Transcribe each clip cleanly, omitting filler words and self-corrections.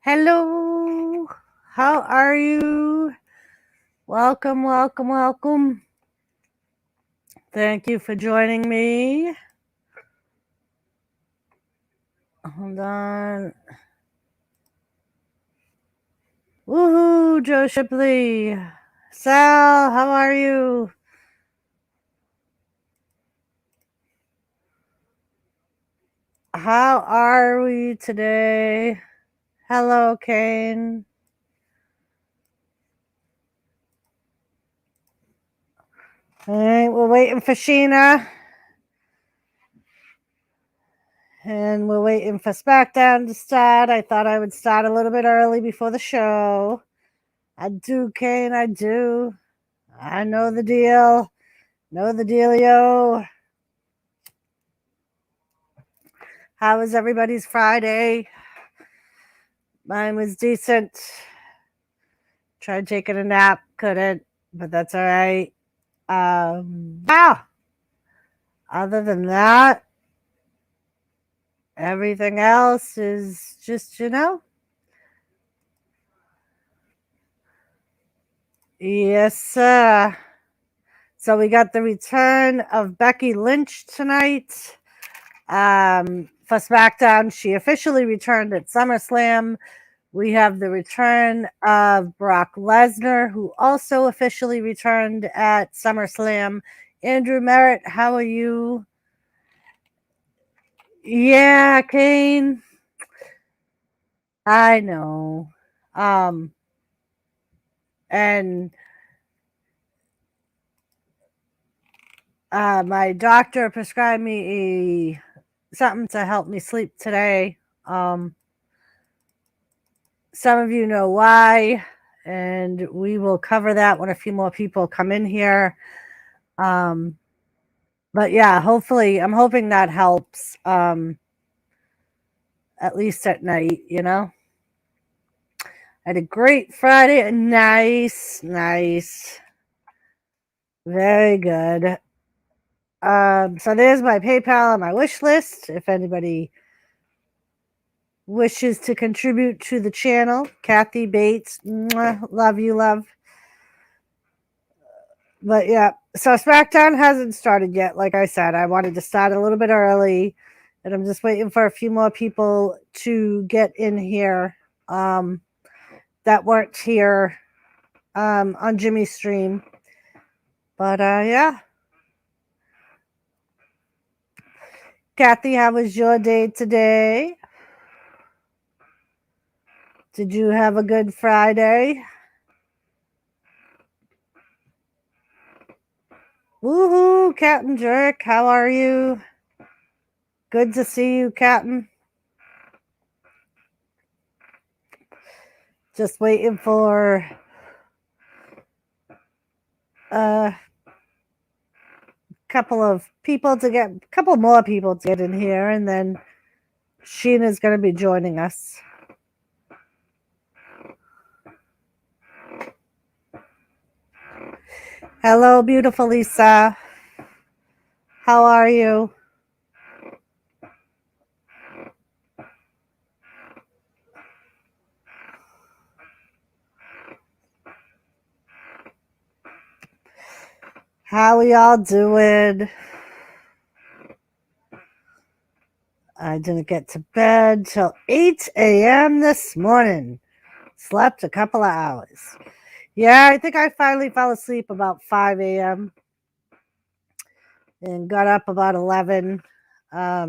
Hello, how are you? Welcome, welcome, welcome. Thank you for joining me. Hold on. Woohoo, Joe Shipley. Sal, how are you? How are we today? Hello, Kane. All right, we're waiting for Sheena. And we're waiting for Smackdown to start. I thought I would start a little bit early before the show. I do, Kane, I do. I know the deal. Know the dealio. How was everybody's Friday? Mine was decent. Tried taking a nap, couldn't, but that's all right. Yeah. Other than that, everything else is just, Yes, sir. So we got the return of Becky Lynch tonight. For SmackDown, she officially returned at SummerSlam. We have the return of Brock Lesnar, who also officially returned at SummerSlam. Andrew Merritt, how are you? Yeah, Kane. I know. And my doctor prescribed me something to help me sleep today. Some of you know why, and we will cover that when a few more people come in here. But yeah, hopefully, I'm hoping that helps. At least at night, I had a great Friday. Nice, nice. Very good. So there's my PayPal and my wish list. If anybody wishes to contribute to the channel, Kathy Bates, mwah, love you, love. But yeah, so SmackDown hasn't started yet. Like I said, I wanted to start a little bit early, and I'm just waiting for a few more people to get in here that weren't here on Jimmy's stream. But yeah. Kathy, how was your day today? Did you have a good Friday? Woohoo, Captain Jerk, how are you? Good to see you, Captain. Just waiting for a couple more people to get in here, and then Sheena's going to be joining us. Hello, beautiful Lisa. How are you? How we all doing? I didn't get to bed till 8 a.m. this morning. Slept a couple of hours. Yeah, I think I finally fell asleep about 5 a.m. and got up about 11. Yeah.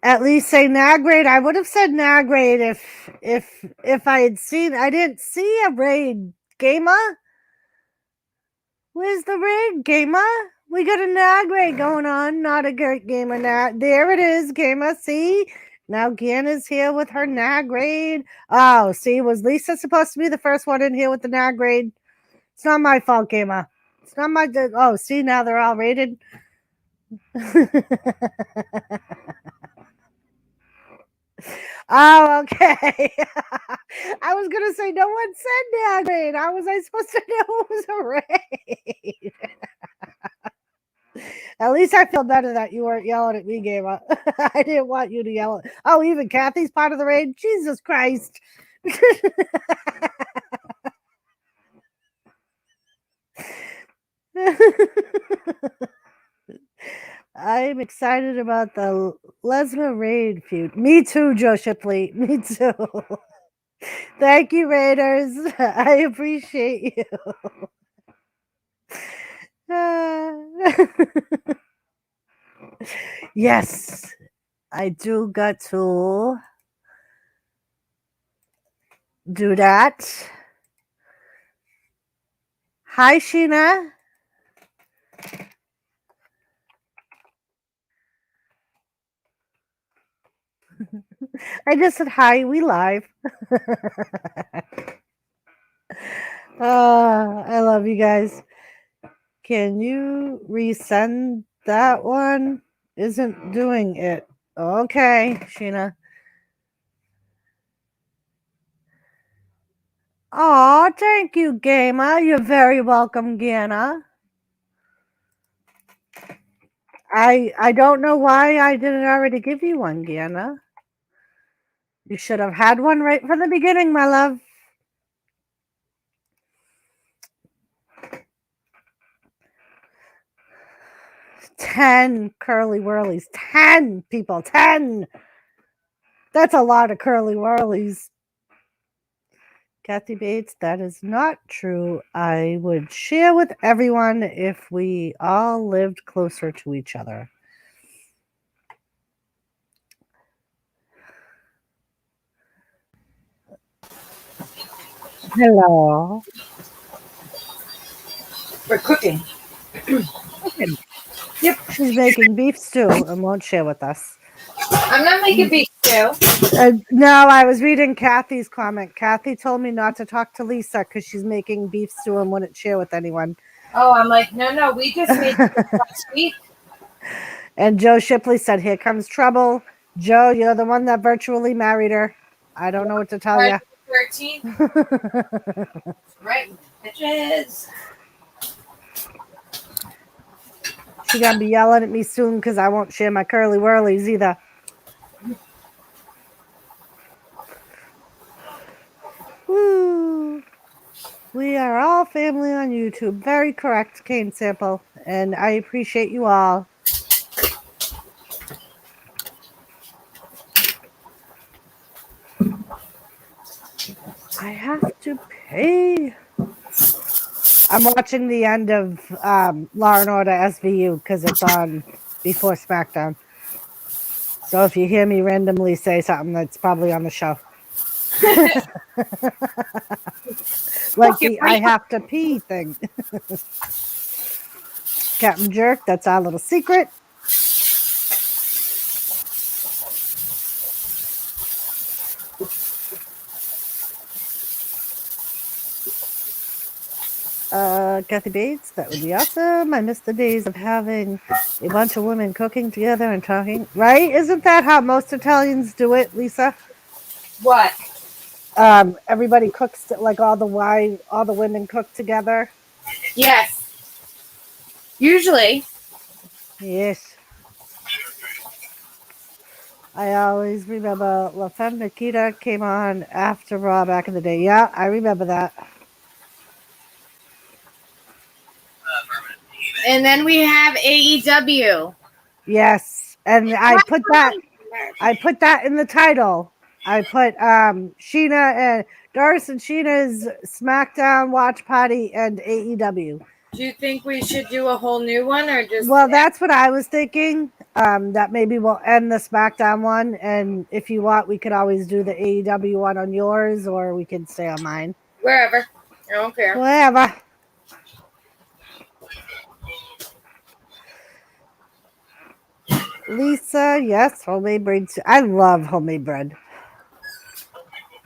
At least say Nagrade. I would have said Nagrade if I had seen. I didn't see a raid. Gamer? Where's the raid, Gamer? We got a Nagrade going on. Not a great gamer. There it is, Gamer. See? Now Gana's here with her Nagrade. Oh, see, was Lisa supposed to be the first one in here with the Nagrade? It's not my fault, Gamer. It's not my. Oh, see, now they're all rated. Oh, okay. I was gonna say no one said Nagrade. How was I supposed to know it was a raid? At least I feel better that you weren't yelling at me, Gamer. I didn't want you to yell. Oh, even Kathy's part of the raid? Jesus Christ. I'm excited about the LESNAR raid feud. Me too, Joe Shipley. Me too. Thank you, Raiders. I appreciate you. Yes, I do got to do that. Hi, Sheena. I just said hi. We live. I love you guys. Can you resend that one? Isn't doing it. Okay, Sheena. Oh, thank you, Gamer. You're very welcome, Gana. I don't know why I didn't already give you one, Gana. You should have had one right from the beginning, my love. $10 curly whirlies. 10 people. 10. That's a lot of curly whirlies. Kathy Bates, that is not true. I would share with everyone if we all lived closer to each other. Hello. We're cooking. Yep. She's making beef stew and won't share with us. I'm not making beef stew. No, I was reading Kathy's comment. Kathy told me not to talk to Lisa because she's making beef stew and wouldn't share with anyone. Oh, I'm like, no, we just made it last week. And Joe Shipley said, here comes trouble. Joe, you're the one that virtually married her. I don't know what to tell you. 13. Right, bitches. She's going to be yelling at me soon because I won't share my curly whirlies either. Woo. We are all family on YouTube. Very correct, Cane Sample. And I appreciate you all. I have to pay. I'm watching the end of Law and Order SVU because it's on before Smackdown. So if you hear me randomly say something, that's probably on the show. Like the I have to pee thing. Captain Jerk, that's our little secret. Kathy Bates, that would be awesome. I miss the days of having a bunch of women cooking together and talking. Right? Isn't that how most Italians do it, Lisa? What? Everybody cooks, like all the women cook together. Yes. Usually. Yes. I always remember La Femme Nikita came on after Raw back in the day. Yeah, I remember that. And then we have AEW. Yes, and I put that in the title. I put Sheena and Doris and Sheena's SmackDown watch party and AEW. Do you think we should do a whole new one or just? Well, that's what I was thinking. That maybe we'll end the SmackDown one, and if you want, we could always do the AEW one on yours, or we could stay on mine. Wherever. I don't care. Whatever. Lisa, yes, homemade bread. I love homemade bread.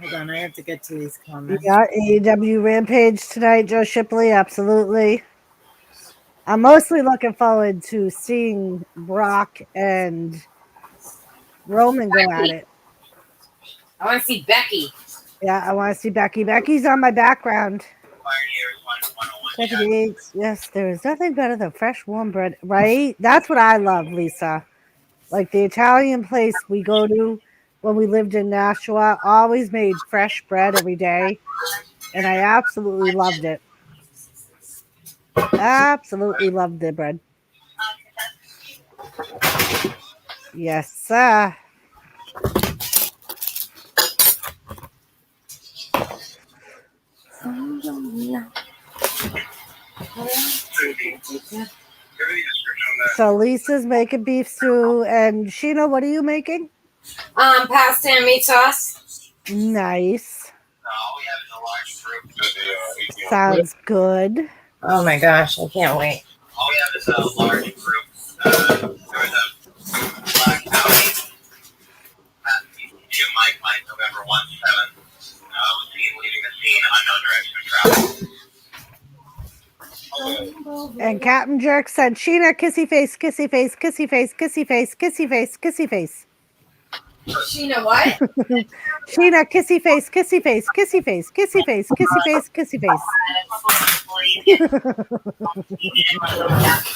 Hold on, I have to get to these comments. Yeah, AEW Rampage tonight, Joe Shipley, absolutely. I'm mostly looking forward to seeing Brock and Roman go at it. I want to see Becky. Yeah, I want to see Becky. Becky's on my background. Kathy Bates, yes, there is nothing better than fresh warm bread, right? That's what I love, Lisa. Like the Italian place we go to when we lived in Nashua always made fresh bread every day, and I absolutely loved it. Absolutely loved the bread. Yes, sir. So Lisa's making beef stew, and Sheena, what are you making? Pasta and meat sauce. Nice. Sounds good. Oh my gosh, I can't wait. All we have is a large group. There was a Black County Mike November 1/7 was seen leaving the scene, unknown direction of travel. And Captain Jerk said, Sheena, kissy face, kissy face, kissy face, kissy face, kissy face, kissy face. Sheena, what? Sheena, kissy face, kissy face, kissy face, kissy face, kissy face, kissy face.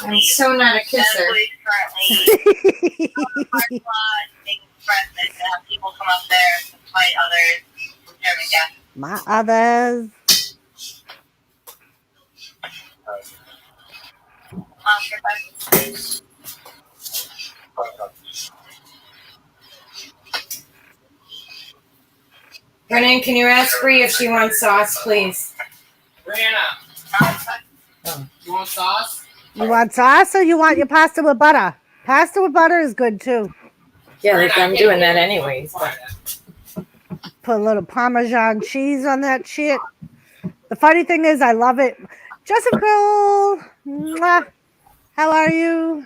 I'm so not a kisser. People come up there to fight others. My others. Brennan, can you ask Bree if she wants sauce, please? Brianna, you want sauce? You want sauce or you want your pasta with butter? Pasta with butter is good too. Yeah, like I'm doing that anyways. But. Put a little Parmesan cheese on that shit. The funny thing is, I love it. Joseph Girl, mwah. How are you?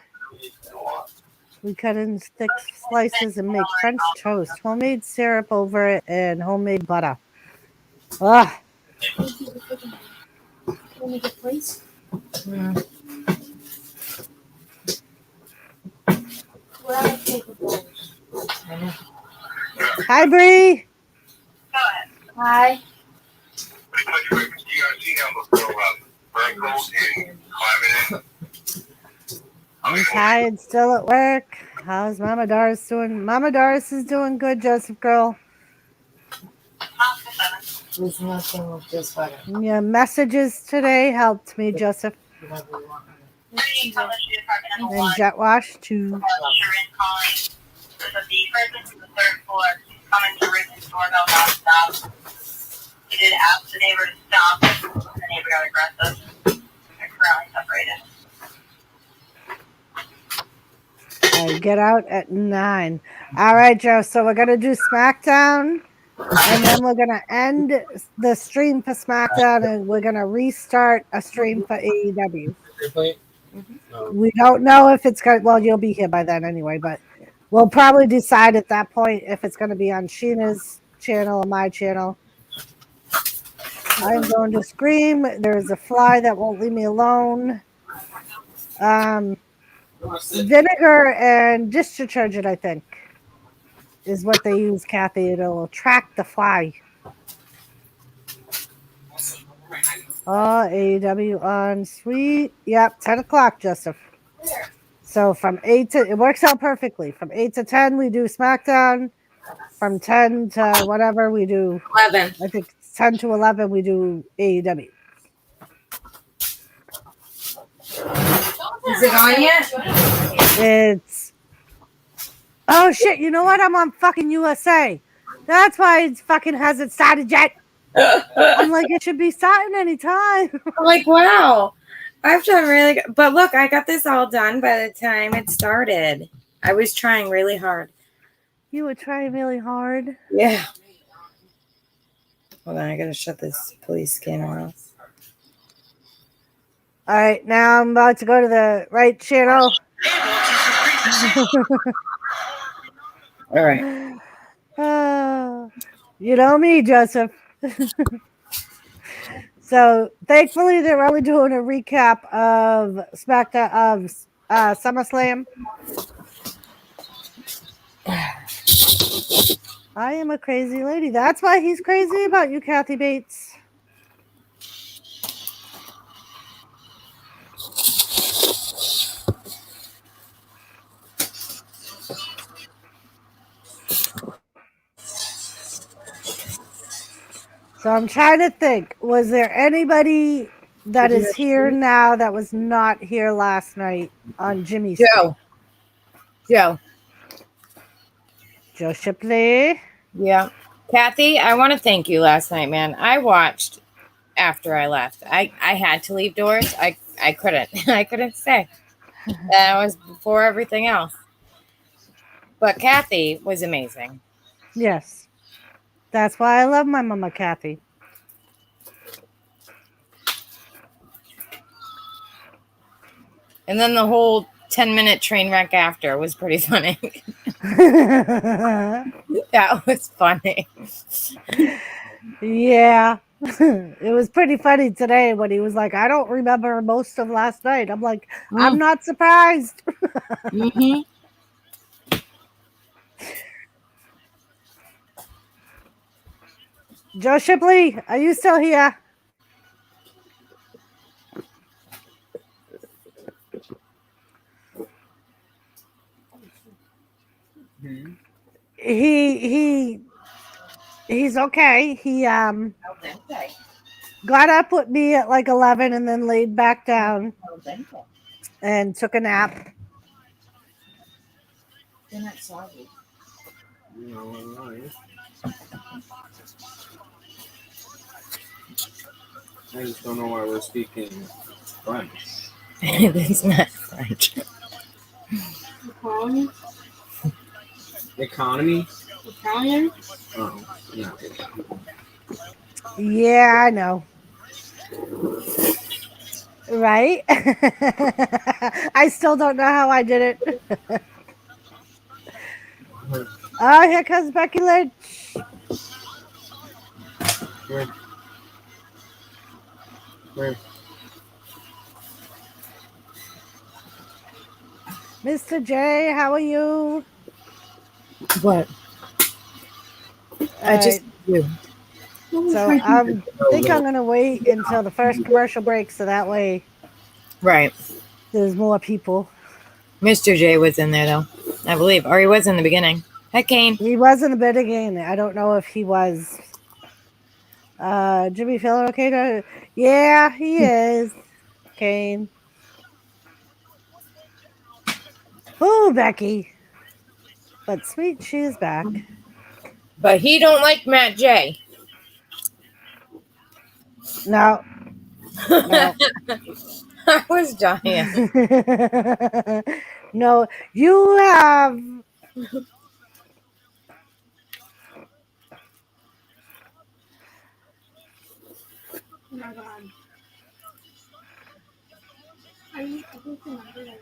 We cut in thick slices and make French toast. Homemade syrup over it and homemade butter. Ugh. Hi, Bree. Hi. I'm tired, still at work. How's Mama Doris doing? Mama Doris is doing good, Joseph Girl. There's nothing with just butter. Your messages today helped me, Joseph. And jet wash too. He did ask the neighbor to stop. The neighbor got aggressive. They're currently separated. I get out at 9. All right, Joe. So we're gonna do Smackdown, and then we're gonna end the stream for Smackdown, and we're gonna restart a stream for AEW. We don't know if it's going. Well, you'll be here by then anyway, but we'll probably decide at that point if it's going to be on Sheena's channel or my channel. I'm going to scream. There's a fly that won't leave me alone. Vinegar and dish detergent, I think, is what they use, Kathy. It'll attract the fly. Oh, AEW on sweet. Yep, 10 o'clock, Joseph. So from 8 to, it works out perfectly. From 8 to 10, we do SmackDown. From 10 to whatever, we do 11. I think 10 to 11, we do AEW. Is it on yet? It's, oh shit, you know what? I'm on fucking USA. That's why it fucking hasn't started yet. I'm like, it should be starting anytime. I'm like, wow. I've done really good. But look, I got this all done by the time it started. I was trying really hard. You were trying really hard. Yeah. Hold on, I gotta shut this police scanner off. All right, now I'm about to go to the right channel. All right. You know me, Joseph. So thankfully, they're only doing a recap of SmackDown of SummerSlam. I am a crazy lady. That's why he's crazy about you, Kathy Bates. So I'm trying to think. Was there anybody that is here now that was not here last night on Jimmy's Joe. Joe. Joe Shipley? Yeah. Kathy, I want to thank you last night, man. I watched after I left. I had to leave Doris. I couldn't. I couldn't stay. That was before everything else. But Kathy was amazing. Yes. That's why I love my mama Kathy. And then the whole 10-minute train wreck after was pretty funny. That was funny. Yeah. It was pretty funny today when he was like, I don't remember most of last night. I'm like, I'm not surprised. Mm-hmm. Joe Shipley, are you still here? He's okay. He got up with me at like 11 and then laid back down and took a nap. They're not soggy. I just don't know why we're speaking French. It's not French. Economy? Italian? Oh, yeah. Yeah, I know. Right? I still don't know how I did it. Oh, here comes Becky Lynch. Where? Mr. J, how are you? What? I just do. So I think I'm going to wait until the first commercial break so that way Right. there's more people. Mr. J was in there, though, I believe. Or he was in the beginning. Hi, Kane. He was in the beginning. I don't know if he was. Jimmy feeling okay? Yeah, he is. Kane. Oh, Becky. But sweet, she is back. But he don't like Matt J. No. No. I was dying. No, you have. Oh my god. I think the number that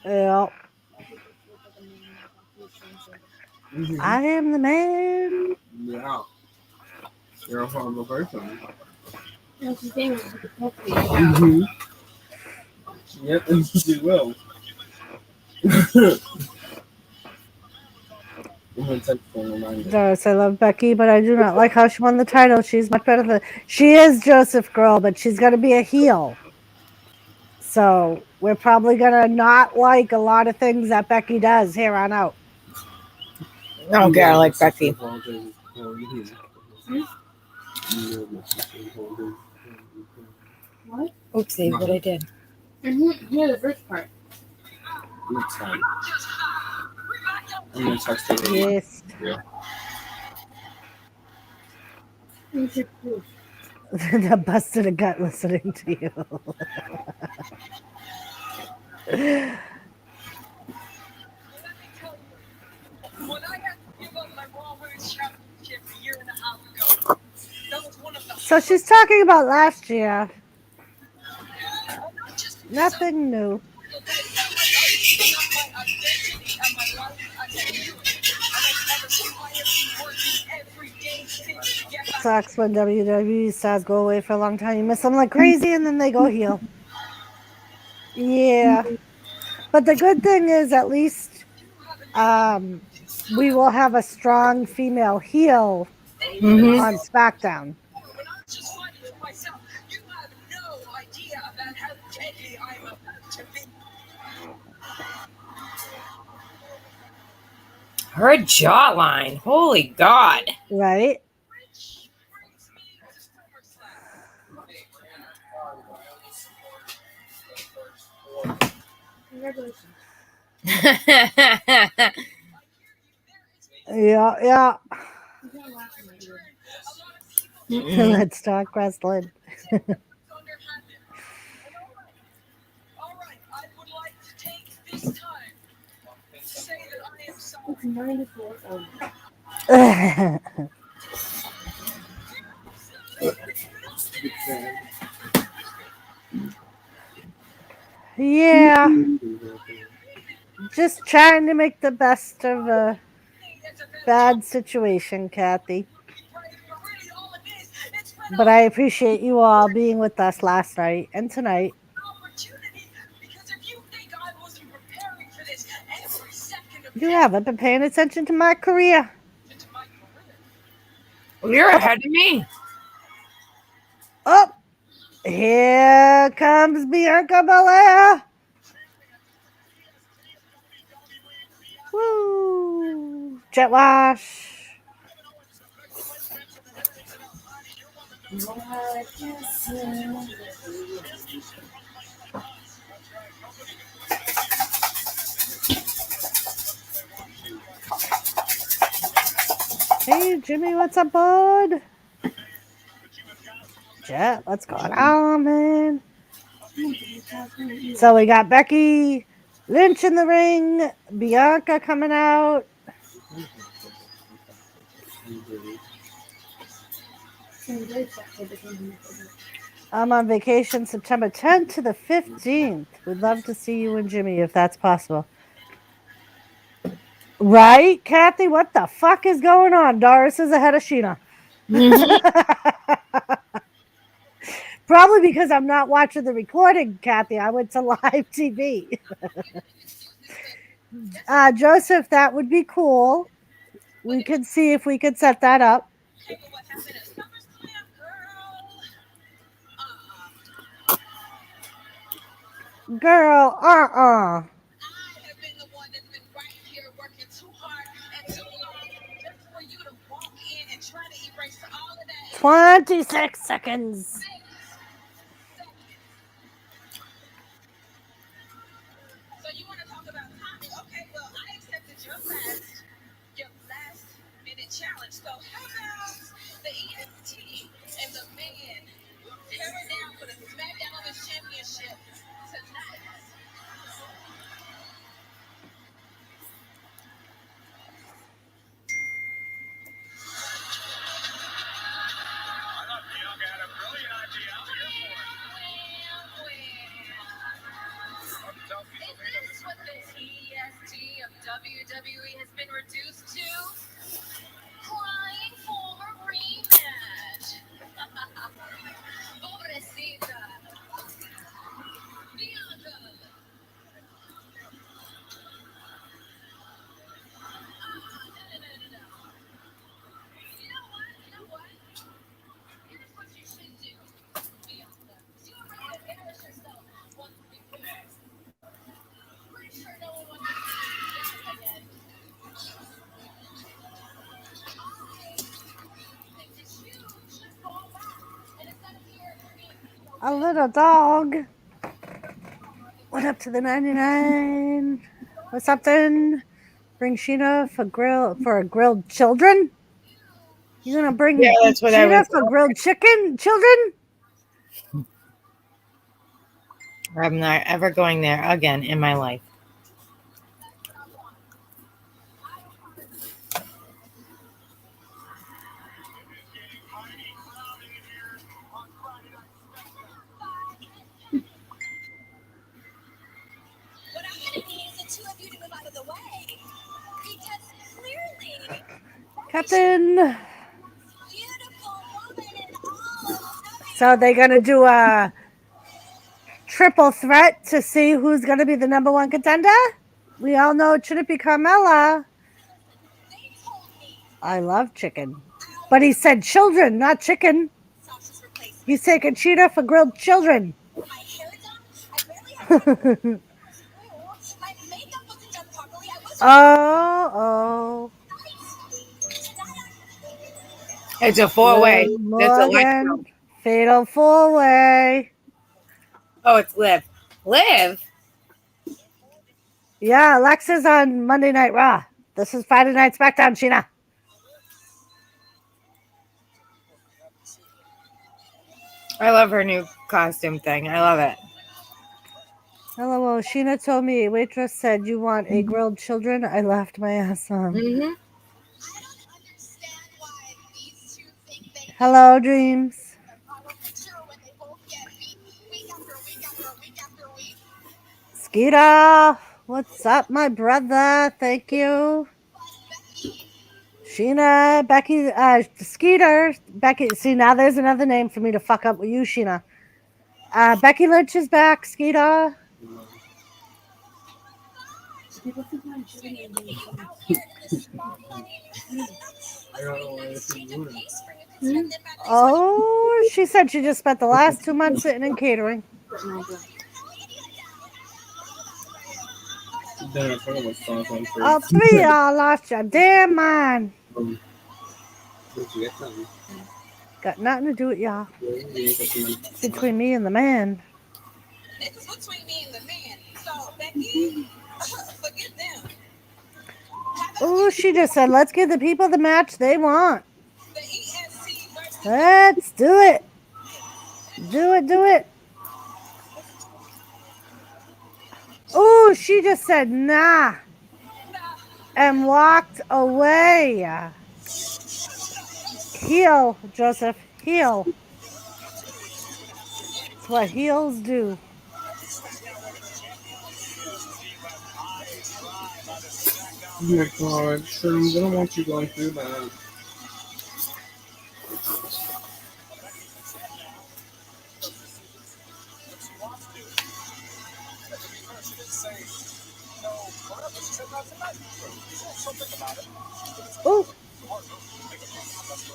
Yeah. Mm-hmm. I am the man. Yeah. You're a horrible person. That's the thing. Mm-hmm. Yep, and she will. Doris, I love Becky, but I do not like how she won the title. She's much better than she is Joseph Girl, but she's gonna be a heel. So we're probably gonna not like a lot of things that Becky does here on out. I don't care. I like Becky. What? Oopsie, what I did. And here's the first part. Next time. I'm gonna text her. Yes. Yeah. You should proof. That busted a gut listening to you. So she's talking about last year. Nothing new. Sucks when WWE stars go away for a long time. You miss them like crazy and then they go heel. Yeah. But the good thing is at least we will have a strong female heel on SmackDown. Her jawline. Holy God. Right? Congratulations. Yeah. He's not laughing at you. Mm-mm. Let's talk wrestling. It's 94. Yeah, just trying to make the best of a bad situation, Kathy. But I appreciate you all being with us last night and tonight. You haven't been paying attention to my career. You're ahead of me. Oh, here comes Bianca Belair. Woo! Jet wash. Hey, Jimmy, what's up, bud? Jet, what's going on, man? So we got Becky Lynch in the ring, Bianca coming out. I'm on vacation September 10th to the 15th. We'd love to see you and Jimmy if that's possible. Right, Kathy? What the fuck is going on? Doris is ahead of Sheena. Probably because I'm not watching the recording, Kathy. I went to live TV. Joseph, that would be cool. We could see if we could set that up. Girl, uh-uh. 26 seconds. So you want to talk about timing? Okay, well, I accepted your last minute challenge. So how about the EST and the man tearing down for the Smackdown Women's Championship tonight? Is this what the TST of WWE has been reduced to? Crying for a rematch. Pobrecita. Bianca. No. You know what? Here's what you should do, Bianca. You already embarrassed yourself once before. Pretty sure no one wants to see you again. I think that you should fall back. And instead of here being A little dog. What up to the 99? What's up then? Bring Sheena for grilled children? You gonna bring That's what I Sheena was. for grilled chicken children? I'm not ever going there again in my life. what I'm gonna need is the two of you to move out of the way. Because clearly, Captain. beautiful woman and all. So they're gonna do a triple threat to see who's gonna be the number one contender? We all know it shouldn't be Carmella. They told me I love chicken. But he said children, not chicken. Sasha's replacement. He's taking Sheena for grilled children. My hair done. I barely had my makeup wasn't done properly. I was Oh. It's a 4-way. That's a Morgan. Fatal 4-way. Oh, it's Liv. Liv? Yeah, Alexa's on Monday Night Raw. This is Friday Night Smackdown, Sheena. I love her new costume thing. I love it. Hello, Sheena told me a waitress said you want a grilled children. I laughed my ass off. Mm-hmm. Hello, Dreams. Skeeta, what's up, my brother? Thank you. Sheena, Becky, Skeeter, Becky. See, now there's another name for me to fuck up with you, Sheena. Becky Lynch is back, Skeeta. Oh, she said she just spent the last 2 months sitting in catering. All three of y'all lost your damn mind. Got nothing to do with y'all. It's between me and the man. It's between me and the man. So, Becky, forget them. Oh, she just said, let's give the people the match they want. The ESC versus Let's do it. Do it, do it. Oh, she just said, nah. And walked away. Heel, Joseph. Heel. That's what heels do. Oh my god, Sherms, I don't want you going through that. Ooh.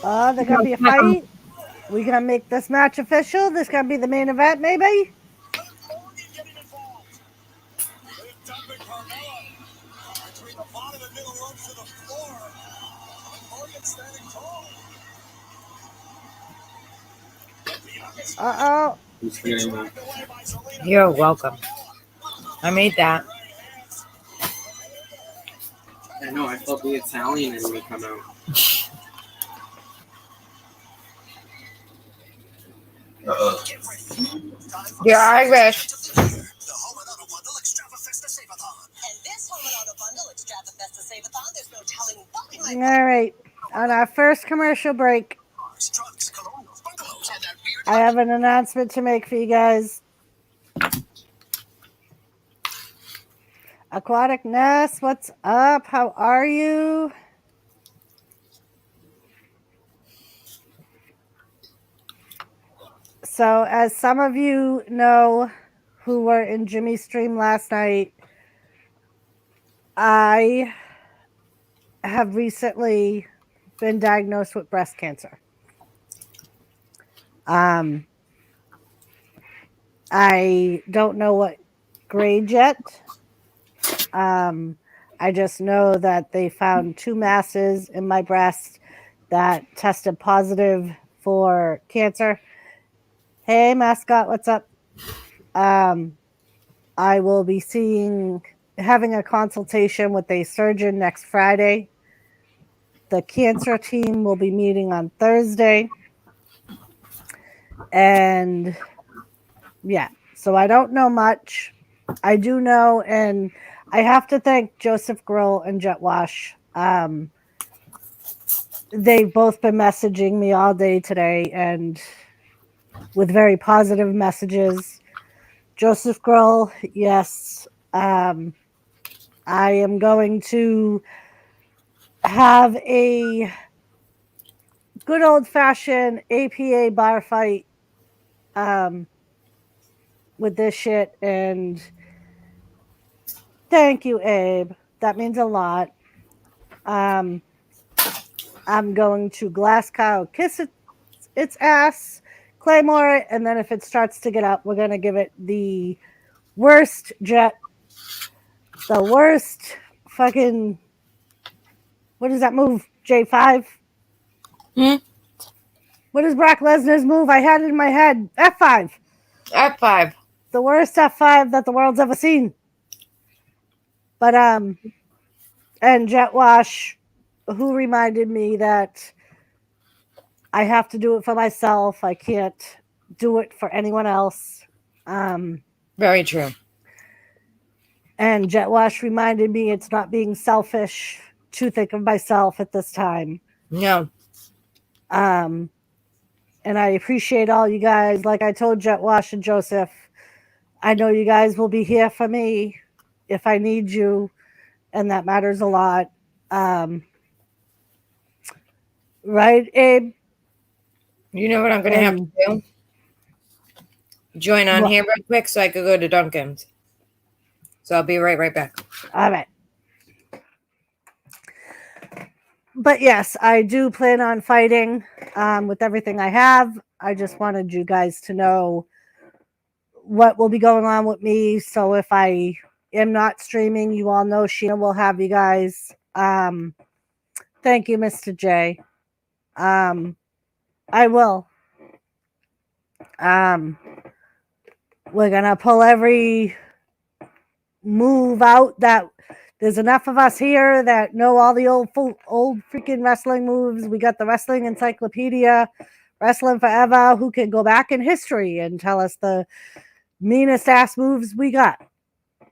There's going to be a fight. We going to make this match official. This going to be the main event, maybe? Uh-oh. Who's getting that? You're welcome. I made that. I know, I felt the Italian in me come out. You're Irish. And this Home and Auto Bundle Extrava Save-a-thon, there's no telling what we might All right. On our first commercial break, I have an announcement to make for you guys. Aquatic Nest, what's up? How are you? So, as some of you know who were in Jimmy's stream last night, I have recently been diagnosed with breast cancer. I don't know what grade yet. I just know that they found 2 masses in my breast that tested positive for cancer. Hey, mascot, what's up? I will be having a consultation with a surgeon next Friday. The cancer team will be meeting on Thursday. And yeah, so I don't know much. I do know, and I have to thank Joseph Grill and Jet Wash. They've both been messaging me all day today and with very positive messages. Joseph Grill, yes, I am going to have a good old-fashioned APA bar fight with this shit, and thank you, Abe. That means a lot. I'm going to Glasgow kiss its ass, Claymore it, and then if it starts to get up, we're going to give it the worst the worst fucking, what is that move, J5? What is Brock Lesnar's move? I had it in my head. F5. F5. The worst F5 that the world's ever seen. But and Jet Wash, who reminded me that I have to do it for myself. I can't do it for anyone else. Very true. And Jet Wash reminded me it's not being selfish to think of myself at this time. No. And I appreciate all you guys. Like I told Jet Wash and Joseph, I know you guys will be here for me if I need you, and that matters a lot. Right, Abe? You know what I'm going to have to do? Join on What? here real quick so I could go to Duncan's. So I'll be right back. All right. But yes, I do plan on fighting with everything I have. I just wanted you guys to know what will be going on with me. So if I am not streaming, you all know Sheena will have you guys. Thank you, Mr. J. I will. We're gonna pull every move out that there's enough of us here that know all the old freaking wrestling moves. We got the wrestling encyclopedia, Wrestling Forever, who can go back in history and tell us the meanest ass moves we got.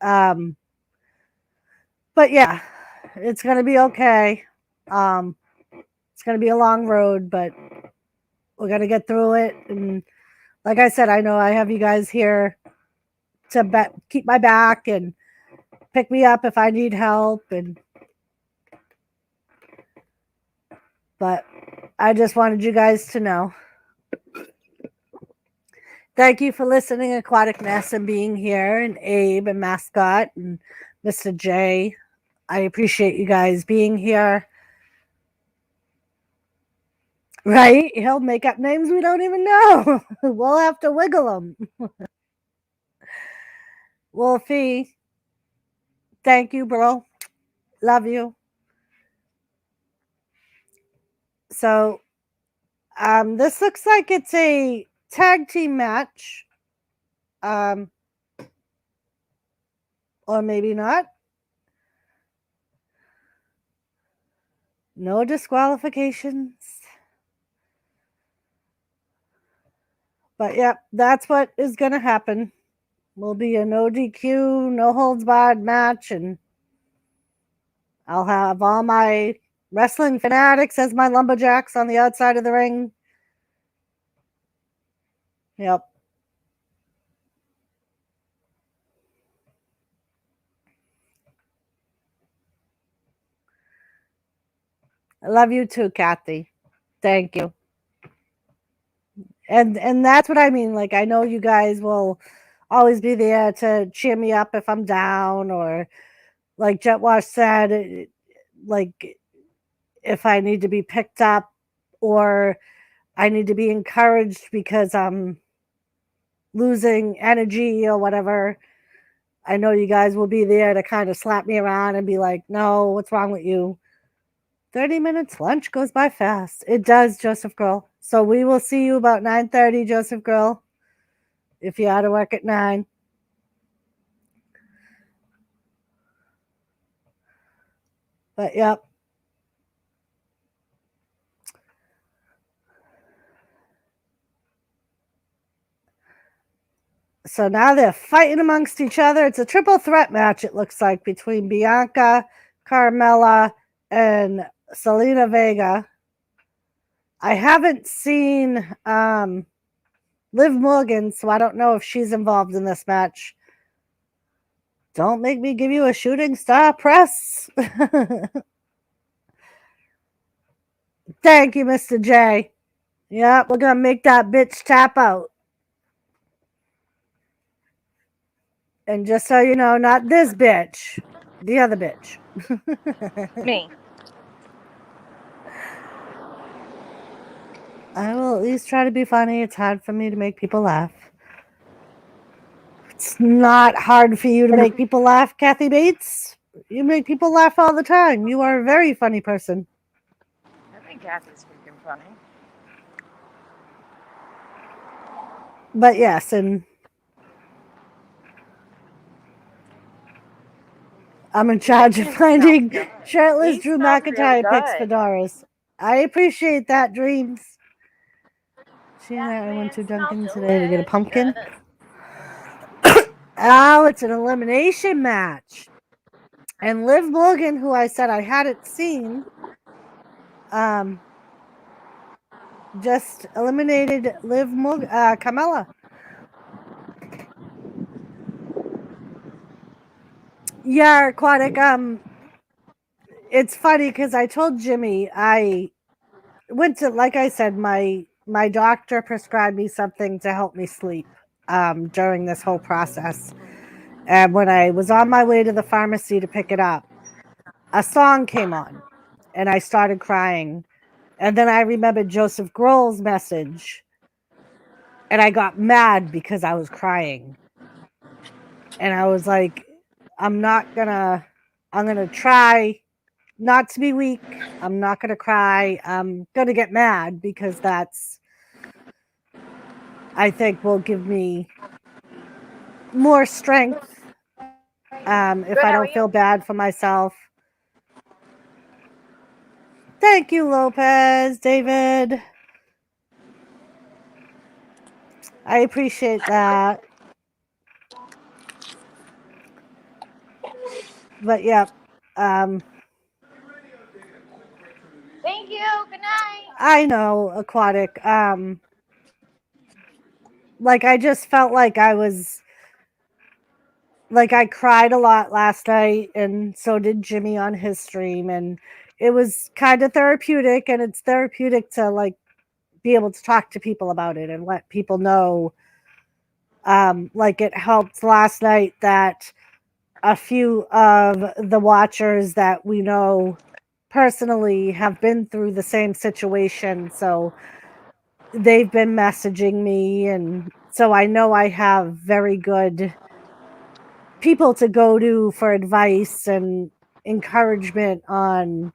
But yeah, it's gonna be okay. It's gonna be a long road, but we're gonna get through it. And like I said, I know I have you guys here to keep my back and pick me up if I need help. But I just wanted you guys to know. Thank you for listening, Aquatic Mess, and being here, and Abe and Mascot and Mr. J. I appreciate you guys being here. Right? He'll make up names we don't even know. We'll have to wiggle them. Wolfie, thank you, bro. Love you. So, this looks like it's a tag team match. Or maybe not. No disqualifications. But yep, that's what is going to happen. Will be a no DQ, no holds barred match, and I'll have all my wrestling fanatics as my lumberjacks on the outside of the ring. Yep. I love you too, Kathy. Thank you. And that's what I mean. Like, I know you guys will always be there to cheer me up if I'm down, or like Jet Wash said, like if I need to be picked up or I need to be encouraged because I'm losing energy or whatever. I know you guys will be there to kind of slap me around and be like, no, what's wrong with you? 30 minutes, lunch goes by fast. It does, Joseph Girl. So we will see you about 9:30, Joseph Girl, if you're out of work at 9. But yep. So now they're fighting amongst each other. It's a triple threat match, it looks like, between Bianca, Carmella, and Selena Vega. I haven't seen Liv Morgan, so I don't know if she's involved in this match. Don't make me give you a shooting star press. Thank you, Mr. J. Yeah, we're going to make that bitch tap out. And just so you know, not this bitch, the other bitch. Me. I will at least try to be funny. It's hard for me to make people laugh. It's not hard for you to make people laugh, Kathy Bates. You make people laugh all the time. You are a very funny person. I think Kathy's freaking funny. But yes, and I'm in charge of finding shirtless He Drew smells really McIntyre pics for good. Doris. I appreciate that, Dreams. Sheena, That I went man to smells Dunkin' today to get a pumpkin. delicious. Oh, it's an elimination match. And Liv Morgan, who I said I hadn't seen, just eliminated Liv Morgan, Carmella. Yeah, Aquatic. It's funny because I told Jimmy I went to, like I said, my doctor prescribed me something to help me sleep during this whole process. And when I was on my way to the pharmacy to pick it up, a song came on and I started crying. And then I remembered Joseph Grohl's message and I got mad because I was crying. And I was like, I'm gonna try not to be weak. I'm not gonna cry. I'm gonna get mad because that's, I think, will give me more strength if Good, I how are don't feel you? bad for myself. Thank you, Lopez, David. I appreciate that. But yeah, Thank you. Good night. I know, Aquatic. Like I just felt like I cried a lot last night, and so did Jimmy on his stream, and it was kind of therapeutic, and it's therapeutic to like be able to talk to people about it and let people know. Like it helped last night that a few of the watchers that we know personally have been through the same situation, so they've been messaging me, and so I know I have very good people to go to for advice and encouragement on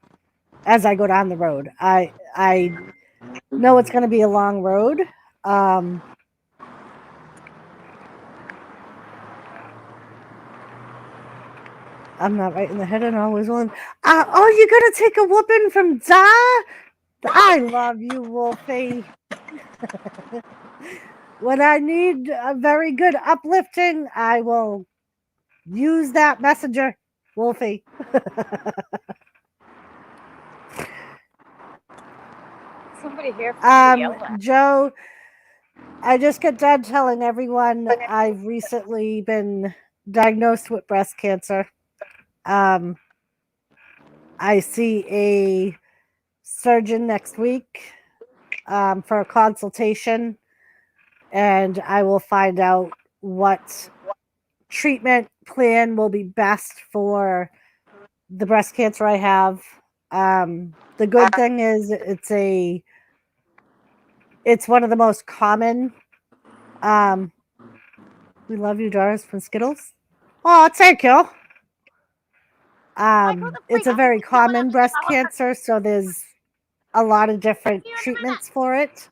as I go down the road. I know it's going to be a long road. I'm not right in the head and always willing. Oh, you're going to take a whooping from Da? I love you, Wolfie. When I need a very good uplifting, I will use that messenger, Wolfie. Somebody here for me to yell at. Joe, I just got done telling everyone I've recently been diagnosed with breast cancer. I see a surgeon next week for a consultation, and I will find out what treatment plan will be best for the breast cancer I have. The good thing is it's one of the most common. We love you, Doris from Skittles. Oh, thank you. It's a very common breast cancer, so there's a lot of different treatments for it.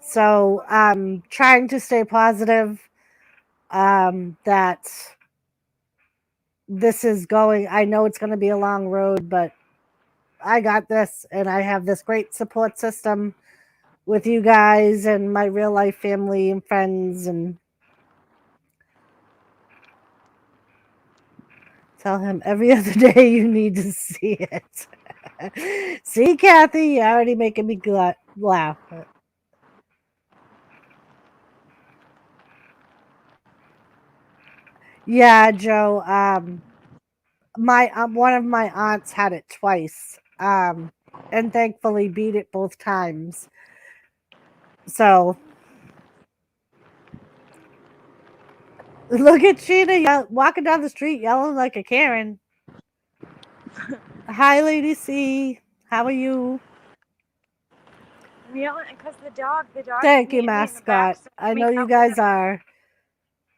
So I'm trying to stay positive that this is going. I know it's going to be a long road, but I got this, and I have this great support system with you guys and my real life family and friends, and tell him every other day you need to see it. See, Kathy, you're already making me laugh. Yeah, Joe. My one of my aunts had it twice, and thankfully beat it both times. So look at Sheena walking down the street yelling like a Karen. Hi, Lady C. How are you? I'm yelling because the dog. Thank you, mascot. I know you guys are.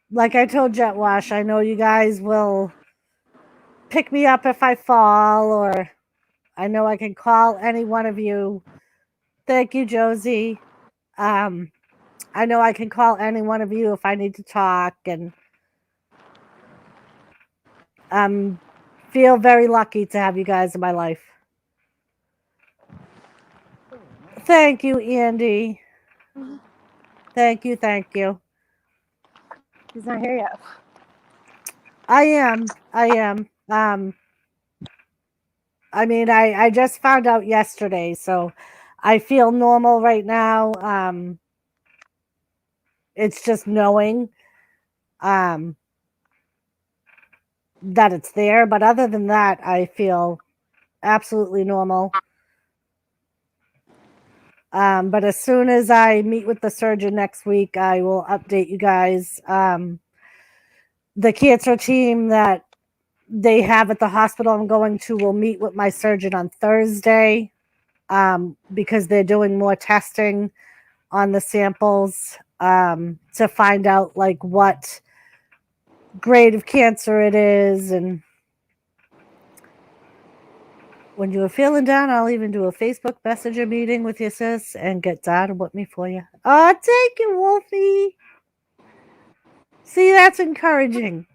Like I told Jet Wash, I know you guys will pick me up if I fall, or I know I can call any one of you. Thank you, Josie. I know I can call any one of you if I need to talk, and Feel very lucky to have you guys in my life. Thank you, Andy. Thank you, thank you. He's not here yet. I am. I mean, I just found out yesterday, so I feel normal right now. It's just knowing that it's there, but other than that, I feel absolutely normal. But as soon as I meet with the surgeon next week, I will update you guys. The cancer team that they have at the hospital I'm going to will meet with my surgeon on Thursday, because they're doing more testing on the samples, to find out like what grade of cancer it is. And when you are feeling down, I'll even do a Facebook Messenger meeting with you, sis, and get data with me for you. Oh, thank you, Wolfie. See, that's encouraging.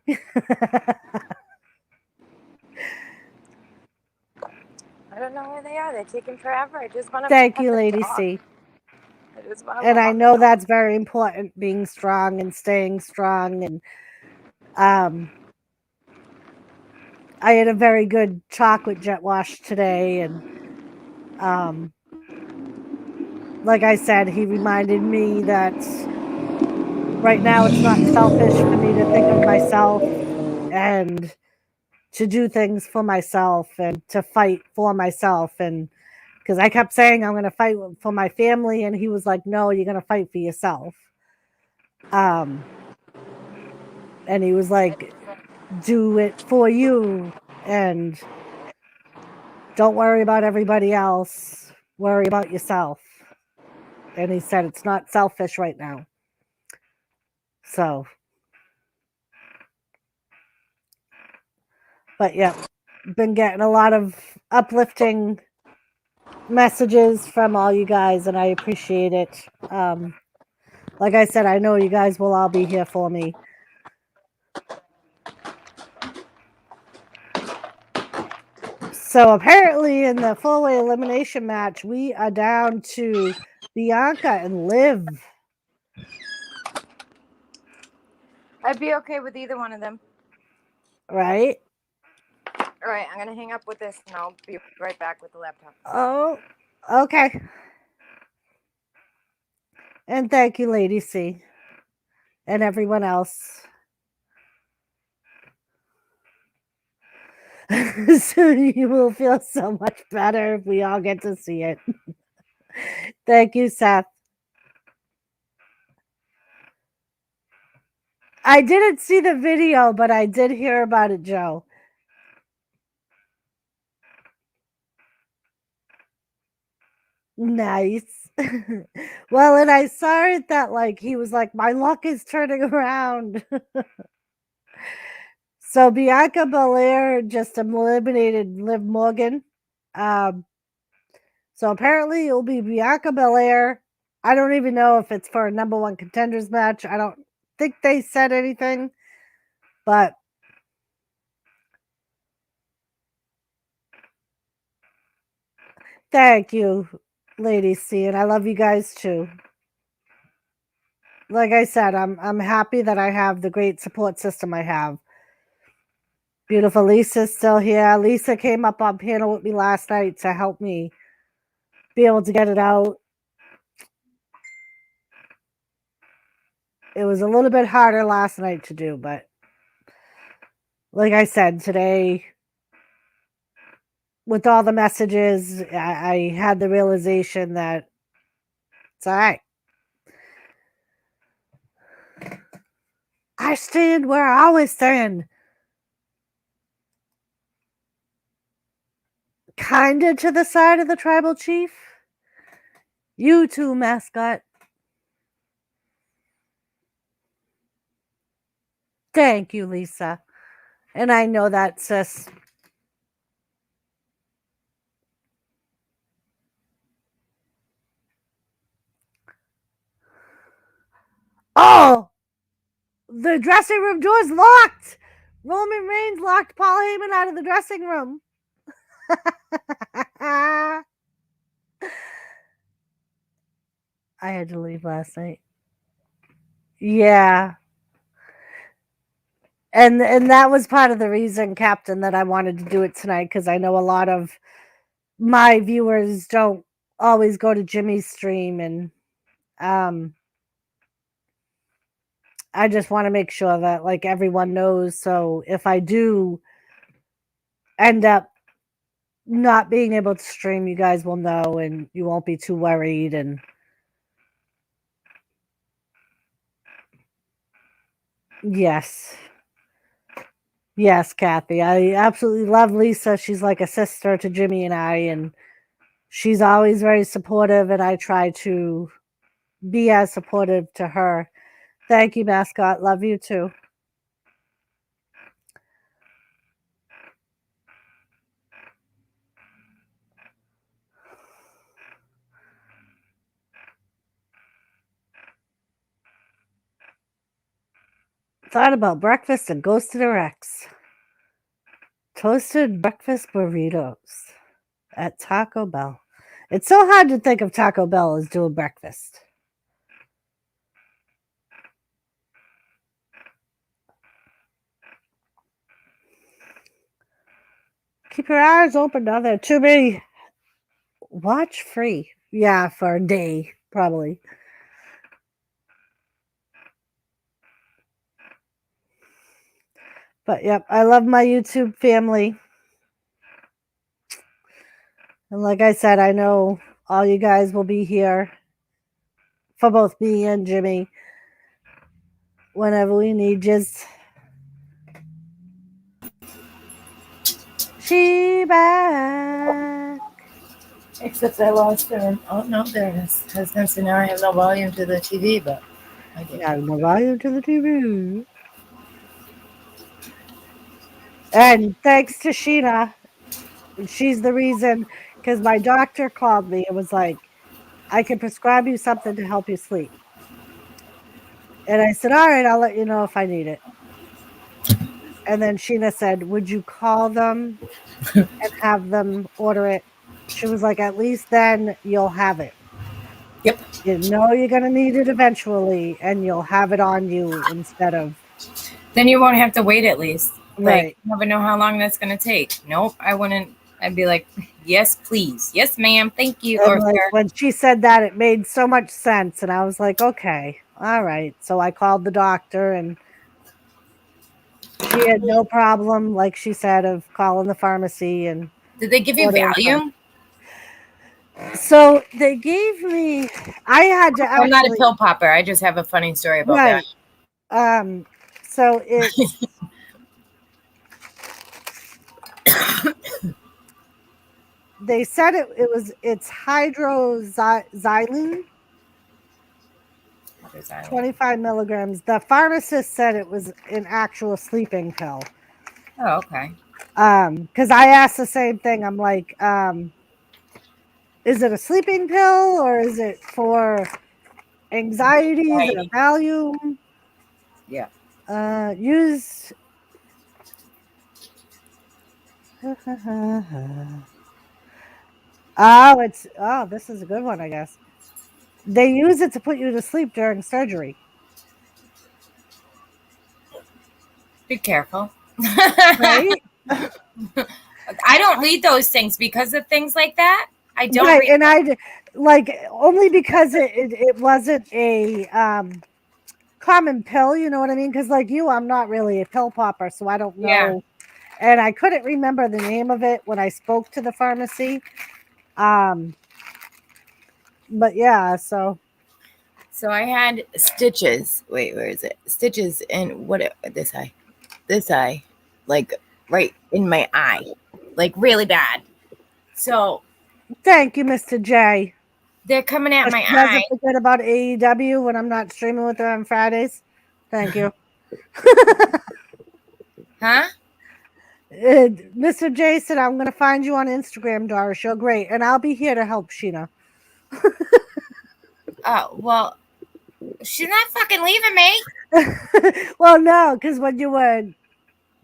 I don't know where they are. They're taking forever. I just want to Thank pet you, the Lady dog. C. I just want to And I walk the know dog. that's very important, being strong and staying strong. And I had a very good chocolate jet wash today, and like I said, he reminded me that right now it's not selfish for me to think of myself and to do things for myself and to fight for myself. And because I kept saying I'm going to fight for my family, and he was like, no, you're going to fight for yourself. And he was like, do it for you and don't worry about everybody else, worry about yourself. And he said it's not selfish right now. So, but yeah, been getting a lot of uplifting messages from all you guys, and I appreciate it. Like I said, I know you guys will all be here for me. So apparently in the four-way elimination match, we are down to Bianca and Liv. I'd be okay with either one of them. Right? All right, I'm going to hang up with this, and I'll be right back with the laptop. Oh, okay. And thank you, Lady C. And everyone else. So you will feel so much better if we all get to see it. Thank you, Seth. I didn't see the video, but I did hear about it, Joe. Nice. Well, and I saw it that like he was like, my luck is turning around. So Bianca Belair just eliminated Liv Morgan. So apparently it'll be Bianca Belair. I don't even know if it's for a number one contenders match. I don't think they said anything, but thank you, Lady C, and I love you guys too. Like I said, I'm happy that I have the great support system I have. Beautiful Lisa's still here. Lisa came up on panel with me last night to help me be able to get it out. It was a little bit harder last night to do, but like I said, today, with all the messages, I had the realization that it's all right. I stand where I always stand. Kinda to the side of the tribal chief. You too, mascot. Thank you, Lisa. And I know that, sis. Oh! The dressing room door's locked! Roman Reigns locked Paul Heyman out of the dressing room. I had to leave last night. Yeah. And that was part of the reason, Captain, that I wanted to do it tonight, because I know a lot of my viewers don't always go to Jimmy's stream, and I just want to make sure that like everyone knows. So if I do end up not being able to stream, you guys will know and you won't be too worried. And yes, Kathy, I absolutely love Lisa. She's like a sister to Jimmy and I, and she's always very supportive, and I try to be as supportive to her. Thank you, Mascot. Love you too. Thought about breakfast and goes to the Rex. Toasted breakfast burritos at Taco Bell. It's so hard to think of Taco Bell as doing breakfast. Keep your eyes open now. There to be watch free. Yeah, for a day, probably. But yep, I love my YouTube family. And like I said, I know all you guys will be here for both me and Jimmy whenever we need just she back. Except I lost her. Oh no, there it is. I was gonna say now I have no volume to the TV, but I did. Yeah, no volume to the TV. And thanks to Sheena, she's the reason, because my doctor called me and was like, I can prescribe you something to help you sleep. And I said, all right, I'll let you know if I need it. And then Sheena said, would you call them and have them order it? She was like, at least then you'll have it. Yep. You know you're going to need it eventually, and you'll have it on you instead of. Then you won't have to wait at least. Right. Like, you never know how long that's going to take. Nope, I wouldn't. I'd be like, yes, please. Yes, ma'am. Thank you. And like, when she said that, it made so much sense. And I was like, okay, all right. So I called the doctor, and she had no problem, like she said, of calling the pharmacy. And did they give you Valium? So they gave me. I had to. I'm not a pill popper. I just have a funny story about that. So it's. They said it's hydroxyline. 25 milligrams. The pharmacist said it was an actual sleeping pill. Oh, okay. Because I asked the same thing. I'm like, is it a sleeping pill or is it for anxiety? Is it a Valium? Yeah. Use. This is a good one, I guess. They use it to put you to sleep during surgery. Be careful. Right? I don't read those things because of things like that. I don't. Right, and I like only because it wasn't a common pill. You know what I mean? Because like you, I'm not really a pill popper, so I don't know. Yeah. And I couldn't remember the name of it when I spoke to the pharmacy. But yeah, so I had stitches. Wait, where is it? Stitches in this eye, like right in my eye, like really bad. So thank you, Mr. J. They're coming at my eye. Doesn't forget about AEW when I'm not streaming with her on Fridays. Thank you. Huh? Mr. J said, I'm going to find you on Instagram, Doris. You're great. And I'll be here to help Sheena. Oh, well, she's not fucking leaving me. Well, no, because when you were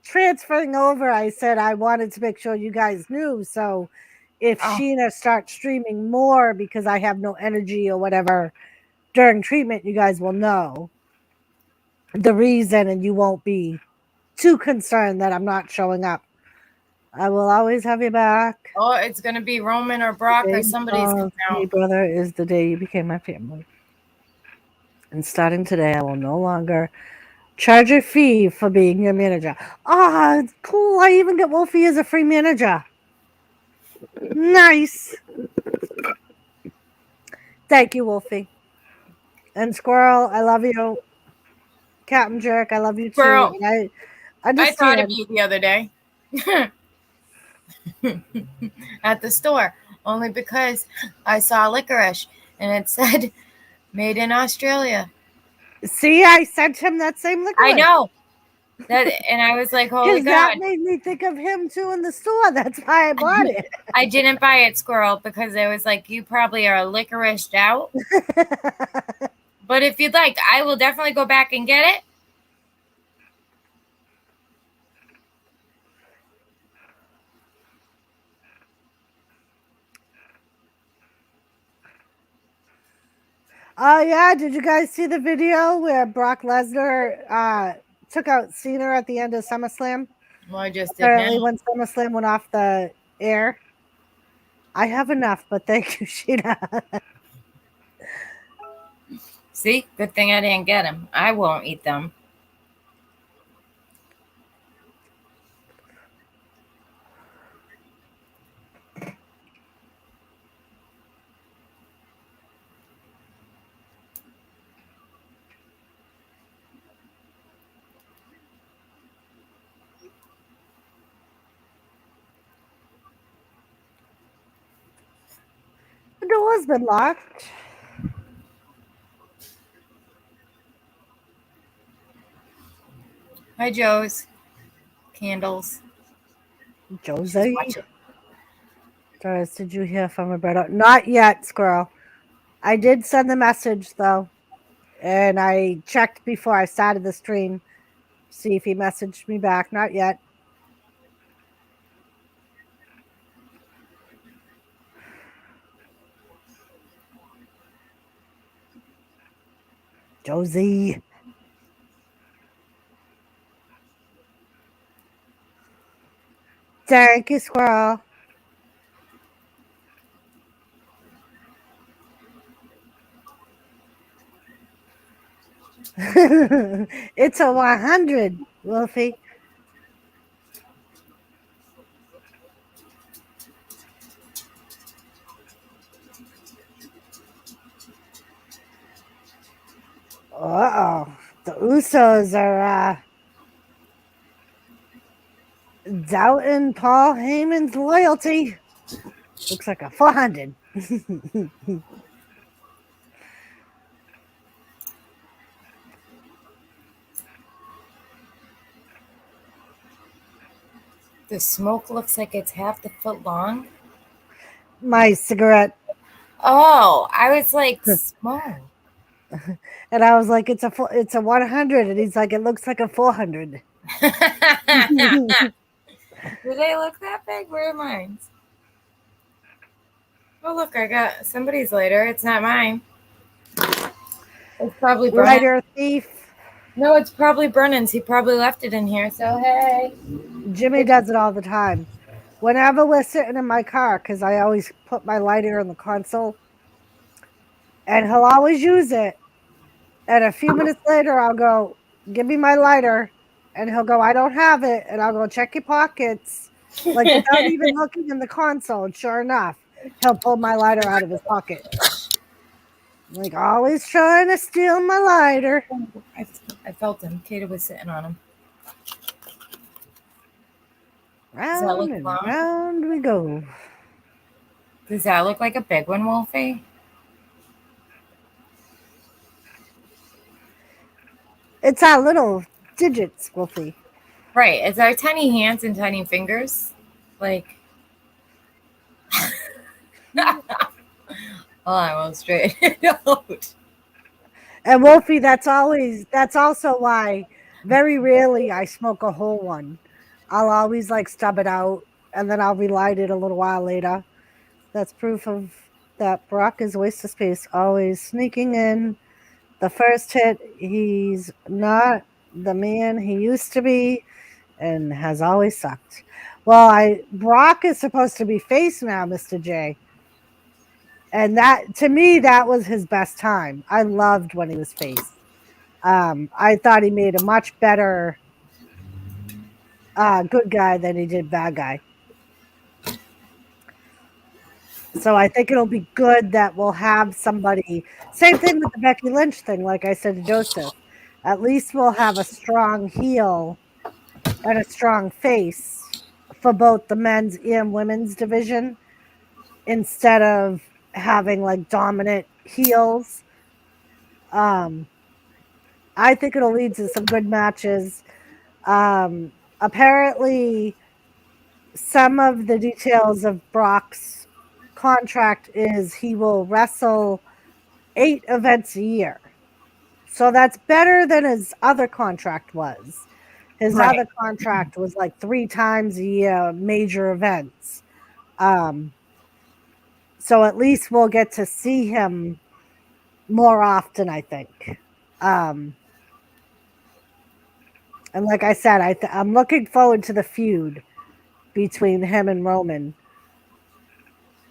transferring over, I said I wanted to make sure you guys knew. So if Oh. Sheena starts streaming more because I have no energy or whatever during treatment, you guys will know the reason and you won't be too concerned that I'm not showing up. I will always have you back. Oh, it's gonna be Roman or Brock or Day somebody's coming of me, out. brother, is the day you became my family. And starting today, I will no longer charge a fee for being your manager. Ah, it's cool. I even get Wolfie as a free manager. Nice. Thank you, Wolfie. And Squirrel, I love you. Captain Jerk, I love you too. Squirrel. And I I thought of understand. you the other day at the store, only because I saw licorice and it said made in Australia. See, I sent him that same liquor. I know that, and I was like, "Holy Because that God!" made me think of him too in the store. That's why I bought it. I didn't buy it, Squirrel, because I was like, "You probably are licoriced out." But if you'd like, I will definitely go back and get it. Oh yeah, did you guys see the video where Brock Lesnar took out Cena at the end of SummerSlam? Well, I just did Apparently, now. when SummerSlam went off the air. I have enough, but thank you, Sheena. See, good thing I didn't get them. I won't eat them. The door's been locked. Hi, Joe's. Candles. Josie. Watch it. Doris, did you hear from Roberto? Not yet, Squirrel. I did send the message, though. And I checked before I started the stream. See if he messaged me back. Not yet. Josie. Thank you, Squirrel. It's a 100, Wolfie. Uh-oh. The Usos are doubting Paul Heyman's loyalty. Looks like a 400. The smoke looks like it's half the foot long. My cigarette. Oh, I was like, smoke. And I was like, it's a 100. And he's like, it looks like a 400. Do they look that big? Where are mine? Oh, look, I got somebody's lighter. It's not mine. It's probably Brennan's. Lighter thief. No, it's probably Brennan's. He probably left it in here. So, hey. Jimmy does it all the time. Whenever we're sitting in my car, because I always put my lighter in the console, and he'll always use it. And a few minutes later, I'll go, give me my lighter. And he'll go, I don't have it. And I'll go, check your pockets. Like, without even looking in the console. And sure enough, he'll pull my lighter out of his pocket. Like, always trying to steal my lighter. I felt him. Kata was sitting on him. Round and long? round we go. Does that look like a big one, Wolfie? It's our little digits, Wolfie. Right. It's our tiny hands and tiny fingers. Like, oh, I will straighten it out. And Wolfie, that's also why very rarely I smoke a whole one. I'll always like stub it out and then I'll relight it a little while later. That's proof of that Brock is a waste of space, always sneaking in. The first hit, he's not the man he used to be and has always sucked. Well, Brock is supposed to be face now, Mr. J. And that, to me, that was his best time. I loved when he was face. I thought he made a much better good guy than he did bad guy. So I think it'll be good that we'll have somebody. Same thing with the Becky Lynch thing, like I said to Joseph. At least we'll have a strong heel and a strong face for both the men's and women's division instead of having like dominant heels. I think it'll lead to some good matches. Apparently, some of the details of Brock's contract is he will wrestle 8 events a year. So that's better than his other contract was. His other contract was like 3 times a year, major events. So at least we'll get to see him more often, I think. And like I said, I'm looking forward to the feud between him and Roman.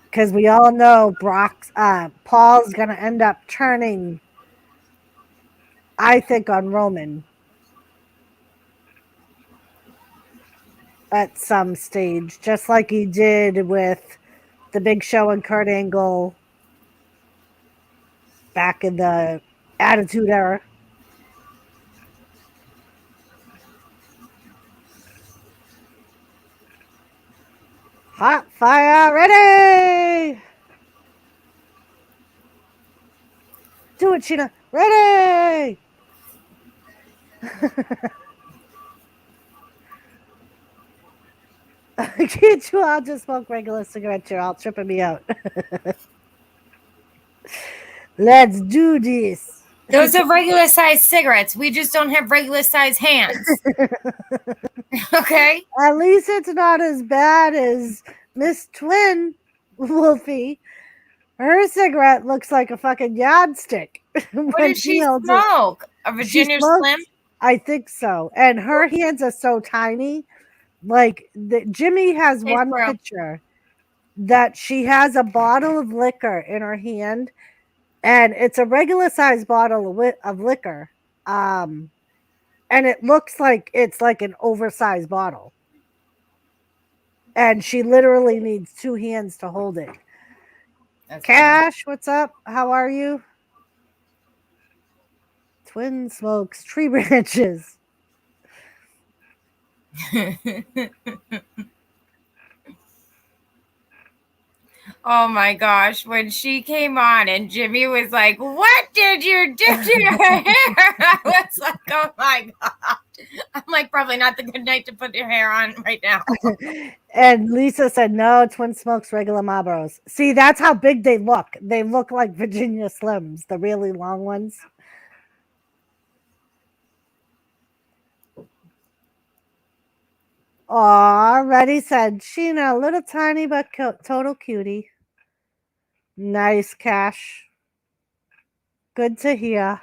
Because we all know Paul's going to end up turning, I think, on Roman at some stage, just like he did with the Big Show and Kurt Angle back in the Attitude Era. Hot fire ready! Do it, Sheena. Ready! Can't you all just smoke regular cigarettes? You're all tripping me out. Let's do this. Those are regular sized cigarettes. We just don't have regular sized hands. Okay? At least it's not as bad as Miss Twin Wolfie. Her cigarette looks like a fucking yardstick. What does she smoke? A Virginia Slim? I think so. And her hands are so tiny. Like Jimmy has one picture that she has a bottle of liquor in her hand, and it's a regular sized bottle of liquor. And it looks like it's like an oversized bottle. And she literally needs 2 hands to hold it. That's Cash, funny. What's up? How are you? Twin smokes tree branches. Oh my gosh, when she came on and Jimmy was like, "What did you do to your hair?" I was like, "Oh my god." I'm like, probably not the good night to put your hair on right now. And Lisa said, "No, Twin smokes regular Marlboros." See, that's how big they look. They look like Virginia Slims, the really long ones. Aw, Reddy said, "Sheena, a little tiny but total cutie." Nice, Cash. Good to hear.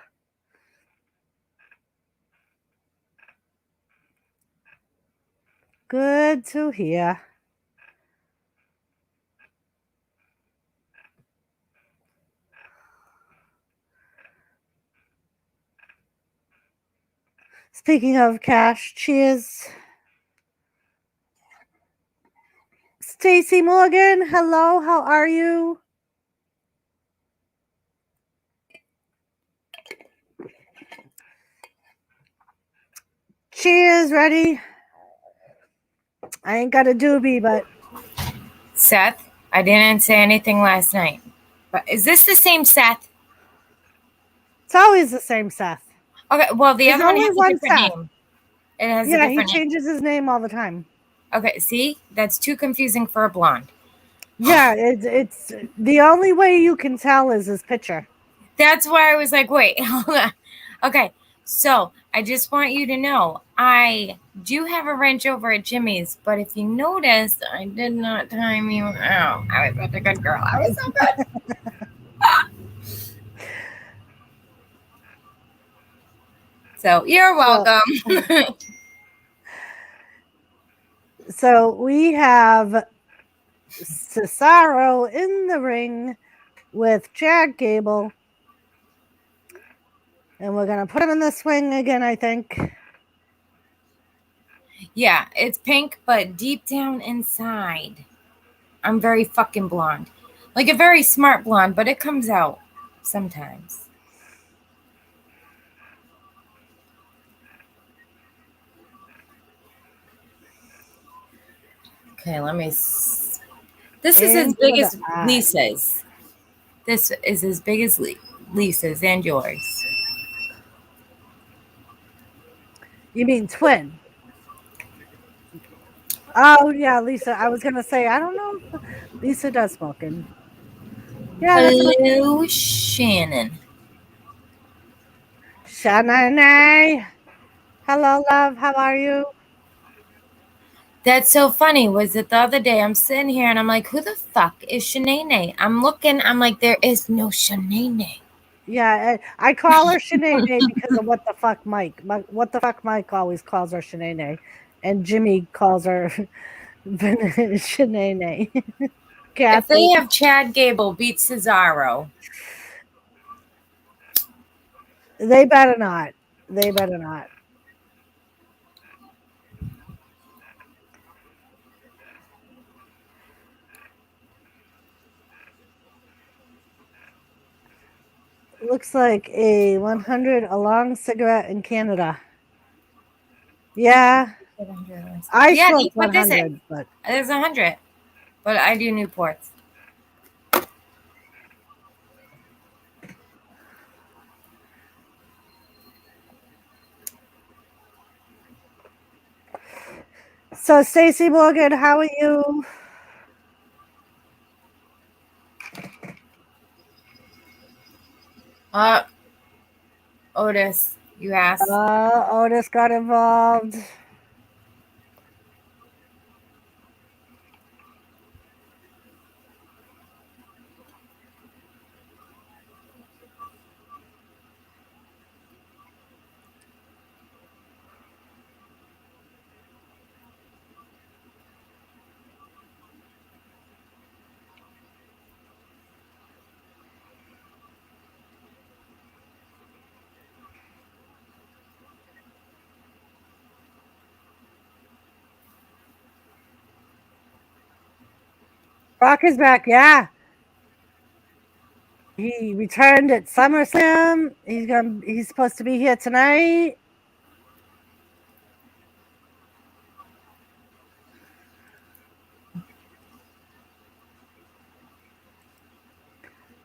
Good to hear. Speaking of Cash, cheers. Stacy Morgan, hello, how are you? Cheers, ready? I ain't got a doobie, but... Seth, I didn't say anything last night. But is this the same Seth? It's always the same Seth. Okay, well, the other one has a different name. It has a different name. Yeah, he changes his name all the time. Okay, see? That's too confusing for a blonde. Yeah, it's the only way you can tell is his picture. That's why I was like, wait, hold on. Okay, so I just want you to know, I do have a wrench over at Jimmy's, but if you noticed, I did not time you out. I was such a good girl. I was so good. So you're welcome. So we have Cesaro in the ring with Chad Gable. And we're going to put him in the swing again, I think. Yeah, it's pink, but deep down inside, I'm very fucking blonde. Like a very smart blonde, but it comes out sometimes. Okay, let me. This is as big as Lisa's. This is as big as Lisa's and yours. You mean twin? Oh, yeah, Lisa. I was going to say, I don't know if Lisa does smoking. Yeah. Hello, Shannon. Shannon. Hello, love. How are you? That's so funny. Was it the other day? I'm sitting here and I'm like, who the fuck is Shanae? I'm looking. I'm like, there is no Shanae. Yeah, I call her Shanae because of What the Fuck Mike. What the Fuck Mike always calls her Shanae. And Jimmy calls her Shanae. If they have Chad Gable beat Cesaro. They better not. They better not. Looks like a 100, a long cigarette in Canada. Yeah. I smoke 100, but there's 100. But I do Newports. So, Stacey Morgan, how are you? Otis, you asked. Otis got involved. Brock is back, yeah. He returned at SummerSlam. He's supposed to be here tonight.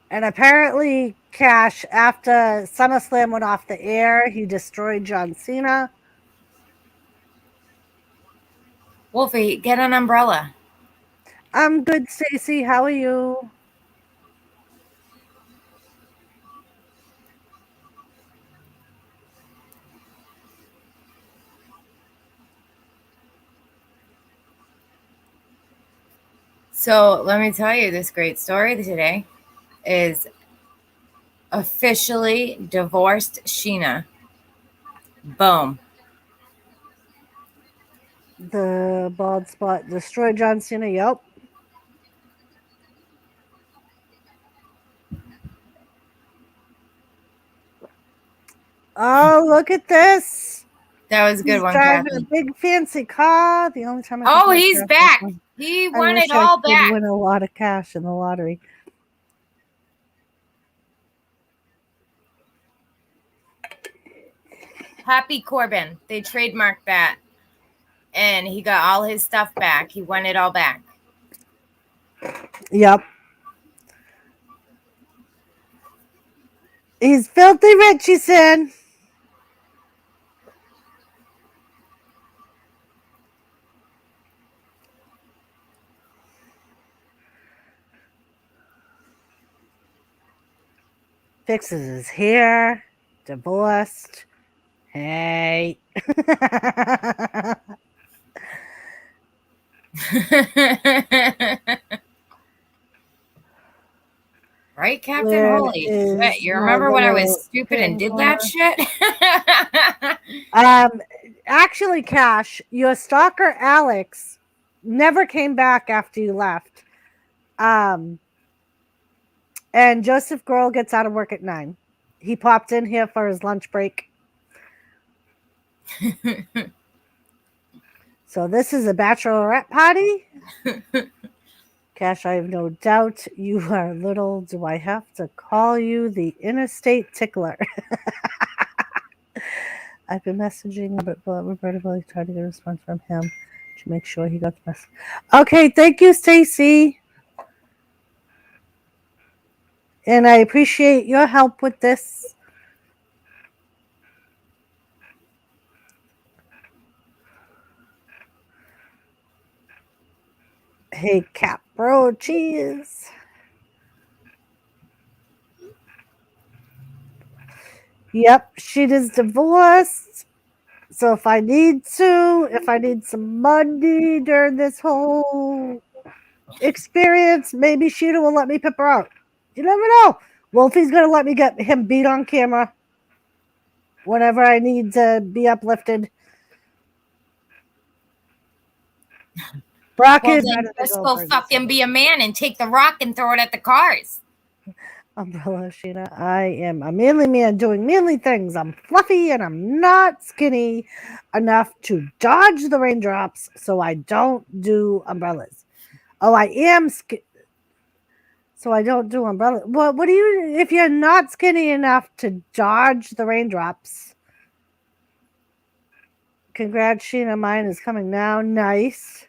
And apparently, Cash, after SummerSlam went off the air, he destroyed John Cena. Wolfie, get an umbrella. I'm good, Stacey. How are you? So let me tell you, this great story today is officially divorced Sheena. Boom. The bald spot destroyed John Cena. Yep. Oh, look at this. That was a good one, driving Kathy. a big fancy car. The only time he's back. He won it all back. Win a lot of cash in the lottery. Happy Corbin. They trademarked that. And he got all his stuff back. He won it all back. Yep. He's filthy rich, he said. Fixes his hair. Divorced. Hey. Right, Captain? Where Holy is shit. You my remember when I little was stupid and did camera? that shit? Actually, Cash, your stalker Alex never came back after you left. And Joseph Grohl gets out of work at 9. He popped in here for his lunch break. So this is a bachelorette party. Cash, I have no doubt you are little. Do I have to call you the interstate tickler? I've been messaging Roberta Billy, trying to get a response from him to make sure he got the message. Okay, thank you, Stacy. And I appreciate your help with this. Hey, Cap Bro, cheese. Yep, she is divorced. So if I need some money during this whole experience, maybe Sheena will let me pip her out. You never know. Wolfie's gonna let me get him beat on camera whenever I need to be uplifted. Brock Well, is then just go fucking be a man and take the rock and throw it at the cars. Umbrella, Sheena. I am a manly man doing manly things. I'm fluffy and I'm not skinny enough to dodge the raindrops, so I don't do umbrellas. Oh, I am so I don't do umbrella. What do you, if you're not skinny enough to dodge the raindrops? Congrats, Sheena. Mine is coming now. Nice.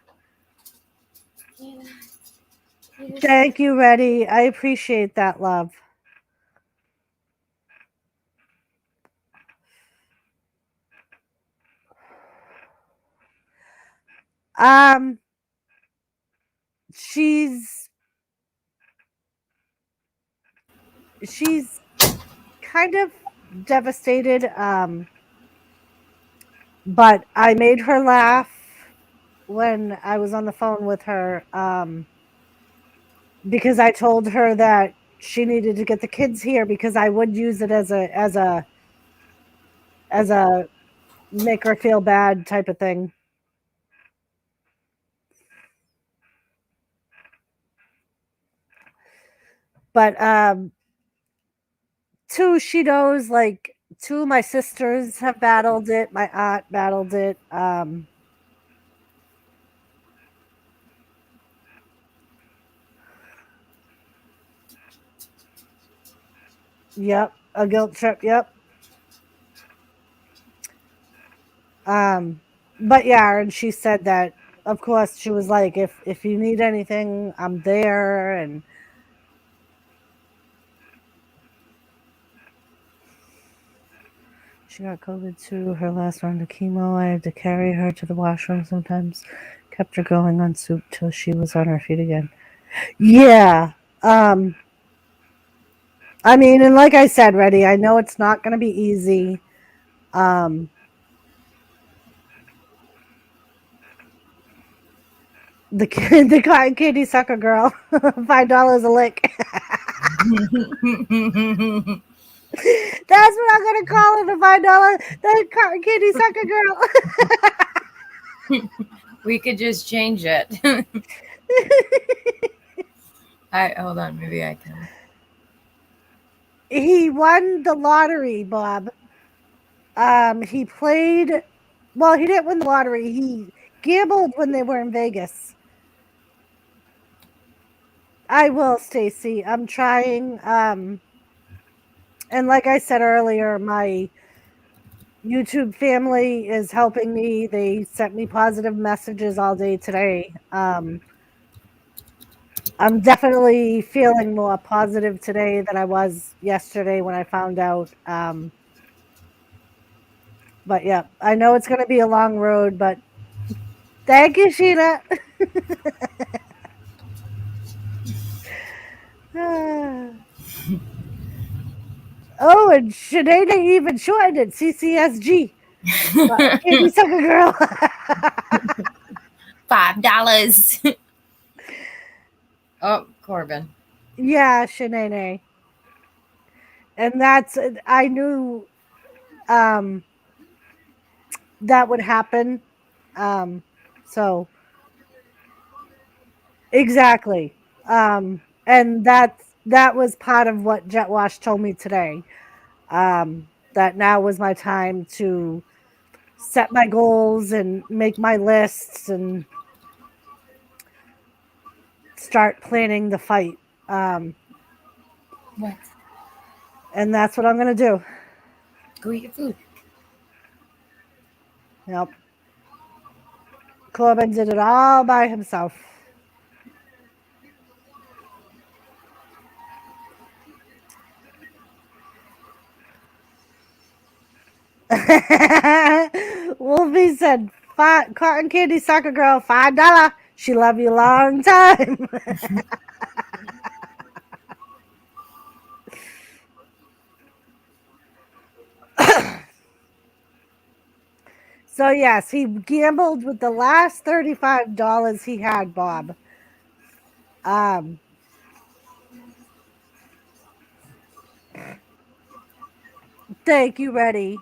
Thank you, Reddy. I appreciate that, love. She's kind of devastated. But I made her laugh when I was on the phone with her, because I told her that she needed to get the kids here because I would use it as a make her feel bad type of thing. But she knows, like, 2 of my sisters have battled it. My aunt battled it. Yep, a guilt trip. Yep. But yeah, and she said that, of course, she was like, if you need anything, I'm there. And she got COVID too, her last round of chemo. I had to carry her to the washroom sometimes. Kept her going on soup till she was on her feet again. Yeah. I mean, and like I said, Reddy, I know it's not going to be easy. The cotton candy sucker girl, $5 a lick. That's what I'm gonna call her, the $5. The cotton candy sucker girl. We could just change it. Hold on, maybe I can. He won the lottery, Bob. He played. Well, he didn't win the lottery. He gambled when they were in Vegas. I will, Stacy. I'm trying. And like I said earlier, my YouTube family is helping me. They sent me positive messages all day today. I'm definitely feeling more positive today than I was yesterday when I found out. But yeah, I know it's going to be a long road, but thank you, Sheena. Oh, and Sinead even joined it. CCSG. Candy sucker girl. $5 $5. Oh, Corbin. Yeah, Shanae. And that's I knew that would happen. So exactly. And that was part of what Jet Wash told me today. That now was my time to set my goals and make my lists and start planning the fight. What? And that's what I'm gonna do. Go eat your food. Yep. Corbin did it all by himself. Wolfie said, "Cotton candy soccer girl, $5. She love you long time." So yes, he gambled with the last $35 he had, Bob. Thank you, Reddy.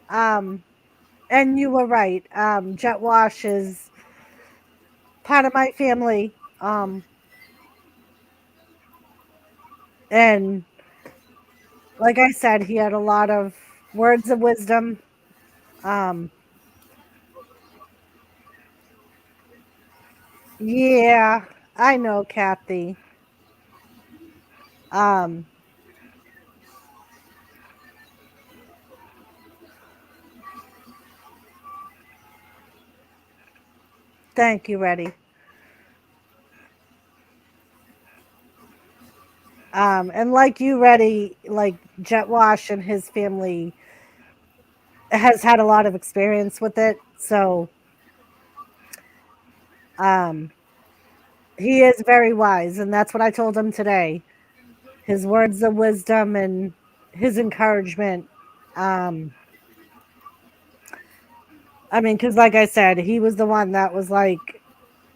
And you were right. Jet Wash is part of my family. And like I said, he had a lot of words of wisdom. Yeah, I know, Kathy. Um, Thank you, Reddy. And like you, Reddy, like Jet Wash and his family has had a lot of experience with it. So he is very wise, and that's what I told him today. His words of wisdom and his encouragement. I mean, because like I said, he was the one that was like,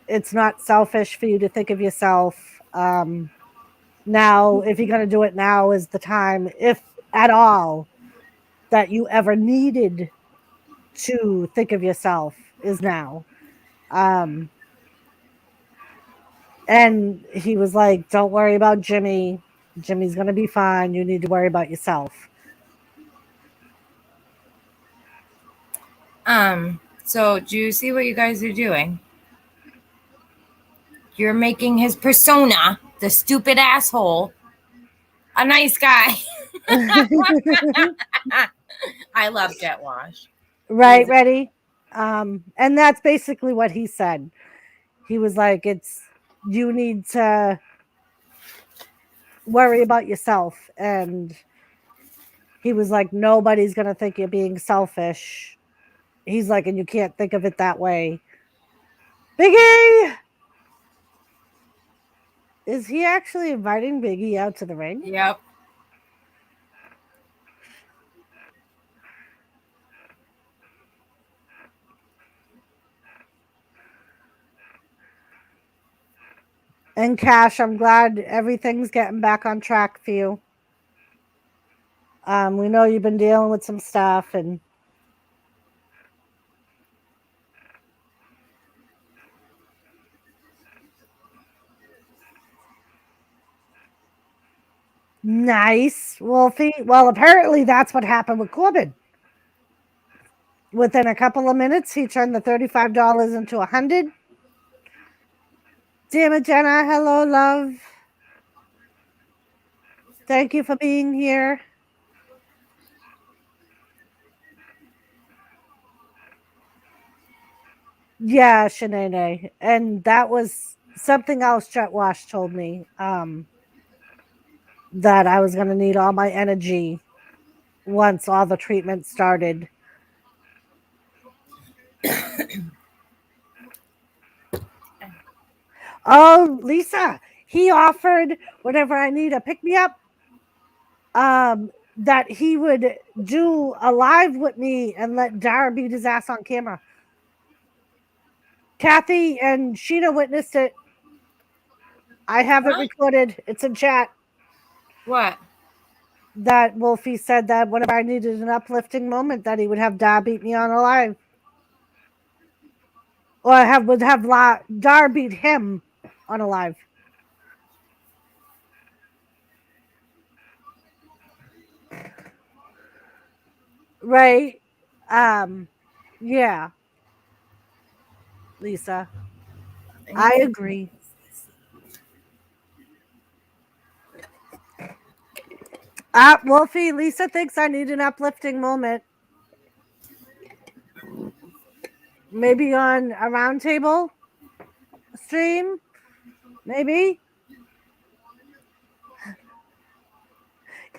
it's not selfish for you to think of yourself. Now, if you're going to do it, now is the time, if at all, that you ever needed to think of yourself is now. And he was like, don't worry about Jimmy. Jimmy's going to be fine. You need to worry about yourself. So do you see what you guys are doing? You're making his persona, the stupid asshole, a nice guy. I love Jet Wash. Right, Reddy? And that's basically what he said. He was like, you need to worry about yourself. And he was like, nobody's going to think you're being selfish. He's like, and you can't think of it that way. Biggie! Is he actually inviting Biggie out to the ring? Yep. And Cash, I'm glad everything's getting back on track for you. We know you've been dealing with some stuff and nice, Wolfie. Well, apparently that's what happened with Corbin. Within a couple of minutes, he turned the $35 into $100. Damn it, Jenna. Hello, love. Thank you for being here. Yeah, Shanae. And that was something else Jet Wash told me. That I was going to need all my energy once all the treatment started. Oh, Lisa, he offered whenever I need a pick me up, that he would do a live with me and let Dara beat his ass on camera. Kathy and Sheena witnessed it. I have it Huh? recorded. It's in chat. What? That Wolfie said that whenever I needed an uplifting moment, that he would have Dar beat me on alive. Or would have Dar beat him on alive. Right? Yeah. Lisa. I agree. Wolfie, Lisa thinks I need an uplifting moment. Maybe on a roundtable stream? Maybe?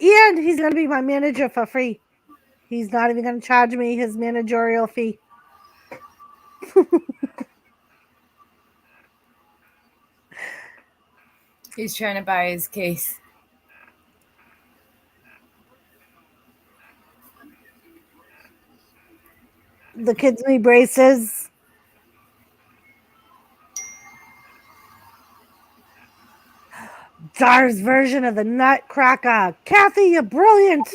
And he's going to be my manager for free. He's not even going to charge me his managerial fee. He's trying to buy his case. The kids need braces. Dar's version of the Nutcracker. Kathy, you're brilliant.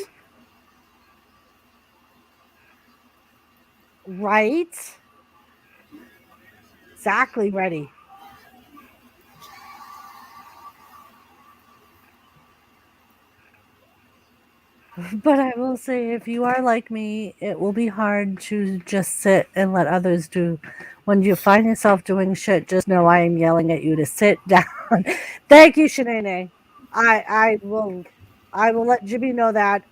Right? Exactly ready. But I will say, if you are like me, it will be hard to just sit and let others do. When you find yourself doing shit, just know I am yelling at you to sit down. Thank you, Shanae. I will let Jimmy know that.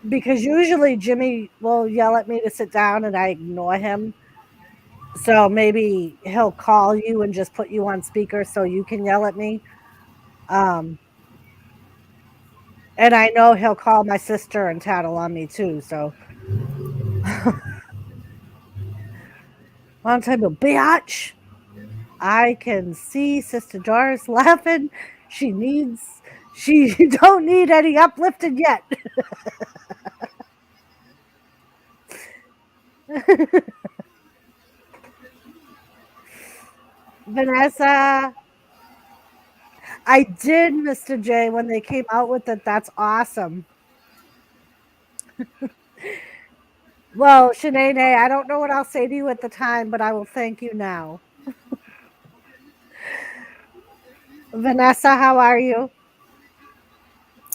Because usually Jimmy will yell at me to sit down and I ignore him. So maybe he'll call you and just put you on speaker so you can yell at me. And I know he'll call my sister and tattle on me too. So one time, bitch, I can see Sister Doris laughing. She don't need any uplifting yet. Vanessa, I did, Mr. J, when they came out with it. That's awesome. Well, Shanae, I don't know what I'll say to you at the time, but I will thank you now. Vanessa, how are you?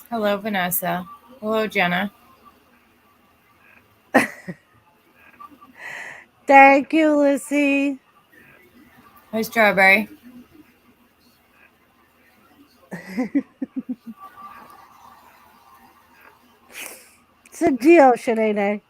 Hello, Vanessa. Hello, Jenna. Thank you, Lissy. Hi, Strawberry. It's a deal, Shanae.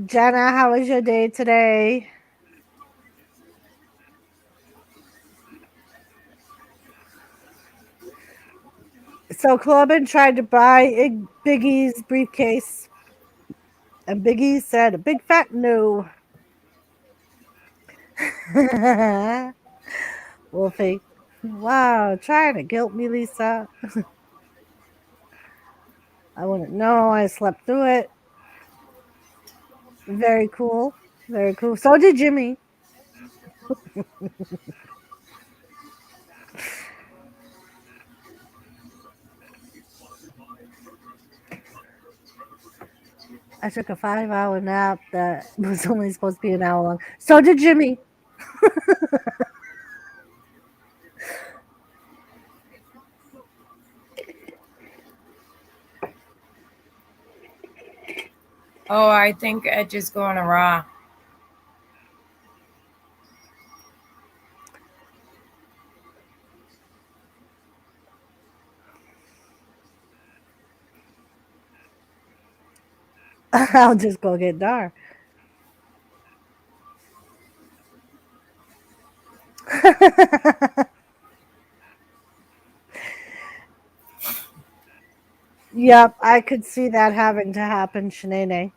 Jenna, how was your day today? So Corbin tried to buy Biggie's briefcase, and Biggie said a big fat no. Wolfie, wow, trying to guilt me, Lisa. I wouldn't know. I slept through it. Very cool. Very cool. So did Jimmy. I took a 5-hour nap that was only supposed to be an hour long. So did Jimmy. Oh, I think Edge is going to Raw. I'll just go get Dar. Yep, I could see that having to happen, Shanae.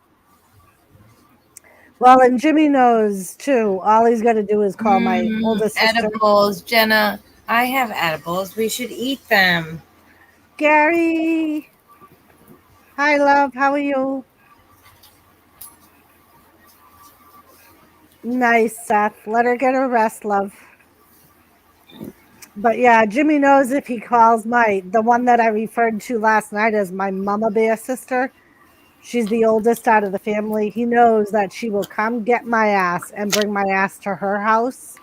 Well, and Jimmy knows too. All he's got to do is call my oldest sister. Edibles, Jenna. I have edibles. We should eat them. Gary. Hi, love. How are you? Nice, Seth. Let her get her rest, love. But yeah, Jimmy knows if he calls the one that I referred to last night as my mama bear sister. She's the oldest out of the family. He knows that she will come get my ass and bring my ass to her house.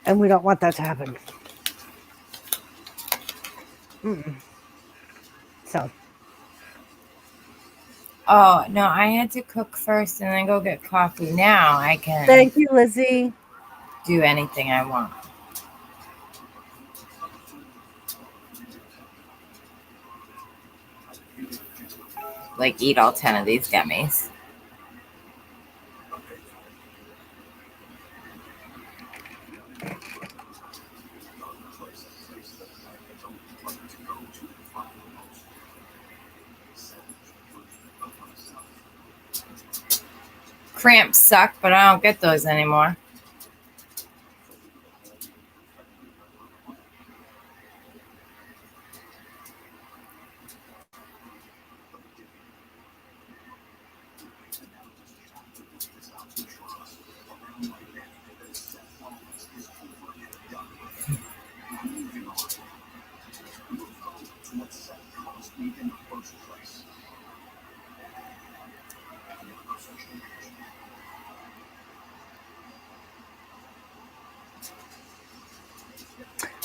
And we don't want that to happen. So. Oh, no, I had to cook first and then go get coffee. Now I can Thank you, Lizzie. do anything I want. Like eat all 10 of these gummies. Cramps suck, but I don't get those anymore.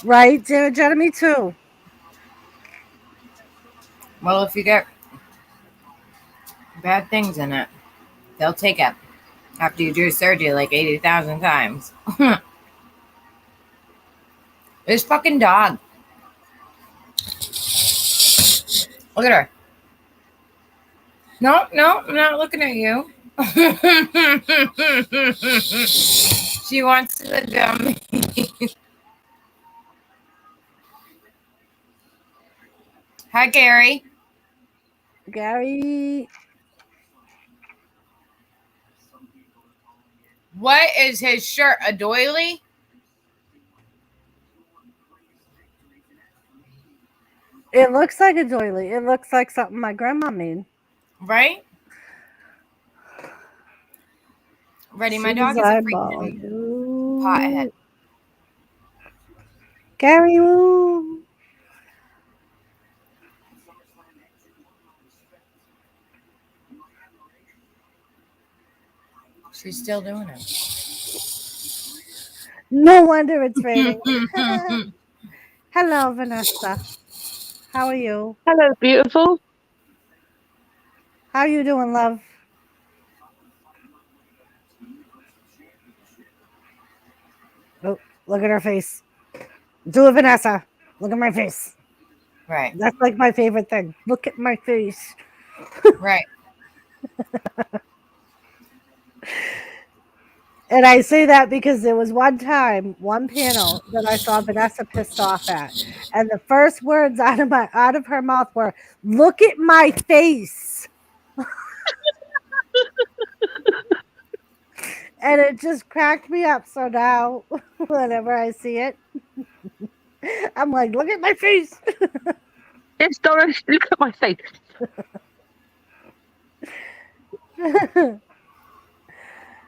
Right, Jenna, me too. Well, if you get bad things in it, they'll take it after you do surgery like 80,000 times. This fucking dog. Look at her. No, I'm not looking at you. She wants the gummy. Hi, Gary. Gary. What is his shirt? A doily? It looks like a doily. It looks like something my grandma made. Right? Ready, my dog is a freaking pothead. Gary, woo. She's still doing it. No wonder it's raining. Hello, Vanessa. How are you? Hello, beautiful. How you doing, love? Oh, look at her face. Do it, Vanessa. Look at my face. Right. That's like my favorite thing. Look at my face. Right. And I say that because there was one panel that I saw Vanessa pissed off at. And the first words out of her mouth were, "Look at my face." And it just cracked me up. So now whenever I see it, I'm like, look at my face. Yes, Doris, look at my face.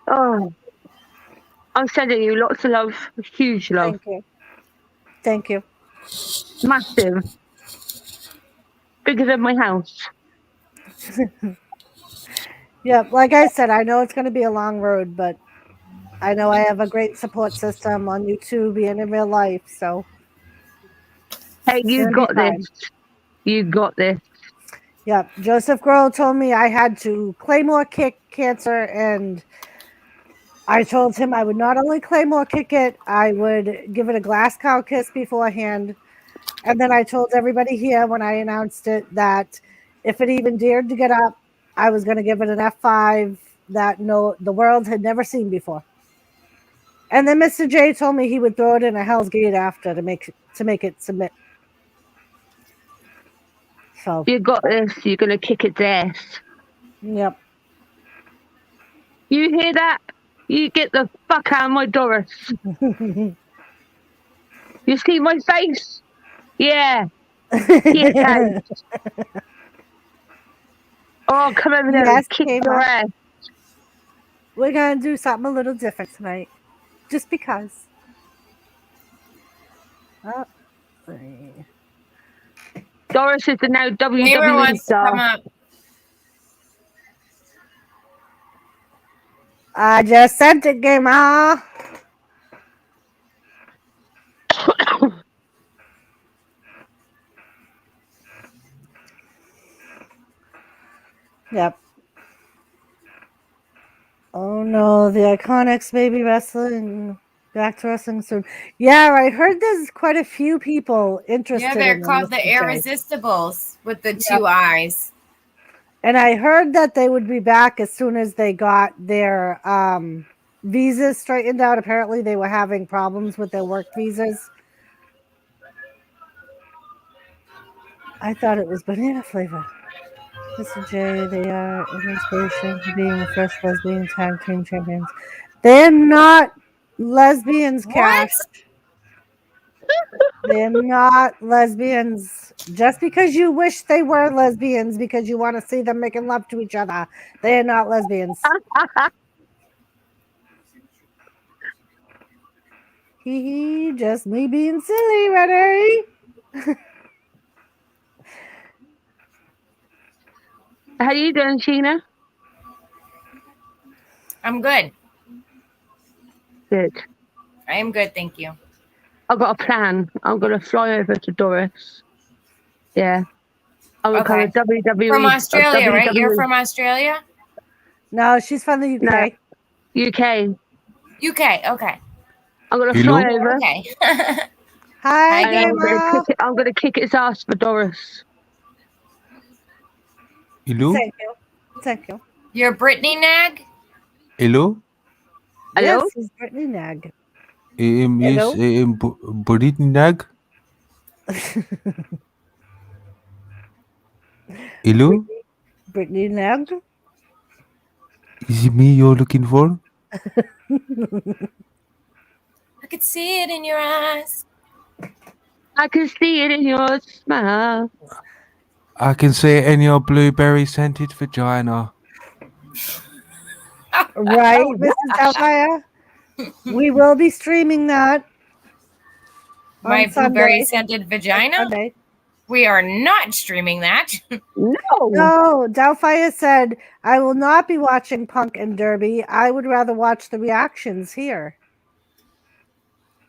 Oh, I'm sending you lots of love, huge love. Thank you. Thank you. Massive. Bigger than my house. Yeah, like I said, I know it's going to be a long road, but I know I have a great support system on YouTube and in real life. So, hey, you gonna got be fine. this. You got this. Yeah, Joseph Grohl told me I had to Claymore kick cancer, and I told him I would not only Claymore kick it, I would give it a glass cow kiss beforehand. And then I told everybody here when I announced it that if it even dared to get up, I was going to give it an F5 that the world had never seen before. And then Mr. J told me he would throw it in a Hell's Gate after to make it submit. So You got this. You're gonna kick its ass. yep. You hear that? You get the fuck out of my Doris. You see my face? Yeah. Yeah. Oh, come over there Yes, and kick Kayla. your ass. We're gonna do something a little different tonight, just because. Oh, Doris is the now Gamer WWE wants to come star. up. I just sent it, gamer. Yep. Oh no, the Iconics baby wrestling back to wrestling soon. Yeah, I heard there's quite a few people interested. Yeah, they're in called the Mr. J. Irresistibles with the two eyes. And I heard that they would be back as soon as they got their visas straightened out. Apparently, they were having problems with their work visas. I thought it was banana flavor. Mr. J, they are an inspiration for being the first lesbian tag team champions. They're not lesbians, Cash. They're not lesbians. Just because you wish they were lesbians because you want to see them making love to each other, they're not lesbians. Hee, just me being silly, ready? How you doing, Sheena? I'm good. Good. I am good, thank you. I've got a plan. I'm going to fly over to Doris. Yeah. I'm going to Okay. come to WWE. From Australia, WWE. right? You're from Australia? No, she's from the UK. No, UK. UK, okay. I'm going to fly over. Okay. Hi, And Gamer. I'm going to kick its ass for Doris. Hello? Thank you. Thank you. You're Brittany Nag? Hello? Hello? Yes, it's Brittany Nag. Yes, Brittany Nag? Hello? Brittany Nag? Is it me you're looking for? I could see it in your eyes. I can see it in your smile. I can see it in your blueberry scented vagina. Right, Mrs. Doubtfire? We will be streaming that. My on Sunday. blueberry scented vagina? Sunday. We are not streaming that. No, Doubtfire said, I will not be watching Punk and Derby. I would rather watch the reactions here.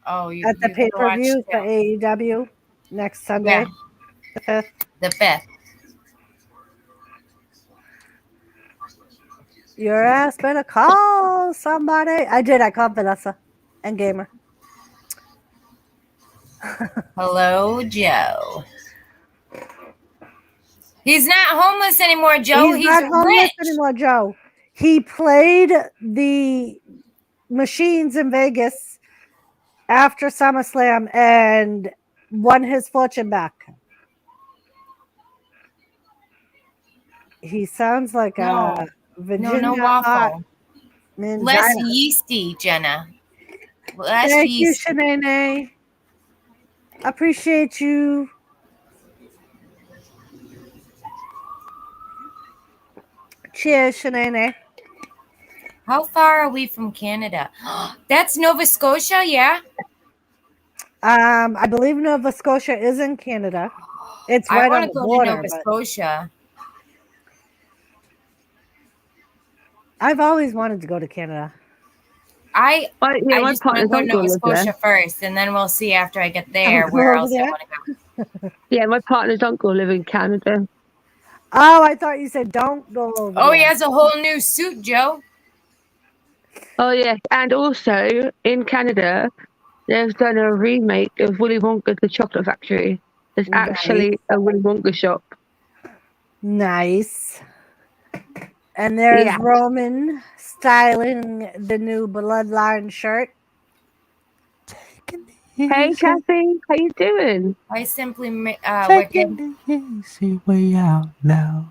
Oh, you At the you gotta watch pay-per-view for too. AEW next Sunday. Yeah. The 5th. The 5th. Your ass better call somebody. I did. I called Vanessa and Gamer. Hello, Joe. He's not homeless anymore, Joe. He's not homeless rich. anymore, Joe. He played the machines in Vegas after SummerSlam and won his fortune back. He sounds like a Virginia no waffle. Mangina. Less yeasty, Jenna. Less Thank yeasty. you, Shanae. Appreciate you. Cheers, Shanae. How far are we from Canada? That's Nova Scotia, yeah? I believe Nova Scotia is in Canada. It's right on the border. I want to go to Nova Scotia. I've always wanted to go to Canada. I just want to go to Nova Scotia first, and then we'll see after I get there where else I want to go. Yeah, my partner's uncle lives in Canada. Oh, I thought you said don't go over Oh, there. he has a whole new suit, Joe. Oh, yeah. And also, in Canada, they've done a remake of Willy Wonka the Chocolate Factory. There's actually a Willy Wonka shop. Nice. And there's Roman styling the new Bloodline shirt. Hey, Kathy. How you doing? I simply Taking the easy way out now.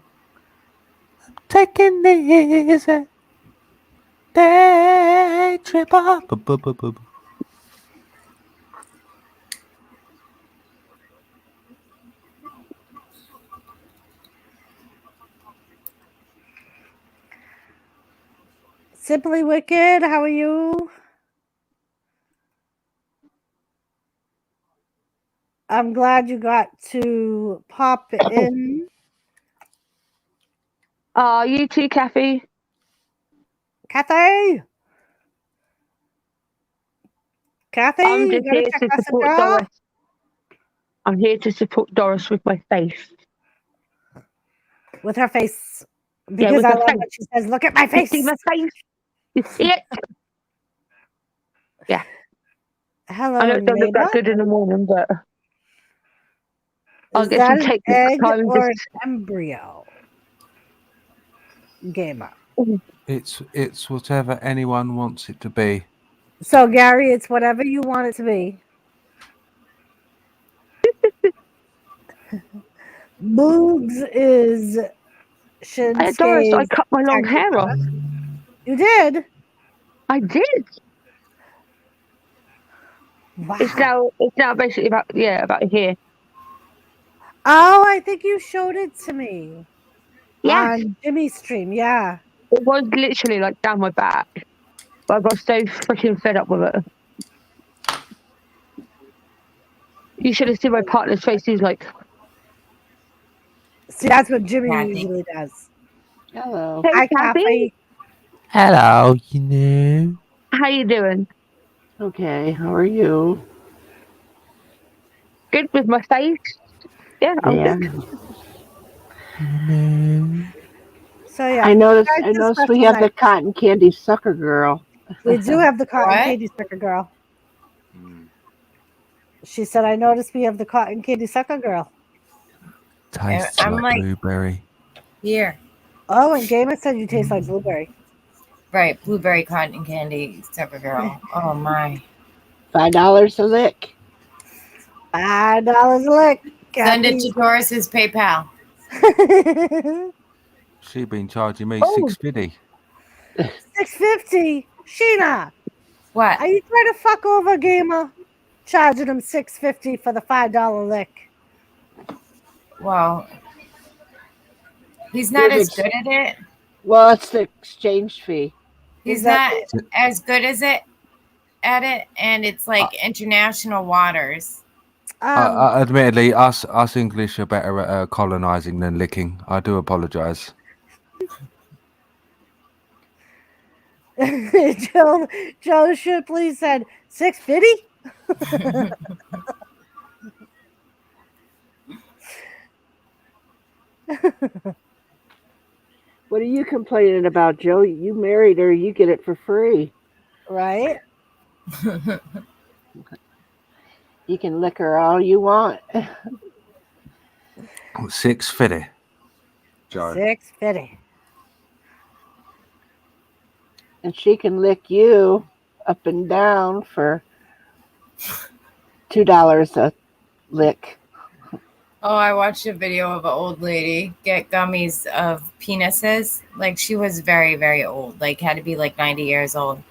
I'm taking the easy. Day tripper. Bu-bu-bu-bu. Simply Wicked, how are you? I'm glad you got to pop in. You too, Kathy. Kathy? Kathy, I'm you just gotta here check to us support out. Doris. I'm here to support Doris with my face. With her face. Yeah, Because with I her love face. what she says. Look at my You face. see my face? You see it? Yeah. Hello, I know it don't look neighbor. that good in the morning, but I'll Is get that some an tape egg next time. or an embryo? Gamer. It's whatever anyone wants it to be. So, Gary, it's whatever you want it to be. Boogs is Hey, Doris, I Shinsuke's cut my long hair off. You did? I did. Wow. It's now basically about here. Oh, I think you showed it to me. Yes. On Jimmy's stream, yeah. It was literally like down my back. But I got so freaking fed up with it. You should have seen my partner's face. He's like, See, that's what Jimmy Kathy. usually does. Hello. hey, Hi, Kathy. Kathy. Hello, you know. How you doing? Okay, how are you? Good with my face? Yeah, I'm Yeah. good. You know. So, yeah. I noticed guys, it's a we special have the night. cotton candy sucker girl. We do have the cotton What? candy sucker girl. She said, I noticed we have the cotton candy sucker girl. Tastes I'm like like- blueberry. Here. Oh, and Gamer said you taste like blueberry. Right. Blueberry cotton candy sucker girl. Oh my. $5 a lick. $5 a lick. Send it to Doris's PayPal. She been charging me Oh. $6.50. $6.50. Sheena, What? are you trying to fuck over Gamer? Charging him $6.50 for the $5 lick. Well, he's not Good as good at it. Well, it's the exchange fee. He's Exactly. not as good as it at it, and it's like international waters. Admittedly, us English are better at colonising than licking. I do apologise. Joe Shipley said $6.50. What are you complaining about, Joe? You married her, you get it for free. Right? You can lick her all you want. $6.50. Joe. $6.50. And she can lick you up and down for $2 a lick. Oh, I watched a video of an old lady get gummies of penises. Like she was very, very old. Like had to be like 90 years old.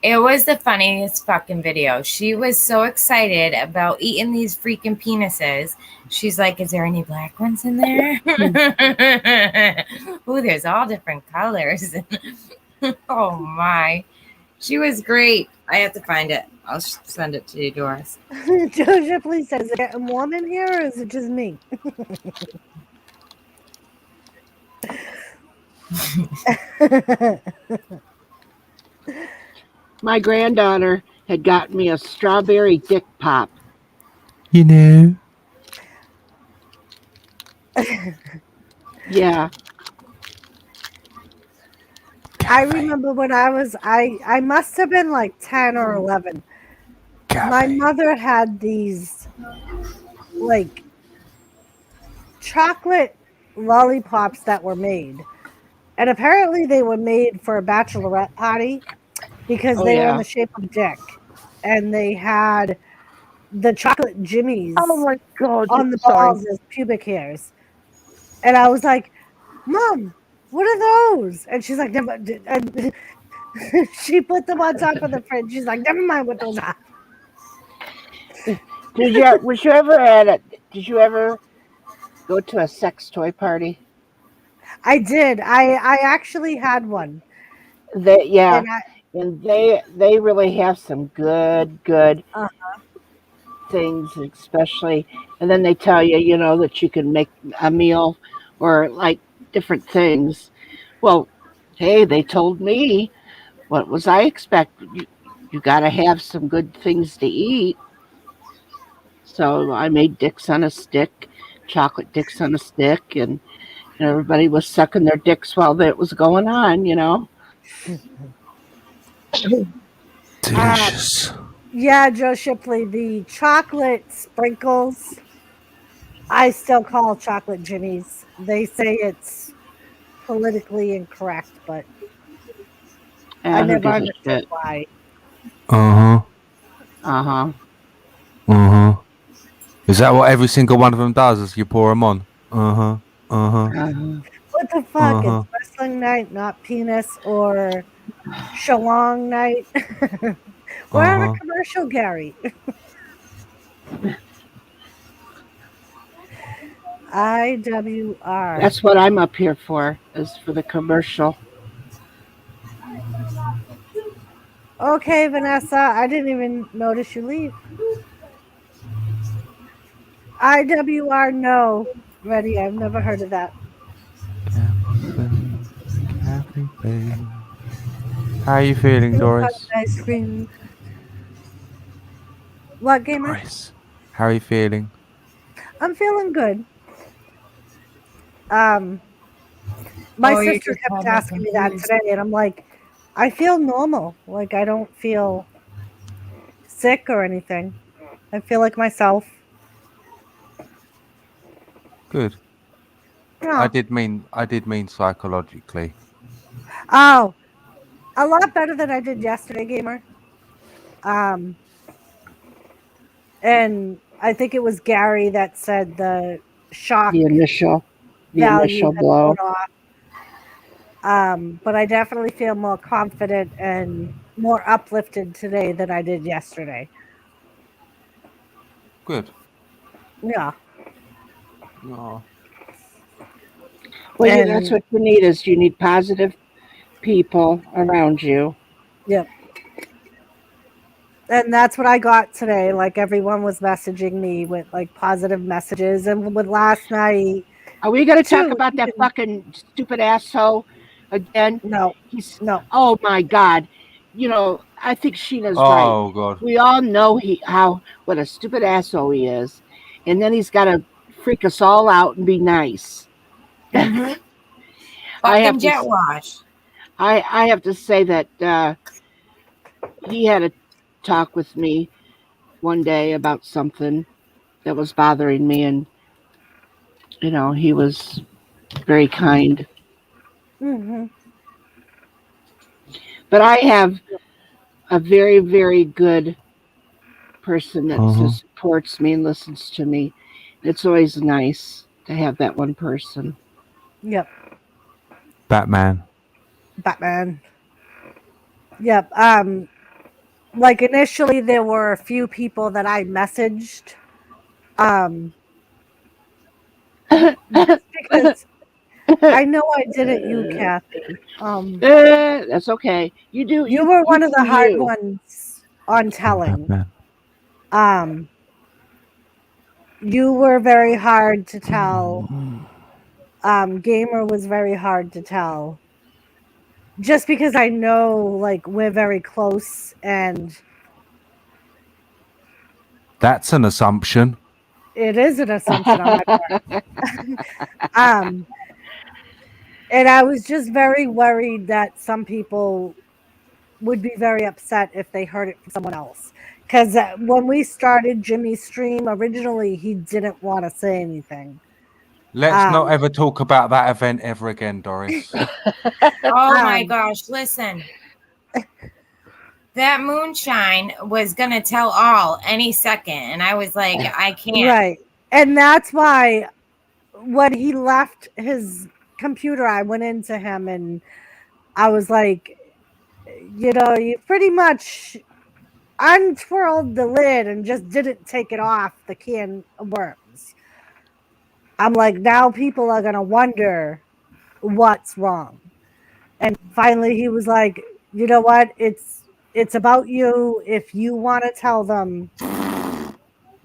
It was the funniest fucking video. She was so excited about eating these freaking penises. She's like, is there any black ones in there? Ooh, there's all different colors. Oh my. She was great. I have to find it. I'll send it to you, Doris. Joe Shipley says, is it getting warm in here or is it just me? My granddaughter had got me a strawberry dick pop. You know. Yeah. I remember when I must have been like 10 or 11. My mother had these like chocolate lollipops that were made. And apparently they were made for a bachelorette party because they were in the shape of a dick. And they had the chocolate jimmies oh my God. on the Sorry. balls as pubic hairs. And I was like, Mom, what are those? And she's like, She put them on top of the fridge. She's like, never mind what those are. Did you ever go to a sex toy party? I did. I actually had one. Yeah, And I, and they really have some good things, especially. And then they tell you, that you can make a meal or like different things. Well, hey, they told me, what was I expect? You got to have some good things to eat. So I made dicks on a stick, chocolate dicks on a stick, and everybody was sucking their dicks while that was going on. Delicious. yeah, Joe Shipley, the chocolate sprinkles, I still call chocolate jimmies. They say it's politically incorrect, but I Who never gives a understood shit? why. Uh Uh-huh. huh. Uh huh. Is that what every single one of them does? Is you pour them on? Uh huh. Uh huh. Uh-huh. What the fuck? Uh huh. It's wrestling night, not penis or shalong night. We're Uh on a huh. commercial, Gary. IWR. That's what I'm up here for, is for the commercial. Okay, Vanessa, I didn't even notice you leave. IWR, no. Ready, I've never heard of that. Kathy Babe. How are you feeling, Peanut butter Doris? ice cream. What, gamer? Doris. How are you feeling? I'm feeling good. My Oh, you sister just kept had me asking me that confused. today, and I'm like, I feel normal. Like, I don't feel sick or anything. I feel like myself. Good. Yeah. I did mean psychologically. Oh, a lot better than I did yesterday, gamer. And I think it was Gary that said the shock The initial value had blow. worn off. But I definitely feel more confident and more uplifted today than I did yesterday. Good. Yeah. Oh. Well, that's And what you need, is you need positive people around you. yep. And that's what I got today. Like, everyone was messaging me with like positive messages. And with last night, Are we going to talk too, about that fucking stupid asshole again? no. Oh my God. I think Sheena's right. Oh God. We all know what a stupid asshole he is. And then he's got to freak us all out and be nice. Mm-hmm. I have Fucking jet wash. I have to say that he had a talk with me one day about something that was bothering me, and he was very kind. Mm-hmm. But I have a very, very good person that supports me and listens to me. It's always nice to have that one person. Yep. Batman. Yep. Like, initially there were a few people that I messaged. Because I know I didn't you, Kathy. That's okay. You were one of the hard ones on telling. Batman. You were very hard to tell. Gamer was very hard to tell. Just because I know, like, we're very close, and That's an assumption. it is an assumption on my part. And I was just very worried that some people would be very upset if they heard it from someone else. Because when we started Jimmy's stream, originally he didn't want to say anything. Let's not ever talk about that event ever again, Doris. Oh my gosh, listen. That moonshine was going to tell all any second. And I was like, I can't. Right. And that's why when he left his computer, I went into him and I was like, you pretty much untwirled the lid and just didn't take it off the can of worms. I'm like, now people are gonna wonder what's wrong. And finally he was like, you know what? It's about you. If you want to tell them,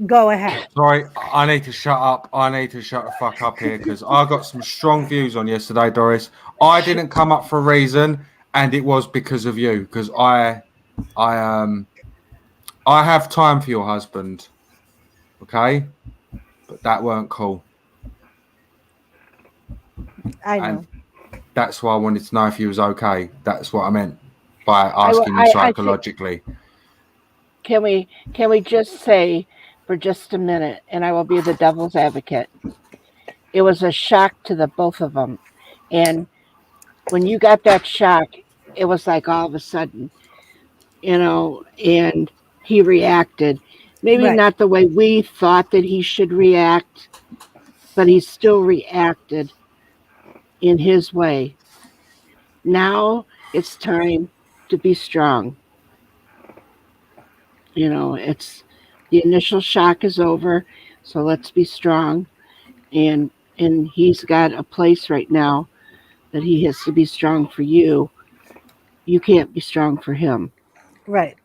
go ahead. Sorry, I need to shut up. I need to shut the fuck up here because I got some strong views on yesterday, Doris. I didn't come up for a reason, and it was because of you. Because I have time for your husband, okay? But that weren't cool. I know. And that's why I wanted to know if he was okay. That's what I meant by asking you psychologically. Can we just say for just a minute, and I will be the devil's advocate. It was a shock to the both of them. And when you got that shock, it was like all of a sudden, and he reacted. Maybe Right. not the way we thought that he should react, but he still reacted in his way. Now it's time to be strong. It's the initial shock is over, so let's be strong. And he's got a place right now that he has to be strong for you. You can't be strong for him. Right.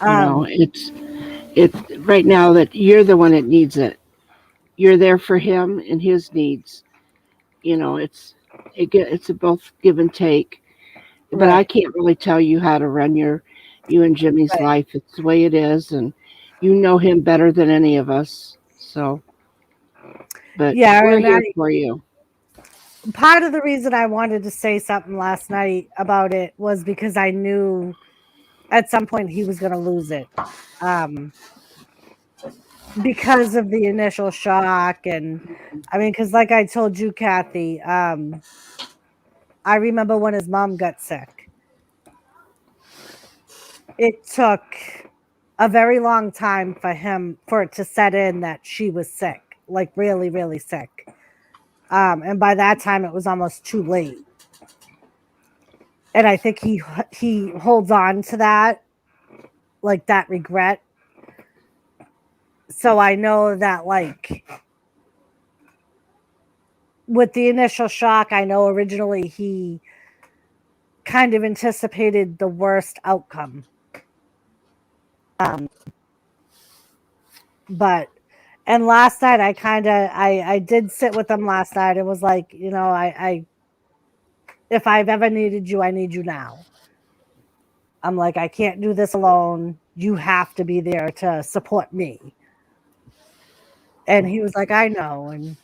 It's right now that you're the one that needs it. You're there for him and his needs. It's a both give and take. But Right. I can't really tell you how to run you and Jimmy's Right. life. It's the way it is, and you know him better than any of us. So, but Yeah, we're and here for you. part of the reason I wanted to say something last night about it was because I knew at some point he was going to lose it. Because of the initial shock. And I mean, because like I told you, Kathy, I remember when his mom got sick. It took a very long time for it to set in that she was sick, like really, really sick. And by that time, it was almost too late. And I think he holds on to that, like that regret. So I know that, like, with the initial shock, I know originally he kind of anticipated the worst outcome. And last night I did sit with him last night. It was like, I if I've ever needed you, I need you now. I'm like, I can't do this alone. You have to be there to support me. And he was like, I know. And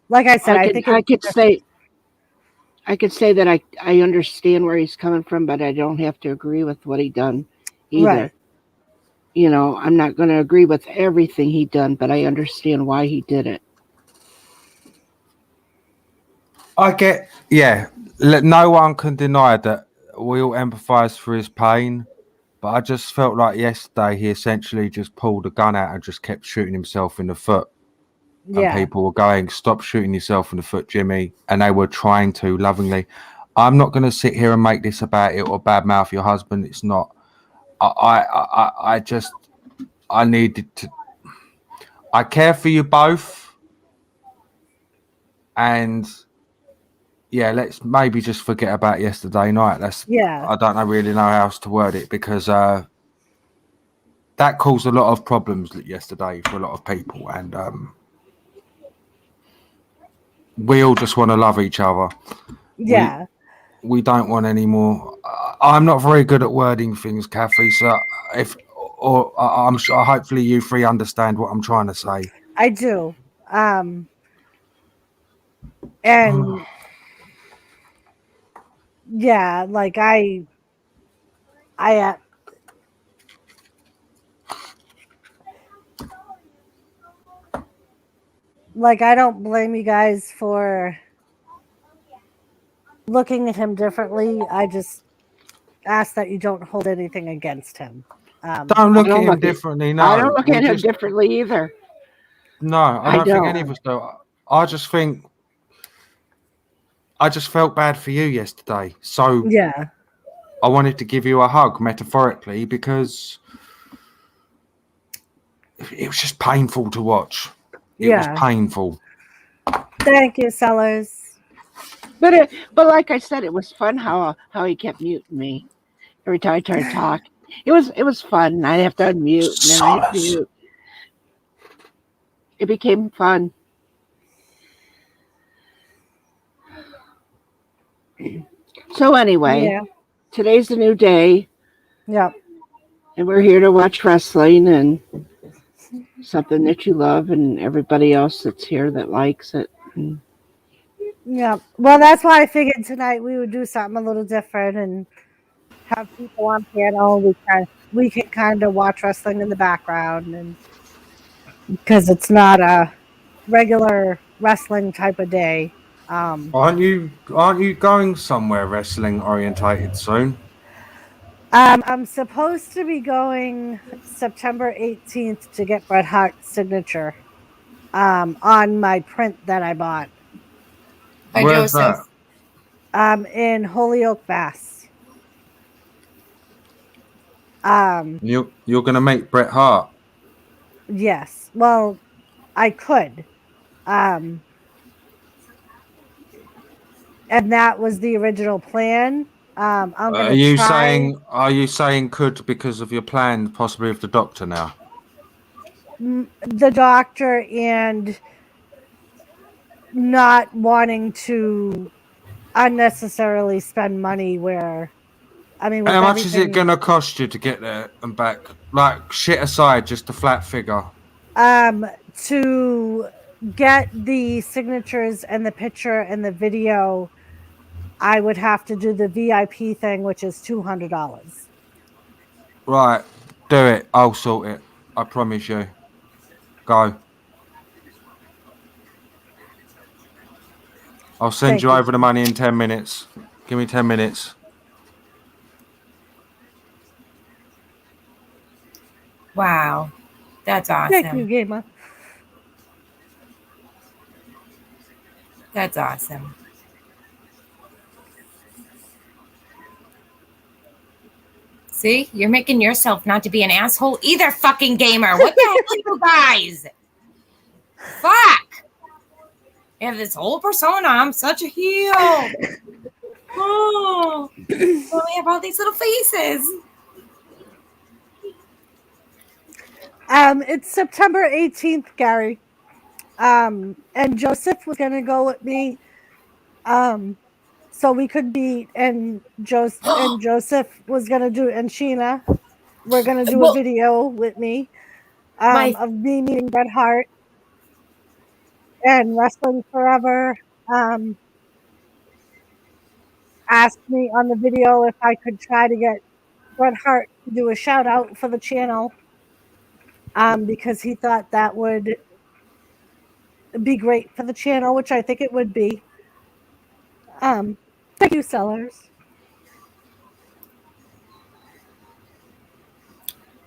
like I said, I think I could say that I understand where he's coming from, but I don't have to agree with what he done either. Right. I'm not going to agree with everything he done, but I understand why he did it. No one can deny that we all empathise for his pain, but I just felt like yesterday he essentially just pulled a gun out and just kept shooting himself in the foot. Yeah. And people were going, stop shooting yourself in the foot, Jimmy. And they were trying to lovingly. I'm not going to sit here and make this about it or badmouth your husband. It's not. I needed to. I care for you both. And yeah, let's maybe just forget about yesterday night. I don't really know how else to word it because that caused a lot of problems yesterday for a lot of people. And we all just want to love each other. Yeah. We don't want any more. I'm not very good at wording things, Kathy. So I'm sure, hopefully you three understand what I'm trying to say. I do. And yeah, like like I don't blame you guys for looking at him differently. I just ask that you don't hold anything against him. Don't look at him differently. No, I don't look at him differently either. No, I don't think any of us do. I just think I just felt bad for you yesterday. So Yeah. I wanted to give you a hug metaphorically because it was just painful to watch. It was Yeah. painful. Thank you, Sellers. But like I said, it was fun how he kept muting me every time I tried to talk. It was fun. I'd have to unmute and then I'd mute. It became fun. So anyway, Yeah. today's a new day, Yep. and we're here to watch wrestling and something that you love, and everybody else that's here that likes it. And Yeah. Well, that's why I figured tonight we would do something a little different and have people on panel. We can kind of watch wrestling in the background, and because it's not a regular wrestling type of day. Aren't you going somewhere wrestling orientated soon? I'm supposed to be going September 18th to get Bret Hart's signature on my print that I bought Hi, Where's Joseph. that? in Holyoke, Mass. You're gonna meet Bret Hart. Yes. Well, I could. And that was the original plan. I'm Are gonna you try. saying could because of your plan possibly with the doctor now? The doctor and not wanting to unnecessarily spend money where, I mean, with How much is it everything, gonna cost you to get there and back? Like shit aside, just a flat figure. to get the signatures and the picture and the video, I would have to do the VIP thing, which is $200. Right, do it. I'll sort it. I promise you. Go. I'll send Thank you you. over the money in 10 minutes. Give me 10 minutes. Wow. That's Thank you, awesome. Gamer. That's awesome. See, you're making yourself not to be an asshole either, fucking Gamer. What the hell, you guys? Fuck. You have this whole persona. I'm such a heel. Oh, we have all these little faces. It's September 18th, Gary. And Joseph was gonna go with me. So we could meet, and Joseph was gonna do, and Sheena, we're gonna do a Well, video with me my of me meeting Bret Hart and Wrestling Forever. Asked me on the video if I could try to get Bret Hart to do a shout out for the channel, because he thought that would be great for the channel, which I think it would be. Thank you, Sellers.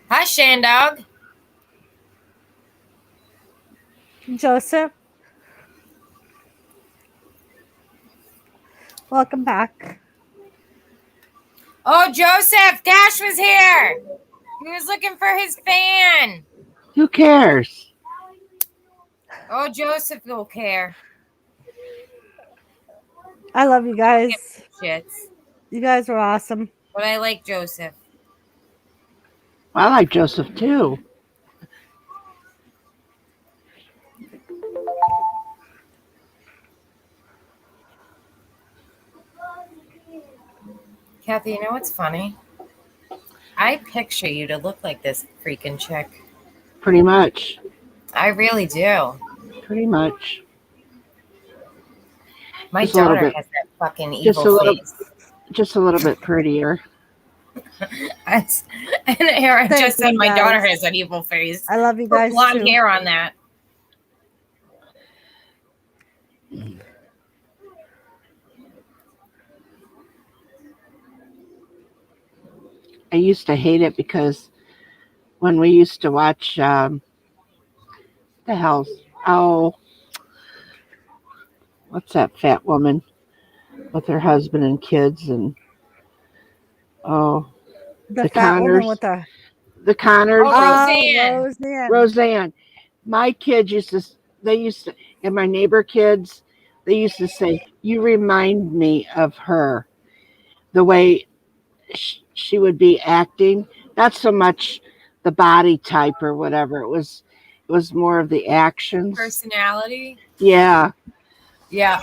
hi, Shandog. Joseph, welcome back. Oh, Joseph, Dash was here. He was looking for his fan. who cares? Oh, Joseph will care. I love you guys. Shits. You guys were awesome. But I like Joseph. I like Joseph too. Kathy, you know what's funny? I picture you to look like this freaking chick. Pretty much. I really do. Pretty much. My Just a little daughter bit. has that fucking Just a evil little. face. Just a little bit prettier. And here I Thank just said you, my guys. daughter has an evil face. I love you Put guys blonde too. hair on that. I used to hate it because when we used to watch the hell's what's that fat woman? with her husband and kids, and The the fat woman Connors. with the The Connors. Oh, Roseanne. Roseanne. My kids used to, and my neighbor kids, they used to say, "You remind me of her." The way she would be acting, not so much the body type or whatever. It was more of the actions. Personality. Yeah. Yeah.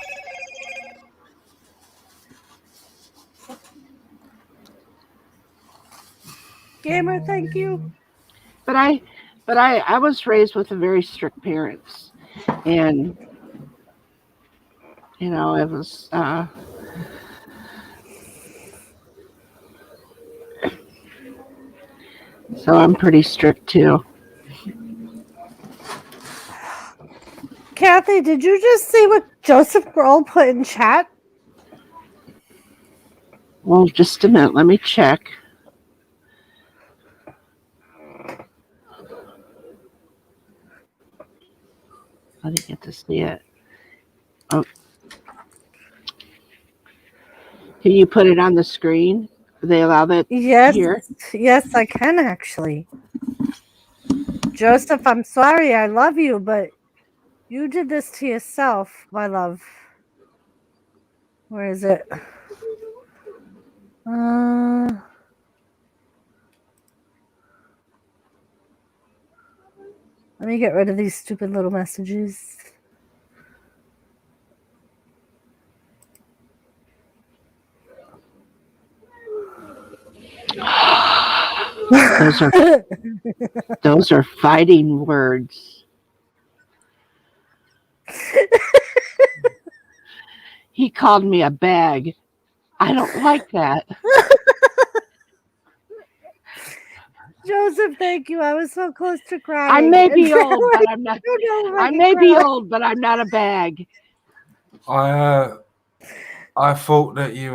Gamer, thank you. But I was raised with very strict parents, and it was so I'm pretty strict too. Kathy, did you just see what Joseph Grohl put in chat? Well, just a minute, let me check. I didn't get to see it. Oh. Can you put it on the screen? Do they allow that here? Yes, I can actually. Joseph, I'm sorry, I love you, but you did this to yourself, my love. Where is it? Let me get rid of these stupid little messages. Those are fighting words. He called me a bag. I don't like that. Joseph, thank you. I was so close to crying. I may be old, but I'm not. I may be old, but I'm not a bag. I thought that you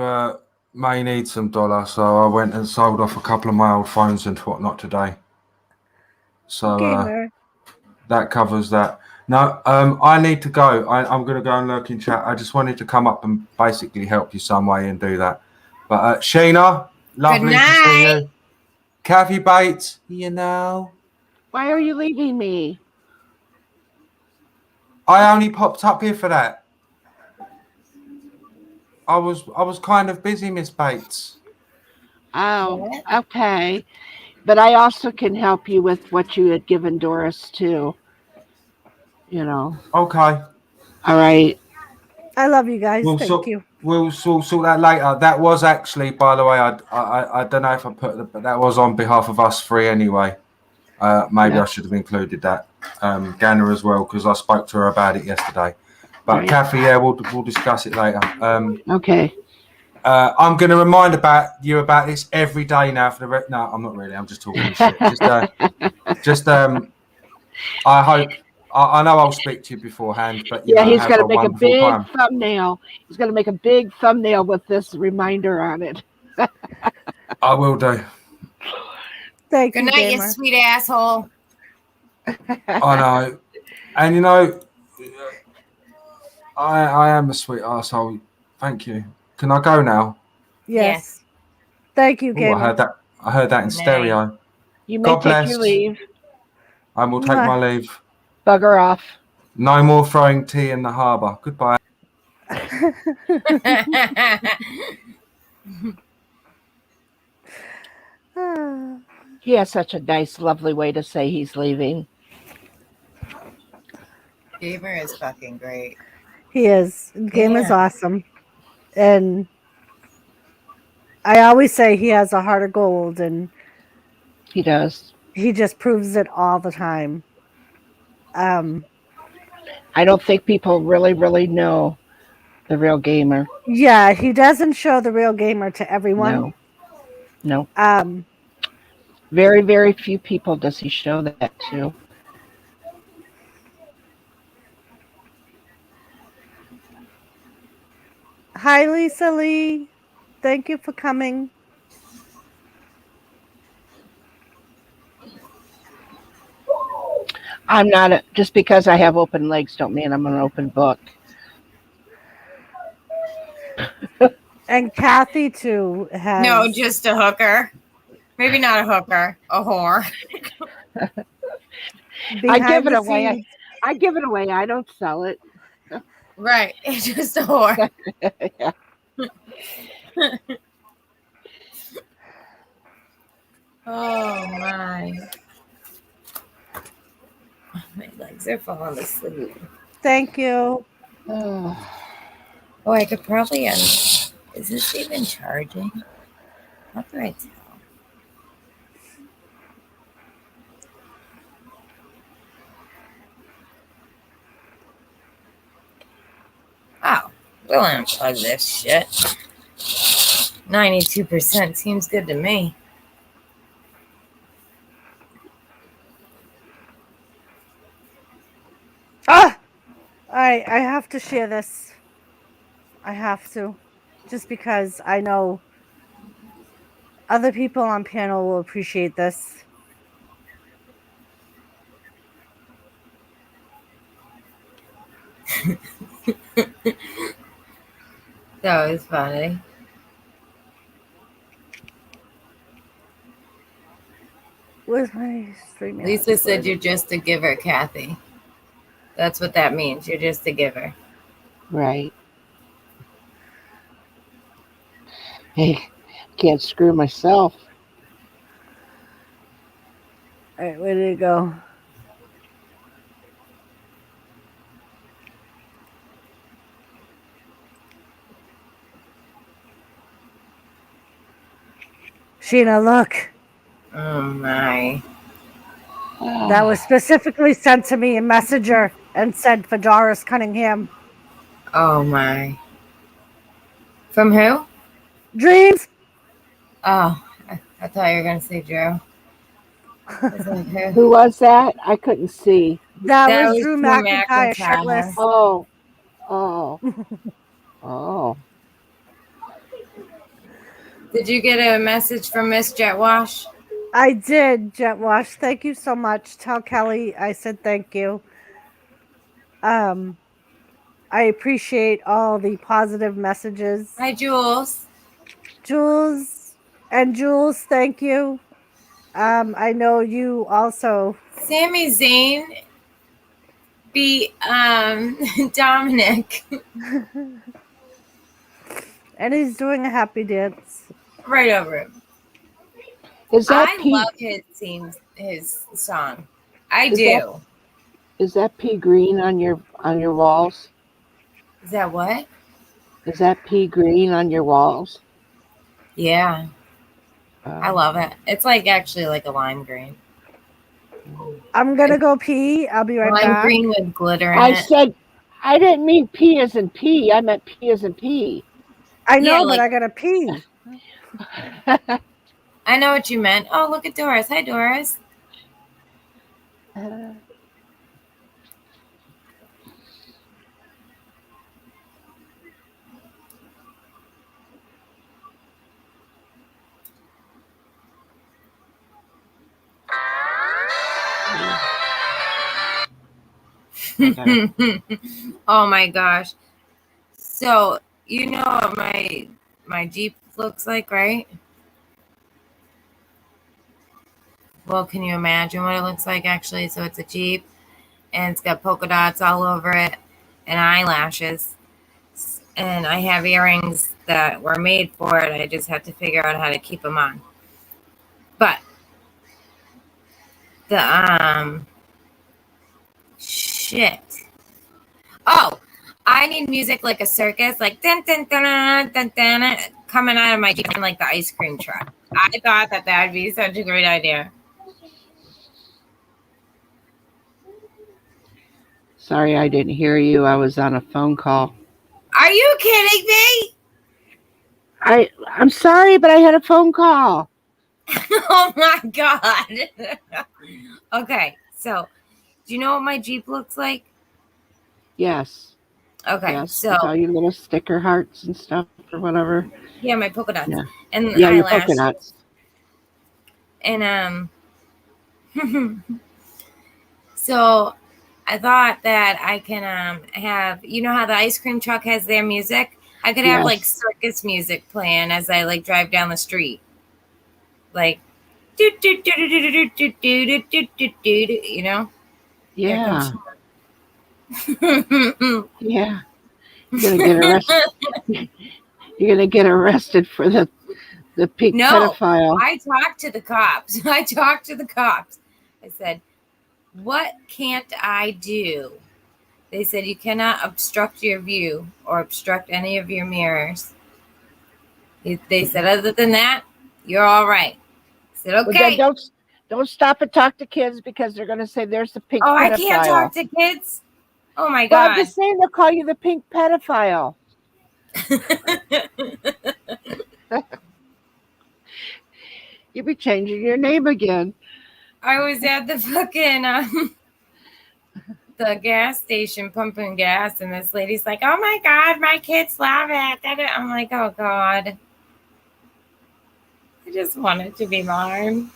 may need some dollar, so I went and sold off a couple of my old phones and whatnot today. So that covers that. No, I need to go. I'm going to go and lurk in chat. I just wanted to come up and basically help you some way and do that. But Sheena, lovely to see you. Kathy Bates, Why are you leaving me? I only popped up here for that. I was kind of busy, Miss Bates. Oh, okay. But I also can help you with what you had given Doris too. Okay. All right. I love you guys. Thank you. We'll sort that later. That was actually, by the way, I don't know if I put it, but that was on behalf of us three anyway. Maybe I should have included that Ganna as well, because I spoke to her about it yesterday. But Kathy, we'll discuss it later. Okay. I'm going to remind you about this every day now for the no, I'm not really. I'm just talking shit. I hope. I know I'll speak to you beforehand, but he's going to make a big thumbnail. He's going to make a big thumbnail with this reminder on it. I will do. Thank you. Good night, you sweet asshole. I know, and I am a sweet asshole. Thank you. Can I go now? Yes. Thank you, Gamer. I heard that in stereo. You may take your leave. I will take my leave. Bugger off. No more throwing tea in the harbour. Goodbye. He has such a nice, lovely way to say he's leaving. Gamer is fucking great. He is. Gamer's awesome. And I always say he has a heart of gold, and he does. He just proves it all the time. I don't think people really, really know the real Gamer. Yeah, he doesn't show the real Gamer to everyone. No. Very, very few people does he show that to. Hi, Lisa Lee. Thank you for coming. I'm not just because I have open legs don't mean I'm an open book. And Kathy too has. No, just a hooker. Maybe not a hooker, a whore. I give behind it the away. scenes. I give it away. I don't sell it. Right. Just a whore. Yeah. Oh my. My legs are falling asleep. Thank you. Oh, I could probably is this even charging? How do I tell? Oh, we'll unplug this shit. 92% seems good to me. Ah! I have to share this. I have to. Just because I know other people on panel will appreciate this. That was funny. Where's my streaming? Lisa said you're just a giver, Kathy. That's what that means. You're just a giver. Right. Hey, can't screw myself. All right, where did it go? Sheena, look. Oh my. That was specifically sent to me in Messenger and sent for Doris Cunningham. Oh my. From who? Dreams. Oh, I thought you were gonna say Joe. Who was that? I couldn't see. That was Drew McIntyre shirtless. Oh. Oh. Did you get a message from Miss Jetwash? I did, Jetwash. Thank you so much. Tell Kelly I said thank you. I appreciate all the positive messages. Hi, Jules. Jules, thank you. I know you also. Sami Zayn beat Dominic. And he's doing a happy dance. Right over him. I love his song. I do. Is that pea green on your walls? Is that what? Is that pea green on your walls? Yeah. I love it. It's like actually like a lime green. I'm gonna go pee. I'll be right lime back. Green with glitter in it. I said I didn't mean pea as in pea. I meant pea as in pea. I know, but I gotta pee. I know what you meant. Oh, look at Doris. Hi, Doris. Oh my gosh. So you know what my Jeep looks like, right? Well, can you imagine what it looks like actually? So it's a Jeep and it's got polka dots all over it and eyelashes. And I have earrings that were made for it. I just have to figure out how to keep them on. But the shit. Oh, I need music like a circus, like dun, dun, dun, dun, dun, dun, dun, coming out of my Jeep like the ice cream truck. I thought that would be such a great idea. Sorry, I didn't hear you. I was on a phone call. Are you kidding me? I'm sorry, but I had a phone call. Oh my god. Okay, so do you know what my Jeep looks like? Yes. Okay, yes, so with all your little sticker hearts and stuff or whatever. Yeah, my polka dots. Yeah. And yeah, your eyelash. polka dots. And so I thought that I can have, you know how the ice cream truck has their music? I could have like Yes. circus music playing as I like drive down the street. Like do do do do do do do do do do do, you know? Here Yeah. comes Yeah. You're gonna get arrested. You're gonna get arrested for the pink No, pedophile. I talked to the cops. I talked to the cops. I said, "What can't I do?" They said, "You cannot obstruct your view or obstruct any of your mirrors." They said, "Other than that, you're all right." I said, Well, then "Okay." don't stop and talk to kids because they're gonna say there's the pink Oh, I pedophile. can't talk to kids. Oh my Well, I'm god. just saying they'll call you the pink pedophile. You'll be changing your name again. I was at the fucking the gas station pumping gas, and this lady's like, "Oh my god, my kids love it." I'm like, "Oh god, I just want it to be mine."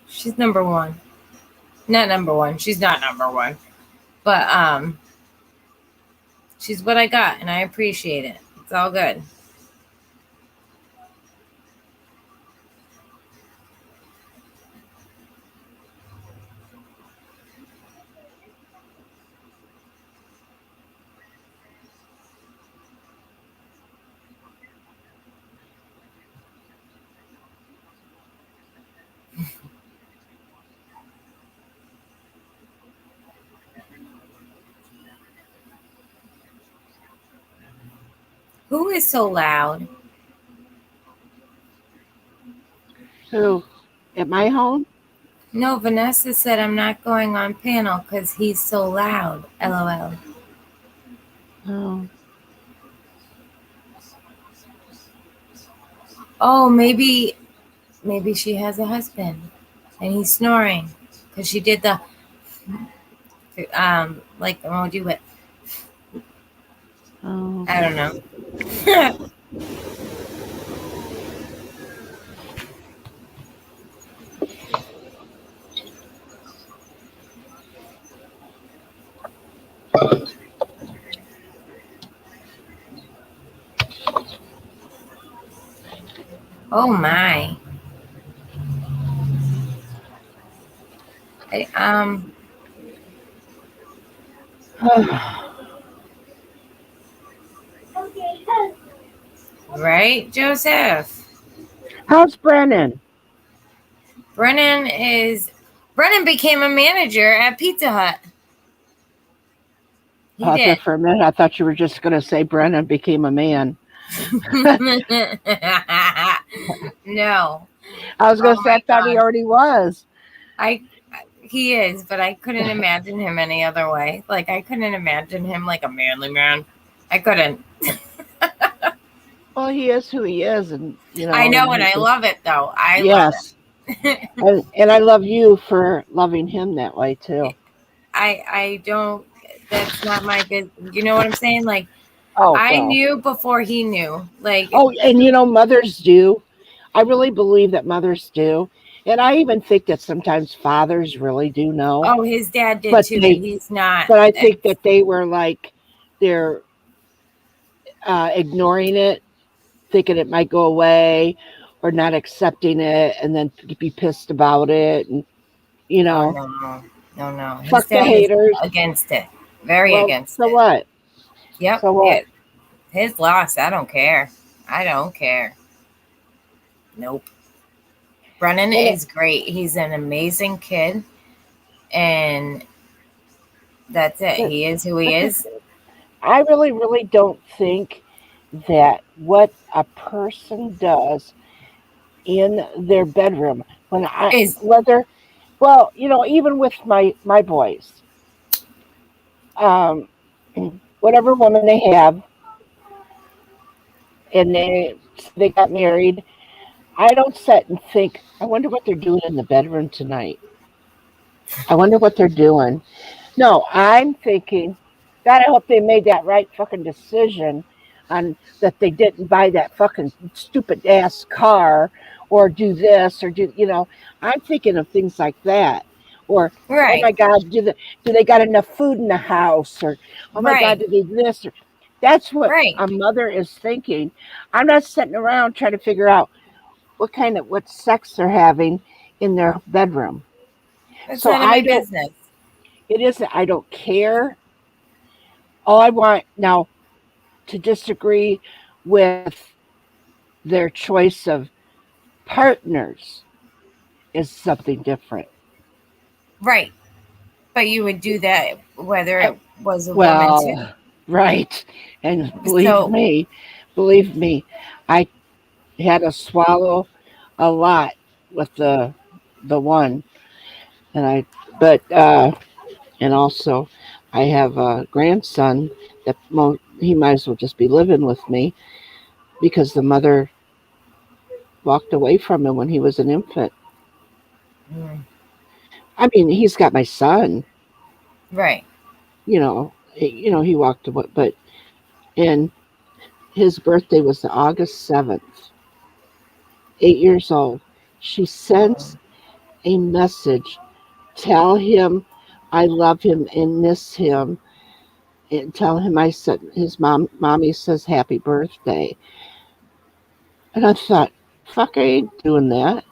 She's number one. Not number one. She's not number one. But she's what I got, and I appreciate it. It's all good. Who is so loud? Who? At my home? No, Vanessa said I'm not going on panel because he's so loud. LOL. Oh. Oh, maybe she has a husband and he's snoring because she did the like oh do it. Oh. I don't know. Oh my. Right, Joseph? How's Brennan? Brennan became a manager at Pizza Hut. He There did. for a minute, I thought you were just going to say Brennan became a man. No. I was going to say I thought he already was. He is, but I couldn't imagine him any other way. Like I couldn't imagine him like a manly man. I couldn't. Well, he is who he is, and you know. I know, and I love it though. Yes. Love it. and I love you for loving him that way too. I don't. That's not my good. You know what I'm saying? Like, I knew before he knew. Like, and you know, mothers do. I really believe that mothers do. And I even think that sometimes fathers really do know. Oh, his dad did too, but he's not. But I think that they were like, they're ignoring it, thinking it might go away, or not accepting it, and then be pissed about it. And, you know. No. Fuck the haters. Against it. Very against it. So what? Yep. So what? His loss. I don't care. Nope. Brennan is great. He's an amazing kid. And that's it. He is who he is. I really, really don't think that what a person does in their bedroom, even with my boys, whatever woman they have, and they got married, I don't sit and think, I wonder what they're doing in the bedroom tonight. I wonder what they're doing. No, I'm thinking, God, I hope they made that right fucking decision on that they didn't buy that fucking stupid ass car or do this or do, I'm thinking of things like that. Or oh Right. my God, do they got enough food in the house? Or oh my God, Right. do they this? Or, that's what Right. a mother is thinking. I'm not sitting around trying to figure out what sex they're having in their bedroom. That's So none of my I don't. business. It isn't. I don't care. All I want now to disagree with their choice of partners is something different. Right. But you would do that whether I, it was a woman too. well, right. And So believe me, I had to swallow a lot with the one, and and also I have a grandson that he might as well just be living with me because the mother walked away from him when he was an infant. I mean, he's got my son. right. He walked away, but and his birthday was the August 7th. 8 years old. She sends a message. Tell him I love him and miss him, and tell him I said his mommy says happy birthday. And I thought, fuck, I ain't doing that.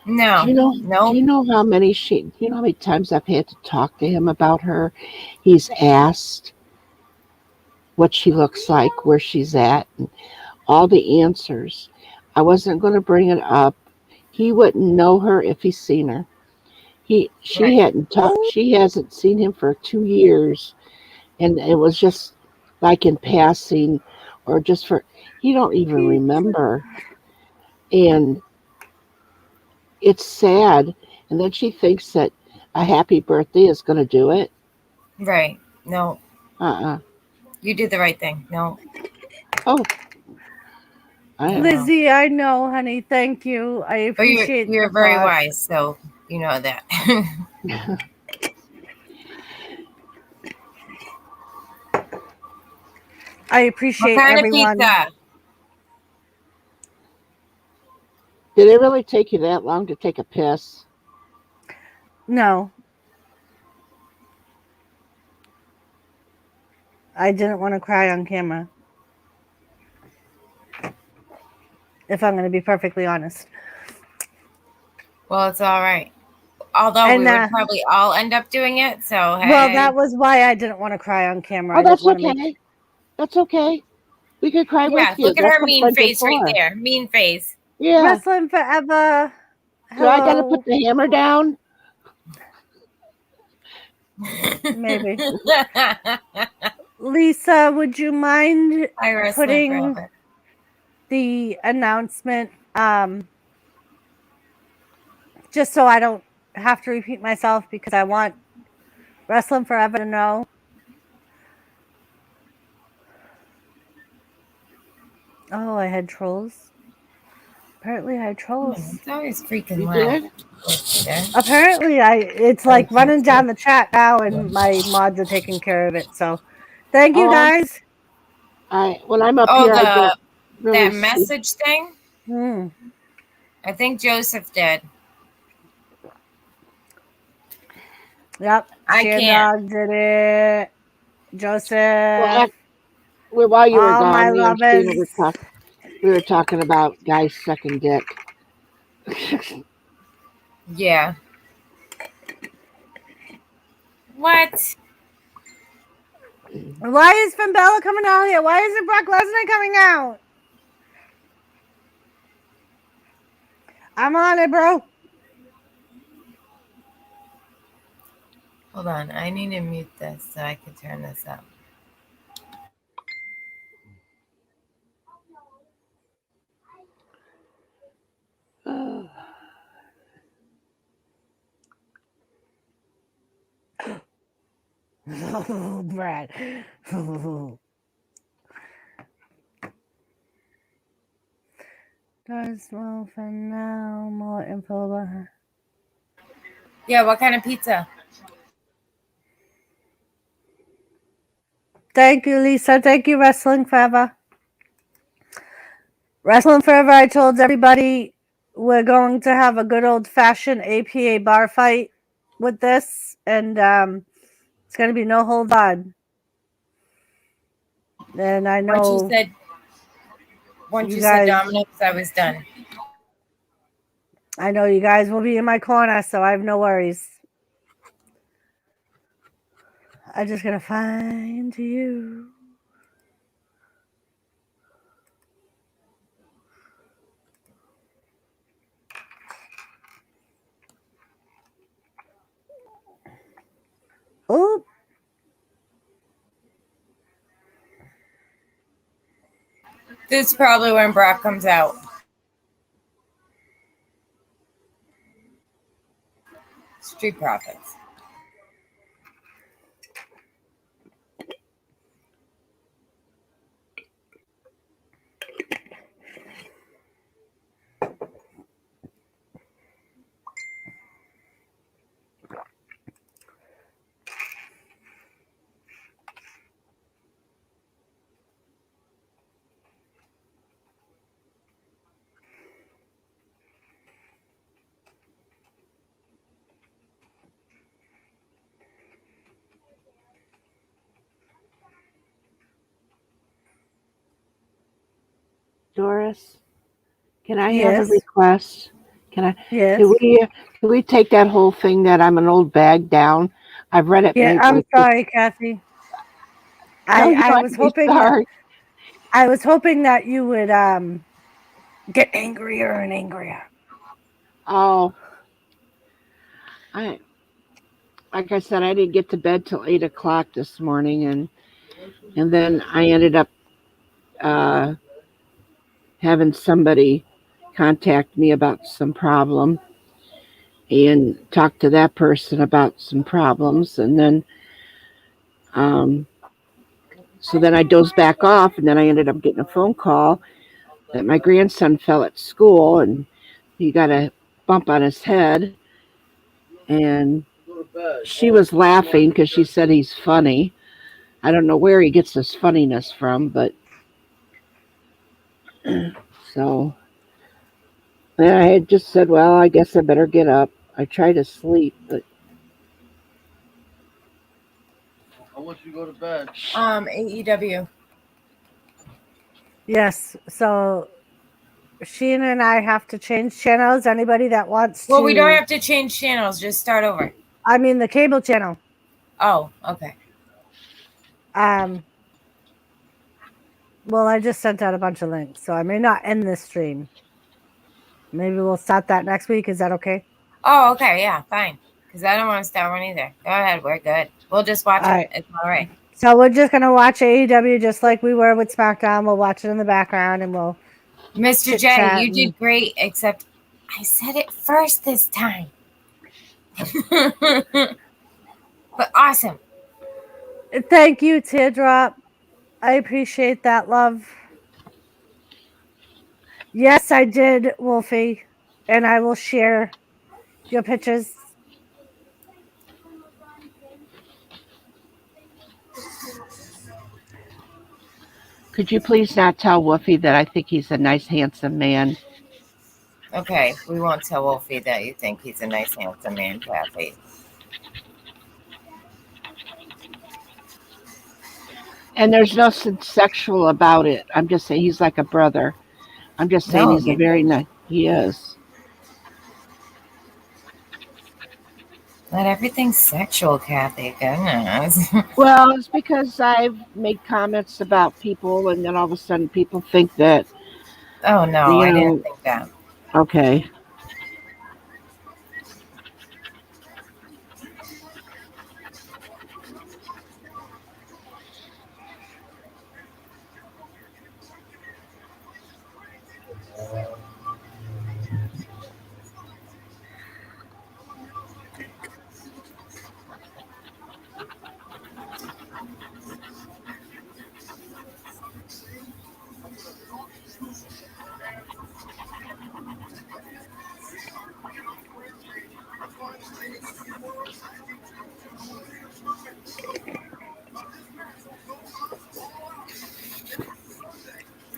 No. Do No. you know how many times I've had to talk to him about her? He's asked what she looks like, where she's at, and all the answers. I wasn't going to bring it up. He wouldn't know her if he's seen her. She hasn't seen him for 2 years, and it was just like in passing, or just for he don't even remember, and it's sad. And then she thinks that a happy birthday is going to do it. Right. No. Uh-uh. You did the right thing. No. Oh, Lizzie, I know, honey. Thank you. I But appreciate you're the very thought. wise, so you know that. I appreciate What kind everyone. of pizza? Did it really take you that long to take a piss? No. I didn't want to cry on camera. If I'm going to be perfectly honest. Well, it's all right. Although And, we would probably all end up doing it, so hey. Well, that was why I didn't want to cry on camera. Oh, that's okay. That's okay. We could cry with you. Look at That's her what mean friends are face right for. there. Mean face. Yeah. Wrestling forever. Do I got to put the hammer down? Maybe. Lisa, would you mind putting the announcement just so I don't have to repeat myself, because I want Wrestling Forever to know? Oh, I had trolls. Apparently I had trolls. It's always freaking loud. Apparently it's like running down the chat now, and my mods are taking care of it. So thank you guys. When I'm up here, I don't really that see. message thing? I think Joseph did. Yep. I Sheena did it. Joseph. While you were all gone, my me and lovers. Sheena we were talking about guys sucking dick. Yeah. What? Why is Finn Balor coming out here? Why isn't Brock Lesnar coming out? I'm on it, bro. Hold on. I need to mute this so I can turn this up. Oh, Brad. Doris, well, for now, more info about her. Yeah, what kind of pizza? Thank you, Lisa. Thank you, Wrestling Forever. Wrestling Forever, I told everybody we're going to have a good old-fashioned APA bar fight with this, and it's going to be no hold on. And I know Once you you said guys, Dominics, I was done. I know you guys will be in my corner, so I have no worries. I'm just going to find you. Oh, This is probably when Brock comes out. Street Profits. Doris, can I have a yes. request? Can I? Yes. Can we take that whole thing that I'm an old bag down? I've read it. Yeah, I'm sorry, Kathy. I was hoping sorry. I was hoping that you would get angrier and angrier. Oh, like I said, I didn't get to bed till 8 o'clock this morning, and then I ended up having somebody contact me about some problem and talk to that person about some problems, and then so then I dozed back off, and then I ended up getting a phone call that my grandson fell at school and he got a bump on his head, and she was laughing because she said he's funny. I don't know where he gets his funniness from, but so then I had just said, well, I guess I better get up. I try to sleep, but I want you to go to bed. AEW. Yes. So Sheena and I have to change channels. Anybody that wants to. Well, we don't have to change channels. Just start over. I mean the cable channel. Oh, okay. Well, I just sent out a bunch of links, so I may not end this stream. Maybe we'll start that next week. Is that okay? Oh, okay. Yeah, fine. Because I don't want to start one either. Go ahead. We're good. We'll just watch it. It's all right. So we're just going to watch AEW just like we were with Smackdown. We'll watch it in the background and we'll. Mr. J, you did great, except I said it first this time. But awesome. Thank you, Teardrop. I appreciate that, love. Yes, I did, Wolfie. And I will share your pictures. could you please not tell Wolfie that I think he's a nice, handsome man? Okay, we won't tell Wolfie that you think he's a nice, handsome man, Kathy. And there's nothing sexual about it. I'm just saying he's like a brother. I'm just saying he's a very nice. He is. Not everything's sexual, Kathy. Goodness. Well, it's because I've made comments about people, and then all of a sudden people think that. Oh no, I didn't think that. Okay.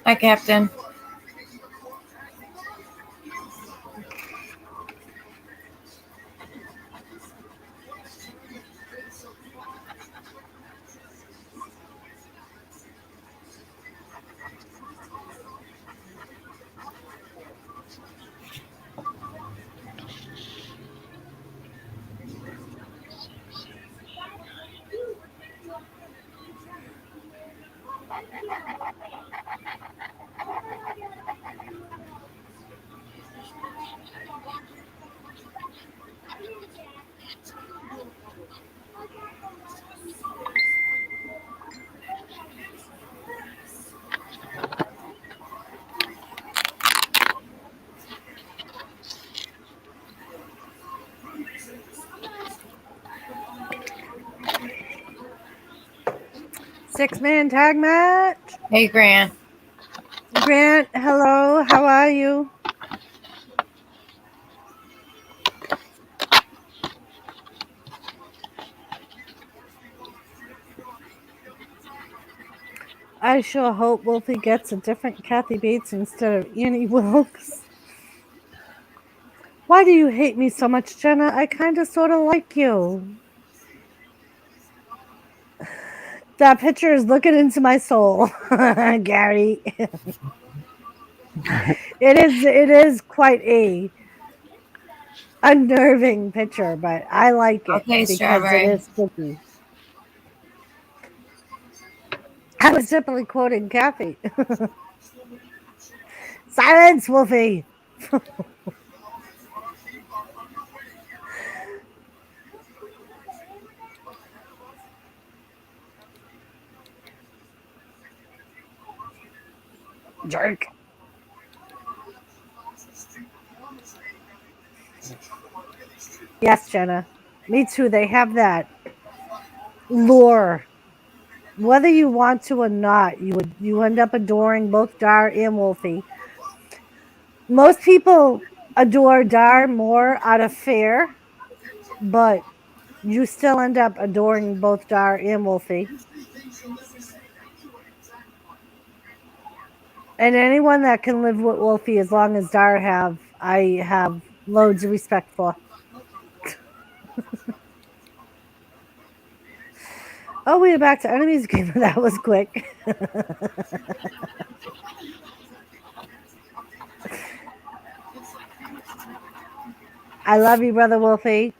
Hi, Captain. 6-man tag match. Hey, Grant. Grant, hello. How are you? I sure hope Wolfie gets a different Kathy Bates instead of Annie Wilkes. Why do you hate me so much, Jenna? I kind of sort of like you. That picture is looking into my soul, Gary. It is quite a unnerving picture, but I like it Okay, because Strawberry. it is spooky. I was simply quoting Kathy. Silence, Wolfie. Jerk. Yes, Jenna. Me too. They have that lure. Whether you want to or not, you end up adoring both Dar and Wolfie. Most people adore Dar more out of fear, but you still end up adoring both Dar and Wolfie. And anyone that can live with Wolfie as long as Dar I have loads of respect for. Oh, we are back to enemies game. That was quick. I love you, brother Wolfie.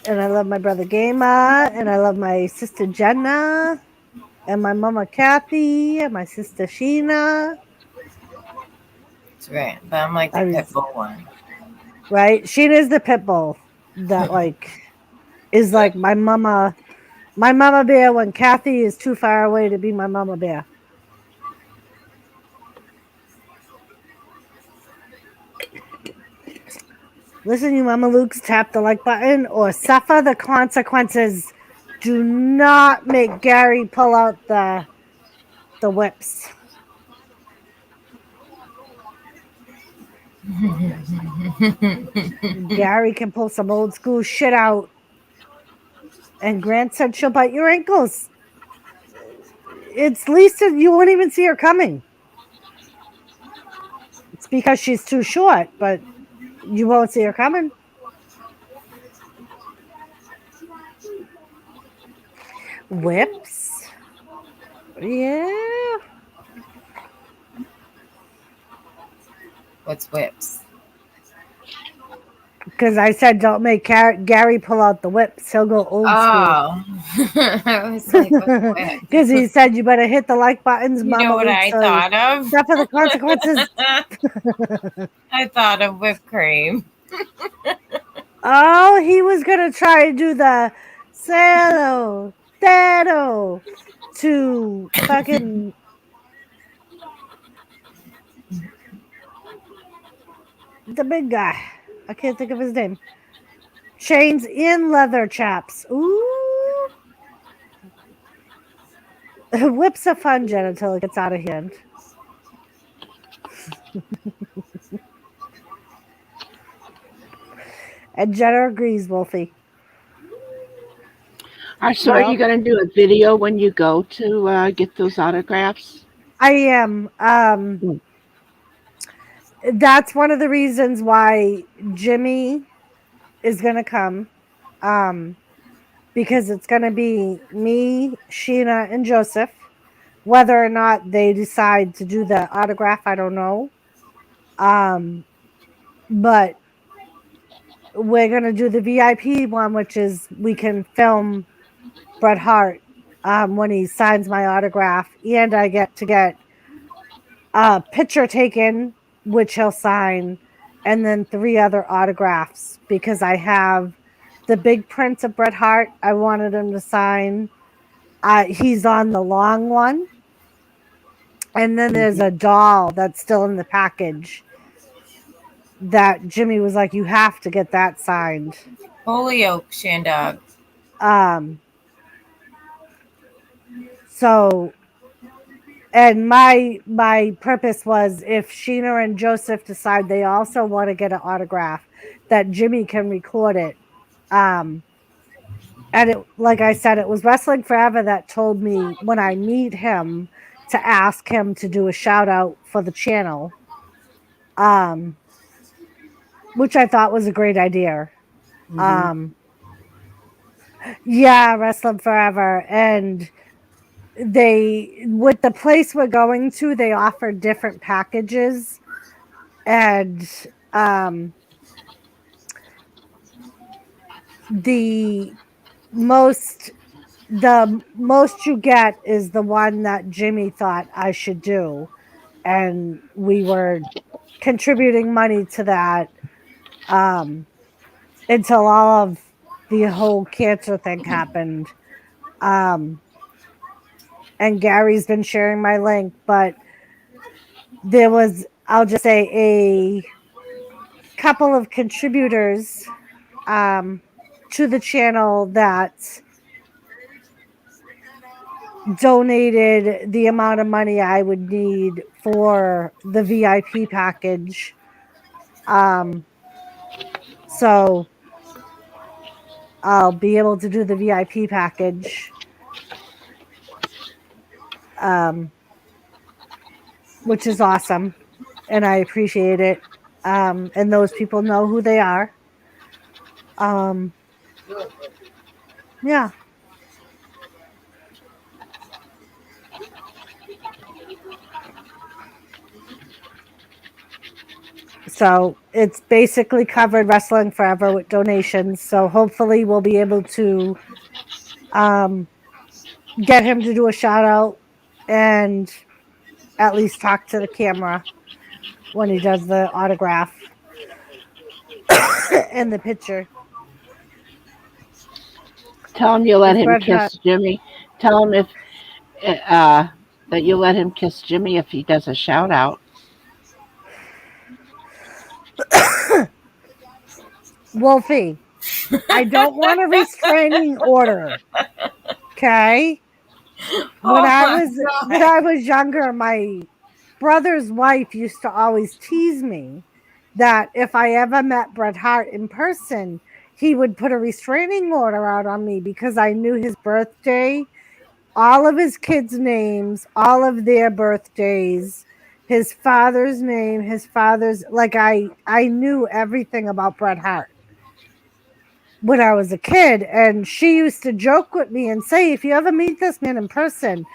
And I love my brother Gama, and I love my sister Jenna, and my mama Kathy, and my sister Sheena. That's right. But I'm like the pit bull one. Right? Sheena is the pit bull that is like my mama bear when Kathy is too far away to be my mama bear. Listen, you Mama Lukes, tap the like button or suffer the consequences. Do not make Gary pull out the whips. Gary can pull some old school shit out. And Grant said she'll bite your ankles. It's least you won't even see her coming. It's because she's too short, but you won't see her coming. Whips? Yeah. What's whips? Because I said don't make Gary pull out the whips. He'll go old school. I was like, what's whips? Because he said you better hit the like buttons, You Mama. know what I thought of? Suffer the consequences. I thought of whipped cream. Oh, he was going to try to do the Salo, Dado to fucking... the big guy. I can't think of his name. Chains in leather chaps. Ooh. Whips are fun, Jen, until it gets out of hand. And Jenna agrees, Wolfie. So are you going to do a video when you go to get those autographs? I am. That's one of the reasons why Jimmy is going to come. Because it's going to be me, Sheena, and Joseph. Whether or not they decide to do the autograph, I don't know. But we're going to do the VIP one, which is we can film Bret Hart when he signs my autograph. And I get to get a picture taken, which he'll sign, and then 3 other autographs because I have the big print of Bret Hart. I wanted him to sign. He's on the long one. And then there's a doll that's still in the package that Jimmy was like, you have to get that signed. Holyoke Shandog. So, and my purpose was if Sheena and Joseph decide they also want to get an autograph, that Jimmy can record it. And it, like I said, it was Wrestling Forever that told me when I meet him to ask him to do a shout out for the channel. Which I thought was a great idea. Yeah, Wrestling Forever. And they, with the place we're going to, they offer different packages. And the most you get is the one that Jimmy thought I should do. And we were contributing money to that until all of the whole cancer thing happened. And Gary's been sharing my link, but there was, I'll just say, a couple of contributors to the channel that donated the amount of money I would need for the VIP package. So I'll be able to do the VIP package. Which is awesome. And I appreciate it. And those people know who they are. Yeah. So it's basically covered Wrestling Forever with donations. So hopefully we'll be able to get him to do a shout out and at least talk to the camera when he does the autograph and the picture. Tell him you let him kiss Jimmy. Tell him if that you let him kiss Jimmy if he does a shout out. Wolfie, I don't want a restraining order. Okay? When I was younger, my brother's wife used to always tease me that if I ever met Bret Hart in person, he would put a restraining order out on me because I knew his birthday, all of his kids' names, all of their birthdays, his father's name, his father's, like I knew everything about Bret Hart when I was a kid. And she used to joke with me and say, if you ever meet this man in person,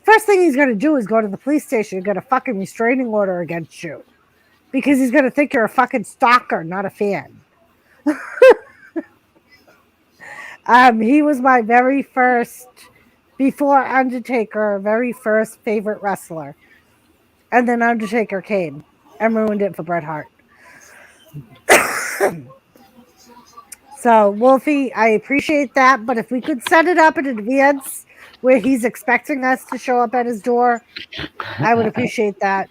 first thing he's going to do is go to the police station and get a fucking restraining order against you because he's going to think you're a fucking stalker, not a fan. He was my very first, before Undertaker, very first favorite wrestler. And then Undertaker came and ruined it for Bret Hart. So, Wolfie, I appreciate that. But if we could set it up in advance where he's expecting us to show up at his door, I would appreciate that.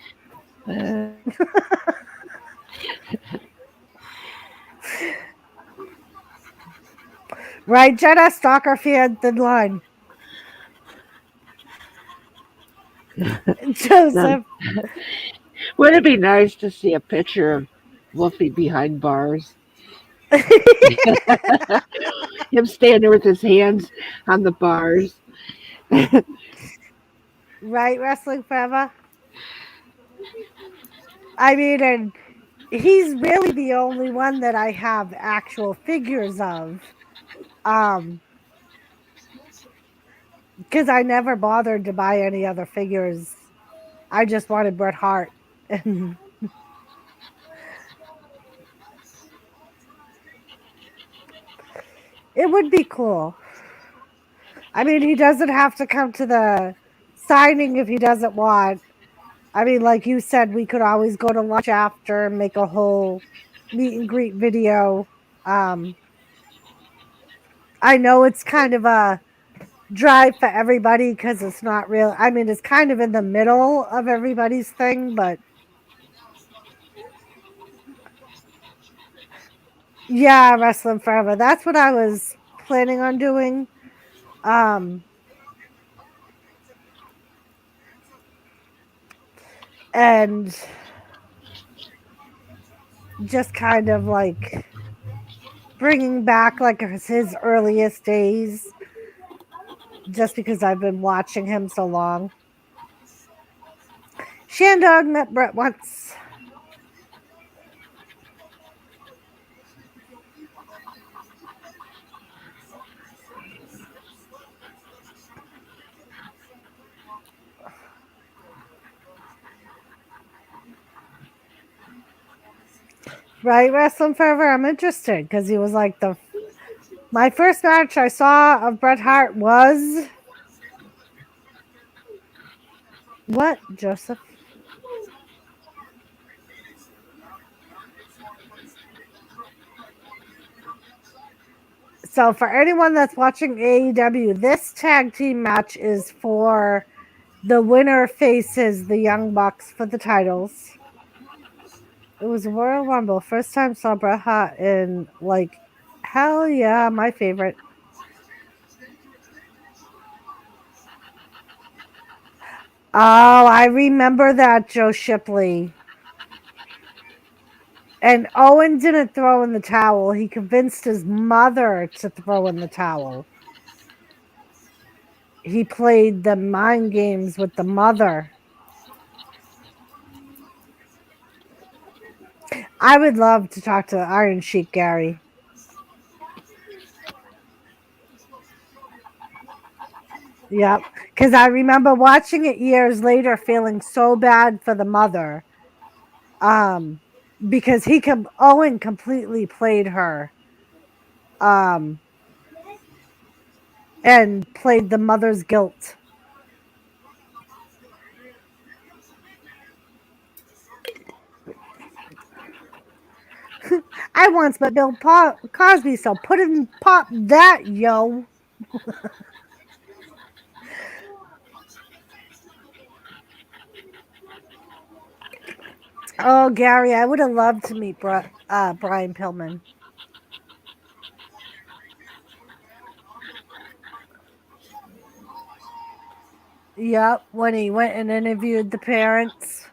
Right, Jenna? Stalker fan, thin line. Joseph. Would it be nice to see a picture of Wolfie behind bars? Him standing with his hands on the bars. Right, Wrestling Forever? I mean, and he's really the only one that I have actual figures of. Because I never bothered to buy any other figures. I just wanted Bret Hart. It would be cool. I mean, he doesn't have to come to the signing if he doesn't want. I mean, like you said, we could always go to lunch after and make a whole meet and greet video. I know it's kind of a drive for everybody because it's not real. I mean, it's kind of in the middle of everybody's thing, but Yeah, wrestling forever. That's what I was planning on doing. And just kind of like bringing back like his earliest days, just because I've been watching him so long. Shandog met Brett once. Right, wrestling forever. I'm interested because he was like my first match I saw of Bret Hart was what, Joseph? So for anyone that's watching AEW, this tag team match is for the winner faces the Young Bucks for the titles. It was a Royal Rumble. First time saw Bret Hart in like hell yeah, my favorite. Oh, I remember that, Joe Shipley. And Owen didn't throw in the towel. He convinced his mother to throw in the towel. He played the mind games with the mother. I would love to talk to Iron Sheik Gary. Yep. Because I remember watching it years later feeling so bad for the mother. Because Owen completely played her. And played the mother's guilt. I once met Bill Cosby, so put in pop that, yo. Oh, Gary, I would have loved to meet Brian Pillman. Yep, when he went and interviewed the parents.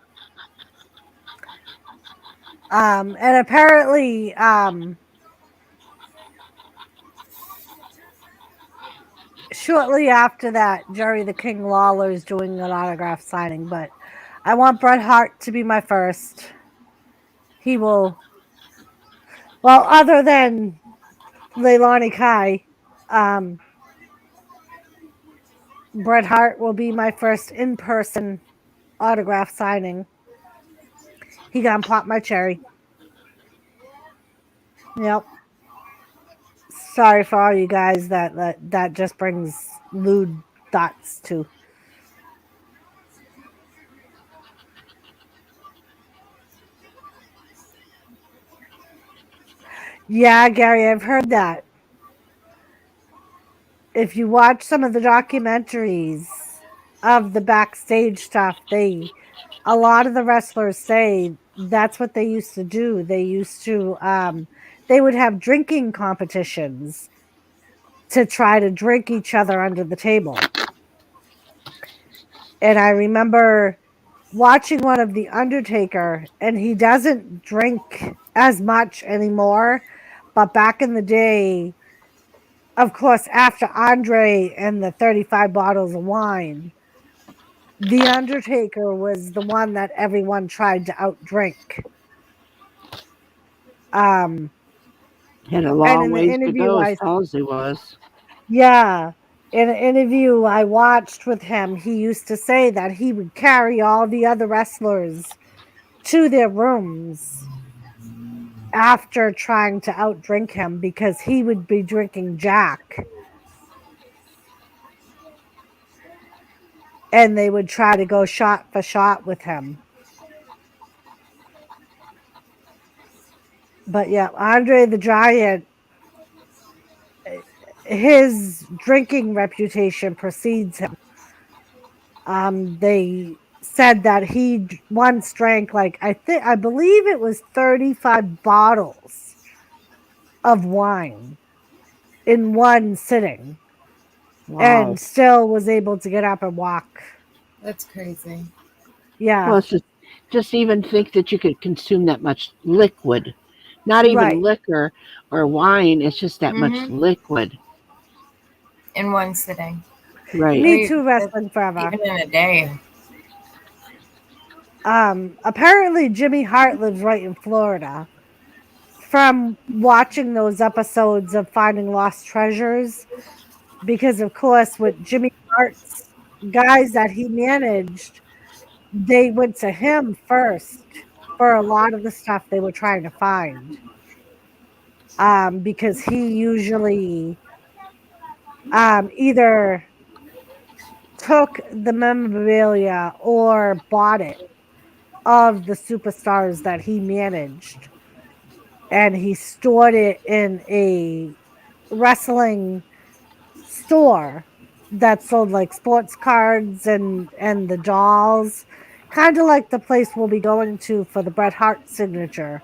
And apparently, shortly after that, Jerry the King Lawler is doing an autograph signing, but I want Bret Hart to be my first. He will, well, other than Leilani Kai, Bret Hart will be my first in-person autograph signing. He gonna pop my cherry. Yep. Sorry for all you guys that just brings lewd thoughts to. Yeah, Gary, I've heard that. If you watch some of the documentaries of the backstage stuff, a lot of the wrestlers say that's what they used to do. They used to they would have drinking competitions to try to drink each other under the table. And I remember watching one of The Undertaker, and he doesn't drink as much anymore. But back in the day, of course, after Andre and the 35 bottles of wine, The Undertaker was the one that everyone tried to outdrink. He had a long ways to go, as tall as he was. Yeah. In an interview I watched with him, he used to say that he would carry all the other wrestlers to their rooms after trying to outdrink him because he would be drinking Jack. And they would try to go shot for shot with him. But yeah, Andre the Giant, his drinking reputation precedes him. They said that he once drank I believe it was 35 bottles of wine in one sitting Wow. and still was able to get up and walk. That's crazy. Yeah. Well, it's just even think that you could consume that much liquid, not even Right. liquor or wine. It's just that much liquid. In one sitting. Right. Me too, wrestling forever. Even in a day. Apparently Jimmy Hart lives right in Florida. From watching those episodes of Finding Lost Treasures, because of course with Jimmy Hart's guys that he managed, they went to him first for a lot of the stuff they were trying to find. Because he usually either took the memorabilia or bought it of the superstars that he managed, and he stored it in a wrestling store that sold like sports cards and the dolls, kind of like the place we'll be going to for the Bret Hart signature.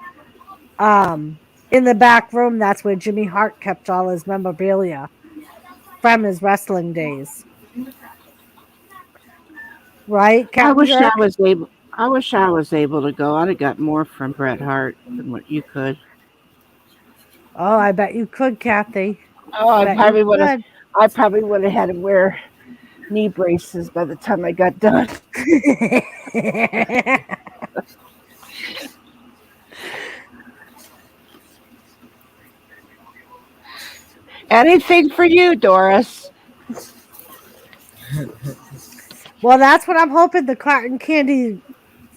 In the back room, that's where Jimmy Hart kept all his memorabilia from his wrestling days. Right, Captain Jerk? I wish I was able to go. I'd have got more from Bret Hart than what you could. Oh, I bet you could, Kathy. Oh, I Bet probably you would have. could. I probably would have had to wear knee braces by the time I got done. Anything for you, Doris. Well, that's what I'm hoping the cotton candy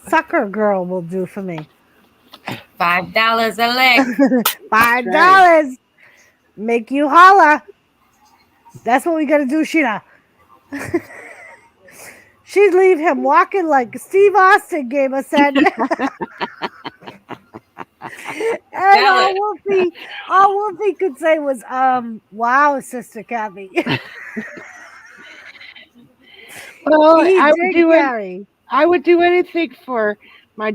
sucker girl will do for me. $5 a lick. $5. Right. Make you holla. That's what we gotta do, Sheena. She'd leave him walking like Steve Austin gave us said. And all Wolfie could say was, wow, Sister Kathy. Well, He I would did, do it. Gary. I would do anything for my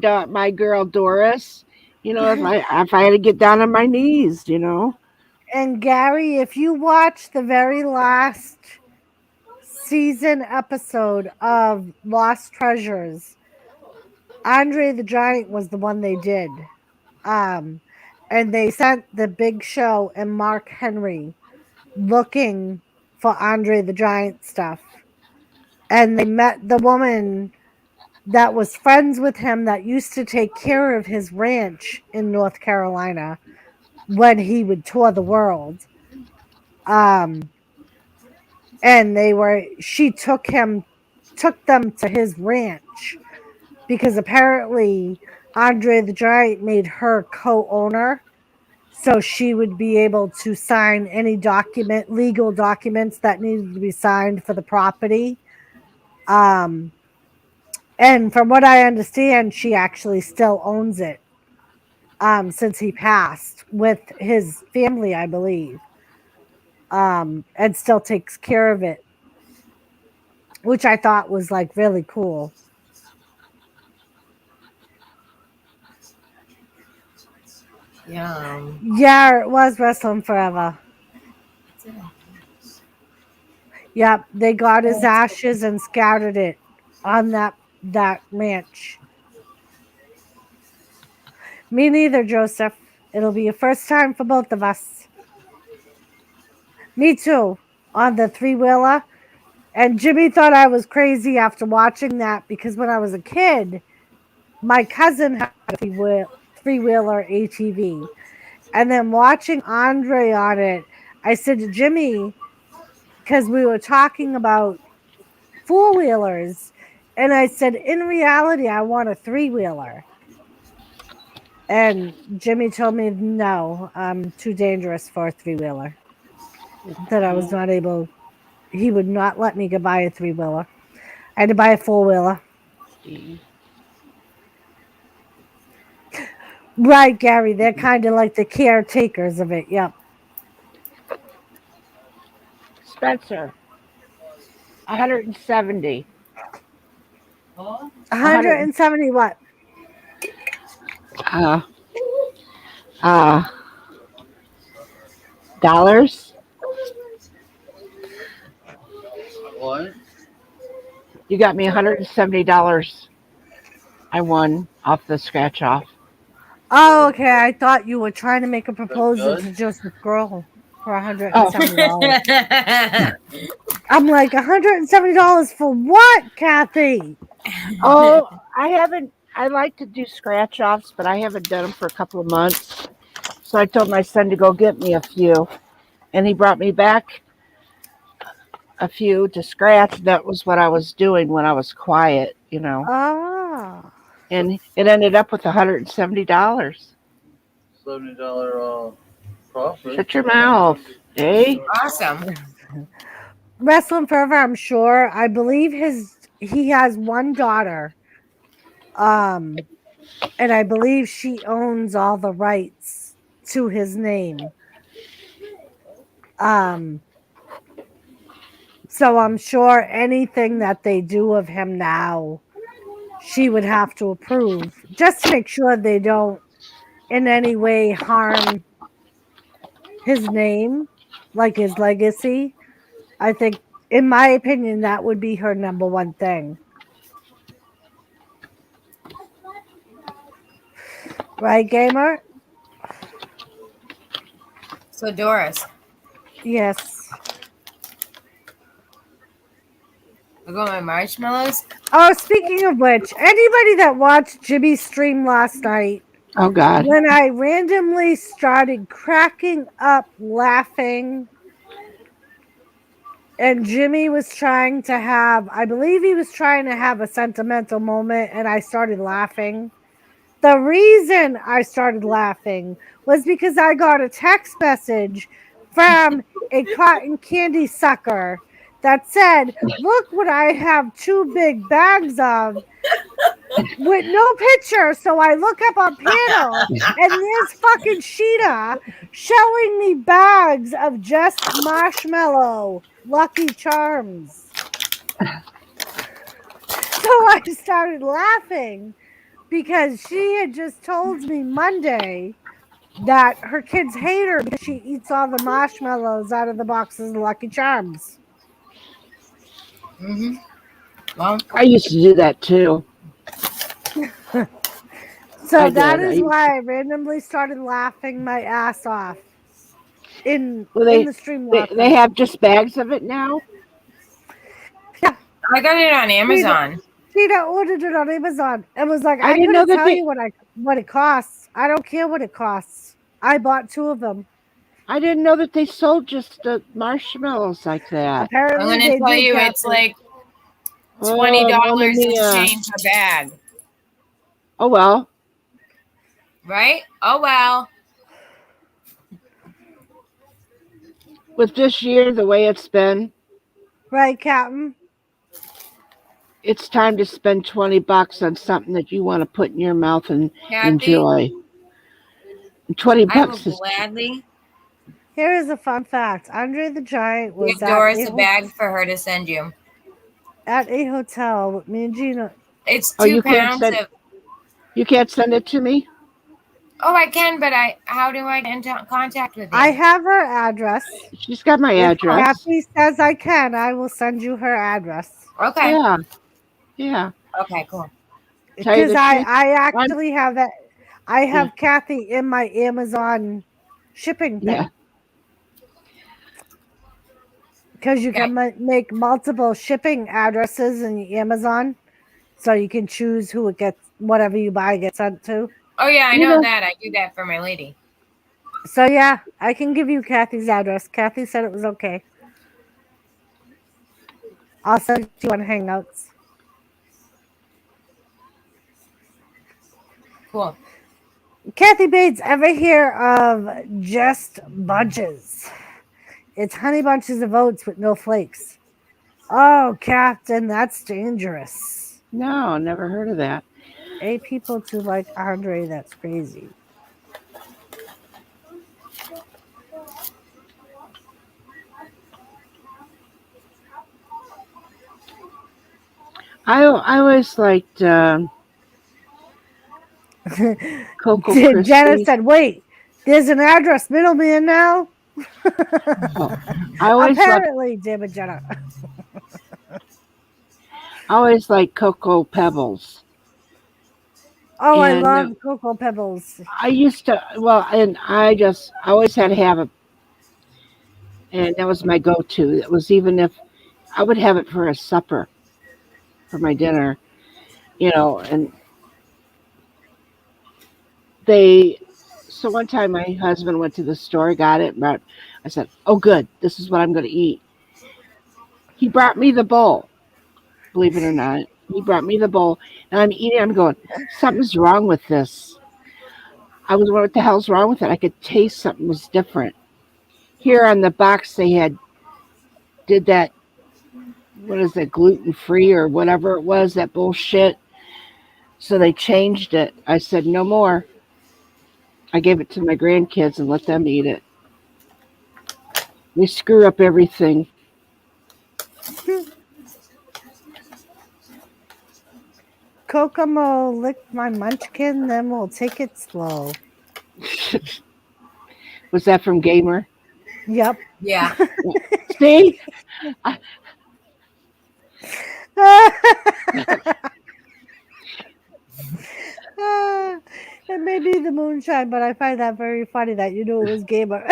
girl Doris. You know, if I had to get down on my knees, you know. And Gary, if you watch the very last season episode of Lost Treasures, Andre the Giant was the one they did. And they sent the Big Show and Mark Henry looking for Andre the Giant stuff. And they met the woman that was friends with him that used to take care of his ranch in North Carolina when he would tour the world. And she took them to his ranch because apparently Andre the Giant made her co-owner, so she would be able to sign any legal documents that needed to be signed for the property. And from what I understand, she actually still owns it, since he passed, with his family, I believe, and still takes care of it, which I thought was like really cool. Yeah, it was Wrestling Forever. Yep, they got his ashes and scattered it on that ranch. Me neither, Joseph. It'll be a first time for both of us. Me too, on the three-wheeler. And Jimmy thought I was crazy after watching that because when I was a kid, my cousin had a three-wheeler ATV. And then watching Andre on it, I said to Jimmy, because we were talking about four-wheelers, and I said, in reality, I want a three-wheeler. And Jimmy told me, no, I'm too dangerous for a three-wheeler. That I was not able, he would not let me go buy a three-wheeler. I had to buy a four-wheeler. Right, Gary, they're kind of like the caretakers of it, yep. Spencer, 170. 170 what? Uh, Dollars? What? You got me $170. I won off the scratch off. Oh, okay. I thought you were trying to make a proposal good? to Joseph Girl for Oh, $170. I'm like, $170 for what, Kathy? oh, I haven't. I like to do scratch offs, but I haven't done them for a couple of months. So I told my son to go get me a few, and he brought me back a few to scratch. That was what I was doing when I was quiet, Ah. And it ended up with $170. $70 profit. Shut your mouth, eh? Awesome. Wrestling Forever, I'm sure. I believe he has one daughter. And I believe she owns all the rights to his name. So I'm sure anything that they do of him now, she would have to approve, just to make sure they don't in any way harm his name, like his legacy. I think, in my opinion, that would be her number one thing. Right, Gamer? So Doris, Yes. I got my marshmallows. Oh, speaking of which, anybody that watched Jimmy's stream last night, Oh God. when I randomly started cracking up laughing, and Jimmy was trying to have, I believe he was trying to have a sentimental moment, and I started laughing. The reason I started laughing was because I got a text message from a cotton candy sucker that said, "Look what I have 2 big bags of," with no picture. So I look up on panel and there's fucking Sheena showing me bags of just marshmallow Lucky Charms. So I started laughing because she had just told me Monday that her kids hate her because she eats all the marshmallows out of the boxes of Lucky Charms. Mm-hmm. Well, I used to do that too. So I that did. is why I randomly started laughing my ass off in Well, the stream they last they night. have just bags of it now. Yeah, I got it on Amazon. Sheena ordered it on Amazon and was like, I I didn't know couldn't that tell you what it costs. I don't care what it costs. I bought 2 of them. I didn't know that they sold just the marshmallows like that. I'm Apparently gonna they tell do, you, Captain. it's like Oh, $20 Mamma and Mia. change a bag, Oh well. right? Oh well. With this year the way it's been, Right, Captain? it's time to spend $20 on something that you want to put in your mouth and Kathy, enjoy. And 20 I will bucks is gladly Here is a fun fact. Andre the Giant was give Doris a bag for her to send you. at a hotel with me and Gina. It's Oh, 2 pounds of. you can't send it to me? Oh, I can, but how do I get into contact with you? I have her address. She's got my If address. Kathy says I can, I will send you her address. Okay. Yeah. Yeah. Okay, cool. Tell you Because the truth, I actually have that. I have Kathy in my Amazon shipping thing. Yeah. Because you can make multiple shipping addresses in Amazon. So you can choose who it gets, whatever you buy gets sent to. Oh yeah, I know that. I do that for my lady. So yeah, I can give you Kathy's address. Kathy said it was okay. I'll send it to you on Hangouts. Cool. Kathy Bates, ever hear of Just Bunches? It's honey bunches of oats with no flakes. Oh, Captain, that's dangerous. No, never heard of that. 8 people to like Andre, that's crazy. I always liked Cocoa Jenna Krispies. said, wait, there's an address middleman now? Oh, I always love, Apparently, David Jenner. I always like Cocoa Pebbles, Oh, I and love Cocoa Pebbles. I used to, well, and I always had to have it, and that was my go-to. It was even if I would have it for a supper, for my dinner, and they, so one time my husband went to the store, got it, and I said, oh, good, this is what I'm going to eat. He brought me the bowl, believe it or not. He brought me the bowl, and I'm eating, I'm going, something's wrong with this. I was, what the hell's wrong with it? I could taste something was different. Here on the box, they had, did that, what is it, gluten free or whatever it was, that bullshit. So they changed it. I said, no more. I gave it to my grandkids and let them eat it. They screw up everything. Kokomo lick my munchkin, then we'll take it slow. Was that from Gamer? Yep. Yeah. See? It may be the moonshine, but I find that very funny that you knew it was Gamer.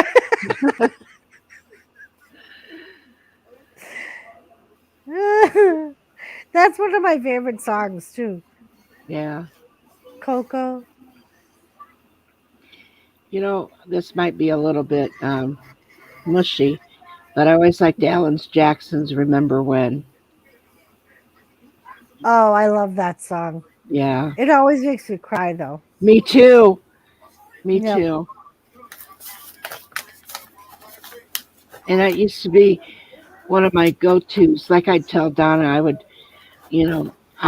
That's one of my favorite songs too. Yeah. Coco. This might be a little bit mushy, but I always liked Alan Jackson's Remember When. Oh, I love that song. Yeah. It always makes me cry though. Me too. Me Yep. too. And that used to be one of my go-tos. Like I'd tell Donna, I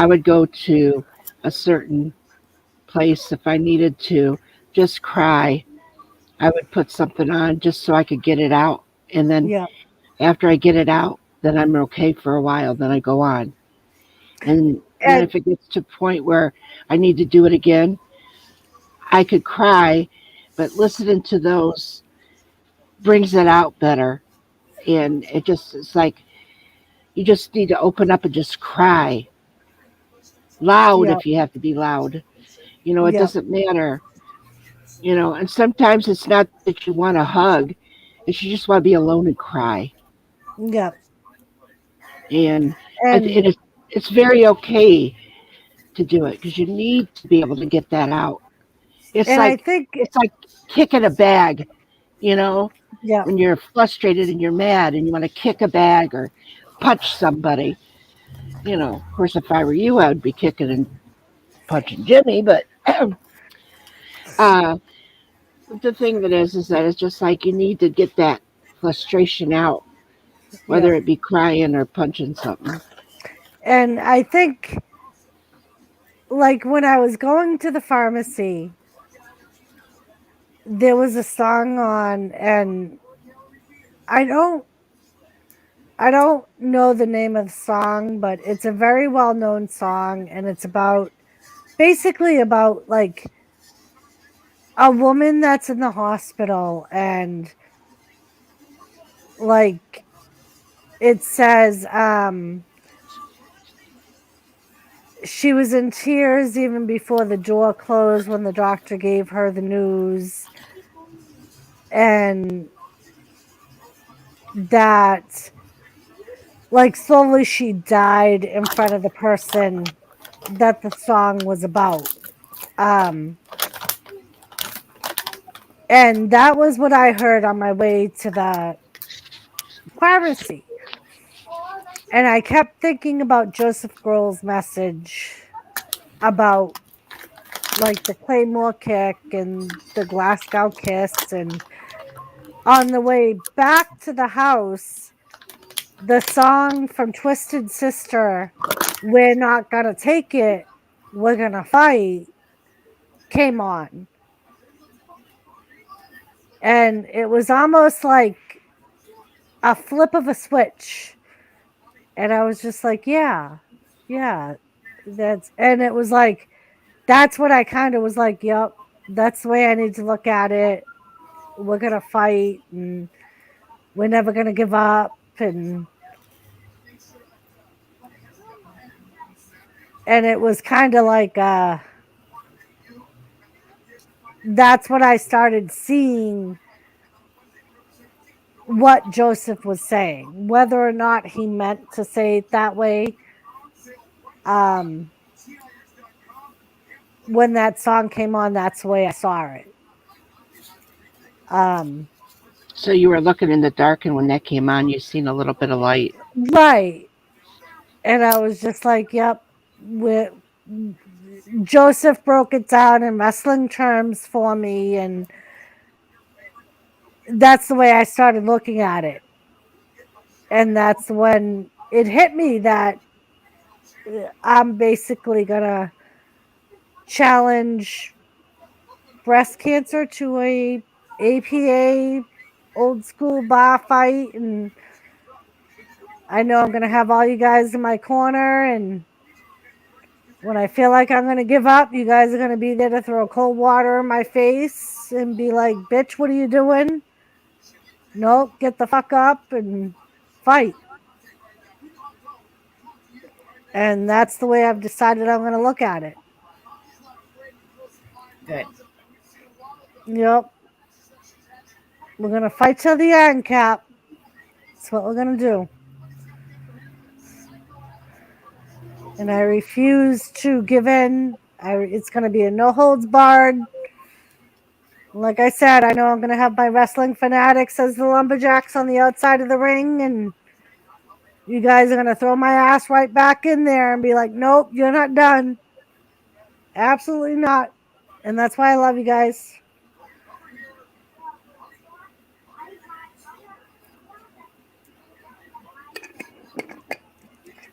would go to a certain place if I needed to just cry. I would put something on just so I could get it out. And then Yeah. after I get it out, then I'm okay for a while. Then I go on. And then And if it gets to a point where I need to do it again, I could cry, but listening to those brings it out better. And it's like you just need to open up and just cry loud yeah, if you have to be loud. It yeah, doesn't matter. And sometimes it's not that you want a hug, it's you just want to be alone and cry. yeah. And And it's very okay to do it because you need to be able to get that out. It's and I like think it's like kicking a bag, you know, yeah, when you're frustrated and you're mad and you want to kick a bag or punch somebody. Of course, if I were you, I would be kicking and punching Jimmy. But uh, the thing that is that it's just like you need to get that frustration out, yeah. whether it be crying or punching something. And I think like when I was going to the pharmacy, there was a song on and I don't I don't know the name of the song, but it's a very well-known song and it's about basically about like a woman that's in the hospital and like it says she was in tears even before the door closed when the doctor gave her the news and that like slowly she died in front of the person that the song was about. Um and that was what I heard on my way to the pharmacy. And I kept thinking about Joseph Grohl's message about like the Claymore kick and the Glasgow kiss. And on the way back to the house, the song from Twisted Sister, We're Not Gonna Take It, We're Gonna Fight, came on. And it was almost like a flip of a switch. And I was just like, yeah, and it was like, that's what I kind of was like, yep, that's the way I need to look at it. We're going to fight. And we're never gonna give up, and it was kind of like that's when I started seeing what Joseph was saying, whether or not he meant to say it that way. When that song came on, that's the way I saw it. So you were looking in the dark, and when that came on, you seen a little bit of light. Right. And I was just like, yep. Joseph broke it down in wrestling terms for me, and that's the way I started looking at it. And that's when it hit me that I'm basically gonna challenge breast cancer to a APA old school bar fight, and I know I'm gonna have all you guys in my corner, and when I feel like I'm gonna give up, you guys are gonna be there to throw cold water in my face and be like, bitch, what are you doing? Nope, get the fuck up and fight. And that's the way I've decided I'm gonna look at it. Good. Yep. We're gonna fight till the end, Cap. That's what we're gonna do. And I refuse to give in. It's gonna be a no holds barred. Like I said, I know I'm gonna have my wrestling fanatics as the lumberjacks on the outside of the ring, and you guys are gonna throw my ass right back in there and be like, nope, you're not done. Absolutely not. And that's why I love you guys.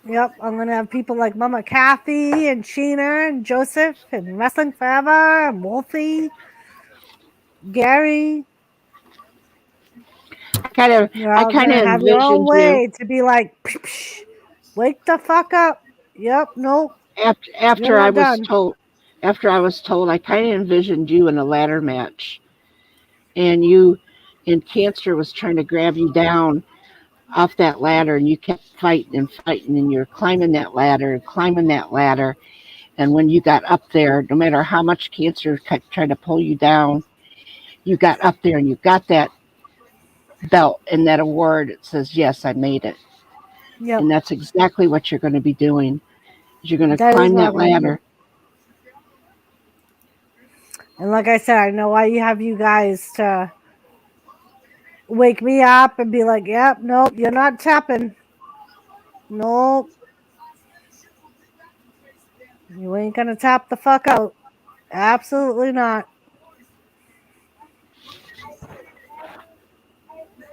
Yep, I'm gonna have people like Mama Kathy and Sheena and Joseph and Wrestling Forever and Wolfie, Gary. You're I all kind gonna of have your own envisioned you way to be like, psh, psh, wake the fuck up. Yep, nope, you're after I not was done. told. After I was told, I kind of envisioned you in a ladder match, and you, and cancer was trying to grab you down off that ladder, and you kept fighting and fighting, and you're climbing that ladder and climbing that ladder. And when you got up there, no matter how much cancer kept trying to pull you down, you got up there and you got that belt and that award. It says, yes, I made it. Yep, And that's exactly what you're going to be doing. You're going to that is climb what that I'm gonna do. ladder. And like I said, I know why you have you guys to wake me up and be like, yep, nope, you're not tapping. Nope. You ain't gonna tap the fuck out. Absolutely not.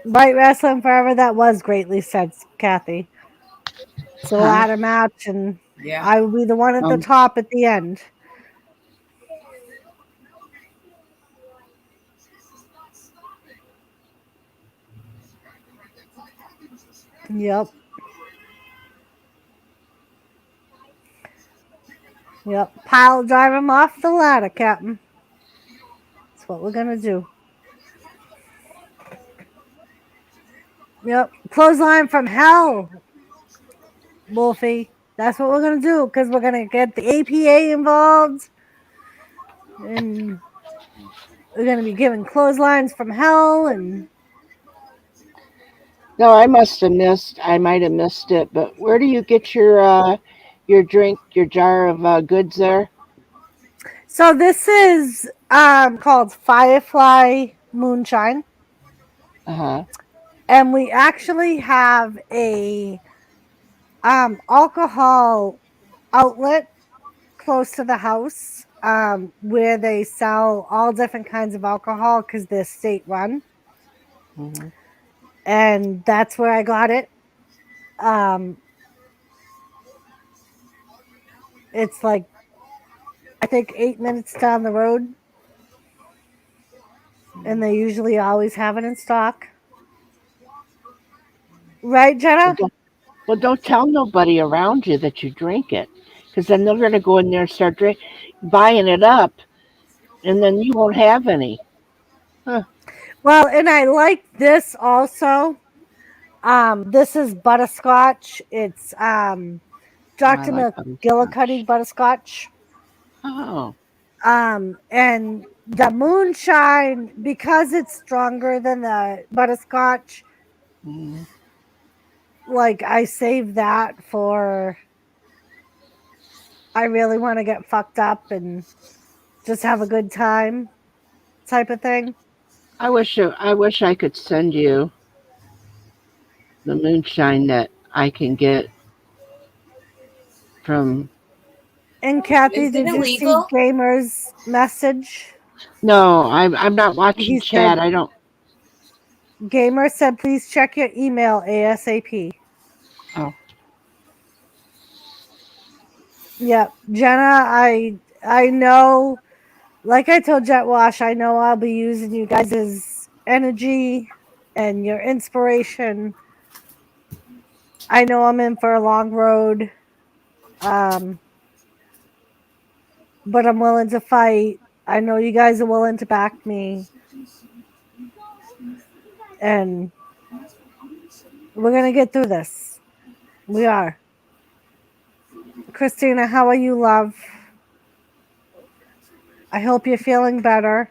Bite Wrestling Forever, that was greatly said, Kathy. It's a Huh? ladder match, and Yeah. I will be the one at the top at the end. Yep. Yep. Pile drive him off the ladder, Captain. That's what we're gonna do. Yep. Clothesline from hell, Wolfie. That's what we're gonna do, because we're gonna get the APA involved, and we're gonna be giving clotheslines from hell, and No, I must have missed. I might have missed it. But where do you get your drink, your jar of goods there? so this is called Firefly Moonshine, Uh huh. and we actually have a alcohol outlet close to the house, where they sell all different kinds of alcohol because they're state run, Mm-hmm. and that's where I got it. It's like, I think 8 minutes down the road, and they usually always have it in stock. Right, Well, Jenna? don't tell nobody around you that you drink it, because then they're going to go in there and start buying it up, and then you won't have any. Huh. Well, and I like this also. This is butterscotch. It's Oh, I Dr. like McGillicuddy butterscotch. butterscotch. Oh, And the moonshine, because it's stronger than the butterscotch, mm, like I save that for I really want to get fucked up and just have a good time type of thing. I wish I could send you the moonshine that I can get from. And Kathy, Is it did you see illegal? Gamer's message? No, I'm not watching He chat. said, I don't. Gamer said, please check your email ASAP. Oh, Yep. Jenna, I know, like I told Jet Wash, I know I'll be using you guys' energy and your inspiration. I know I'm in for a long road. Um, but I'm willing to fight. I know you guys are willing to back me. And we're gonna get through this. We are. Christina, how are you, love? I hope you're feeling better.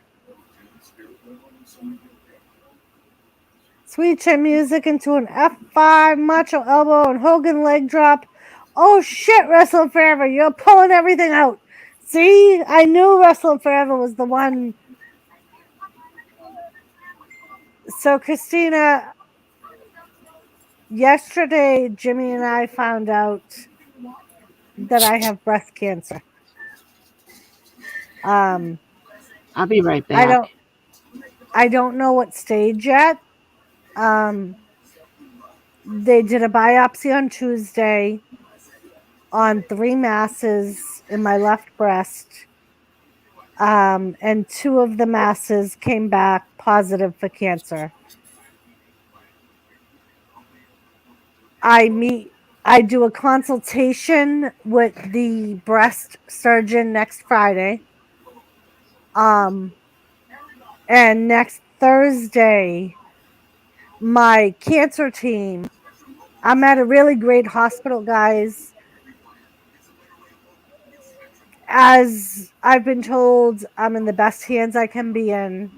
Sweet chin music into an F5, macho elbow, and Hogan leg drop. Oh shit, Wrestling Forever, you're pulling everything out. See, I knew Wrestling Forever was the one. So, Christina, yesterday, Jimmy and I found out that I have breast cancer. Um, I'll be right I back. don't, I don't know what stage yet. Um, they did a biopsy on Tuesday on 3 masses in my left breast. And 2 of the masses came back positive for cancer. I do a consultation with the breast surgeon next Friday. And next Thursday, my cancer team, I'm at a really great hospital, guys. As I've been told, I'm in the best hands I can be in.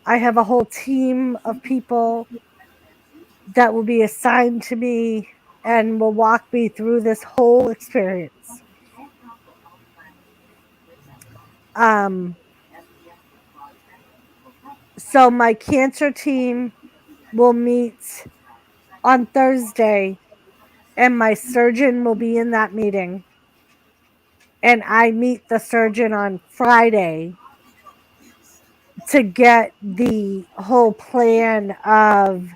I have a whole team of people that will be assigned to me and will walk me through this whole experience. So my cancer team will meet on Thursday, and my surgeon will be in that meeting. And I meet the surgeon on Friday to get the whole plan of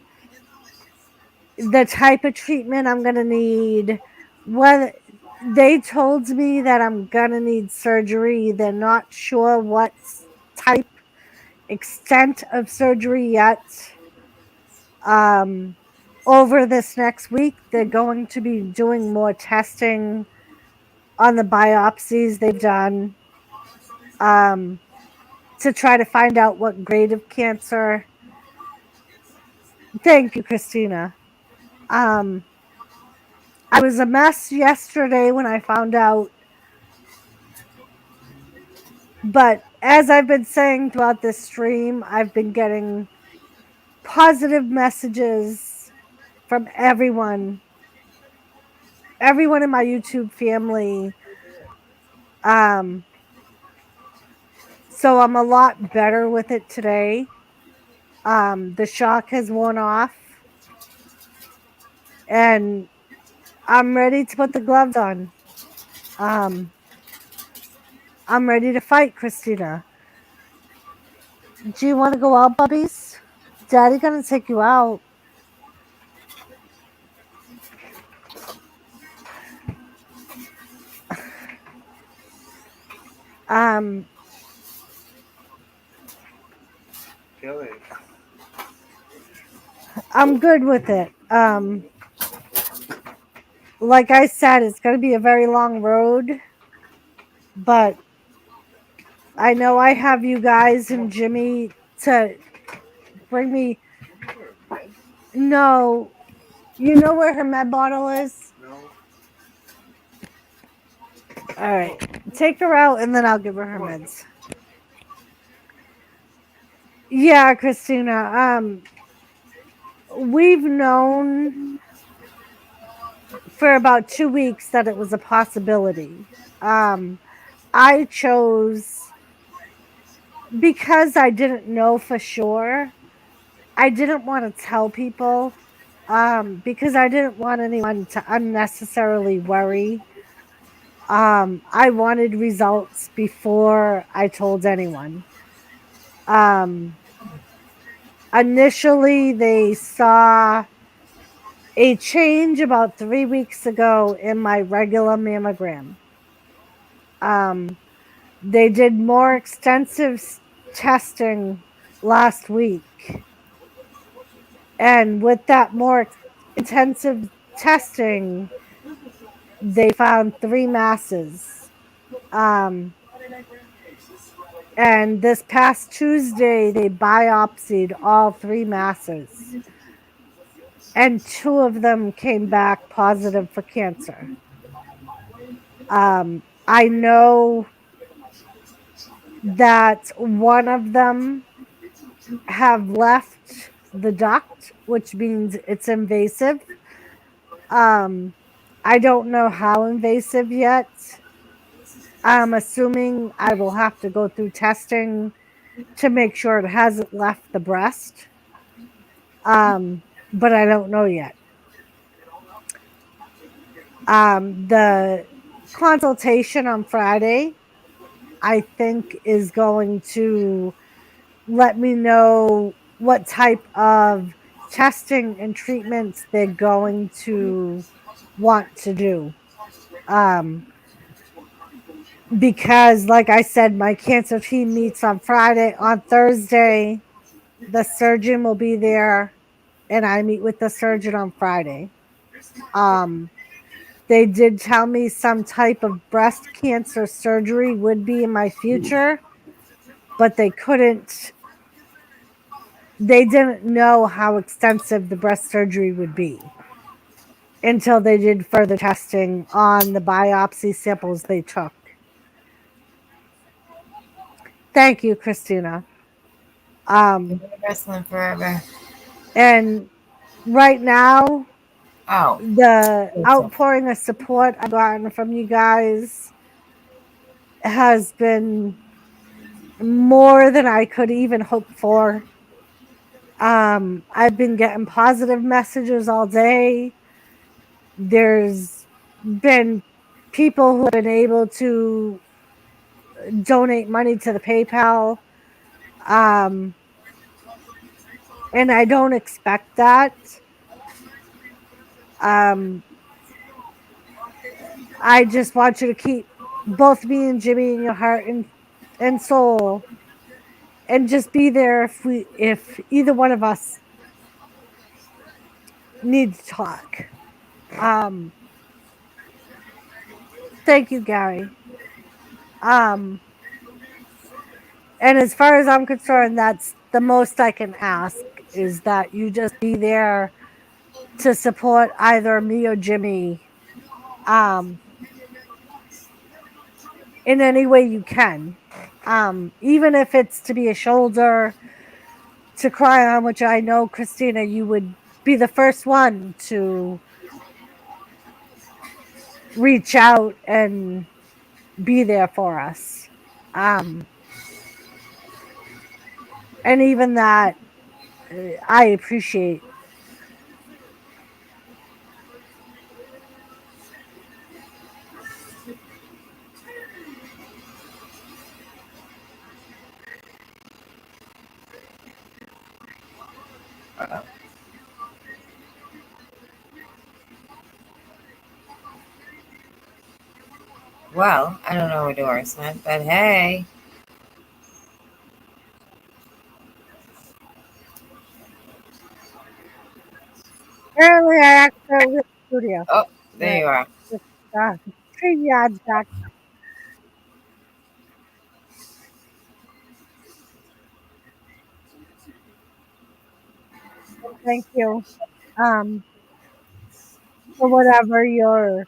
the type of treatment I'm going to need. What they told me that I'm going to need surgery. They're not sure what type, extent of surgery yet. Over this next week, they're going to be doing more testing on the biopsies they've done, to try to find out what grade of cancer. Thank you, Christina. I was a mess yesterday when I found out, but as I've been saying throughout this stream, I've been getting positive messages from everyone in my YouTube family. So I'm a lot better with it today. The shock has worn off, and I'm ready to put the gloves on. I'm ready to fight, Christina. Do you want to go out, bubbies? Daddy gonna take you out. Um, Kelly. I'm good with it. Like I said, it's gonna be a very long road, but I know I have you guys and Jimmy to bring me. No, you know where her med bottle is? All right, take her out and then I'll give her her meds. Yeah, Christina. We've known for about 2 weeks that it was a possibility. I chose because I didn't know for sure. I didn't want to tell people because I didn't want anyone to unnecessarily worry. I wanted results before I told anyone. Initially, they saw a change about 3 weeks ago in my regular mammogram. They did more extensive testing last week. And with that more intensive testing, they found 3 masses. And this past Tuesday, they biopsied all 3 masses. And 2 of them came back positive for cancer. I know that one of them have left the duct, which means it's invasive. I don't know how invasive yet. I'm assuming I will have to go through testing to make sure it hasn't left the breast. But I don't know yet. The consultation on Friday, I think, is going to let me know what type of testing and treatments they're going to want to do. Because, like I said, my cancer team meets on Friday. On Thursday, the surgeon will be there, and I meet with the surgeon on Friday. They did tell me some type of breast cancer surgery would be in my future, but they didn't know how extensive the breast surgery would be until they did further testing on the biopsy samples they took. Thank you, Christina. Wrestling forever. And right now, Oh, the outpouring of support I've gotten from you guys has been more than I could even hope for. I've been getting positive messages all day. There's been people who have been able to donate money to the PayPal. And I don't expect that. I just want you to keep both me and Jimmy in your heart and soul, and just be there if either one of us need to talk. Thank you, Gary. And as far as I'm concerned, that's the most I can ask, is that you just be there to support either me or Jimmy in any way you can. Even if it's to be a shoulder to cry on, which I know, Christina, you would be the first one to reach out and be there for us. And even that, I appreciate. well, I don't know where Doris went, but hey. Apparently, I accidentally left the studio. Oh, there you are. Just 3 yards back. Thank you. Um, for whatever your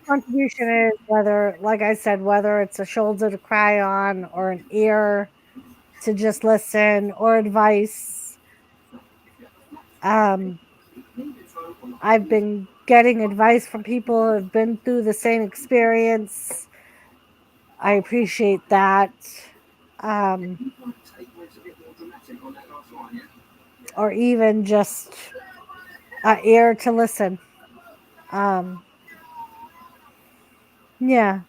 contribution is, whether, like I said, whether it's a shoulder to cry on or an ear to just listen or advice. I've been getting advice from people who have been through the same experience. I appreciate that. Or even just a ear to listen. Yeah.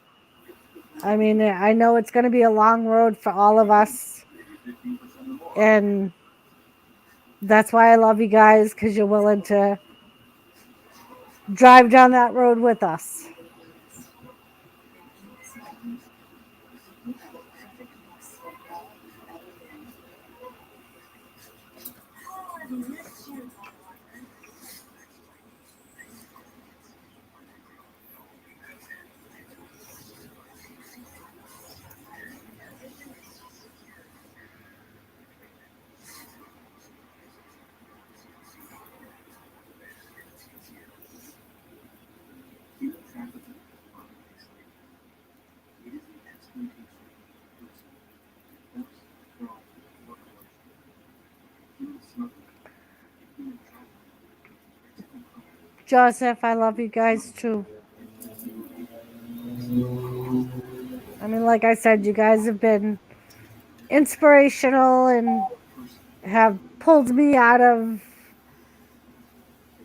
I mean, I know it's going to be a long road for all of us. And that's why I love you guys, because you're willing to drive down that road with us. Joseph, I love you guys too. I mean, like I said, you guys have been inspirational and have pulled me out of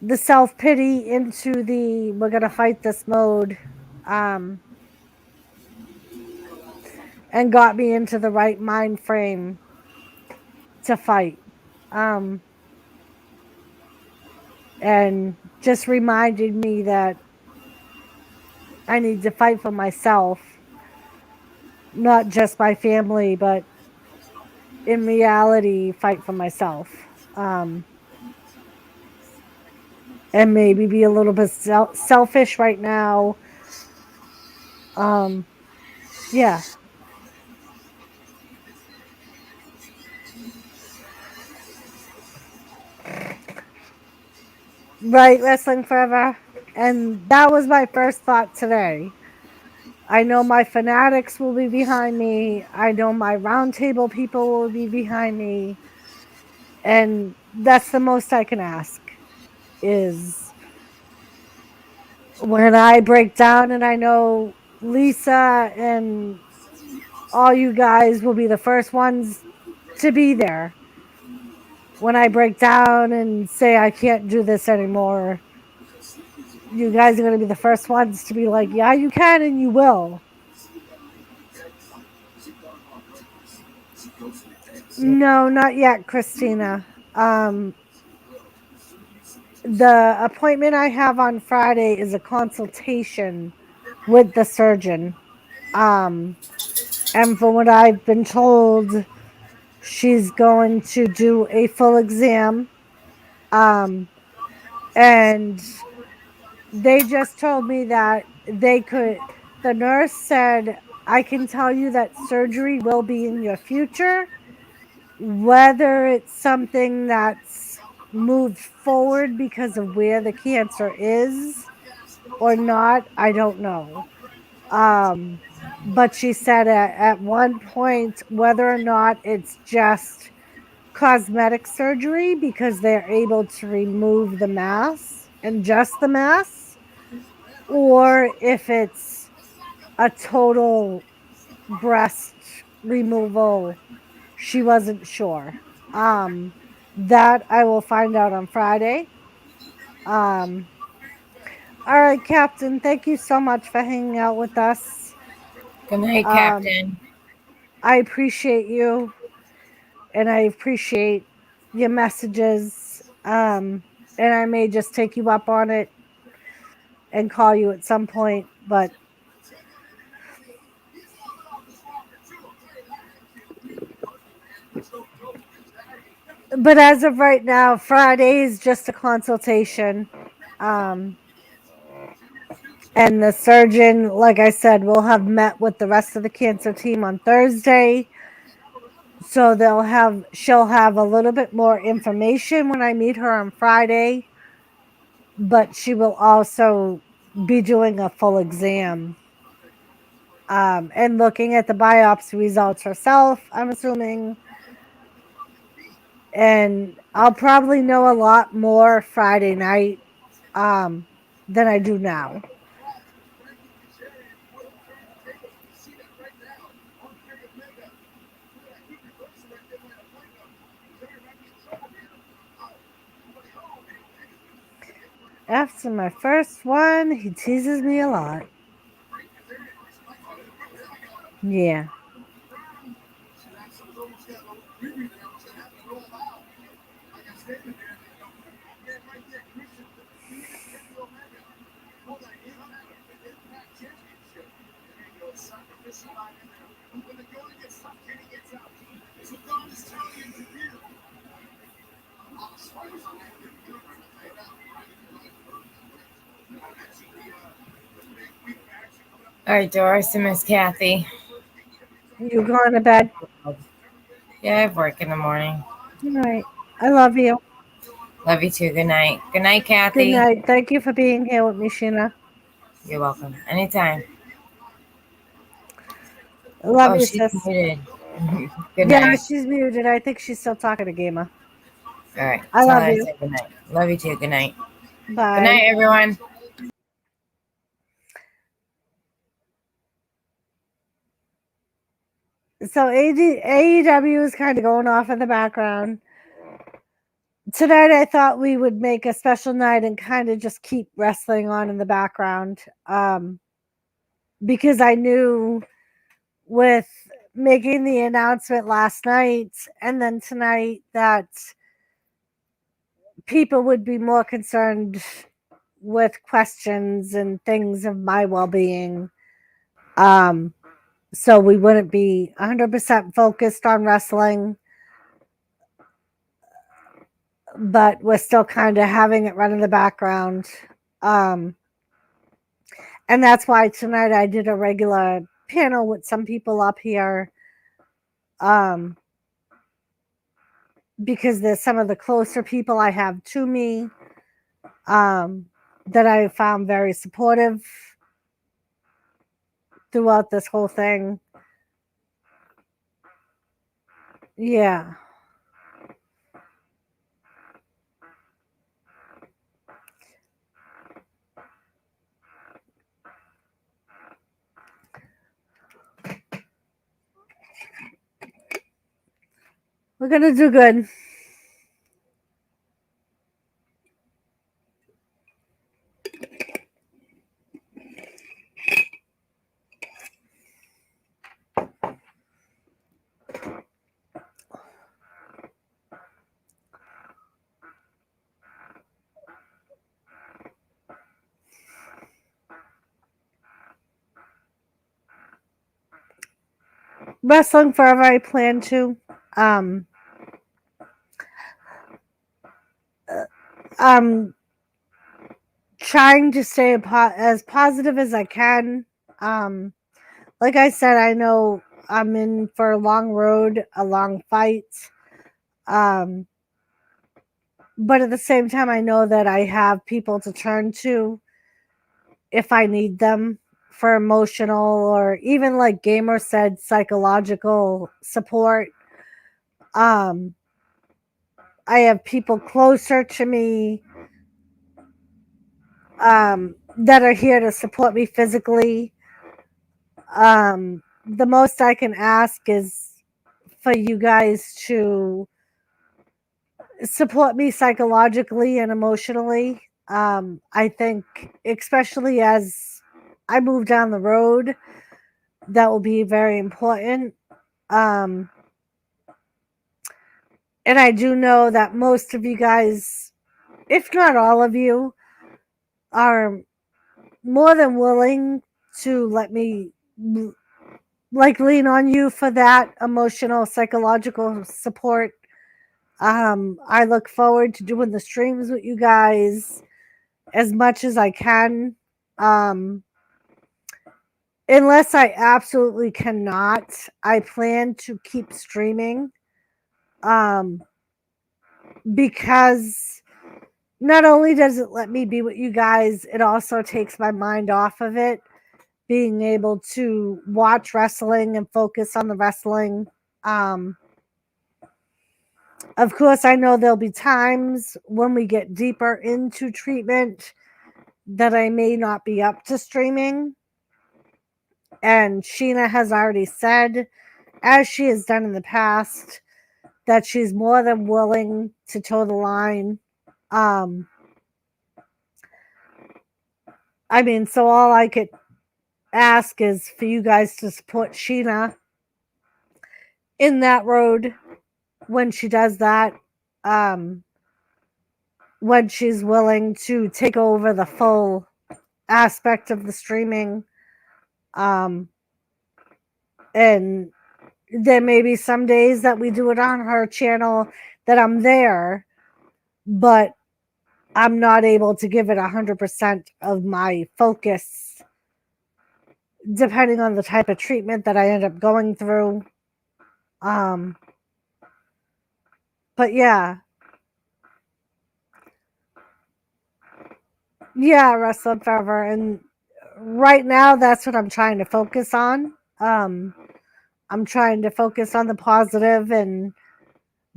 the self pity into the we're gonna fight this mode, and got me into the right mind frame to fight, and just reminded me that I need to fight for myself, not just my family, but in reality, fight for myself. And maybe be a little bit selfish right now. Yeah. Right, Wrestling Forever. And that was my first thought today. I know my fanatics will be behind me. I know my roundtable people will be behind me. And that's the most I can ask, is when I break down, and I know Lisa and all you guys will be the first ones to be there. When I break down and say I can't do this anymore, you guys are going to be the first ones to be like, yeah, you can and you will. No, not yet, Christina. The appointment I have on Friday is a consultation with the surgeon. And from what I've been told, she's going to do a full exam. And they just told me that the nurse said, I can tell you that surgery will be in your future. Whether it's something that's moved forward because of where the cancer is or not, I don't know. But she said at one point, whether or not it's just cosmetic surgery because they're able to remove the mass and just the mass, or if it's a total breast removal, she wasn't sure. That I will find out on Friday. All right, Captain, thank you so much for hanging out with us. Good night, Captain. I appreciate you, and I appreciate your messages. And I may just take you up on it and call you at some point, but as of right now, Friday is just a consultation. And the surgeon, like I said, will have met with the rest of the cancer team on Thursday. So she'll have a little bit more information when I meet her on Friday, but she will also be doing a full exam. And looking at the biopsy results herself, I'm assuming. And I'll probably know a lot more Friday night than I do now. After my first one, he teases me a lot. Yeah. All right, Doris and Miss Kathy. You going to bed? Yeah, I have work in the morning. All right. I love you. Love you too. Good night. Good night, Kathy. Good night. Thank you for being here with me, Sheena. You're welcome. Anytime. I love you, She's sis. muted. Good Yeah, night. she's muted. I think she's still talking to Gamer. All right. I Tell love her I you. said good night. Love you too. Good night. Bye. Good night, everyone. So AEW is kind of going off in the background. Tonight I thought we would make a special night and kind of just keep wrestling on in the background. Because I knew with making the announcement last night and then tonight that people would be more concerned with questions and things of my well-being. So we wouldn't be 100% focused on wrestling, but we're still kind of having it run in the background. And that's why tonight I did a regular panel with some people up here. Because there's some of the closer people I have to me that I found very supportive throughout this whole thing. Yeah. We're going to do good. Wrestling forever, I plan to. I'm trying to stay as positive as I can. Like I said, I know I'm in for a long road, a long fight. But at the same time, I know that I have people to turn to if I need them for emotional or even, like Gamer said, psychological support. I have people closer to me that are here to support me physically. The most I can ask is for you guys to support me psychologically and emotionally. I think, especially as I move down the road, that will be very important. And I do know that most of you guys, if not all of you, are more than willing to let me lean on you for that emotional, psychological support. I look forward to doing the streams with you guys as much as I can. unless I absolutely cannot, I plan to keep streaming. Because not only does it let me be with you guys, it also takes my mind off of it. Being able to watch wrestling and focus on the wrestling. Of course, I know there'll be times when we get deeper into treatment that I may not be up to streaming. And Sheena has already said, as she has done in the past, that she's more than willing to toe the line. I mean, so all I could ask is for you guys to support Sheena in that road when she does that. When she's willing to take over the full aspect of the streaming. And there may be some days that we do it on her channel that I'm there, but I'm not able to give it 100% of my focus, depending on the type of treatment that I end up going through. But yeah. Yeah, wrestling forever. And right now, that's what I'm trying to focus on. I'm trying to focus on the positive and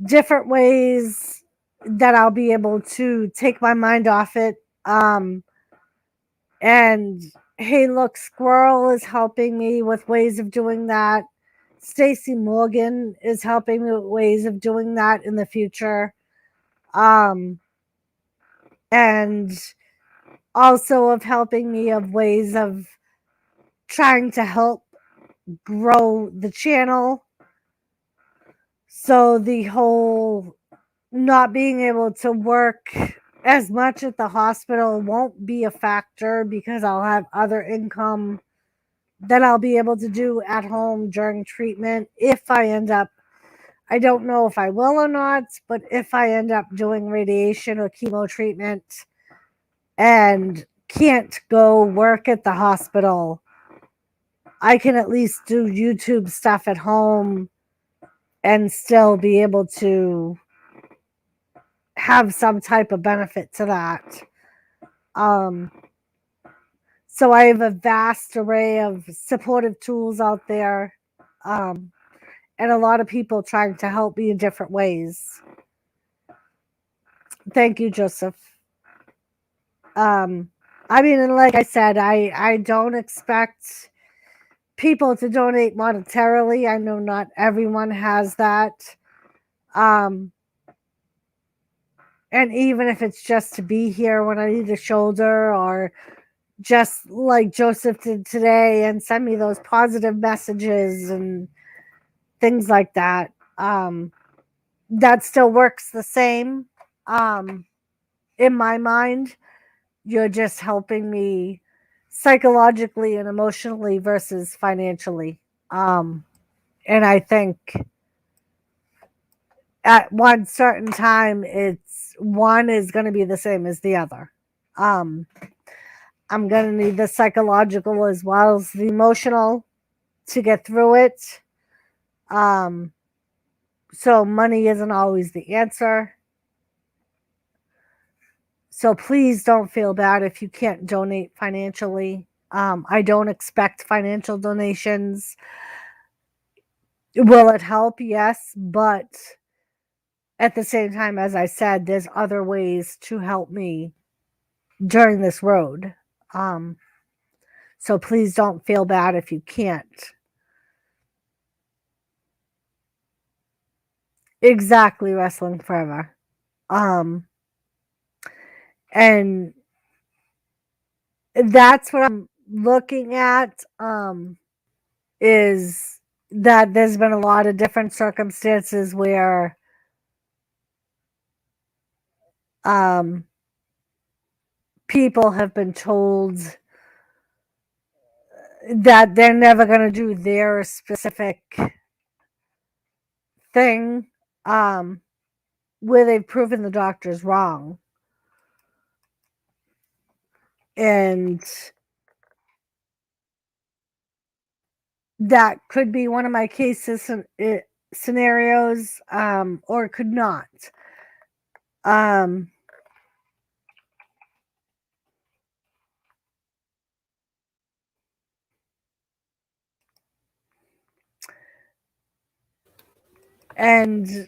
different ways that I'll be able to take my mind off it. And hey, look, Squirrel is helping me with ways of doing that. Stacy Morgan is helping me with ways of doing that in the future. And also of helping me of ways of trying to help grow the channel. So the whole not being able to work as much at the hospital won't be a factor because I'll have other income that I'll be able to do at home during treatment if I end up, I don't know if I will or not, but if I end up doing radiation or chemo treatment and can't go work at the hospital, I can at least do YouTube stuff at home and still be able to have some type of benefit to that. So I have a vast array of supportive tools out there, and a lot of people trying to help me in different ways. Thank you, Joseph. I mean, and like I said, I don't expect people to donate monetarily. I know not everyone has that. And even if it's just to be here when I need a shoulder, or just like Joseph did today and send me those positive messages and things like that, that still works the same. In my mind, you're just helping me psychologically and emotionally versus financially. And I think at one certain time, it's one is going to be the same as the other. I'm going to need the psychological as well as the emotional to get through it. So money isn't always the answer. So please don't feel bad if you can't donate financially. I don't expect financial donations. Will it help? Yes, but at the same time, as I said, there's other ways to help me during this road. So please don't feel bad if you can't. Exactly, Wrestling Forever. And that's what I'm looking at, is that there's been a lot of different circumstances where people have been told that they're never going to do their specific thing, where they've proven the doctors wrong. And that could be one of my cases scenarios, or it could not. Um, and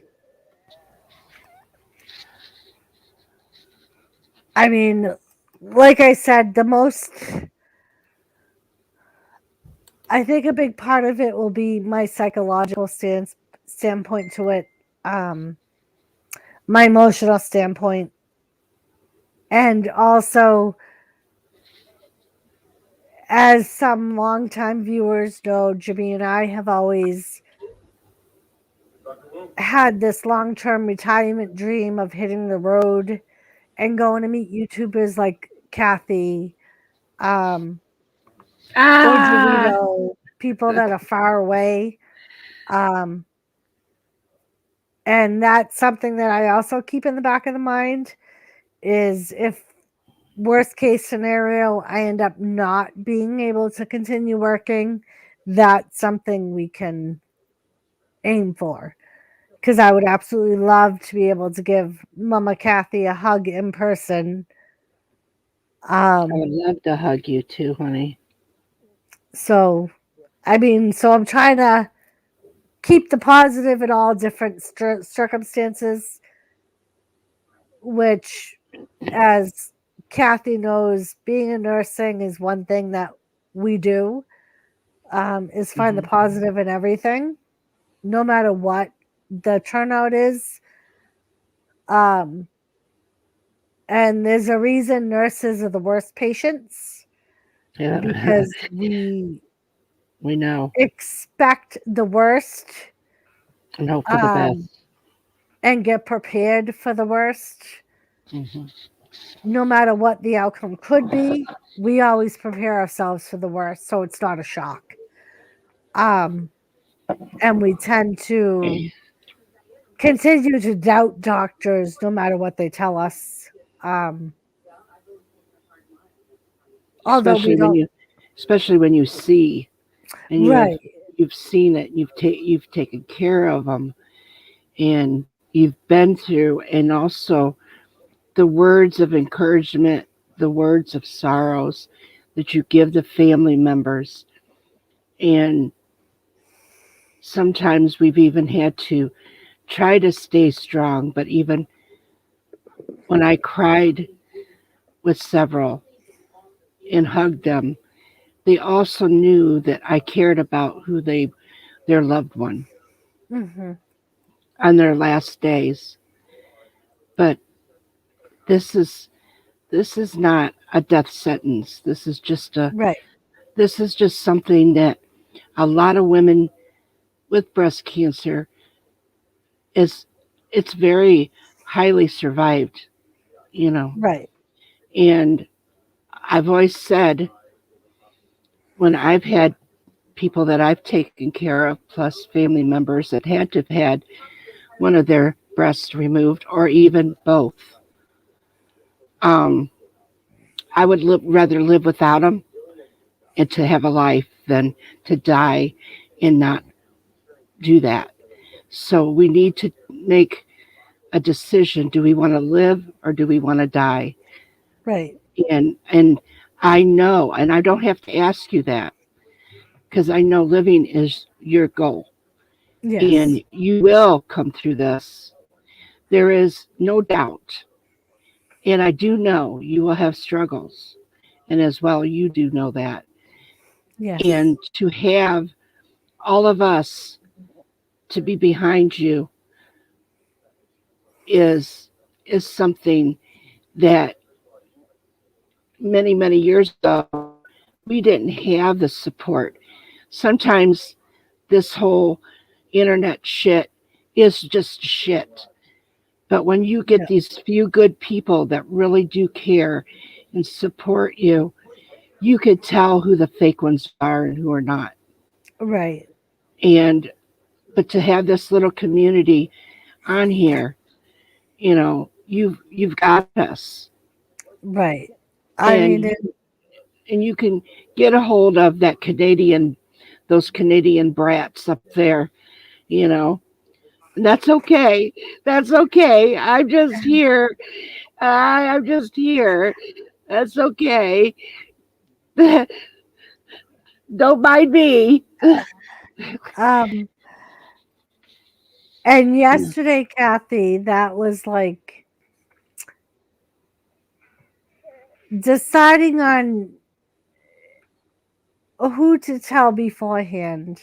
I mean, like I said, I think a big part of it will be my psychological standpoint to it, um, my emotional standpoint, and also, as some longtime viewers know, Jimmy and I have always had this long-term retirement dream of hitting the road and going to meet YouTubers like Kathy, or Ah, Dorito, people that are far away. Um, and that's something that I also keep in the back of the mind is if worst case scenario, I end up not being able to continue working, that's something we can aim for. Because I would absolutely love to be able to give Mama Kathy a hug in person. I would love to hug you too, honey. So, I mean, so I'm trying to keep the positive in all different circumstances, which, as Kathy knows, being in nursing is one thing that we do, is find the positive in everything, no matter what the turnout is. Um, and there's a reason nurses are the worst patients Yeah, because we we know expect the worst, and hope for the best. and get prepared for the worst. Hmm. No matter what the outcome could be, we always prepare ourselves for the worst, so it's not a shock. And we tend to continue to doubt doctors no matter what they tell us. Um, although we Especially when don't, you see and right, you've seen it, you've taken care of them, and you've been through, and also the words of encouragement, the words of sorrows that you give the family members. And sometimes we've even had to try to stay strong, but even when I cried with several and hugged them, they also knew that I cared about their loved one hmm, on their last days. But this is this is not a death sentence. right, This is just something that a lot of women with breast cancer is it's very highly survived, you know. right, And I've always said when I've had people that I've taken care of, plus family members that had to have had one of their breasts removed or even both, um, I would rather live without them and to have a life than to die and not do that. So we need to make a decision. Do we want to live or do we want to die? right. And I know, and I don't have to ask you that because I know living is your goal Yes, and you will come through this. There is no doubt. And I do know you will have struggles. And as well, you do know that. yes, And to have all of us to be behind you is is something that many years ago we didn't have the support. Sometimes this whole internet shit is just shit. But when you get yeah, these few good people that really do care and support you, you could tell who the fake ones are and who are not. right, And but to have this little community on here, you've got us. right. I And mean, you can get a hold of that Canadian those Canadian brats up there, you know. And that's okay. That's okay. I'm just here. I'm just here. That's okay. Don't mind me. Um, and yesterday, Kathy, that was like deciding on who to tell beforehand.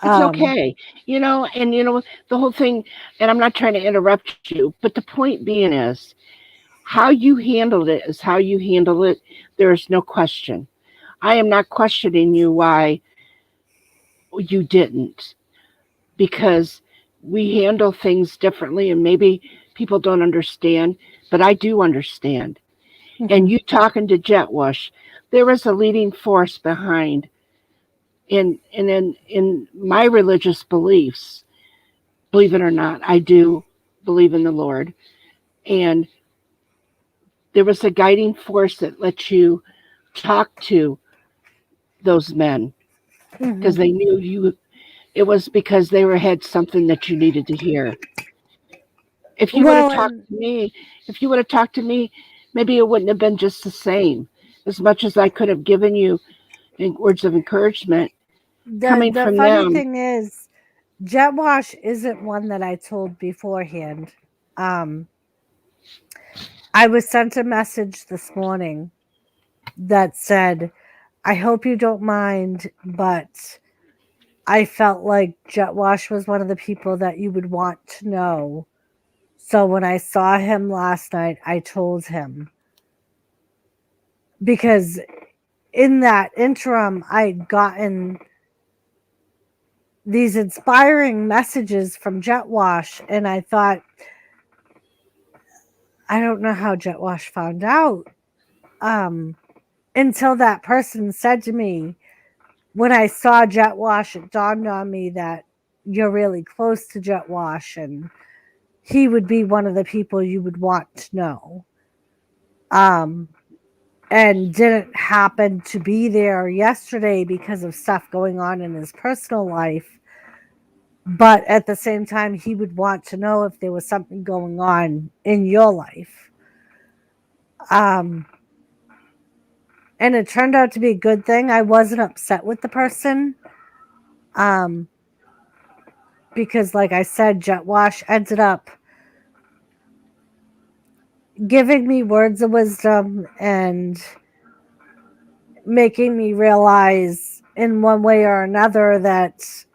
It's okay. And the whole thing, and I'm not trying to interrupt you, but the point being is how you handled it is how you handle it. There is no question. I am not questioning you why you didn't, because we handle things differently and maybe people don't understand, but I do understand. And you talking to Jetwash, there is a leading force behind in my religious beliefs. Believe it or not, I do believe in the Lord. And there was a guiding force that let you talk to those men because they knew you. It was because they had something that you needed to hear. If you would have Well, talked to me, if you would have talked to me, maybe it wouldn't have been just the same. As much as I could have given you words of encouragement coming the from funny them. thing is, Jetwash isn't one that I told beforehand. Um, I was sent a message this morning that said, I hope you don't mind, but I felt like Jetwash was one of the people that you would want to know. So when I saw him last night, I told him. Because in that interim, I'd gotten these inspiring messages from Jetwash, and I thought, I don't know how Jetwash found out. Until that person said to me, when I saw Jetwash, it dawned on me that you're really close to Jetwash and he would be one of the people you would want to know. And didn't happen to be there yesterday because of stuff going on in his personal life. But at the same time, he would want to know if there was something going on in your life. And it turned out to be a good thing. I wasn't upset with the person. Because like I said, Jetwash ended up giving me words of wisdom and making me realize in one way or another that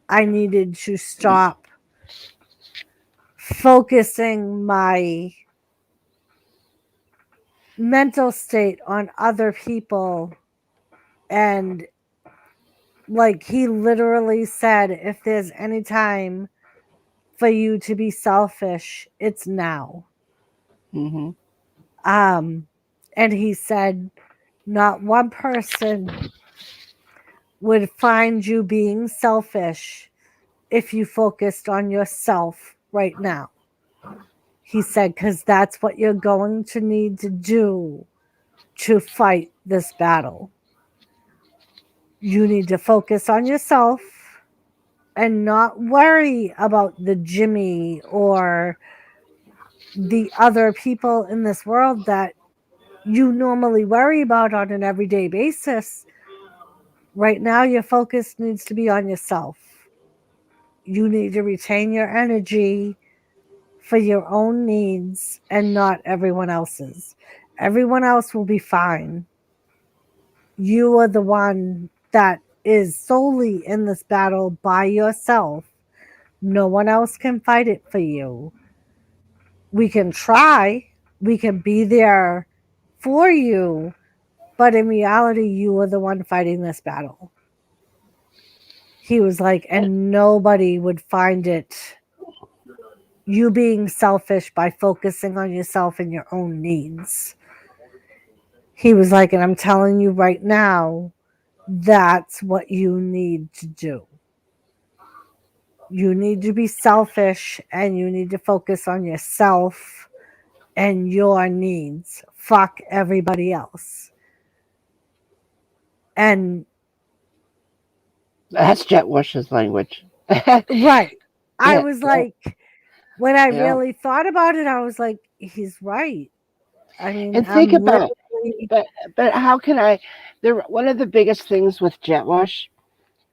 I needed to stop focusing my mental state on other people. And like he literally said, if there's any time for you to be selfish, it's now. Mm-hmm. And he said, not one person would find you being selfish if you focused on yourself right now. He said, because that's what you're going to need to do to fight this battle. You need to focus on yourself and not worry about the Jimmy or the other people in this world that you normally worry about on an everyday basis. Right now, your focus needs to be on yourself. You need to retain your energy for your own needs and not everyone else's. Everyone else will be fine. You are the one that is solely in this battle by yourself. No one else can fight it for you. We can try, we can be there for you, but in reality, you are the one fighting this battle. He was like, and nobody would find it you being selfish by focusing on yourself and your own needs. He was like, and I'm telling you right now, that's what you need to do. You need to be selfish and you need to focus on yourself and your needs. Fuck everybody else. And That's Jet Wash's language. Right. I Yeah, was like, when I yeah. really thought about it, I was like, he's right. I mean, And think I'm about, literally, but how can I? One of the biggest things with Jet Wash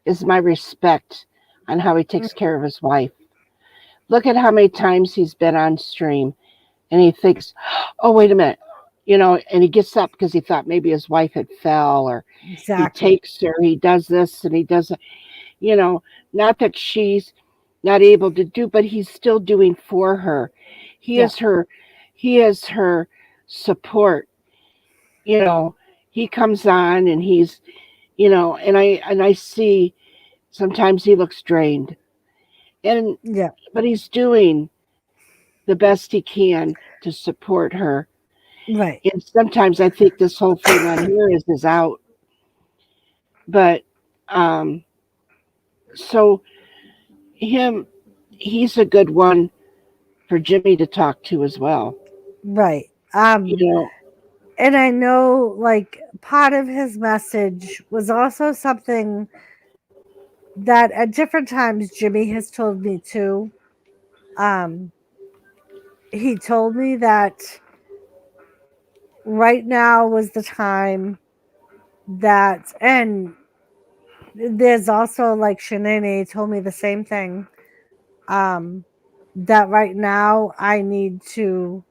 is my respect on how he takes care of his wife. Look at how many times he's been on stream, and he thinks, "Oh, wait a minute," and he gets up because he thought maybe his wife had fell, or he exactly. takes her, he does this and he does that. You know, not that she's not able to do, but he's still doing for her. He Yeah. is her, he is her support. You know, he comes on and he's, and I see sometimes he looks drained, and Yeah. but he's doing the best he can to support her. Right. And sometimes I think this whole thing on here is out, but um, so him, he's a good one for Jimmy to talk to as well. Right. You know, And I know like part of his message was also something that at different times Jimmy has told me too. Um, he told me that right now was the time that, and there's also like Shanae told me the same thing. That right now I need to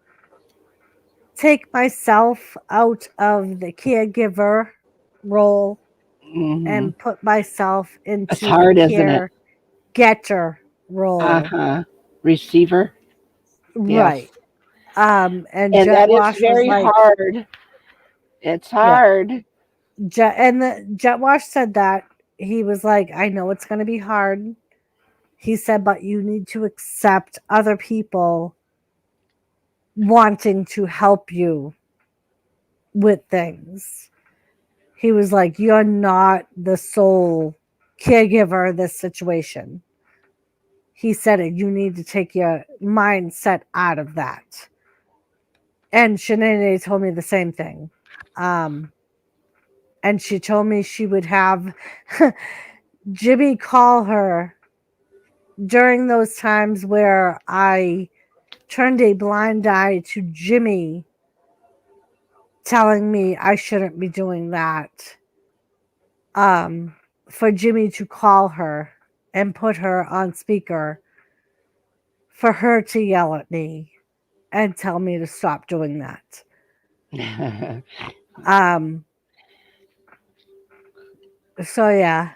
take myself out of the caregiver role hmm and put myself it's into the hard, isn't it? care getter Uh role. huh. Receiver, yes, Right. And and Jet that is Wash was very like, hard. It's yeah. hard. And the Jet Wash said that he was like, I know it's going to be hard. He said, but you need to accept other people wanting to help you with things. He was like, you're not the sole caregiver of this situation. He said it, you need to take your mindset out of that. And Shanae told me the same thing. And she told me she would have Jimmy call her during those times where I turned a blind eye to Jimmy telling me I shouldn't be doing that. For Jimmy to call her and put her on speaker for her to yell at me and tell me to stop doing that. Um, so yeah.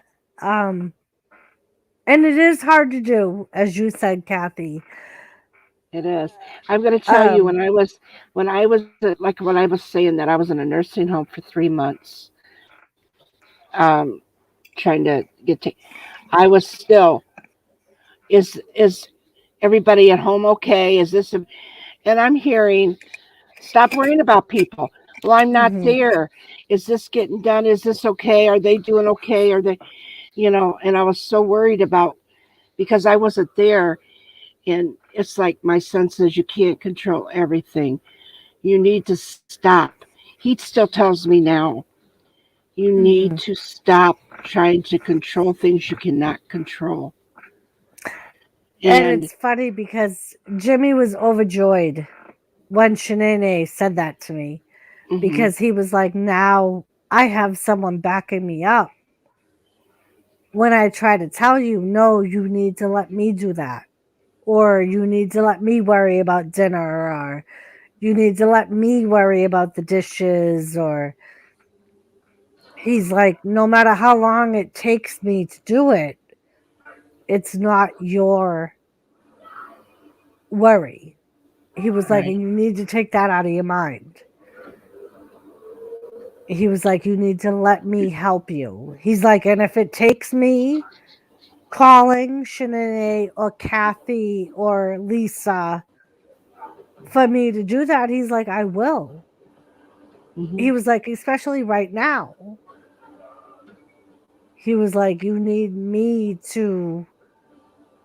And it is hard to do, as you said, Kathy. It is. I'm going to tell you Um, when I was saying that I was in a nursing home for 3 months, um, trying to I was still, is everybody at home okay? And I'm hearing, stop worrying about people. Well, I'm not mhm, there. Is this getting done? Is this okay? Are they doing okay? Are they, and I was so worried about, because I wasn't there. And it's like my son says, you can't control everything. You need to stop. He still tells me now, you need mhm. to stop trying to control things you cannot control. And And it's funny because Jimmy was overjoyed when Shanae said that to me mhm, because he was like, now I have someone backing me up. When I try to tell you, no, you need to let me do that. Or you need to let me worry about dinner. Or you need to let me worry about the dishes. Or he's like, no matter how long it takes me to do it, it's not your worry. He was like, right. and you need to take that out of your mind. He was like, you need to let me help you. He's like, and if it takes me calling Shanae or Kathy or Lisa for me to do that, he's like, I will. Hmm. He was like, especially right now. He was like, you need me to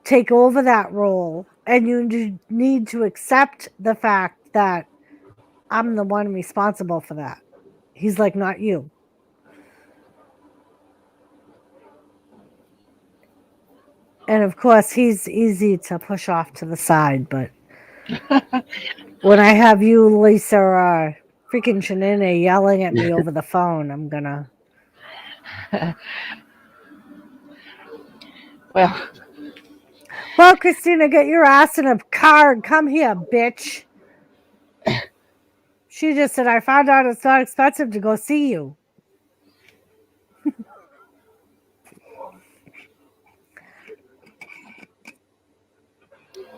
take over that role and you need to accept the fact that I'm the one responsible for that. He's like, not you. And of course, he's easy to push off to the side, but when I have you, Lisa, or freaking Sheena yelling at me over the phone, I'm gonna. Well, Well, Christina, get your ass in a car and come here, bitch. She just said, I found out it's not expensive to go see you.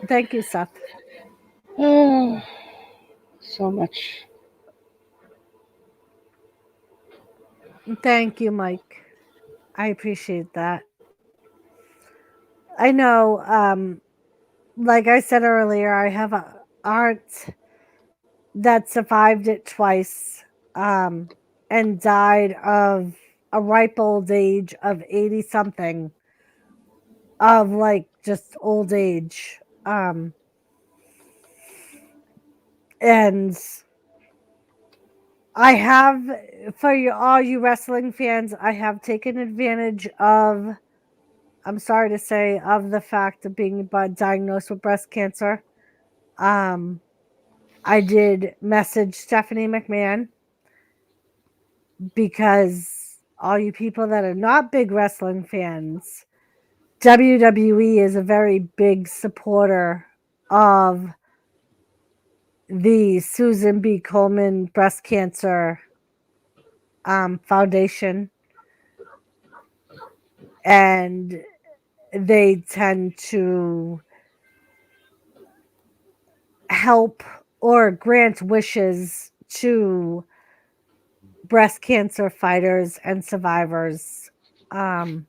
Thank you, Seth. so much. Thank you, Mike. I appreciate that. I know, like I said earlier, I have a aunt that survived it twice and died of a ripe old age of 80 something, of like just old age. And I have, for all you wrestling fans, I have taken advantage of, I'm sorry to say, of the fact of being diagnosed with breast cancer. I did message Stephanie McMahon, because all you people that are not big wrestling fans, WWE is a very big supporter of the Susan B. Komen Breast Cancer Foundation, and they tend to help or grant wishes to breast cancer fighters and survivors, and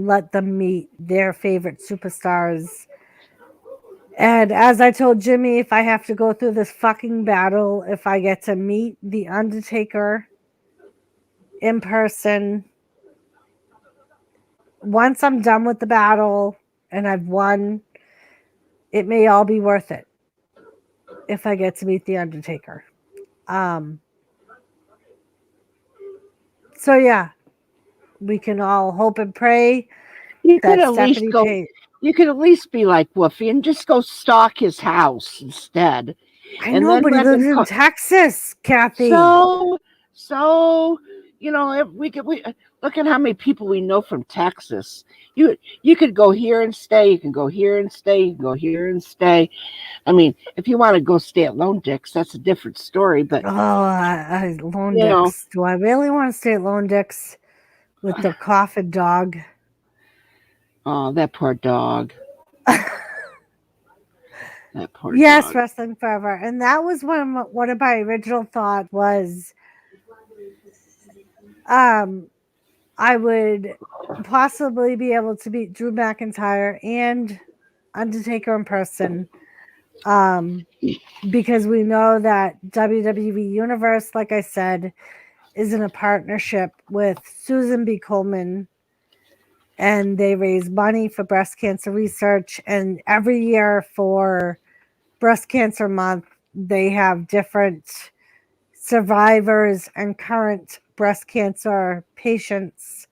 let them meet their favorite superstars. And as I told Jimmy, if I have to go through this fucking battle, if I get to meet The Undertaker in person, once I'm done with the battle and I've won, it may all be worth it if I get to meet The Undertaker. So yeah, we can all hope and pray You could that at least Stephanie go. Page. You could at least be like Woofy and just go stalk his house instead. I And know, then but he let lives him in co- Texas, Kathy. So you know, if we look at how many people we know from Texas. You could go here and stay. You can go here and stay. You can go here and stay. I mean, if you want to go stay at Lone Dick's, that's a different story. But Lone you know, Dick's. Do I really want to stay at Lone Dick's with the coffin dog? oh, that poor dog. That poor Yes, dog. Wrestling Forever. And that was one of my original thought was I would possibly be able to beat Drew McIntyre and Undertaker in person, because we know that WWE Universe, like I said, is in a partnership with Susan B. Komen, and they raise money for breast cancer research. And every year for Breast Cancer Month, they have different survivors and current breast cancer patients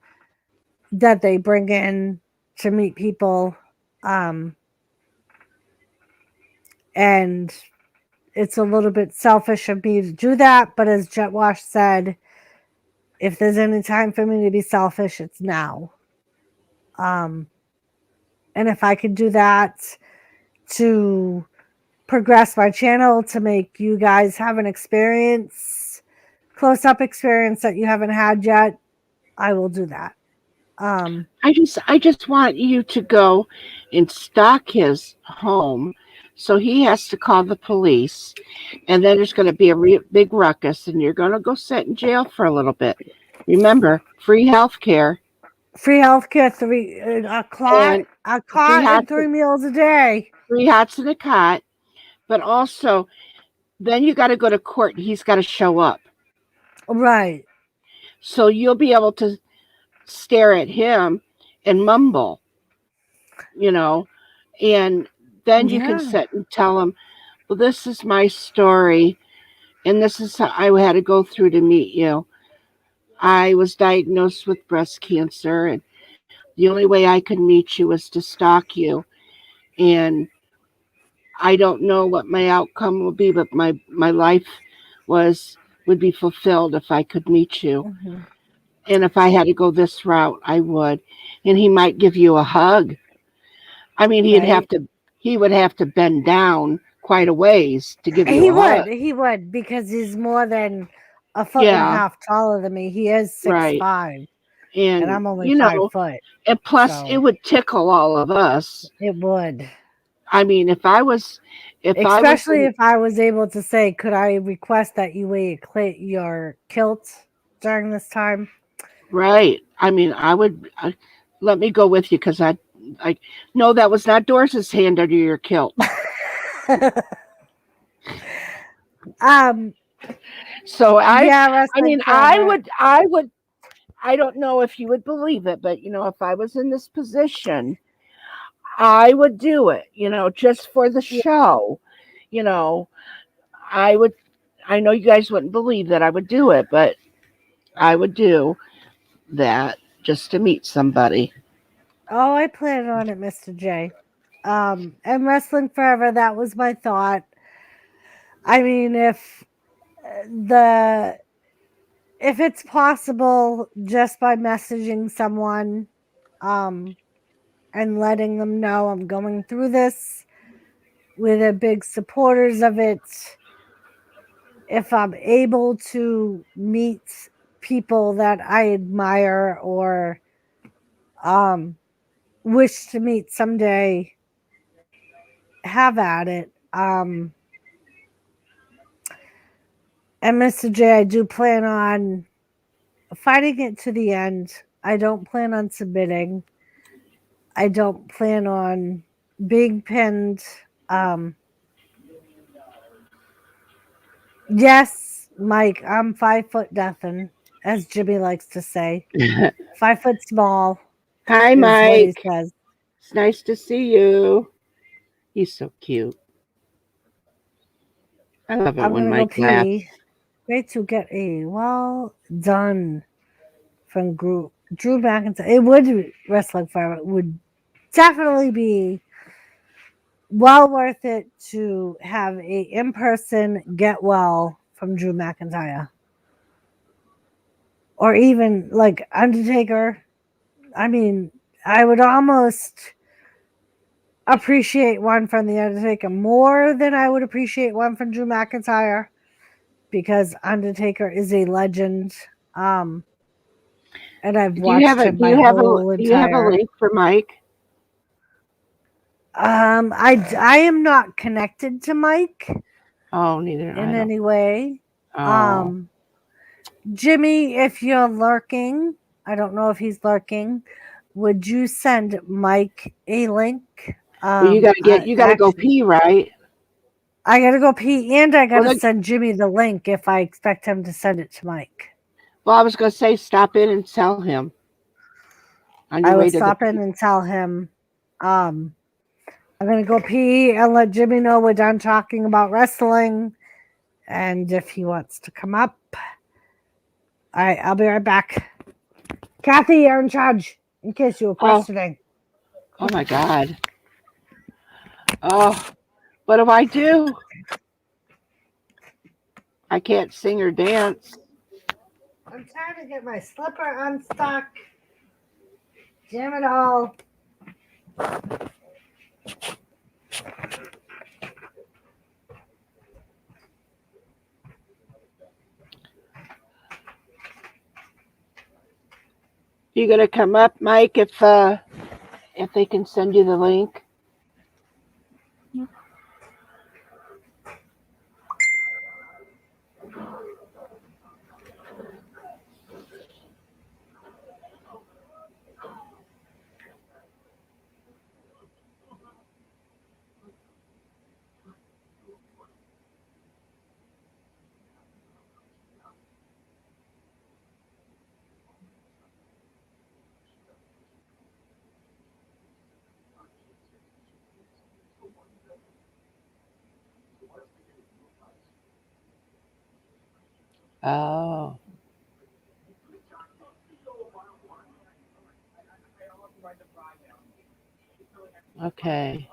that they bring in to meet people. And it's a little bit selfish of me to do that, but as Jet Wash said, if there's any time for me to be selfish, it's now. And if I could do that to progress my channel, to make you guys have an experience, close-up experience that you haven't had yet, I will do that. I just want you to go and stalk his home, so he has to call the police, and then there's going to be a big ruckus, and you're going to go sit in jail for a little bit. Remember, free health care. Free healthcare, a cot and 3 meals a day. Free hots in a cot, but also then you got to go to court and he's got to show up. Right. So you'll be able to stare at him and mumble, you know, and then you can sit and tell him, well, this is my story, and this is how I had to go through to meet you. I was diagnosed with breast cancer, and The only way I could meet you was to stalk you. And I don't know what my outcome will be, but my life would be fulfilled if I could meet you. Mm-hmm. And if I had to go this route, I would. And he might give you a hug. I mean, Right? he would have to bend down quite a ways to give you He a hug. would. He would because he's more than a foot and a Yeah, half taller than me. He is right. 6'5", and And I'm only you know, 5 foot. and plus it So would tickle all of us. it would. I mean, if I was Especially in, if I was able to say, could I request that you wear your kilt during this time? right. I mean, let me go with you because I no, that was not Doris's hand under your kilt. um, So yeah, I wrestling mean, forever. I don't know if you would believe it, but if I was in this position, I would do it, just for the Yeah. show. You know, I would, I know you guys wouldn't believe that I would do it, but I would do that just to meet somebody. Oh, I plan on it, Mr. J. And wrestling forever, that was my thought. I mean, the if it's possible, just by messaging someone, um, and letting them know I'm going through this, we're the big supporters of it. If I'm able to meet people that I admire or wish to meet someday, have at it. And Mr. J, I do plan on fighting it to the end. I don't plan on submitting. I don't plan on being pinned. Um, yes, Mike, I'm 5 foot nothing, as Jimmy likes to say. 5 foot small Hi, is what he Mike. says. It's nice to see you. He's so cute. I love it I'm when gonna go Mike laughs. pee. Great to get a well done from Drew McIntyre. It would wrestling forever. It would definitely be well worth it to have a in-person get well from Drew McIntyre. Or even like Undertaker. I mean, I would almost appreciate one from the Undertaker more than I would appreciate one from Drew McIntyre because Undertaker is a legend. And I've watched him my whole Do you have a entire. link for Mike? I am not connected to Mike Oh, neither in I don't. any way. Oh, Jimmy, if you're lurking, I don't know if he's lurking. Would you send Mike a link? well, you gotta go Actually, pee, right? I gotta go pee, and I Well, gotta send Jimmy the link if I expect him to send it to Mike. I was gonna say stop in and tell him on your I will way to the. stop in and tell him. I'm gonna go pee and let Jimmy know we're done talking about wrestling, and if he wants to come up. All right, I'll be right back. Kathy, you're in charge. In case you were Oh, questioning. oh my God. Oh, what do I do? I can't sing or dance. I'm trying to get my slipper unstuck. Damn it all. You gonna come up, Mike? If they can send you the link. Oh. Okay.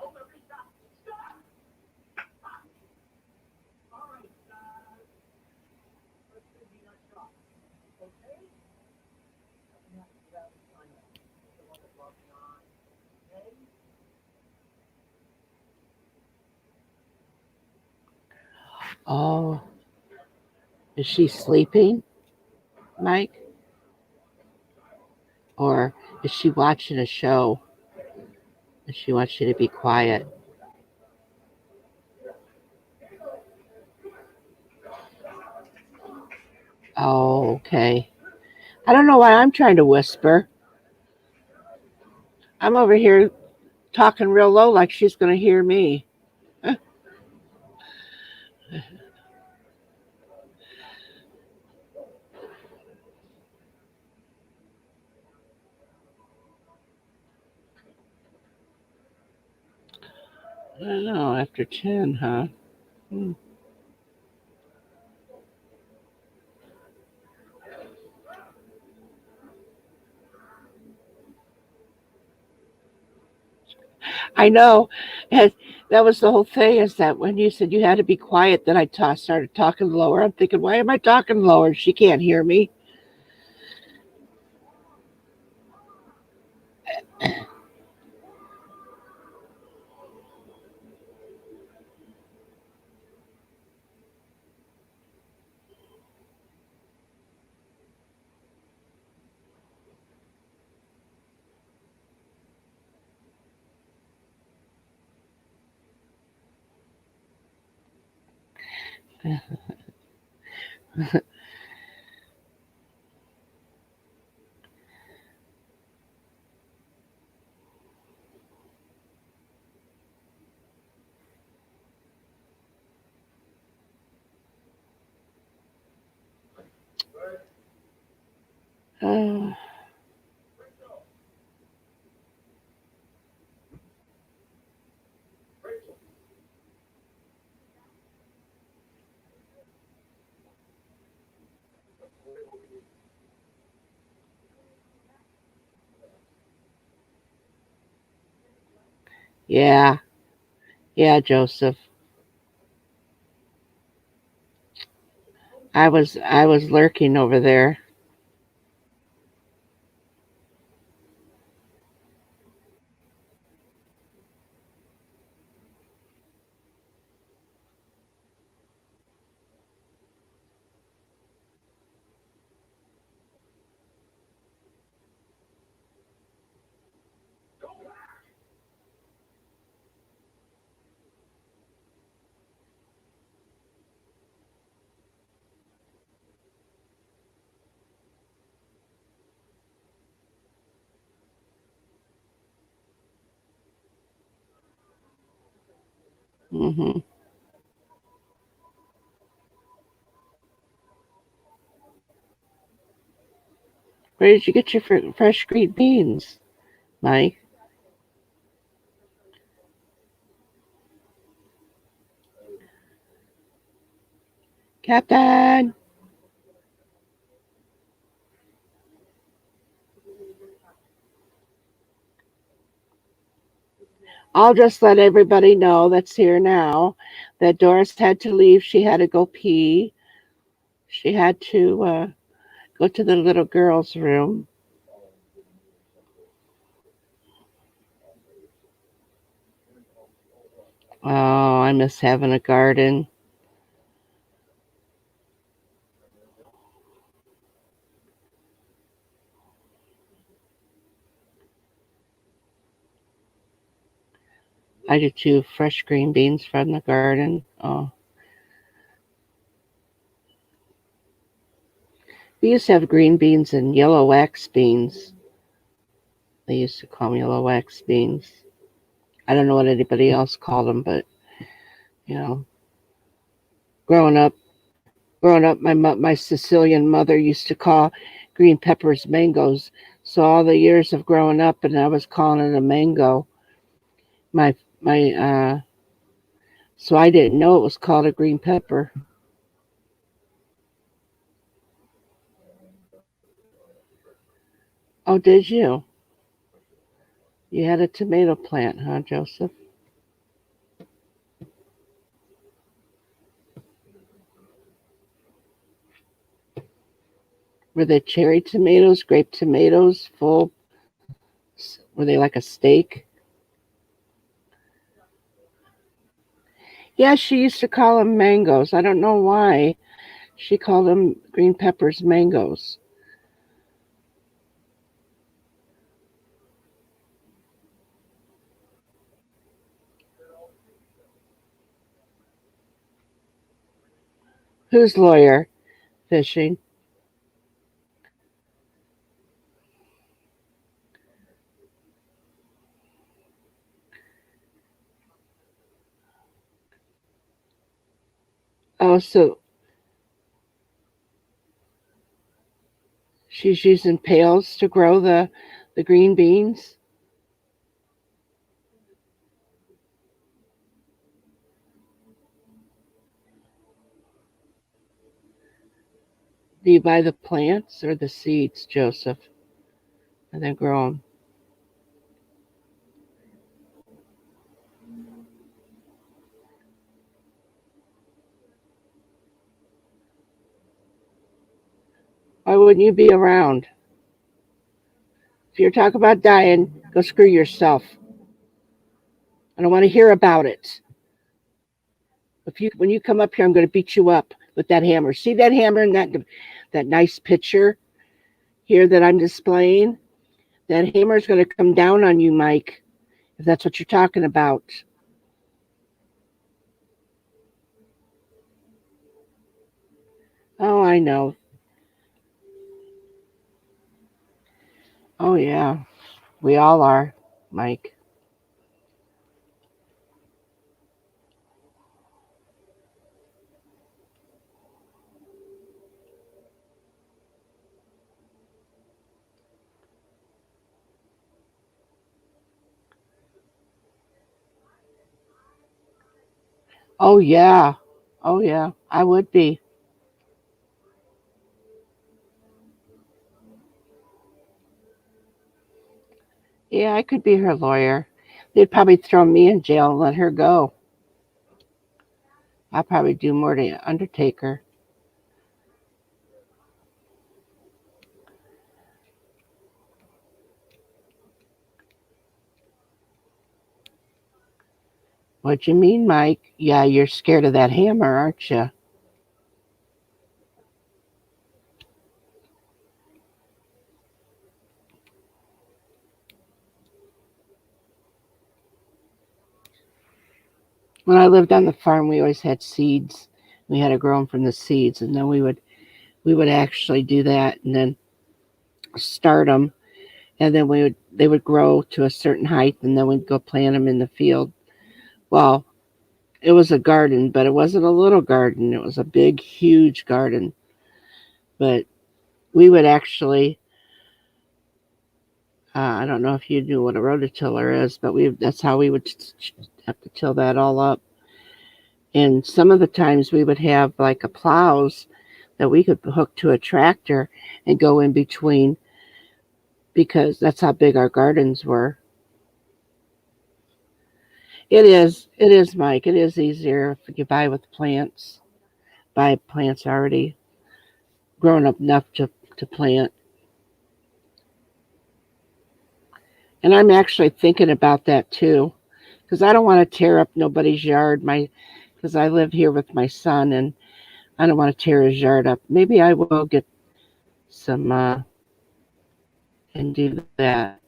Oh, is she sleeping, Mike? Or is she watching a show and she wants you to be quiet? Oh, okay. I don't know why I'm trying to whisper. I'm over here talking real low like she's going to hear me. I don't know, after 10, huh? Hmm. I know. And that was the whole thing is that when you said you had to be quiet, then I started talking lower. I'm thinking, why am I talking lower? She can't hear me. Uh, yeah, yeah, Joseph. I was lurking over there. Hmm. Where did you get your fresh green beans, Mike? Captain, I'll just let everybody know that's here now that Doris had to leave. She had to go pee. She had to go to the little girl's room. Oh, I miss having a garden. I do too. Fresh green beans from the garden. Oh, we used to have green beans and yellow wax beans. They used to call them yellow wax beans. I don't know what anybody else called them, but you know, growing up, my Sicilian mother used to call green peppers mangoes. So all the years of growing up, and I was calling it a mango. My so I didn't know it was called a green pepper. Oh, did you? You had a tomato plant, huh, Joseph? Were they cherry tomatoes, grape tomatoes, full? Were they like a steak? Yeah, she used to call them mangoes. I don't know why. She called them green peppers mangoes. Whose lawyer? Fishing. Oh, so she's using pails to grow the green beans? Do you buy the plants or the seeds, Joseph? And then grow them? Why wouldn't you be around? If you're talking about dying, go screw yourself. I don't want to hear about it. When you come up here, I'm going to beat you up with that hammer. See that hammer and that nice picture here that I'm displaying? That hammer is going to come down on you, Mike, if that's what you're talking about. Oh, I know. Oh, yeah. We all are, Mike. Oh, yeah. Oh, yeah. I would be. Yeah, I could be her lawyer. They'd probably throw me in jail and let her go. I'll probably do more to Undertaker. What you mean, Mike? Yeah, you're scared of that hammer, aren't you? When I lived on the farm, we always had seeds. We had to grow them from the seeds, and then we would actually do that, and then start them, and then they would grow to a certain height, and then we'd go plant them in the field. Well, it was a garden, but it wasn't a little garden. It was a big, huge garden. But we would actually, I don't know if you knew what a rototiller is, but that's how we would have to till that all up. And some of the times we would have like a plows that we could hook to a tractor and go in between, because that's how big our gardens were. It is, Mike. It is easier if you buy plants already grown up enough to plant. And I'm actually thinking about that too, because I don't want to tear up nobody's yard. Because I live here with my son, and I don't want to tear his yard up. Maybe I will get some and do that.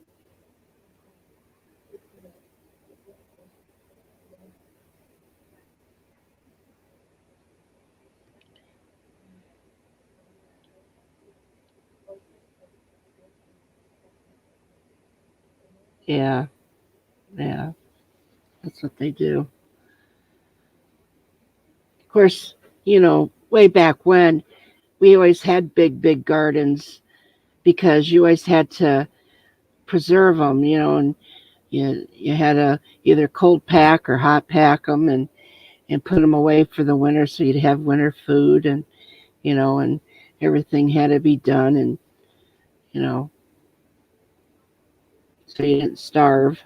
Yeah, yeah, that's what they do. Of course, way back when, we always had big, big gardens because you always had to preserve them, and you had to either cold pack or hot pack them and put them away for the winter so you'd have winter food, and everything had to be done, and so you didn't starve.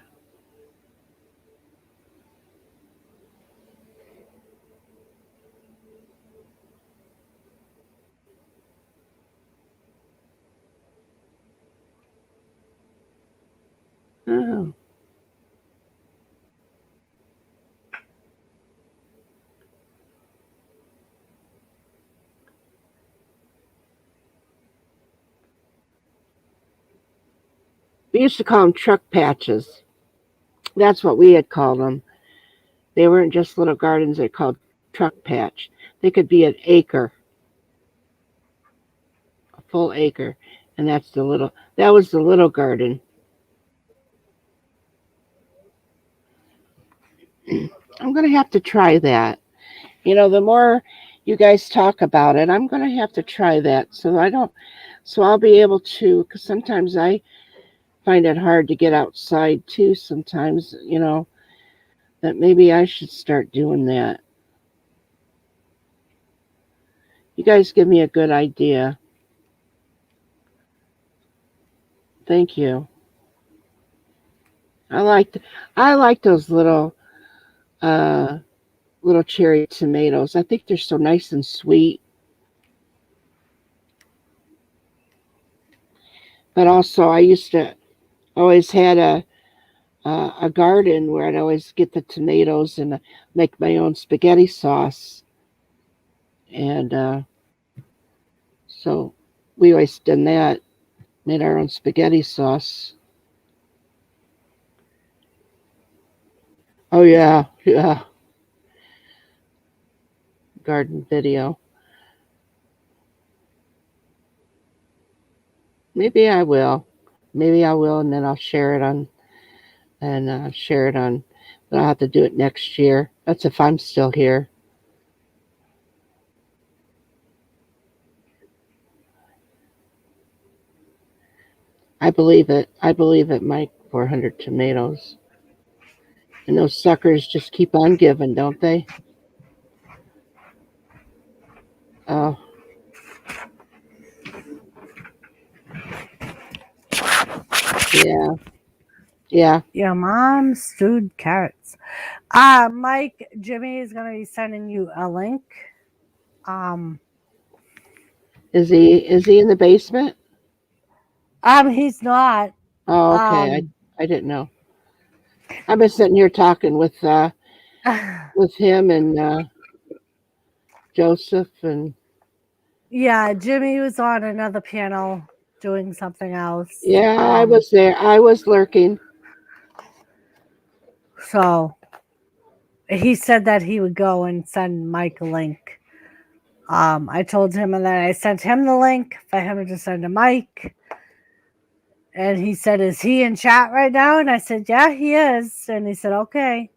Oh. We used to call them truck patches. That's what we had called them. They weren't just little gardens, they're called truck patch. They could be an acre, a full acre. And that was the little garden. I'm going to have to try that. The more you guys talk about it, I'm going to have to try that so I'll be able to, because sometimes I find it hard to get outside too sometimes, that maybe I should start doing that. You guys give me a good idea. Thank you. I like those little cherry tomatoes. I think they're so nice and sweet. But also, I used to always had a garden where I'd always get the tomatoes and make my own spaghetti sauce. And so we always done that, made our own spaghetti sauce. Oh yeah, yeah. Garden video. Maybe I will. And then I'll share it on, but I'll have to do it next year. That's if I'm still here. I believe it, Mike. 400 tomatoes. And those suckers just keep on giving, don't they? Oh. Yeah. Yeah. Your mom stewed carrots. Mike, Jimmy is gonna be sending you a link. Is he in the basement? He's not. Oh, okay. I didn't know. I've been sitting here talking with him and Joseph and yeah, Jimmy was on another panel doing something else. Yeah, I was there. I was lurking. So he said that he would go and send Mike a link. I told him, and then I sent him the link for him to send to Mike. And he said, "Is he in chat right now?" And I said, "Yeah, he is." And he said, "Okay."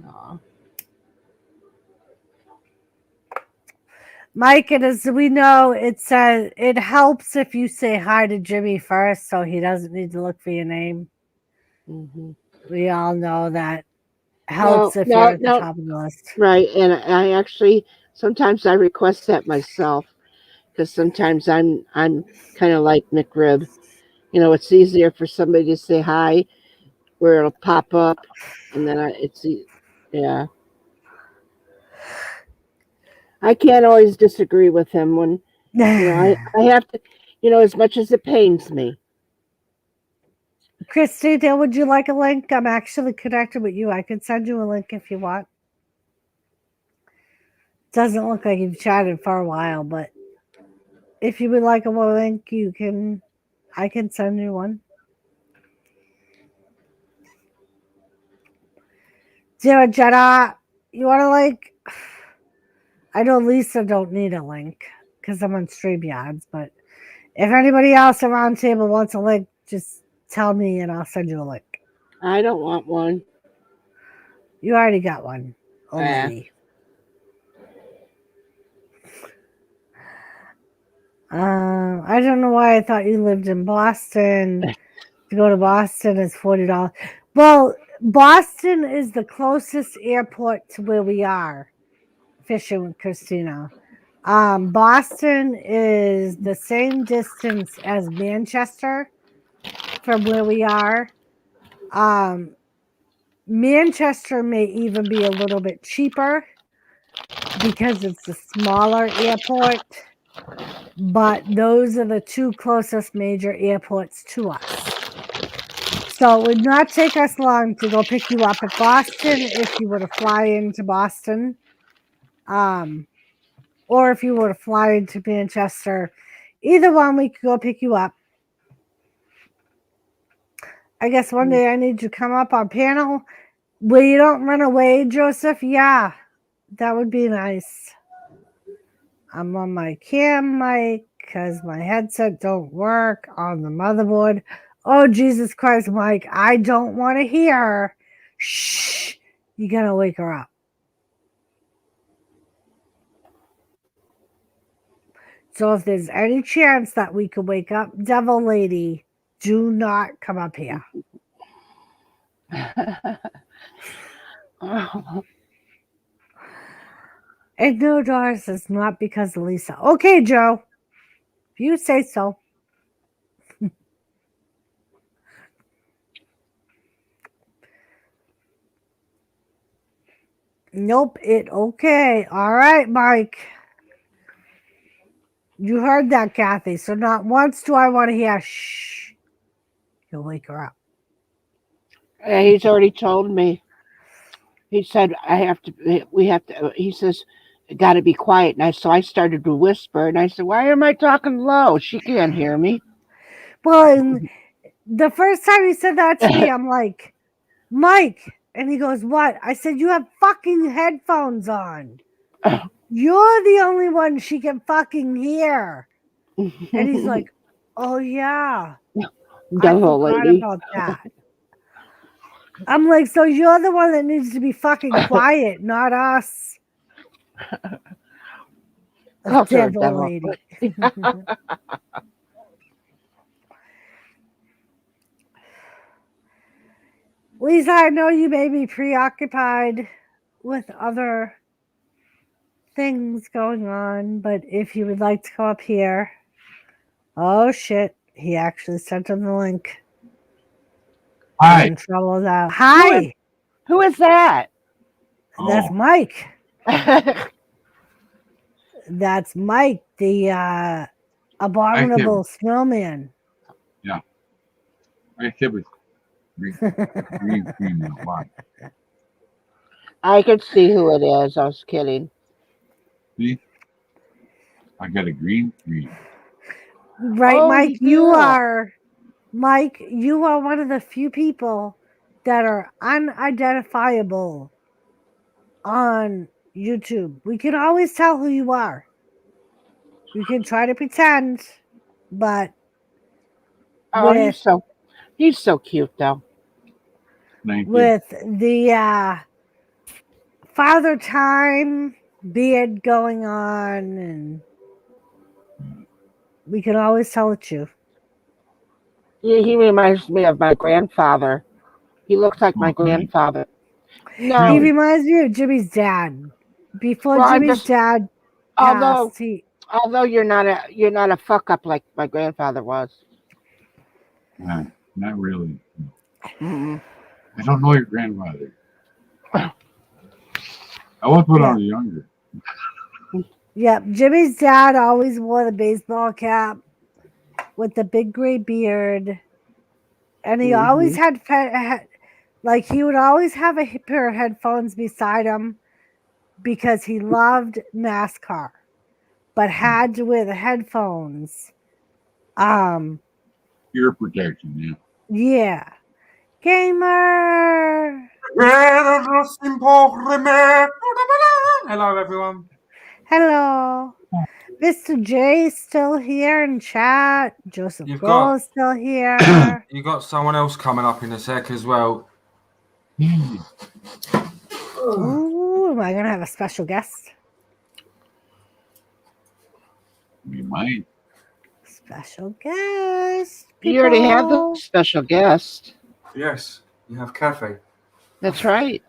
Aww. Mike, and as we know, it says it helps if you say hi to Jimmy first, so he doesn't need to look for your name. Mm-hmm. We all know that helps if you're at the top of the list. Right, and I actually sometimes I request that myself because sometimes I'm kind of like McRib. It's easier for somebody to say hi where it'll pop up, and then yeah. I can't always disagree with him when I have to, as much as it pains me. Christina, would you like a link? I'm actually connected with you. I can send you a link if you want. Doesn't look like you've chatted for a while, but if you would like a link, I can send you one. Dear Jenna, you want a link? I know Lisa don't need a link because I'm on StreamYards, but if anybody else around the table wants a link, just tell me and I'll send you a link. I don't want one. You already got one already. I don't know why I thought you lived in Boston. To go to Boston is $40. Well, Boston is the closest airport to where we are fishing with Christina. Boston is the same distance as Manchester, from where we are. Manchester may even be a little bit cheaper because it's a smaller airport, but those are the two closest major airports to us. So it would not take us long to go pick you up at Boston if you were to fly into Boston. Or if you were to fly into Manchester. Either one, we could go pick you up. I guess one day I need to come up on panel where you don't run away, Joseph. Yeah, that would be nice. I'm on my cam mic because my headset don't work on the motherboard. Oh, Jesus Christ, Mike, I don't want to hear her. Shh, you gotta wake her up. So if there's any chance that we could wake up Devil Lady, do not come up here. And no, Doris, it's not because of Lisa. Okay, Joe, if you say so. Nope, okay. All right, Mike. You heard that, Kathy. So not once do I want to hear shh. You'll wake her up. He's already told me. He said he says, got to be quiet. And so I started to whisper, and I said, why am I talking low? She can't hear me. Well, and the first time he said that to me, I'm like, Mike. And he goes, what? I said, you have fucking headphones on. You're the only one she can fucking hear. And he's like, oh, yeah. Devil I forgot Lady. about that. I'm like, so you're the one that needs to be fucking quiet, not us. Devil Lady. Lisa, I know you may be preoccupied with other things going on, but if you would like to come up here. Oh, shit. He actually sent him the link. Hi. In trouble with that. Hi. Who is that? That's Mike. That's Mike, the abominable snowman. Yeah. I said with green female. Why? I could see who it is. I was kidding. See? I got a green. Right, Oh, Mike, you are one of the few people that are unidentifiable on YouTube. We can always tell who you are. You can try to pretend, but he's so cute though. With the Father Time beard going on, and we can always tell it's you. Yeah, he reminds me of my grandfather. He looks like my grandfather. No, he reminds me of Jimmy's dad. Before Jimmy's dad passed, although you're not a fuck up like my grandfather was. Not really. Mm-hmm. I don't know your grandfather. I was when I was younger. Yep, Jimmy's dad always wore the baseball cap with the big gray beard, and he always had he would always have a pair of headphones beside him because he loved NASCAR, but had to wear the headphones. Ear protection, yeah. Yeah. Gamer. Hello, everyone. Hello. Mr. J is still here in chat. Joseph Grohl is still here. You got someone else coming up in a sec as well. Ooh, am I gonna have a special guest? We might. Special guest. You already have the special guest. Yes, you have Kathy. That's right.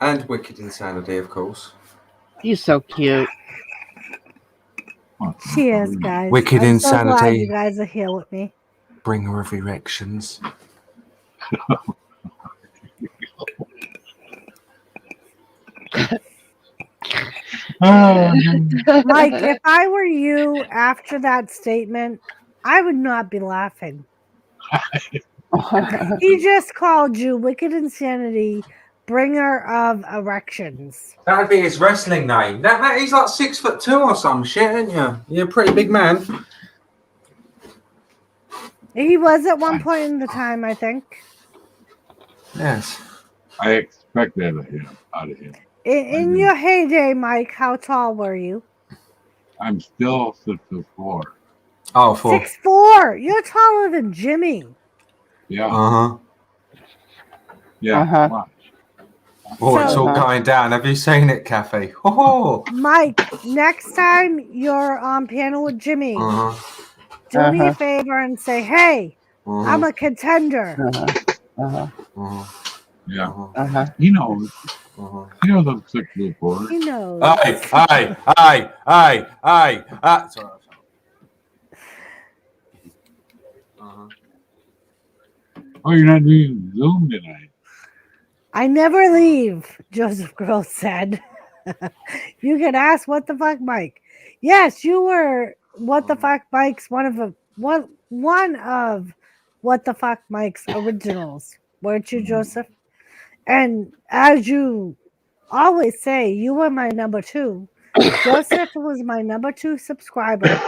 And Wicked Insanity, of course. He's so cute. Cheers, guys. Wicked I'm Insanity. So glad you guys are here with me. Bringer of erections. Mike, if I were you after that statement, I would not be laughing. He just called you Wicked Insanity, bringer of erections. That'd be his wrestling name. That he's like 6'2" or some shit, ain't you? You're a pretty big man. He was at one point in the time, I think. Yes. I expect that out of him. In your heyday, Mike, how tall were you? I'm still 6'4". Oh, 4. 6'4". You're taller than Jimmy. Yeah. Uh-huh. Yeah. Uh-huh. Oh, it's all going down. Have you seen it, Kathy? Oh. Mike, next time you're on panel with Jimmy, do me a favor and say, hey, I'm a contender. Yeah. He knows. He knows I'm 6'4". He knows. Hey. Sorry. Oh, you're not doing Zoom tonight. I never leave, Joseph Grohl said. You can ask What the Fuck Mike. Yes, you were What the Fuck Mike's one of What the Fuck Mike's originals, weren't you, Joseph? And as you always say, you were my number 2. Joseph was my number 2 subscriber.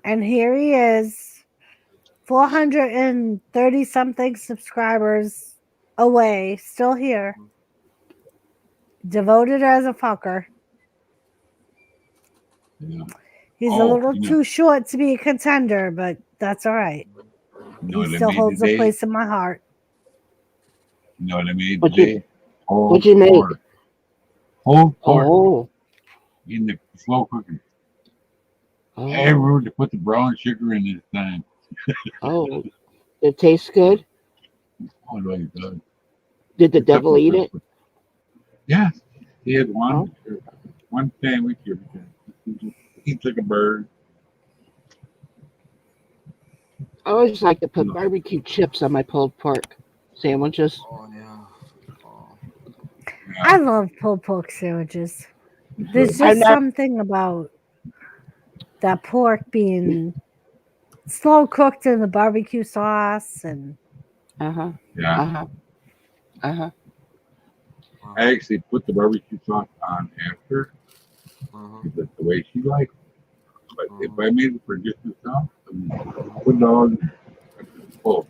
And here he is, 430 something subscribers away, still here. Devoted as a fucker. Yeah. He's a little too short to be a contender, but that's all right. He still holds a place in my heart. You know what I mean? Today? What'd you make? Whole pork in the slow cooker. I had room to put the brown sugar in this time. Did it taste good? Oh, no, it does. Did the devil eat it? Yes. He had one sandwich every time. He took a bird. I always like to put barbecue chips on my pulled pork sandwiches. I love pulled pork sandwiches. There's just something about that pork being slow cooked in the barbecue sauce and I actually put the barbecue sauce on after the way she likes it. But if I made it for just myself, I put it on full.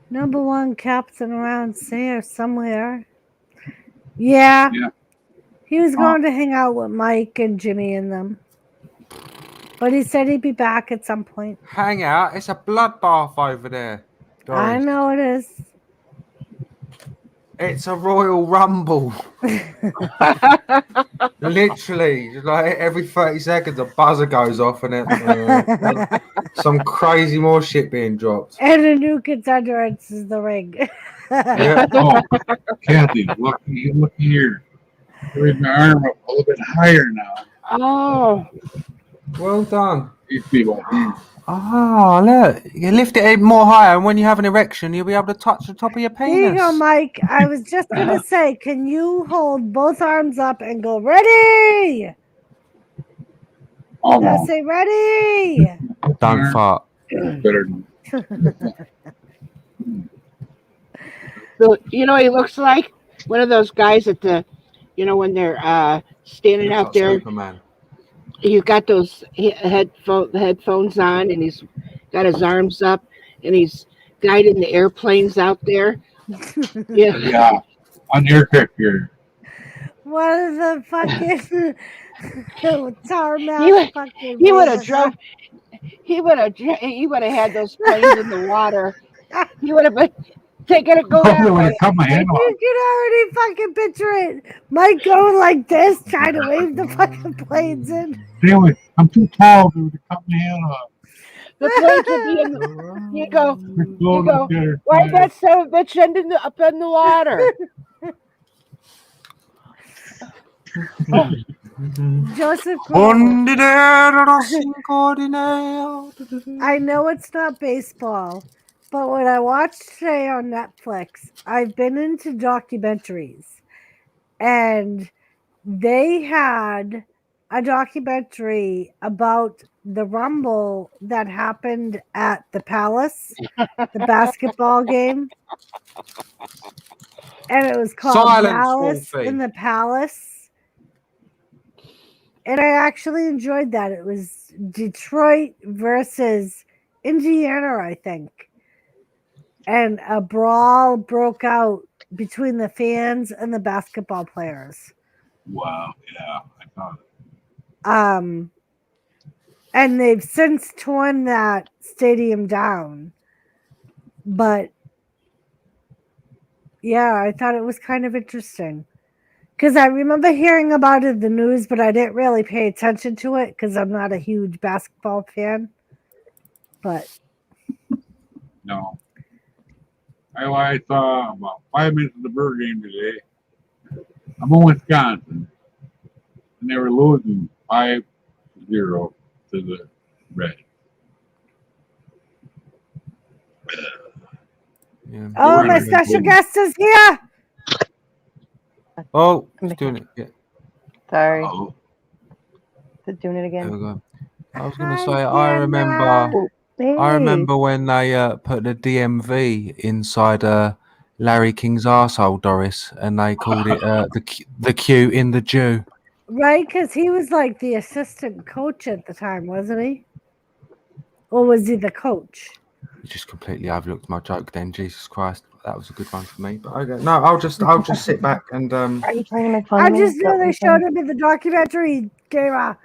Number 1 captain around here somewhere. Yeah. He was going to hang out with Mike and Jimmy and them. But he said he'd be back at some point. Hang out. It's a bloodbath over there, Doris. I know it is. It's a Royal Rumble. Literally, like every 30 seconds, a buzzer goes off and some crazy more shit being dropped. And a new contender enters the ring. Yeah. Oh, Kathy, look here. Raise my arm up a little bit higher now. Oh, well done. These people. Oh, look. You lift it more higher, and when you have an erection, you'll be able to touch the top of your penis. There you go, Mike. I was just going to say, can you hold both arms up and go, ready? Now say, ready. Don't fart. Better than so you know what he looks like? One of those guys at the, when they're standing out there. Superman. He's got those headphones on, and he's got his arms up, and he's guiding the airplanes out there. Yeah, on the aircraft carrier. What is the fucking tarmac? He would have drove. He would have had those planes in the water. He would have been taking it go that way. Cut my hand off. You can already fucking picture it. Mike going like this, trying to wave the fucking planes in. Anyway, I'm too tall to cut my hand off. The planes will be in. You go. You go. Why that son of a bitch ended up in the water? Joseph Cole. I know it's not baseball, but what I watched today on Netflix, I've been into documentaries, and they had a documentary about the rumble that happened at the Palace, the basketball game. And it was called Silence, Malice Wolfie. in the Palace. And I actually enjoyed that. It was Detroit versus Indiana, I think. And a brawl broke out between the fans and the basketball players. Wow. Yeah, I thought it. And they've since torn that stadium down. But yeah, I thought it was kind of interesting. Because I remember hearing about it in the news, but I didn't really pay attention to it because I'm not a huge basketball fan. But No. I saw about 5 minutes of the Bird game today. I'm in Wisconsin, and they were losing 5-0 to the Reds. Yeah. oh, my special guest is here. Oh, it's doing it. Yeah. Sorry. Oh, Is it doing it There we again? go. I was going to Hi, say, I remember Hey. when they put the DMV inside Larry King's arsehole, Doris, and they called it the Q in the Jew. Right, because he was like the assistant coach at the time, wasn't he? Or was he the coach? You just completely overlooked my joke then. Jesus Christ. That was a good one for me. But okay. No, I'll just sit back and Are you trying to make fun I of me? just Is that knew what they you're showed saying? him in the documentary, Gamer.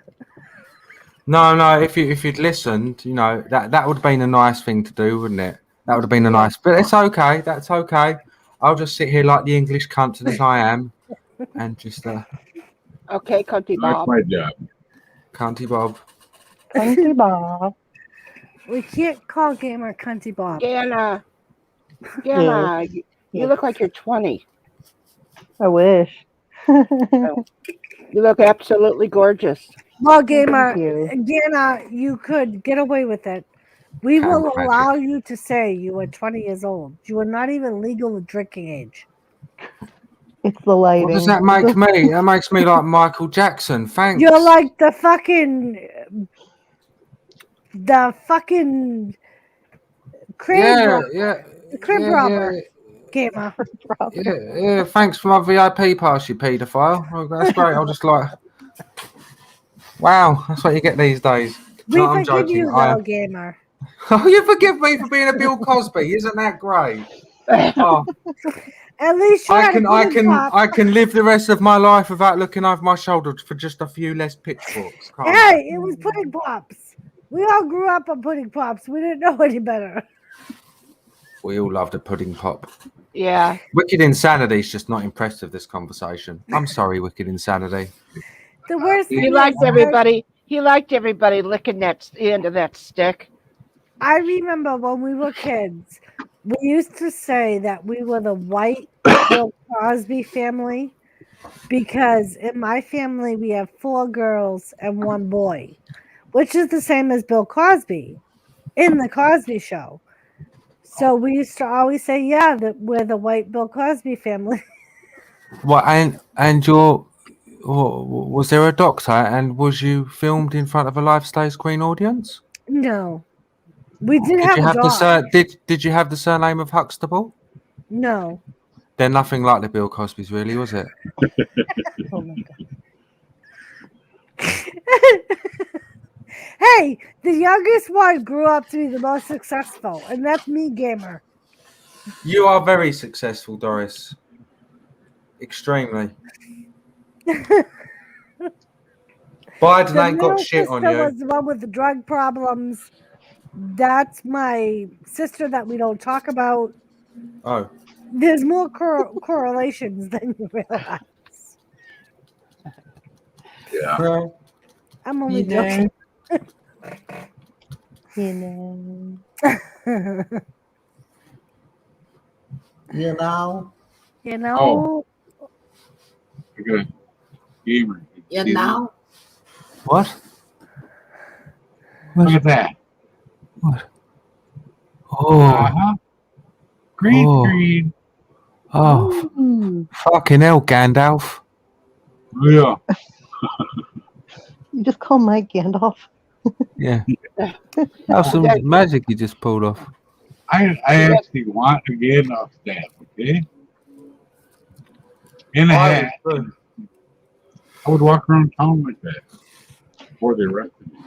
No, if you'd listened, you know, that would have been a nice thing to do, wouldn't it? That would have been a nice, but it's okay. That's okay. I'll just sit here like the English cunt that I am, and just Okay, Cunty that's Bob. my job. cunty Bob. Country Bob. We can't call Gamer Cunty Bob. Gana, Yeah. you look like you're 20. I wish. You look absolutely gorgeous. Well, Gamer, Thank you. again, you could get away with it. We Camera will magic. allow you to say you are 20 years old. You are not even legal drinking age. It's the lighting. What does that make me? That makes me like Michael Jackson. Thanks. You're like the fucking crib robber. The crib robber. Gamer. Yeah. Thanks for my VIP pass, you paedophile. Well, that's great. I'll just like, wow, that's what you get these days. We No, I'm forgive joking. you, though, Gamer. Oh, you forgive me for being a Bill Cosby? Isn't that great? Oh, At least you I had can, a I pudding can, pop. I can live the rest of my life without looking over my shoulder for just a few less pitchforks. Can't I? Hey, it was pudding pops. We all grew up on pudding pops. We didn't know any better. We all loved a pudding pop. Yeah. Wicked Insanity is just not impressed with this conversation. I'm sorry, Wicked Insanity. The worst thing He liked everybody. He liked everybody licking that end of that stick. I remember when we were kids, we used to say that we were the white Bill Cosby family because in my family we have 4 girls and 1 boy, which is the same as Bill Cosby in the Cosby Show. So we used to always say, yeah, that we're the white Bill Cosby family. What and your was there a doctor and was you filmed in front of a live stage screen audience? No. We did Did have you a have dog. did you have the surname of Huxtable? No. They're nothing like the Bill Cosbys, really, was it? Oh my God. Hey, the youngest one grew up to be the most successful, and that's me, Gamer. You are very successful, Doris. Extremely. Biden The ain't got middle shit on sister you. was the one with the drug problems. That's my sister that we don't talk about. Oh. There's more correlations than you realize. Yeah. Well, I'm only joking. You know. You know. You know. I got a gamer. You know. What? Look at that. What? Oh, Uh-huh. Green Oh. screen. oh, Ooh. fucking hell, Gandalf. Oh, yeah. You just call Mike Gandalf. Yeah. That's some Yeah. magic you just pulled off. I actually want to get off that, okay? In a I hat. would too. I would walk around town like that before they arrested me.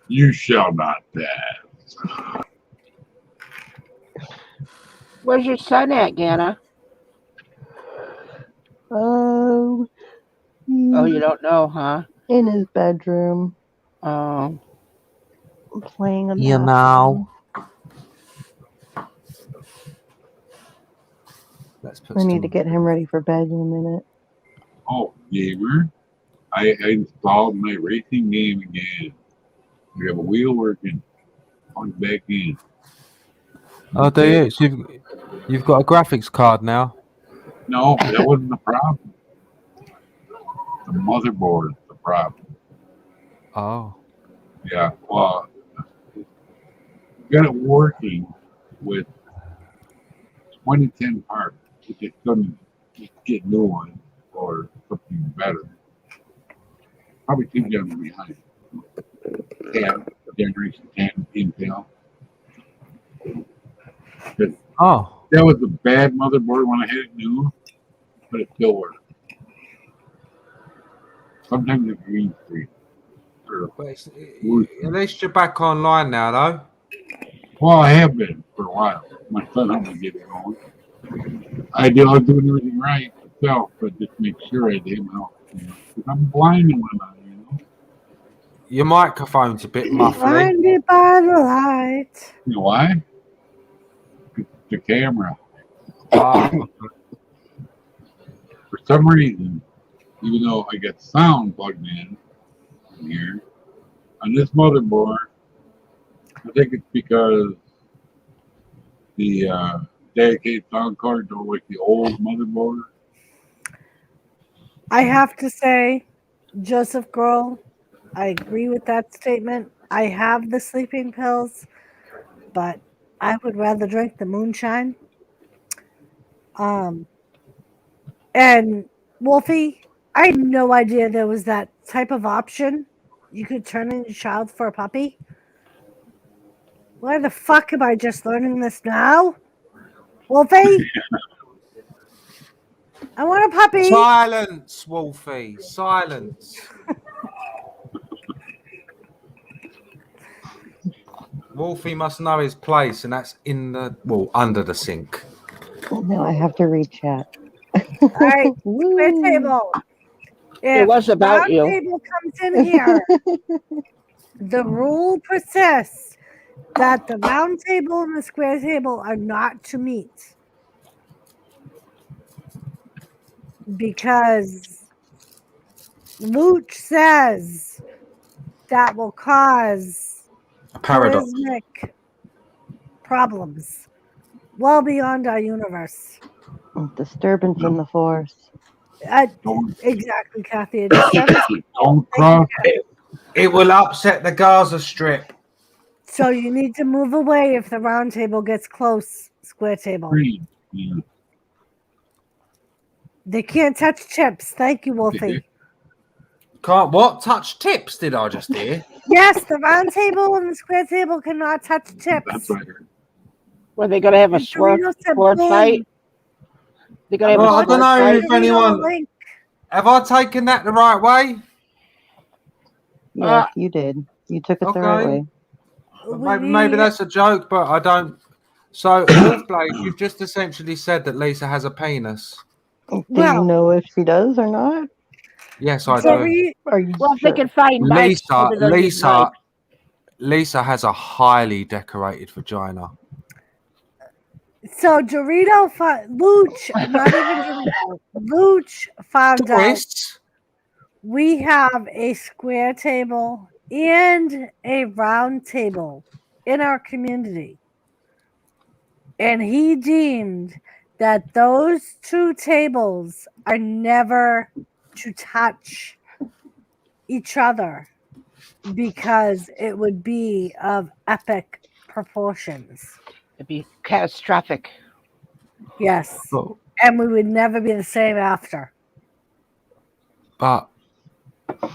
You shall not pass. Where's your son at, Ganna? Oh, Oh, you don't know, huh? in his bedroom, Oh, playing on the You know. Let's put I need to some. get him ready for bed in a minute. Oh, gamer. I installed my racing game again. We have a wheel working. On back in. Oh, do you? So you've got a graphics card now. No, that wasn't the problem. The motherboard is the problem. Oh. Yeah, well, got it working with 2010 parts. We just couldn't get new ones or something better. Probably 2 generations behind. 10, generation 10 Intel. Oh. That was a bad motherboard when I had it new, but it still worked. Sometimes it's green screen. But at least you're back online now, though. Well, I have been for a while. My son helped me get it going. I was doing everything right myself, but just make sure I did help. You know, 'cause I'm blind and whatnot, you know. Your microphone's a bit muffly. Blinded by the light. You know why? It's the camera. Oh. For some reason, even though I got sound plugged in here, on this motherboard, I think it's because the dedicated sound card don't like the old motherboard. I have to say, Joseph Grohl, I agree with that statement. I have the sleeping pills, but I would rather drink the moonshine. And Wolfie, I had no idea there was that type of option. You could turn in your child for a puppy. Why the fuck am I just learning this now? Wolfie? I want a puppy. Silence, Wolfie. Silence. Wolfie must know his place, and that's under the sink. Now I have to read chat. All right, square table. it If was about round you. table comes in here, the rule persists that the round table and the square table are not to meet. Because LYNCH says that will cause Paradox. charismatic problems well beyond our universe. Disturbance in the force. Exactly, Kathy. A disturbance. Don't cross It will upset the Gaza Strip. So you need to move away if the round table gets close, square table. screen. Yeah. They can't touch chips. Thank you, Wolfie. Can't what? Touch tips, did I just hear? Yes, the round table and the square table cannot touch chips. That's what I heard. Were they going to have a And sword Dorito said fight? boom. They're going to have Well, a I don't sword know fight? if anyone. Link. Have I taken that the right way? Yeah, you did. You took it the right Okay. way. Maybe that's a joke, but I don't. So, Wolfblade, you've just essentially said that Lisa has a penis. Do you know if she does or not? Yes, I So do. Are you Well, if sure? they can find Mike's, maybe they'll use Mike. Lisa has a highly decorated vagina. So LYNCH, not even Dorito, LYNCH found out. Doris, we have a square table and a round table in our community. And he deemed that those two tables are never to touch each other because it would be of epic proportions. It'd be catastrophic. Yes. But, And we would never be the same after. but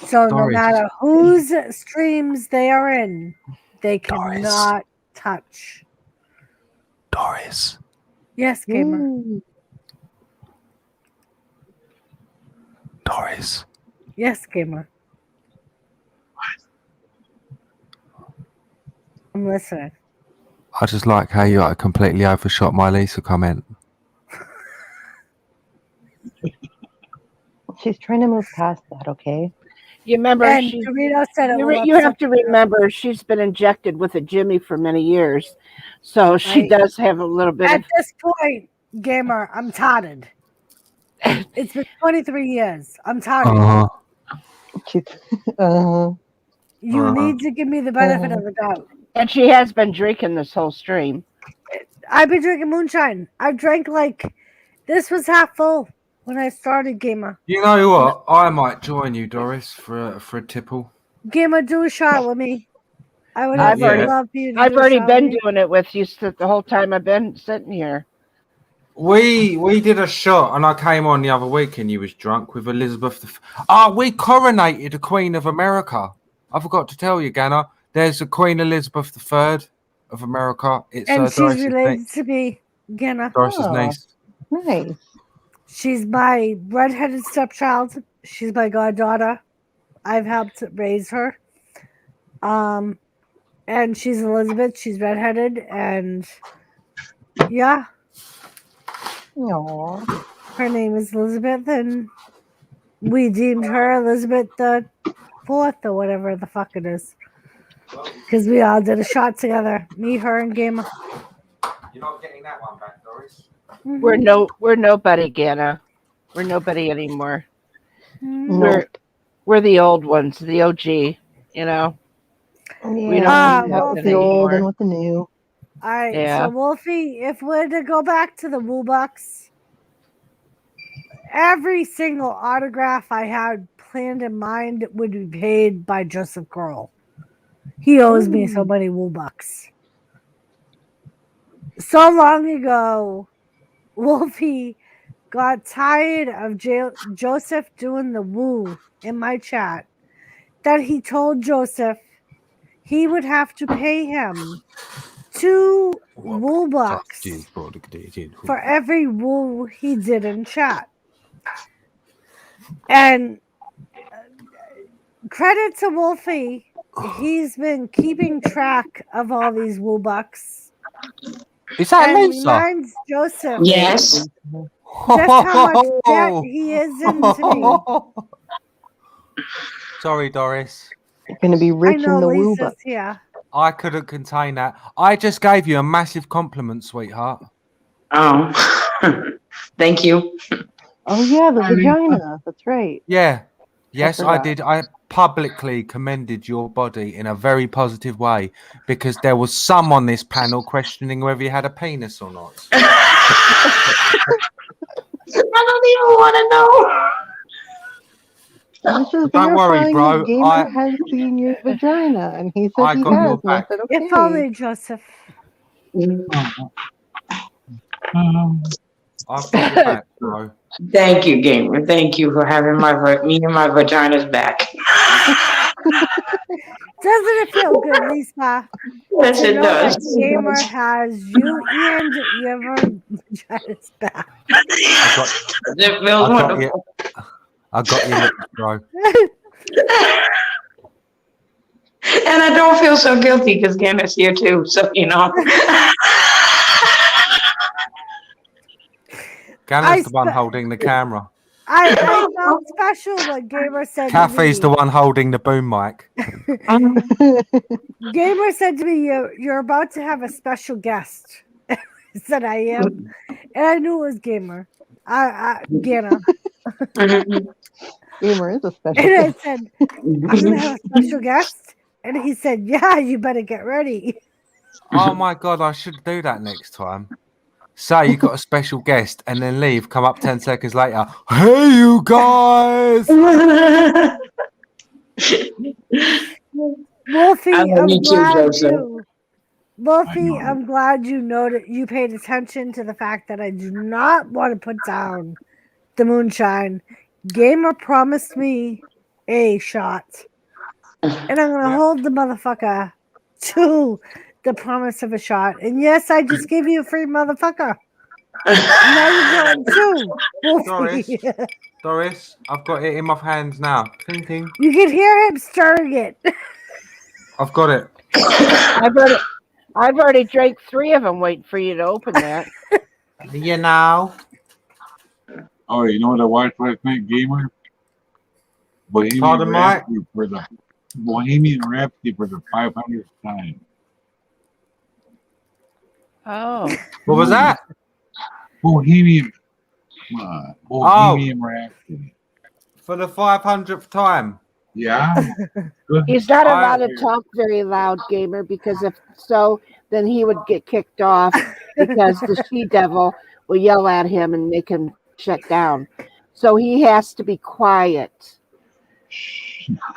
So no Doris. matter whose streams they are in, they cannot touch. Doris. Yes, gamer. Ooh. Doris. Yes, gamer. I'm listening. I just like how you completely overshot my Lisa comment. She's trying to move past that, okay? You remember, And Dorito said it will you have upset to her. remember she's been injected with a Jimmy for many years, so she Right. does have a little bit At of. this point, gamer, I'm tired. It's been 23 years. I'm tired. Uh-huh. You need to give me the benefit of the doubt. And she has been drinking this whole stream. I've been drinking moonshine. I drank this was half full when I started, gamer. You know what? I might join you, Doris, for a tipple. Gamer, do a shot with me. I would I've already- love for you to I've do a already shot been with me. doing it with you the whole time I've been sitting here. We did a shot, and I came on the other week, and you was drunk with Elizabeth. We coronated the Queen of America. I forgot to tell you, Ganna. There's a Queen Elizabeth III of America. It's And she's Doris's related niece. to me, Gaina. Doris's niece. Nice. She's my redheaded stepchild. She's my goddaughter. I've helped raise her. And she's Elizabeth. She's redheaded, and yeah, Aww. her name is Elizabeth, and we deemed her Elizabeth the Fourth or whatever the fuck it is, because we all did a shot together. Me, her, and Gamer. You're not getting that one back, Doris. We're nobody, Ganna. We're nobody anymore. Nope. We're the old ones, the OG. You know. We don't have Wolfie. nothing the old anymore. and with the new. All right, Yeah. so Wolfie, if we're to go back to the Woolbucks, every single autograph I had planned in mind would be paid by Joseph Curl. He owes me so many Woolbucks. So long ago, Wolfie got tired of Joseph doing the woo in my chat that he told Joseph he would have to pay him 2 Woolbucks for every woo he did in chat. And credit to Wolfie, he's been keeping track of all these Woolbucks. Is that and Lisa? reminds Joseph Yes. just how much debt he is into me. Sorry, Doris. You're going to be I rich know in the Lisa's Woobuck. here. I couldn't contain that. I just gave you a massive compliment, sweetheart. Oh, thank you. Oh, yeah, the vagina. That's right. Yeah. Yes, I forgot. did. I publicly commended your body in a very positive way because there was some on this panel questioning whether you had a penis or not. I don't even want to know. This is Don't worry, verifying bro. that Gamer has seen your vagina, and he said I he got has. your And I back. said, okay. If only Joseph. I've got your back, bro. Thank you, Gamer. Thank you for having me and my vaginas back. Doesn't it feel good, Lisa? Yes, to it know does. that Gamer has you and your vagina's back. It feels wonderful. I got your lips, bro. And I don't feel so guilty because Gamer's here too. So, you know. Ganna's the one holding the camera. I felt special when Gamer said Kathy's to the me, one holding the boom mic. Gamer said to me, you're about to have a special guest. I said I am. And I knew it was Gamer. Gamer. Gamer is a special And I guest. said, I'm gonna have a special guest. And he said, yeah, you better get ready. Oh my god, I should do that next time. Say you got a special guest and then leave, come up 10 seconds later. Hey you guys! Wolfie, I love I'm you too, glad Joseph. you Wolfie, I'm glad you paid attention to the fact that I do not want to put down the moonshine. Gamer promised me a shot. And I'm gonna hold the motherfucker to the promise of a shot. And yes, I just gave you a free motherfucker. Now you're going too, Wolfie. Doris, I've got it in my hands now. Ting ting. You can hear him stirring it. I've got it. I've already drank 3 of them waiting for you to open that. You know. Oh, you know what I watched last night, Gamer? Pardon, Mike? Bohemian Rhapsody for the 500th time. Oh. What was that? Bohemian Rhapsody. For the 500th time. Yeah. He's not allowed to talk very loud, Gamer, because if so, then he would get kicked off because the she-devil will yell at him and make him shut down. So he has to be quiet.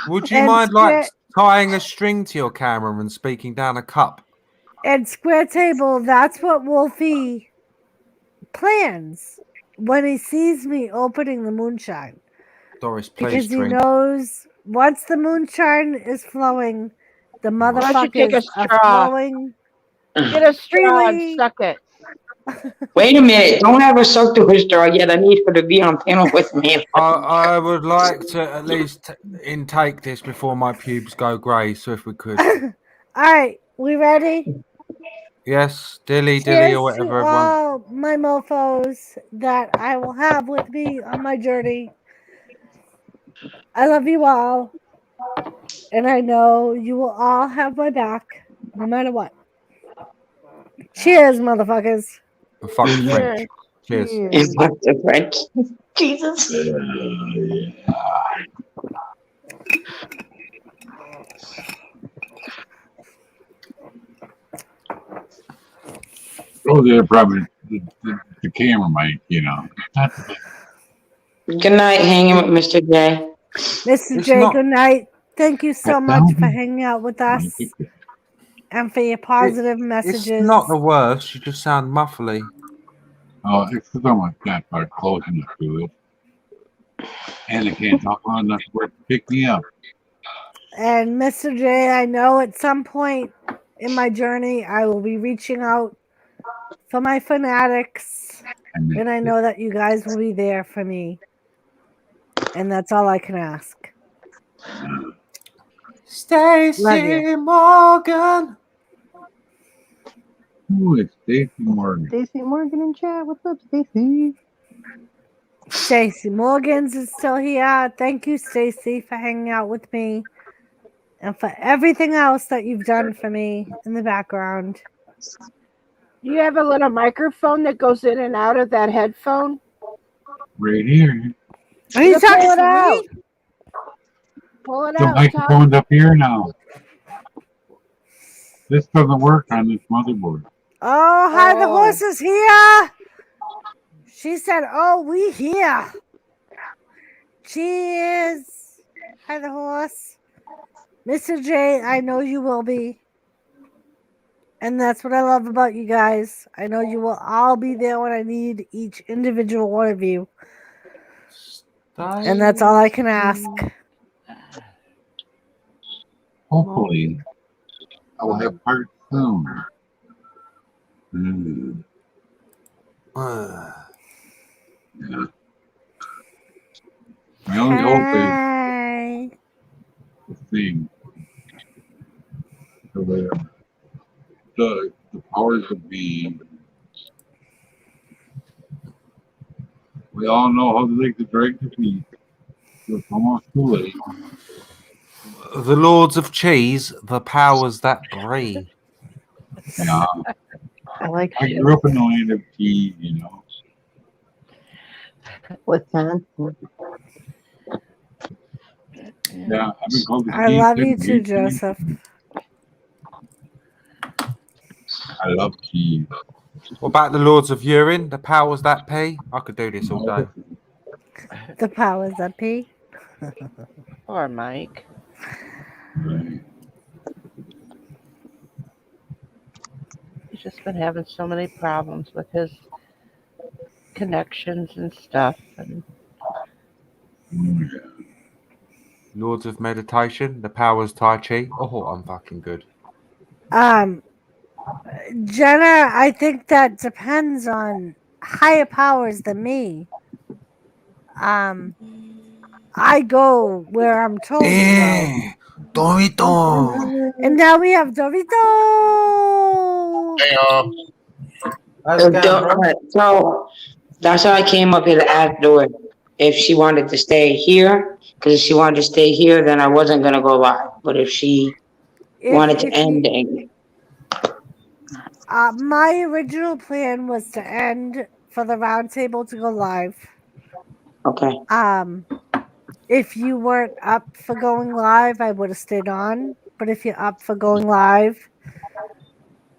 Would you mind like tying a string to your camera and speaking down a cup? And Square Table, that's what Wolfie plans when he sees me opening the moonshine. Doris, please Because drink. he knows once the moonshine is flowing, the Why don't you take motherfuckers a are straw? flowing. Get a straw and freely. suck it. Wait a minute. Don't have her suck to her straw yet. I need her to be on panel with me. I would like to at least intake this before my pubes go grey, so if we could. All right, we ready? Yes, dilly Cheers or whatever to everyone. all my mofos that I will have with me on my journey. I love you all. And I know you will all have my back no matter what. Cheers, motherfuckers. Fuck the French. Cheers. Fuck the French. Jesus. Oh, they're probably the camera mic, you know. Good night, hanging with Mr. J. Mr. J, good night. Thank you so much for hanging out with us and for your positive messages. It's not the worst. You just sound muffly. Oh, it's because I'm not part close enough to it. And I can't talk loud enough for it to pick me up. And Mr. J, I know at some point in my journey, I will be reaching out for my fanatics. And I know that you guys will be there for me. And that's all I can ask. Stacey Morgan. Ooh, it's Stacey Morgan. Stacey Morgan in chat. What's up, Stacey? Stacey Morgan's is still here. Thank you, Stacey, for hanging out with me and for everything else that you've done for me in the background. Do you have a little microphone that goes in and out of that headphone? Right here. Are you talking pull it to out. me? Pull it The out. microphone's up here now. This doesn't work on this motherboard. Oh, hi, the horse is here. She said, oh, we here. Cheers. Hi, the horse. Mr. J, I know you will be. And that's what I love about you guys. I know you will all be there when I need each individual one of you. And that's all I can ask. Hopefully, I will have parts soon. Yeah. My only hope is the thing. The powers that be. We all know how to make the drag the feet. It's almost too late. The Lords of Cheese, the powers that be. Yeah. I grew up in the land of cheese, you know. Wisconsin. Yeah, I've been called the I cheese. love you too, Joseph. I love cheese. What about the Lords of Urine? The powers that be? I could do this all day. The powers that be. Poor Mike. He's just been having so many problems with his connections and stuff. And Lords of Meditation, the powers Tai Chi. Oh, I'm fucking good. Jenna, I think that depends on higher powers than me. I go where I'm told to Eh, Dorito. go. And now we have Dorito. Hey, y'all. So that's why I came up here to ask Doris if she wanted to stay here. Because if she wanted to stay here, then I wasn't gonna go live. But if she wanted to end, my original plan was to end for the roundtable to go live. Okay. If you weren't up for going live, I would have stayed on. But if you're up for going live,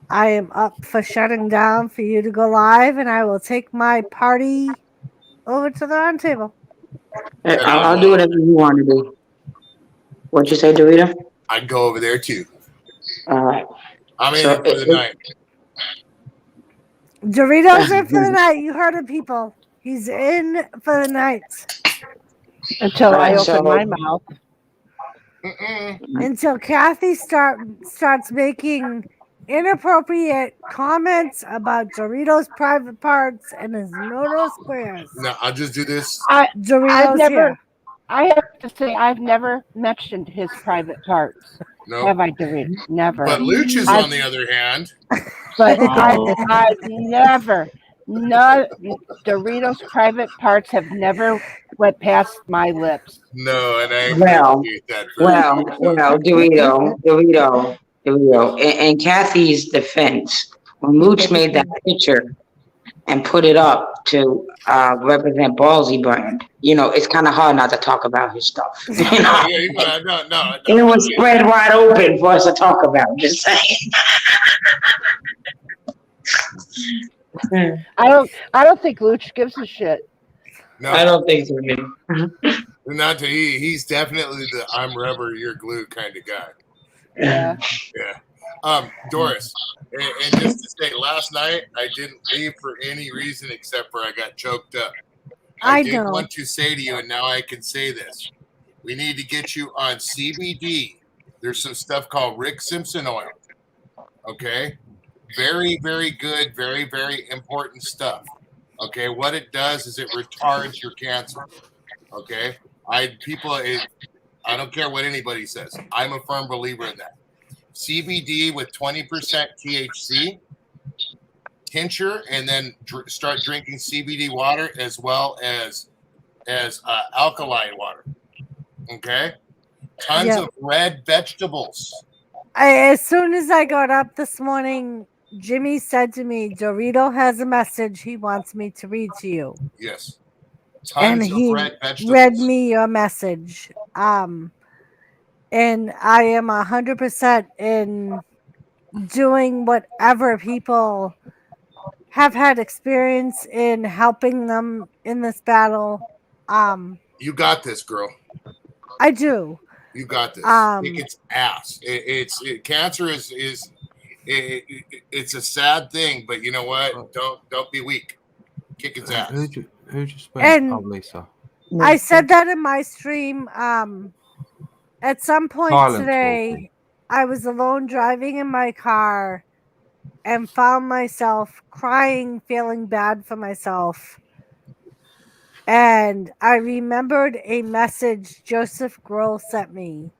I am up for shutting down for you to go live, and I will take my party over to the roundtable. I'll do whatever you want to do. What'd you say, Dorito? I'd go over there too. All right. I'm in it for the night. Doritos in for the night. You heard it, people. He's in for the night. until I open my mouth. Until Kathy starts making inappropriate comments about Doritos' private parts and his no squares. No, I'll just do this. I have to say, I've never mentioned his private parts. No. Have I, Doritos? Never. But Luch's, on the other hand. But I've never. No, Doritos' private parts have never went past my lips. No, and I appreciate that. Dorito. In Kathy's defense, when Mooch made that picture and put it up to represent Ballsy brand, it's kind of hard not to talk about his stuff. No. It was spread wide open for us to talk about. Just saying. I don't think Luch gives a shit. No, I don't think so. Not to he's definitely the I'm rubber, you're glue kind of guy. Yeah. Doris, and just to say, last night I didn't leave for any reason except for I got choked up. I did want to say to you, and now I can say this: we need to get you on CBD. There's some stuff called Rick Simpson oil. Okay. Very, very good, very, very important stuff. Okay, what it does is it retards your cancer. Okay, I don't care what anybody says. I'm a firm believer in that. CBD with 20% THC tincture, and then start drinking CBD water as well as alkaline water. Okay, tons of red vegetables. As soon as I got up this morning, Jimmy said to me, Dorito has a message he wants me to read to you. Yes. And he read me your message. And I am 100% in doing whatever people have had experience in helping them in this battle. You got this, girl. I do. You got this. It's ass. Cancer is it's a sad thing, but you know what? Don't be weak. Kick its ass. Who just went? Lisa. I said that in my stream. At some point today, I was alone driving in my car and found myself crying, feeling bad for myself. And I remembered a message Joseph Grohl sent me.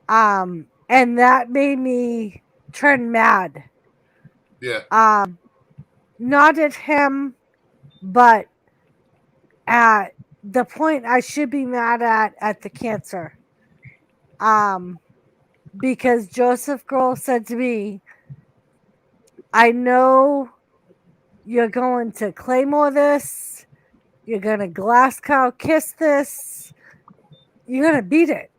And that made me turn mad. Yeah. Not at him, but at the point I should be mad at the cancer. Because Joseph Grohl said to me, I know you're going to Claymore this. You're going to Glasgow kiss this. You gotta beat it.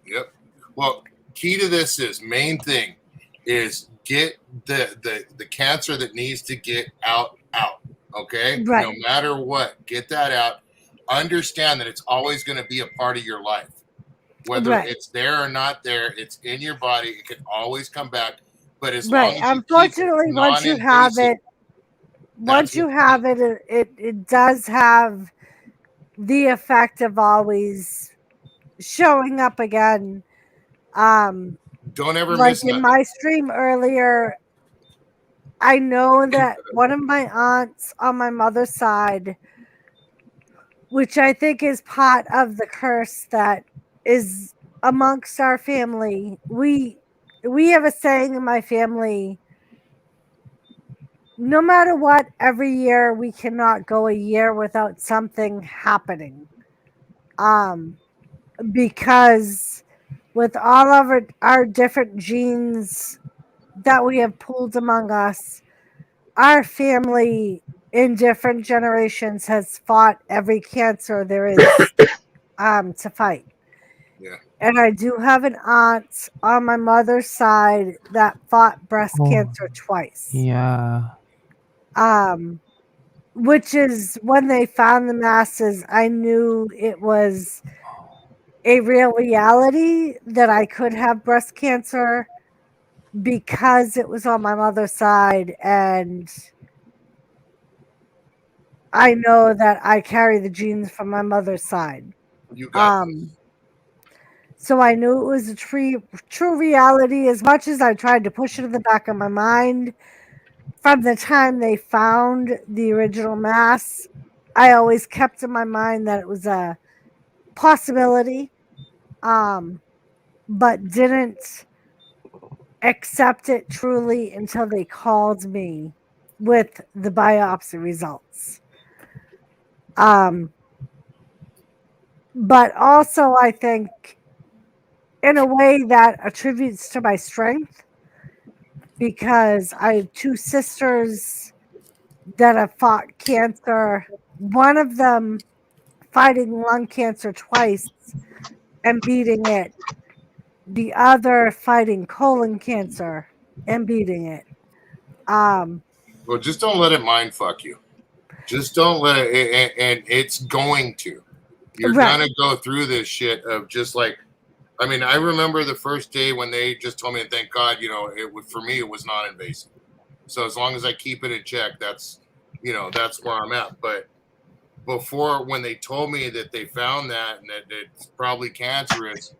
Yep. Well, key to this is main thing is get the cancer that needs to get out. Okay. Right. No matter what, get that out. Understand that it's always going to be a part of your life. Whether Right. it's there or not there, it's in your body. It can always come back. But as Right. long as you keep Unfortunately, once you have non-invasive, it does have the effect of always showing up again. don't ever Like miss in nothing. my stream earlier, I know that one of my aunts on my mother's side, which I think is part of the curse that is amongst our family, we have a saying in my family, no matter what, every year we cannot go a year without something happening. Because with all of our different genes that we have pooled among us, our family in different generations has fought every cancer there is to fight. Yeah. And I do have an aunt on my mother's side that fought breast cancer twice. Yeah. Which is when they found the masses, I knew it was a real reality that I could have breast cancer because it was on my mother's side, and I know that I carry the genes from my mother's side. You got this. So I knew it was a true reality, as much as I tried to push it in the back of my mind. From the time they found the original mass, I always kept in my mind that it was a possibility, but didn't accept it truly until they called me with the biopsy results. But also, I think, in a way, that attributes to my strength, because I have two sisters that have fought cancer. One of them fighting lung cancer twice and beating it. The other fighting colon cancer and beating it. Well, just don't let it mind fuck you. Just don't let it, and it's going to. You're Right. gonna go through this shit of just like, I mean, I remember the first day when they just told me, and thank God, it was, for me, it was not invasive. So as long as I keep it in check, that's where I'm at. But before, when they told me that they found that and that it's probably cancerous,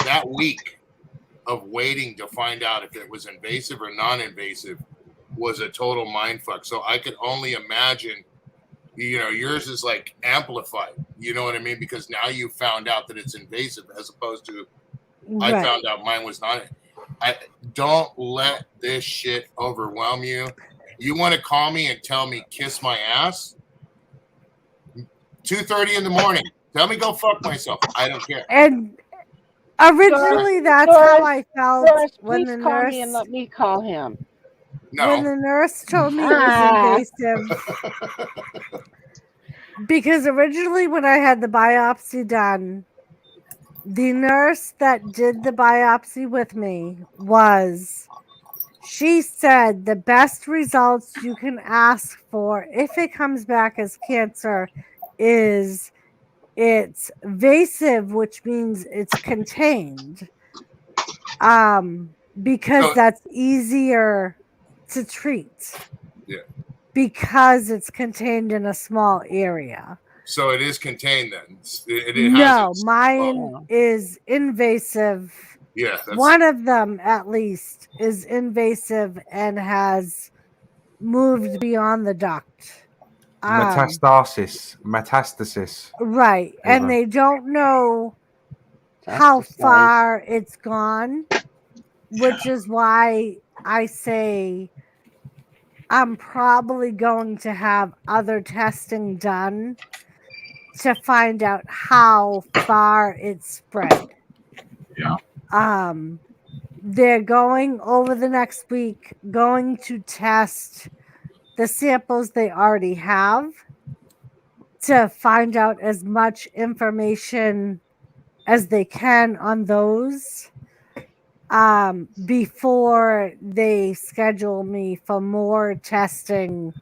that week of waiting to find out if it was invasive or non-invasive was a total mind fuck. So I could only imagine, yours is like amplified. You know what I mean? Because now you found out that it's invasive, as opposed to I Right. found out mine was not. I don't let this shit overwhelm you. You want to call me and tell me kiss my ass? 2:30 in the morning. Tell me go fuck myself. I don't care. And originally, that's how I felt Doris, when please the call nurse me and let me call him. when the nurse told me it was invasive. Because originally, when I had the biopsy done, the nurse that did the biopsy with me she said the best results you can ask for if it comes back as cancer is it's invasive, which means it's contained. Because that's easier to treat. Yeah. Because it's contained in a small area. So it is contained then. It No, has mine is invasive. Yeah, that's One of them, at least, is invasive and has moved beyond the duct. Metastasis. Right. And they don't know how far it's gone, which is why I say I'm probably going to have other testing done to find out how far it's spread. Yeah. They're going over the next week, going to test the samples they already have to find out as much information as they can on those before they schedule me for more testing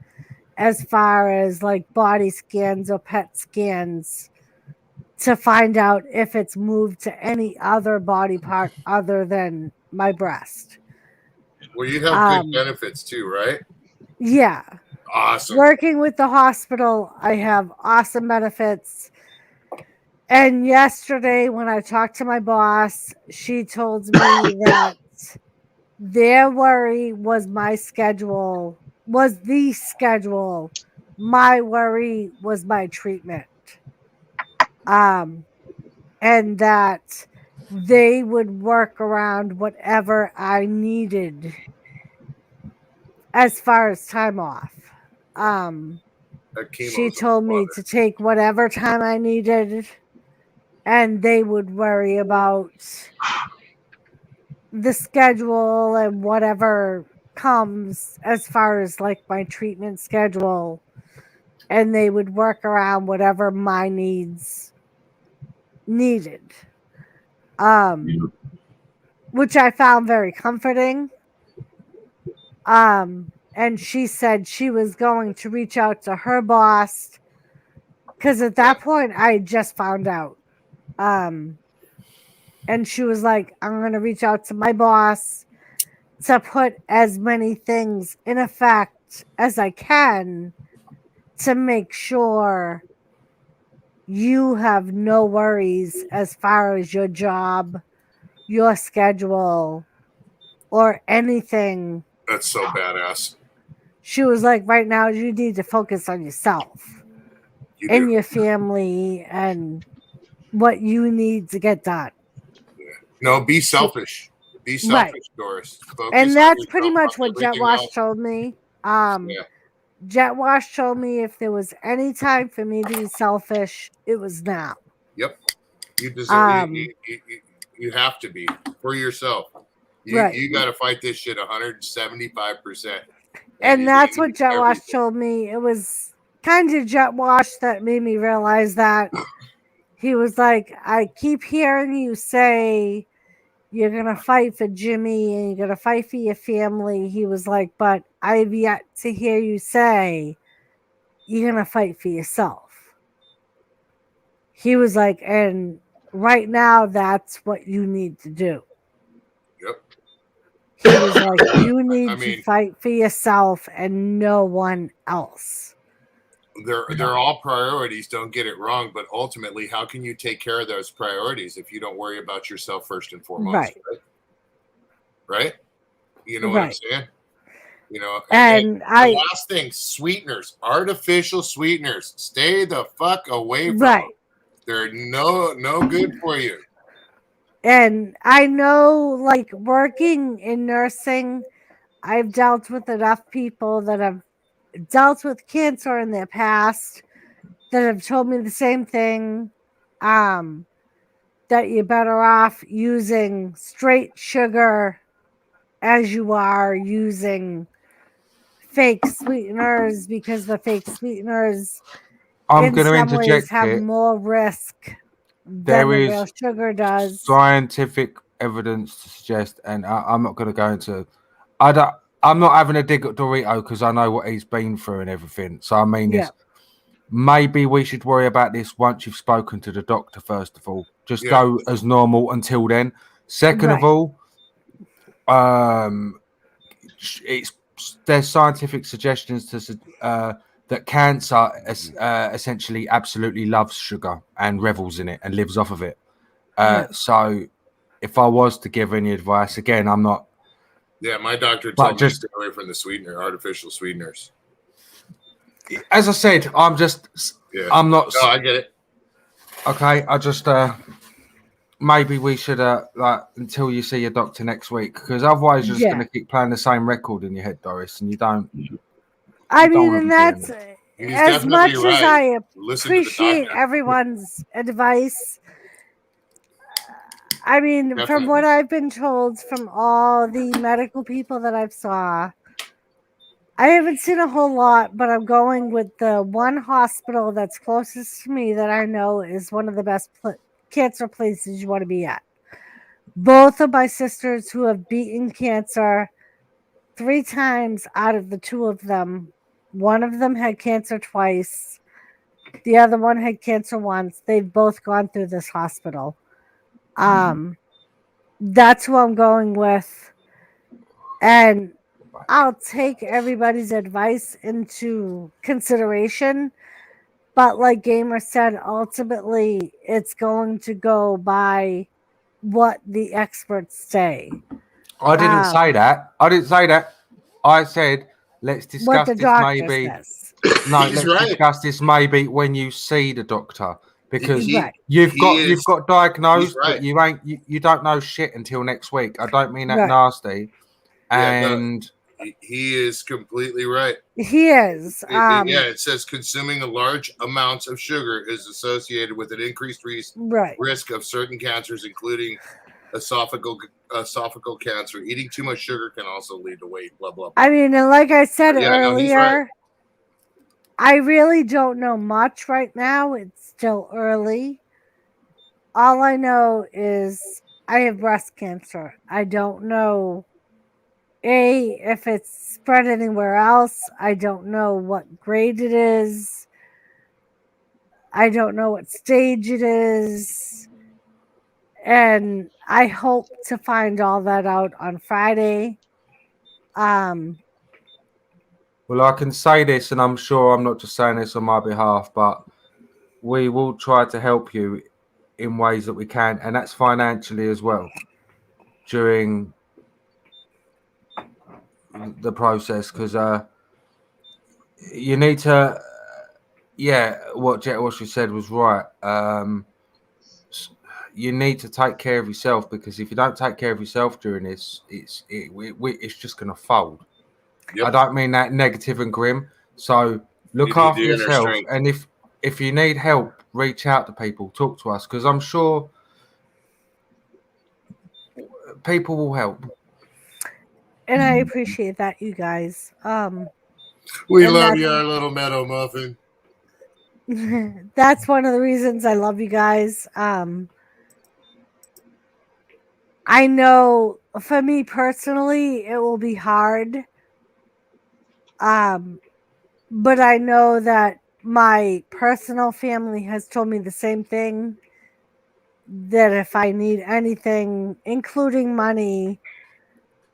as far as like body scans or PET scans to find out if it's moved to any other body part other than my breast. Well, you have good benefits too, right? Yeah. Awesome. Working with the hospital, I have awesome benefits. And yesterday, when I talked to my boss, she told me that their worry was my schedule, was the schedule. My worry was my treatment. And that they would work around whatever I needed as far as time off. She told me to take whatever time I needed, and they would worry about the schedule and whatever comes as far as like my treatment schedule, and they would work around whatever my needs needed. Which I found very comforting. And she said she was going to reach out to her boss because at that point I had just found out. And she was like, I'm going to reach out to my boss to put as many things in effect as I can to make sure you have no worries as far as your job, your schedule, or anything. That's so badass. She was like, right now you need to focus on yourself and your family and what you need to get done. No, be selfish. Be selfish, Right. Doris. Focus And on that's pretty yourself, much on what Jet everything Wash else. told me. Jet Wash told me if there was any time for me to be selfish, it was now. Yep. You deserve. You have to be for yourself. You got to fight this shit 175%. And that's what Jet Wash told me. It was kind of Jet Wash that made me realize that. He was like, I keep hearing you say you're going to fight for Jimmy and you're going to fight for your family. He was like, but I've yet to hear you say you're going to fight for yourself. He was like, and right now that's what you need to do. Yep. He was like, you need to fight for yourself and no one else. They're all priorities, don't get it wrong, but ultimately, how can you take care of those priorities if you don't worry about yourself first and foremost? Right? You know what I'm saying? You know, and the last thing, sweeteners, artificial sweeteners, stay the fuck away from them. They're no good for you. And I know, like, working in nursing, I've dealt with enough people that have dealt with cancer in their past that have told me the same thing, that you're better off using straight sugar as you are using fake sweeteners, because the fake sweeteners I'm in going to some ways interject have here. more risk There than the is real sugar does. scientific evidence to suggest, and I'm not going to go into. I'm not having a dig at Dorito because I know what he's been through and everything. So I mean this. Maybe we should worry about this once you've spoken to the doctor. First of all, just go as normal until then. Second of all, there's scientific suggestions to that cancer essentially absolutely loves sugar and revels in it and lives off of it. So if I was to give any advice, again, I'm not. Yeah, my doctor told me to stay away from the artificial sweeteners. As I said, I'm not. No, I get it. Okay, I just maybe we should like until you see your doctor next week, because otherwise you're just going to keep playing the same record in your head, Doris, and you don't. I mean, and that's as much as I appreciate everyone's advice. I mean, from what I've been told from all the medical people that I've saw, I haven't seen a whole lot, but I'm going with the one hospital that's closest to me that I know is one of the best cancer places you want to be at. Both of my sisters who have beaten cancer 3 times out of the 2 of them, one of them had cancer twice. The other one had cancer once. They've both gone through this hospital. That's who I'm going with. And I'll take everybody's advice into consideration. But like Gamer said, ultimately it's going to go by what the experts say. I didn't say that. I didn't say that. I said, let's What discuss the this doctor maybe. says. No, He's let's right. discuss this maybe when you see the doctor, because He- Right. you've he got is- diagnosed, he's right. but you ain't you don't know shit until next week. I don't mean that Right. nasty. Yeah, no. And He is completely right. He is. It says consuming large amounts of sugar is associated with an increased Right. risk of certain cancers, including esophageal cancer. Eating too much sugar can also lead to weight. Blah blah. I mean, and like I said Yeah, no, he's earlier, right. I really don't know much right now. It's still early. All I know is I have breast cancer. I don't know if it's spread anywhere else. I don't know what grade it is. I don't know what stage it is. And I hope to find all that out on Friday. well, I can say this, and I'm sure I'm not just saying this on my behalf, but we will try to help you in ways that we can, and that's financially as well during the process, because you need to. Yeah, what Jet Washer said was right. You need to take care of yourself, because if you don't take care of yourself during this, it's just going to fold. Yep. I don't mean that negative and grim. So look You need after the inner yourself, strength. and if you need help, reach out to people, talk to us, because I'm sure people will help. And I appreciate that, you guys. We and love that's- you, our little meadow muffin. That's one of the reasons I love you guys. I know for me personally, it will be hard. But I know that my personal family has told me the same thing, that if I need anything, including money,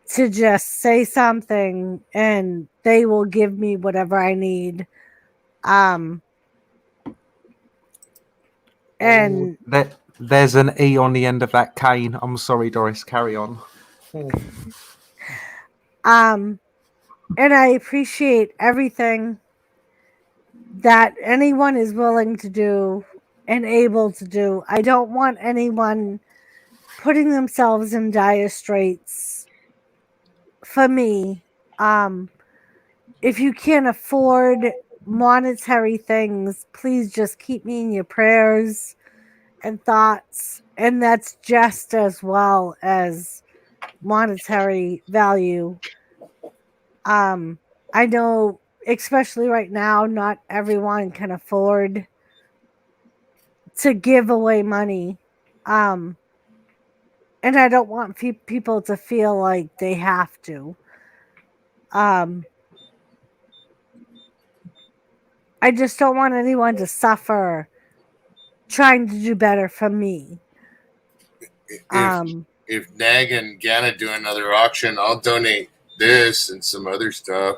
to just say something and they will give me whatever I need. And There's an E on the end of that cane. I'm sorry, Doris. Carry on. and I appreciate everything that anyone is willing to do and able to do. I don't want anyone putting themselves in dire straits. For me, if you can't afford monetary things, please just keep me in your prayers and thoughts, and that's just as well as monetary value. I know, especially right now, not everyone can afford to give away money. And I don't want people to feel like they have to. I just don't want anyone to suffer trying to do better for me. If Nag and Gana do another auction, I'll donate this and some other stuff.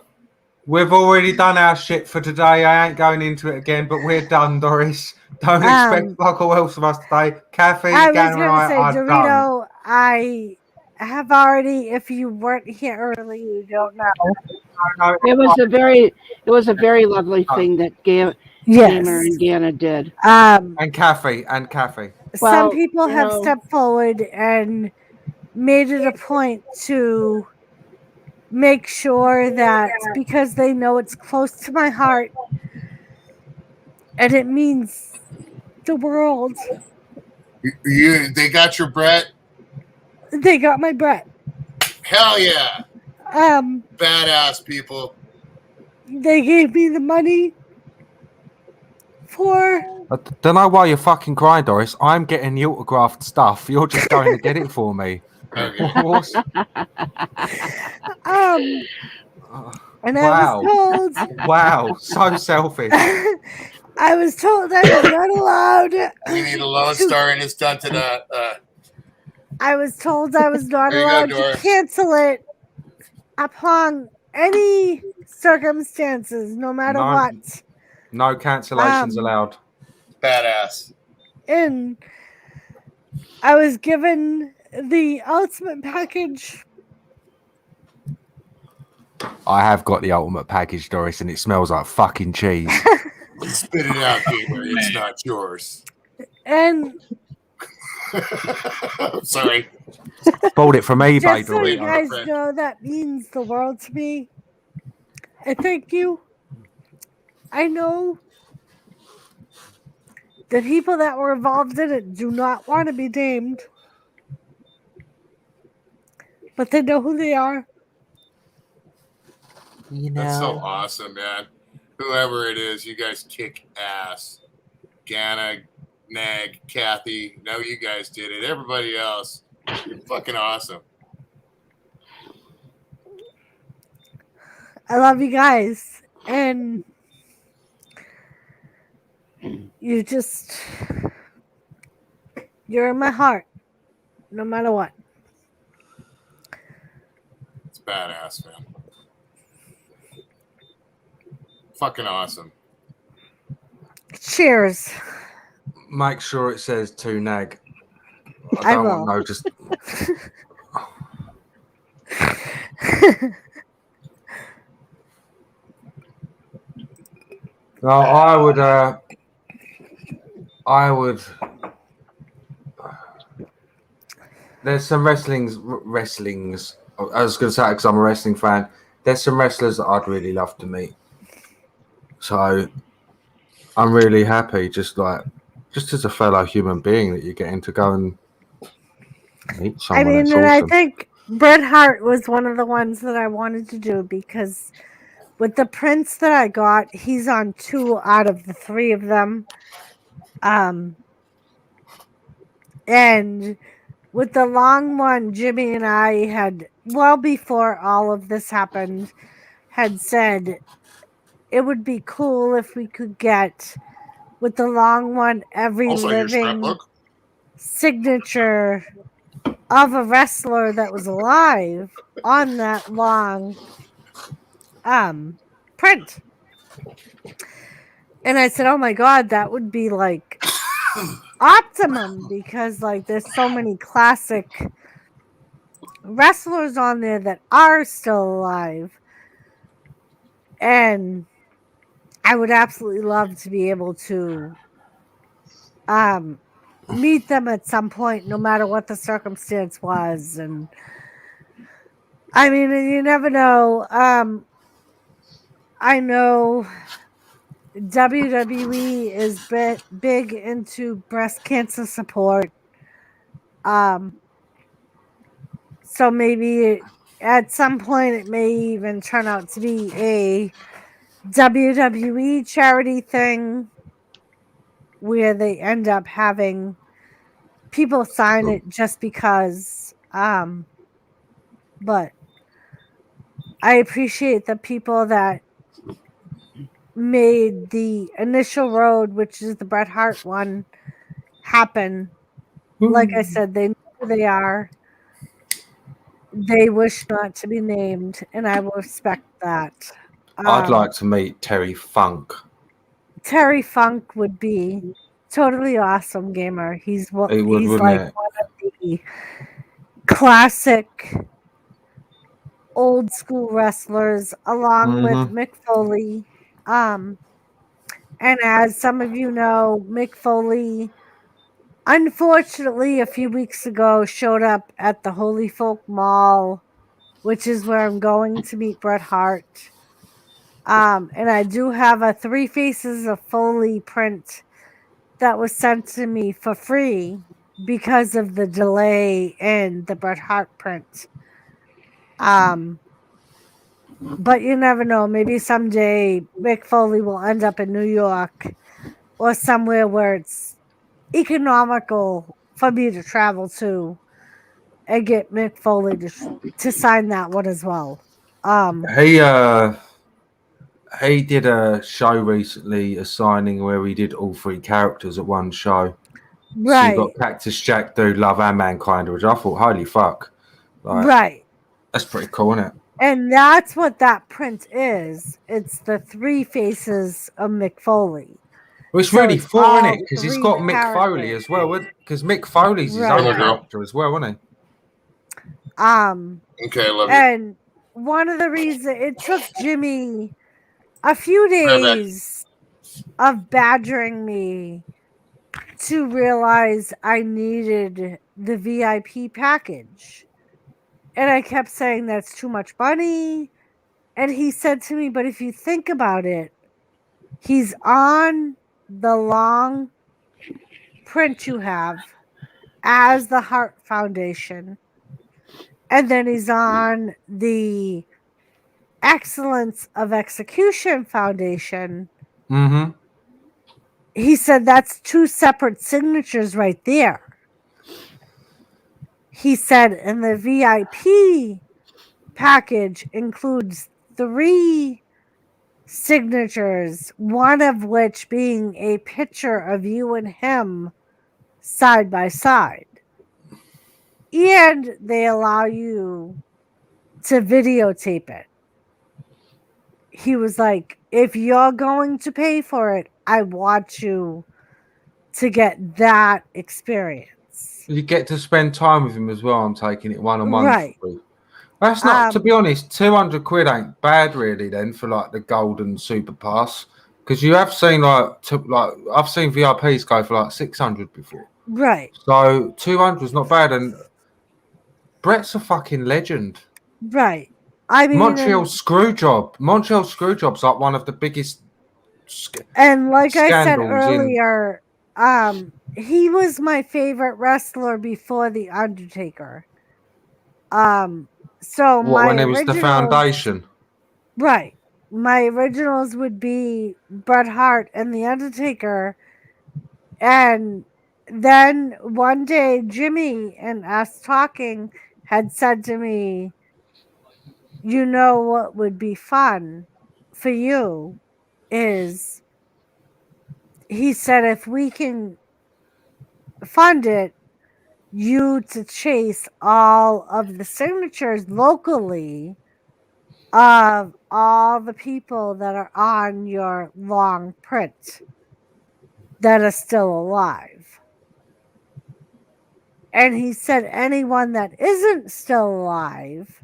We've already done our shit for today. I ain't going into it again, but we're done, Doris. Don't expect fuck all else from us today. Kathy, I was Gannon, and going to say, are done. Dorito, I have already, if you weren't here early, you don't know. It was a very lovely thing that Gamer and Gana did. And Kathy. Some people have stepped forward and made it a point to make sure that, because they know it's close to my heart and it means the world. They got your Brett? They got my Brett. Hell yeah. Badass people. They gave me the money for. I don't know why you're fucking crying, Doris. I'm getting the autographed stuff. You're just going to get it for me. Okay. What's- And wow. I was told. Wow, so selfish. I was told I was not allowed. We need a Lone Star in his done to the. I was told I was not There you go, allowed to Doris. cancel it upon any circumstances, no matter No. what. No cancellations allowed. Badass. And I was given the ultimate package. I have got the ultimate package, Doris, and it smells like fucking cheese. Spit it out, gamer. It's not yours. And I'm sorry. Bought it from eBay, just so Doris. you guys know, that means the world to me. I thank you. I know the people that were involved in it do not want to be named, but they know who they are. You know. That's so awesome, man. Whoever it is, you guys kick ass. Ganna, Nag, Kathy, know you guys did it. Everybody else, you're fucking awesome. I love you guys. And you're in my heart, no matter what. It's badass, man. Fucking awesome. Cheers. Make sure it says to Nag. I don't will. want no just. No, I would. There's some wrestlings. I was going to say because I'm a wrestling fan. There's some wrestlers that I'd really love to meet. So I'm really happy, just as a fellow human being, that you're getting to go and meet someone. I mean, that's and awesome. I think Bret Hart was one of the ones that I wanted to do because with the prints that I got, he's on 2 out of the 3 of them. And with the long one, Jimmy and I had, well before all of this happened, had said it would be cool if we could get, with the long one, every Also, your living scrapbook. signature of a wrestler that was alive on that long print. And I said, oh my God, that would be like optimum, because like there's so many classic wrestlers on there that are still alive. And I would absolutely love to be able to meet them at some point, no matter what the circumstance was. And I mean, and you never know. I know WWE is big into breast cancer support. So maybe at some point it may even turn out to be a WWE charity thing where they end up having people sign it just because. But I appreciate the people that made the initial road, which is the Bret Hart one, happen. Like I said, they know who they are. They wish not to be named, and I will respect that. I'd like to meet Terry Funk. Terry Funk would be totally awesome, gamer. He's like one of the classic old school wrestlers, along with Mick Foley. And as some of you know, Mick Foley, unfortunately, a few weeks ago, showed up at the Holy Folk Mall, which is where I'm going to meet Bret Hart. And I do have a 3 Faces of Foley print that was sent to me for free because of the delay in the Bret Hart print. But you never know. Maybe someday Mick Foley will end up in New York or somewhere where it's economical for me to travel to and get Mick Foley to sign that one as well. He did a show recently, a signing where he did all three characters at one show. So you got Right. Cactus Jack do Love and Mankind, which I thought, holy fuck. Like, Right. that's pretty cool, isn't it? And that's what that print is. It's the three faces of Mick Foley. Well, it's So really it's fun, isn't all it? Because he's three got Mick Foley characters. as well. Because Mick Foley's his Right. own character as well, isn't he? Okay, I love you. And one of the reasons it took Jimmy a few days of badgering me to realize I needed the VIP package. And I kept saying that's too much money. And he said to me, but if you think about it, he's on the long print you have as the Heart Foundation. And then he's on the Excellence of Execution Foundation. Mm-hmm. He said that's two separate signatures right there. He said, and the VIP package includes 3 signatures, one of which being a picture of you and him side by side. And they allow you to videotape it. He was like, if you're going to pay for it, I want you to get that experience. You get to spend time with him as well. I'm taking it one-on-one. Right. That's not, to be honest, 200 quid ain't bad really then for like the golden super pass. Because you have seen I've seen VIPs go for like 600 before. Right. So 200 is not bad. And Brett's a fucking legend. Right. I mean, Montreal Screwjob's like one of the biggest and like I said scandals earlier, he was my favorite wrestler before the Undertaker. So when it was the foundation. Right. My originals would be Bret Hart and the Undertaker. And then one day Jimmy and us talking had said to me, you know what would be fun for you is, he said, if we can fund it, you to chase all of the signatures locally of all the people that are on your long print that are still alive. And he said anyone that isn't still alive,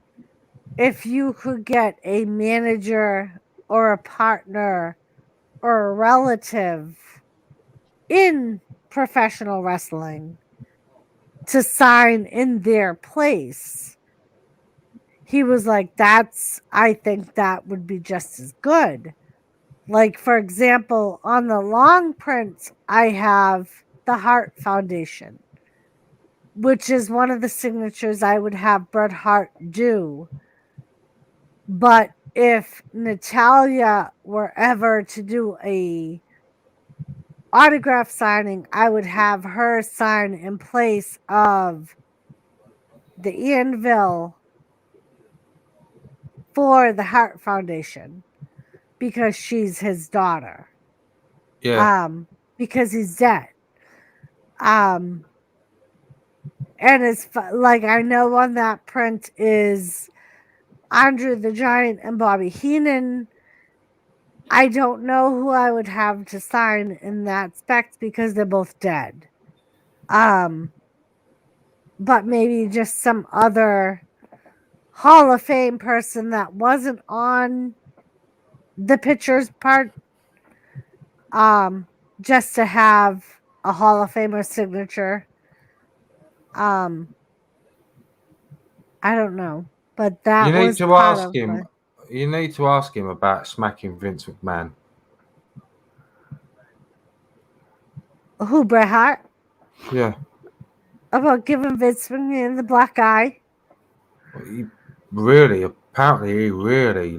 if you could get a manager or a partner or a relative in professional wrestling to sign in their place, he was like, I think that would be just as good. Like, for example, on the long print, I have the Hart Foundation, which is one of the signatures I would have Bret Hart do. But if Natalia were ever to do a autograph signing, I would have her sign in place of the Anvil for the Hart Foundation because she's his daughter. Yeah. Because he's dead. And it's like, I know on that print is Andre the Giant and Bobby Heenan. I don't know who I would have to sign in that spec because they're both dead. But maybe just some other Hall of Fame person that wasn't on the pictures part. Just to have a Hall of Famer signature. I don't know. But that you need was to ask him. You need to ask him about smacking Vince McMahon. Who, Bret Hart? Yeah. About giving Vince McMahon the black eye? Apparently he really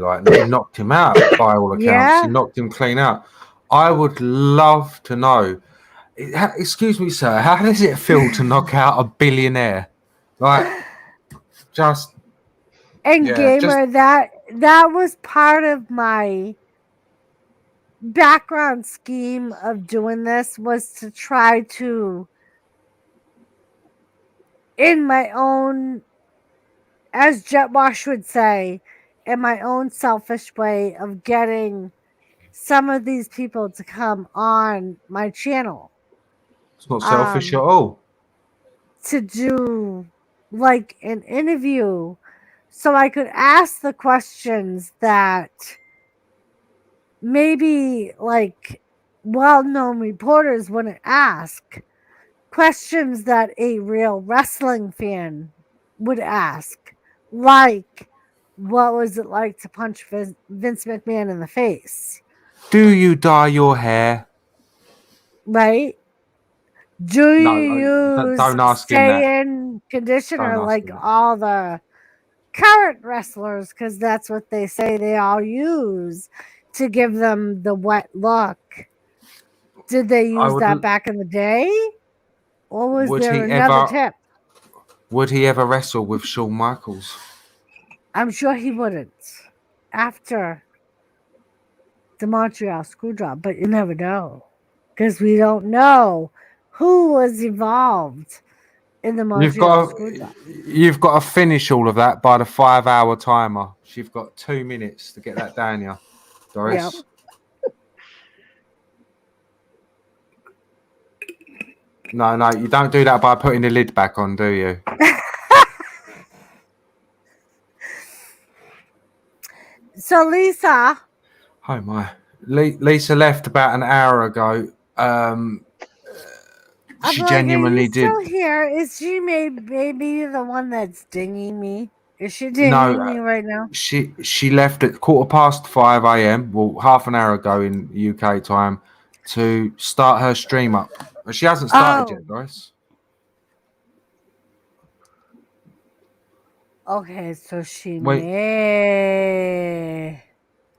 knocked him out by all accounts. Yeah. He knocked him clean out. I would love to know. Excuse me, sir. How does it feel to knock out a billionaire? Like, just And yeah, gamer, that was part of my background scheme of doing this, was to try to, in my own, as Jet Wash would say, in my own selfish way of getting some of these people to come on my channel. It's not selfish at all. To do like an interview so I could ask the questions that maybe like well-known reporters wouldn't ask, questions that a real wrestling fan would ask, like what was it like to punch Vince McMahon in the face? Do you dye your hair? Right? Do you No, use don't ask him that. stay-in conditioner Don't ask like him that. all the current wrestlers, because that's what they say they all use to give them the wet look? Did they use that back in the day? Or was Would there he another ever? tip? Would he ever wrestle with Shawn Michaels? I'm sure he wouldn't after the Montreal Screwjob, but you never know, because we don't know who was involved in the Montreal Screwjob. You've got to finish all of that by the 5-hour timer. You've got 2 minutes to get that down, yeah, Doris. Yep. No, you don't do that by putting the lid back on, do you? So Lisa. Oh my. Lisa left about an hour ago. She genuinely did. Still here? Is she maybe the one that's dinging me? Is she dinging me right now? She left at 5:15 a.m. Well, half an hour ago in UK time to start her stream up. But she hasn't started yet, Doris. Okay, so she may.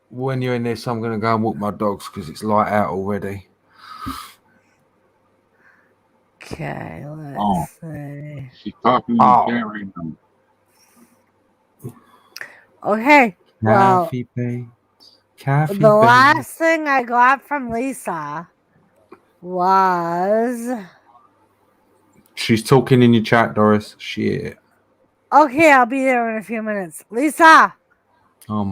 When you're in this, I'm going to go and walk my dogs because it's light out already. Okay, let's see. She's talking in the chat right now. Okay, well, Coffee the last thing I got from Lisa was... She's talking in your chat, Doris. Shit. Okay, I'll be there in a few minutes. Lisa! Oh,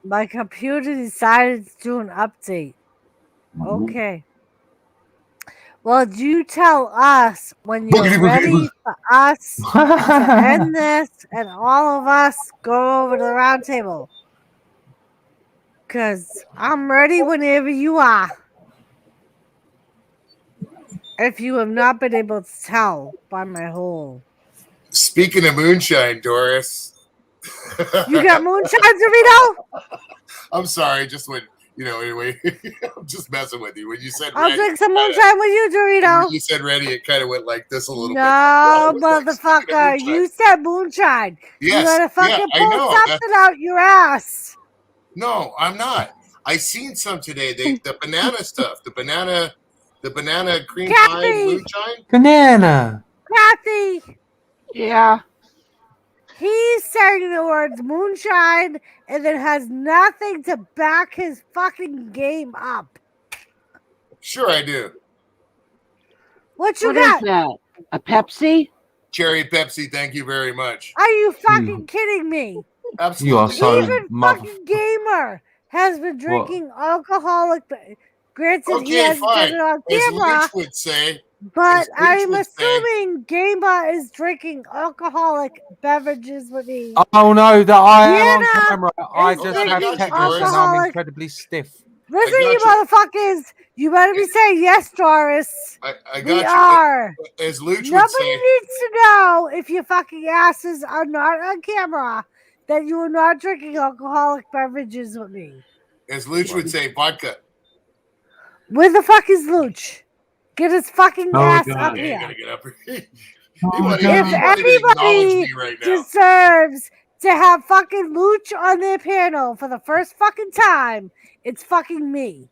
my computer decided to do an update. Okay. Well, you tell us when you're ready for us to end this and all of us go over to the round table. Because I'm ready whenever you are. If you have not been able to tell by my whole... Speaking of moonshine, Doris. You got moonshine, Dorito? I'm sorry, just when, anyway, I'm just messing with you. When you said I'll ready, drink some moonshine with you, Dorito. When you said ready, it kind of went like this a little bit. No, motherfucker. You said moonshine. Yes, you gotta fucking I pull know. something out your ass. No, I'm not. I seen some today. The banana stuff. The banana cream pie moonshine. Banana. Kathy. Yeah. He's saying the words moonshine and then has nothing to back his fucking game up. Sure I do. What What is that? A Pepsi? Cherry Pepsi, thank you very much. Are you fucking kidding me? Absolutely. You are so Even fucking Gamer has been drinking alcoholic. Granted, he hasn't done it on camera. As Lynch would say. But I'm assuming Gameba is drinking alcoholic beverages with me. Oh no, that I am on camera. I just have tetanus and I'm incredibly stiff. Listen, you motherfuckers. You better be saying yes, Doris. I got we you. Are. As Luch would say. Nobody needs to know if your fucking asses are not on camera that you are not drinking alcoholic beverages with me. As Luch would say, vodka. Where the fuck is Luch? Get his fucking ass up here. If anybody deserves to have fucking Luch on their panel for the first fucking time, it's fucking me.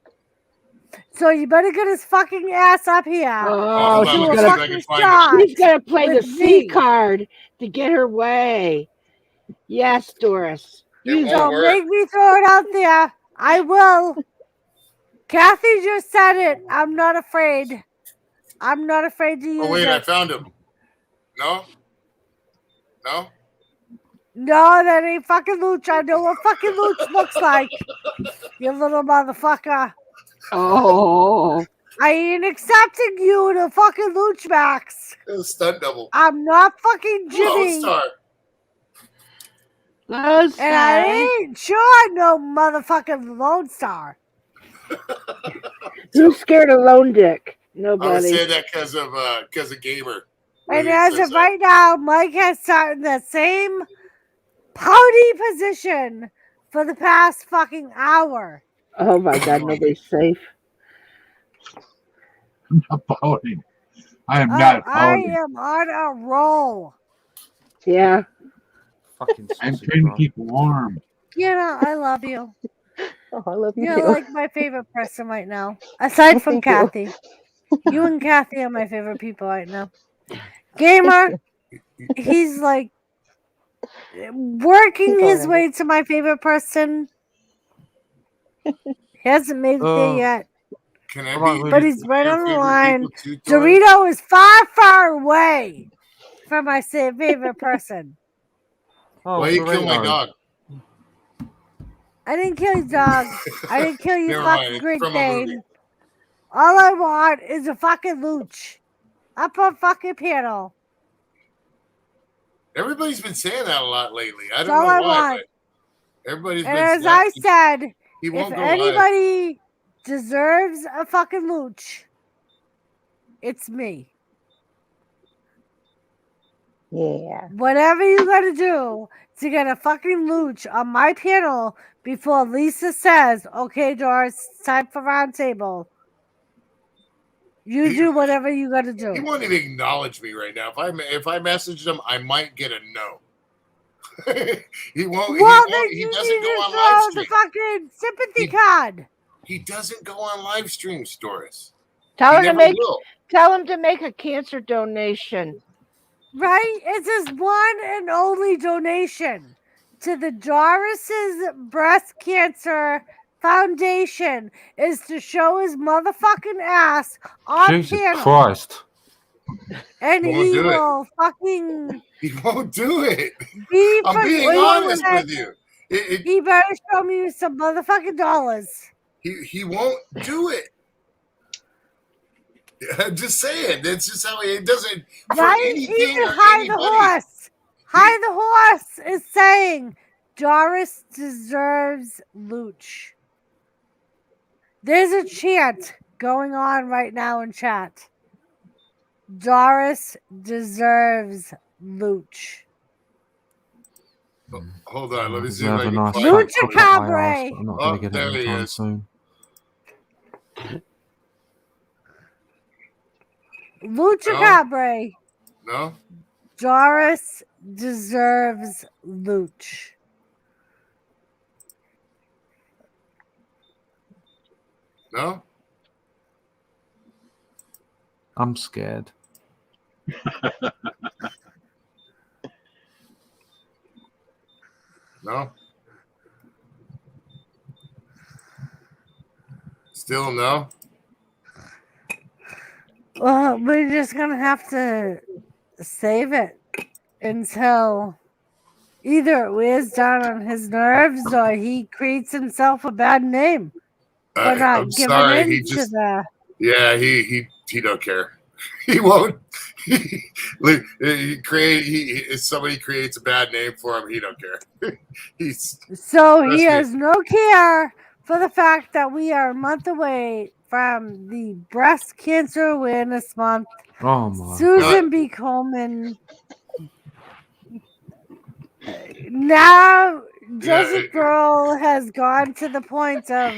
So you better get his fucking ass up here. Oh, hold on, she's let me Do a see if I fucking can find shot she's gonna play the with C me. card to get her way. Yes, Doris. It Use won't it. Don't work. make me throw it out there. I will. Kathy just said it. I'm not afraid. I'm not afraid to use Oh, wait, I it. found him. No? No? No, that ain't fucking Luch. I know what fucking Luch looks like. You little motherfucker. Oh. I ain't accepting you to fucking Luch Max. It was stunt double. I'm not fucking Lone Jimmy. Star. Lone And I Star. ain't sure no motherfucking Lone Star. Who's scared of Lone Dick? I was Nobody. saying that because of Gamer. And Really as says of that. right now, Mike has sat in the same pouty position for the past fucking hour. Oh my God, nobody's safe. I'm not pouting. I am Oh, not I pouting. am on a roll. Yeah. Fucking I'm sausage trying to roll. keep warm. You know, I love you. Oh, I love you You're too. like my favorite person right now. Aside Oh, from thank you. Kathy. You and Kathy are my favorite people right now. Gamer, he's like working Keep his going. way to my favorite person. He hasn't made it there yet. Can I I like be really- But he's right your on the favorite line. people too, Doris? Dorito is far, far away from my favorite person. Oh, Why you kill my Dorito. dog? I didn't kill your dog. I didn't kill you Never fucking mind. It's Great from a movie. Dane. All I want is a fucking Luch. Up a fucking panel. Everybody's been saying that a lot lately. I That's don't know all I why, want. but everybody's And been as I saying said, he if won't go live. anybody deserves a fucking Luch, it's me. Yeah. Whatever you gotta do to get a fucking Luch on my panel before Lisa says, okay, Doris, it's time for round table. You do whatever you gotta He do. won't even acknowledge me right now. If I messaged him, I might get a no. He won't. Well, then He you doesn't need go to on live throw the stream. fucking sympathy card. He doesn't go on live streams, Doris. Tell He him to never make. will. Tell him to make a cancer donation. Right? It's his one and only donation to the Doris's Breast Cancer Foundation is to show his motherfucking ass on Jesus panel. Christ. And Won't he do it. will fucking He won't do it. be I'm being honest with you. He better show me some motherfucking dollars. He won't do it. I'm just saying. That's just how it doesn't. For Right? anything Even or High the anybody. Horse. High the Horse is saying Doris deserves Luch. There's a chant going on right now in chat. Doris deserves Luch. Hold on. Let me see if Deserve I a can nice find fat Lucha cock up my arse, Cabre. but I'm not Oh, going to get there it he anytime is. soon. Lucha No. Cabre. No. Doris deserves Luch. No. I'm scared. No. Still no. Well, we're just gonna have to save it until either it wears down on his nerves or he creates himself a bad name for not I'm giving sorry. in He to just. the. Yeah. He don't care. He won't. If somebody creates a bad name for him, he don't care. He's. So Trust he me. has no care for the fact that we are a month away from the Breast Cancer Awareness Month. Oh my. Susan B. Coleman. Now, Joseph Girl has gone to the point of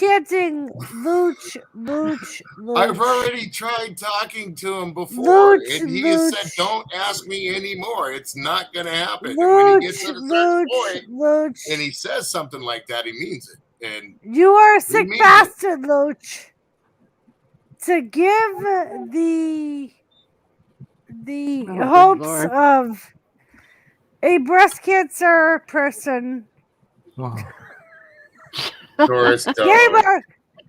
chanting Luch, Luch, Luch. I've already tried talking to him before, Luch, and he has said, Luch. "Don't ask me anymore. It's not going to happen." And when he Luch, gets to a certain Luch, point, Luch. and he says something like that, he means it. and You are a sick mean it. bastard, Loach. To give the Oh, good hopes Lord. of a breast cancer person. Oh. Doris, don't.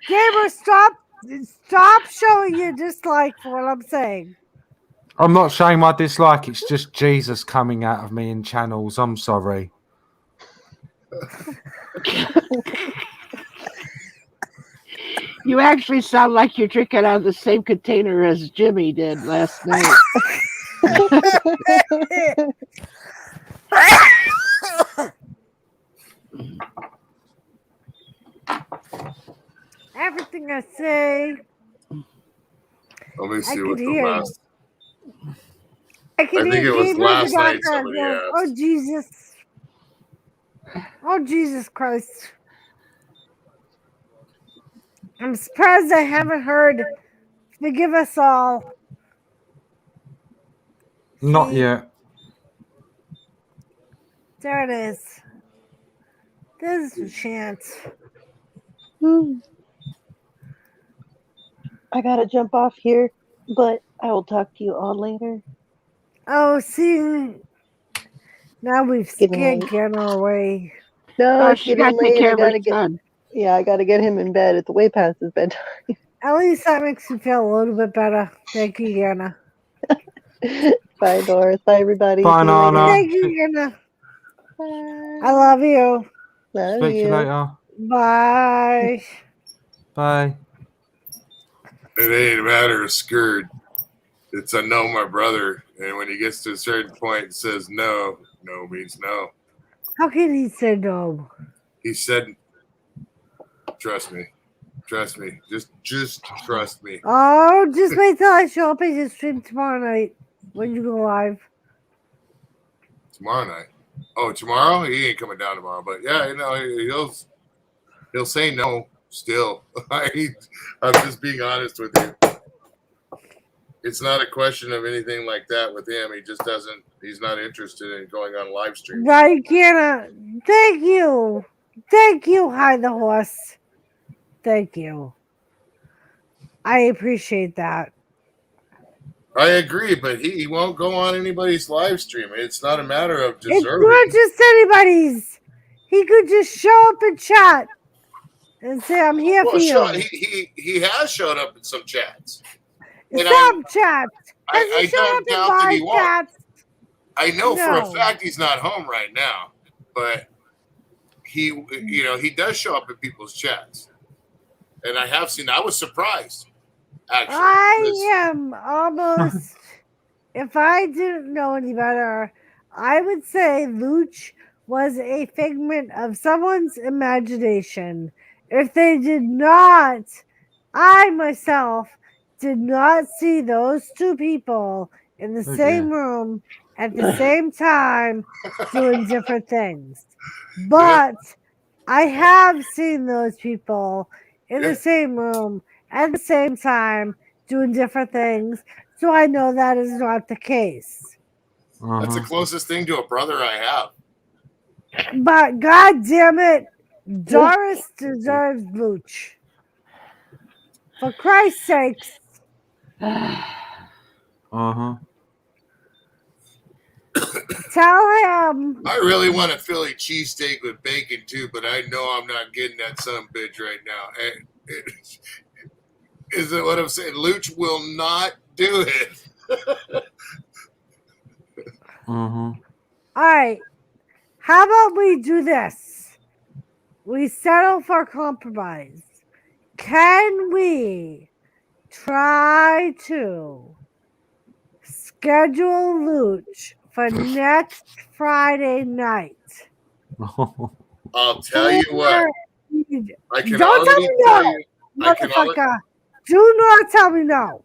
Gamer, stop showing your dislike for what I'm saying. I'm not showing my dislike. It's just Jesus coming out of me in channels. I'm sorry. You actually sound like you're drinking out of the same container as Jimmy did last night. Everything I say, Let me see I what can the hear. last. I can I think hear it was Gamer the last night doctor somebody go, asked. "Oh Jesus, oh Jesus Christ!" I'm surprised I haven't heard "Forgive Us All." Not See? yet. There it is. There's a chance. I gotta jump off here, but I will talk to you all later. Oh, see, now we've Getting scared late. Gannon away. No, it's she got getting to take late. care I of her gotta get. son. Yeah, I gotta get him in bed. It's way past his bedtime. At least that makes me feel a little bit better. Thank you, Gannon. Bye, Doris. Bye, everybody. Bye, See you later. Nana. Thank you, Gannon. I love you. Love Speak to you you. later. Bye. Bye. It ain't a matter of skirt. It's I know my brother, and when he gets to a certain point and says no, no means no. How can he say no? He said, "Trust me, just trust me." Oh, just wait till I show up at your stream tomorrow night when you go live. Tomorrow night. Oh, tomorrow? He ain't coming down tomorrow, but yeah, you know, he'll say no still. I'm just being honest with you. It's not a question of anything like that with him. He just doesn't. He's not interested in going on live streams. Right, Gannon. Thank you. Thank you, Hi the Horse. Thank you. I appreciate that. I agree, but he won't go on anybody's live stream. It's not a matter of It's deserving. not just anybody's. He could just show up and chat and say, "I'm here for you." He has showed up in some chats. And Some chats. Has I he showed don't up in doubt that he live won't. chats? I know for a No. fact he's not home right now, but he does show up in people's chats, and I have seen. I was surprised, actually. I am almost. If I didn't know any better, I would say Luch was a figment of someone's imagination. If they did not, I myself did not see those two people in the same room at the same time doing different things. But I have seen those people in the same room at the same time doing different things. So I know that is not the case. That's the closest thing to a brother I have. But god damn it, Doris deserves Luch. For Christ's sakes. Uh-huh. Tell him. I really want a Philly cheesesteak with bacon too, but I know I'm not getting that son of a bitch right now. Is it what I'm saying? Luch will not do it. All right. How about we do this? We settle for compromise. Can we try to schedule Luch for next Friday night? I'll tell you what. I can Don't tell already me tell no, you. I can motherfucker. Do not tell me no.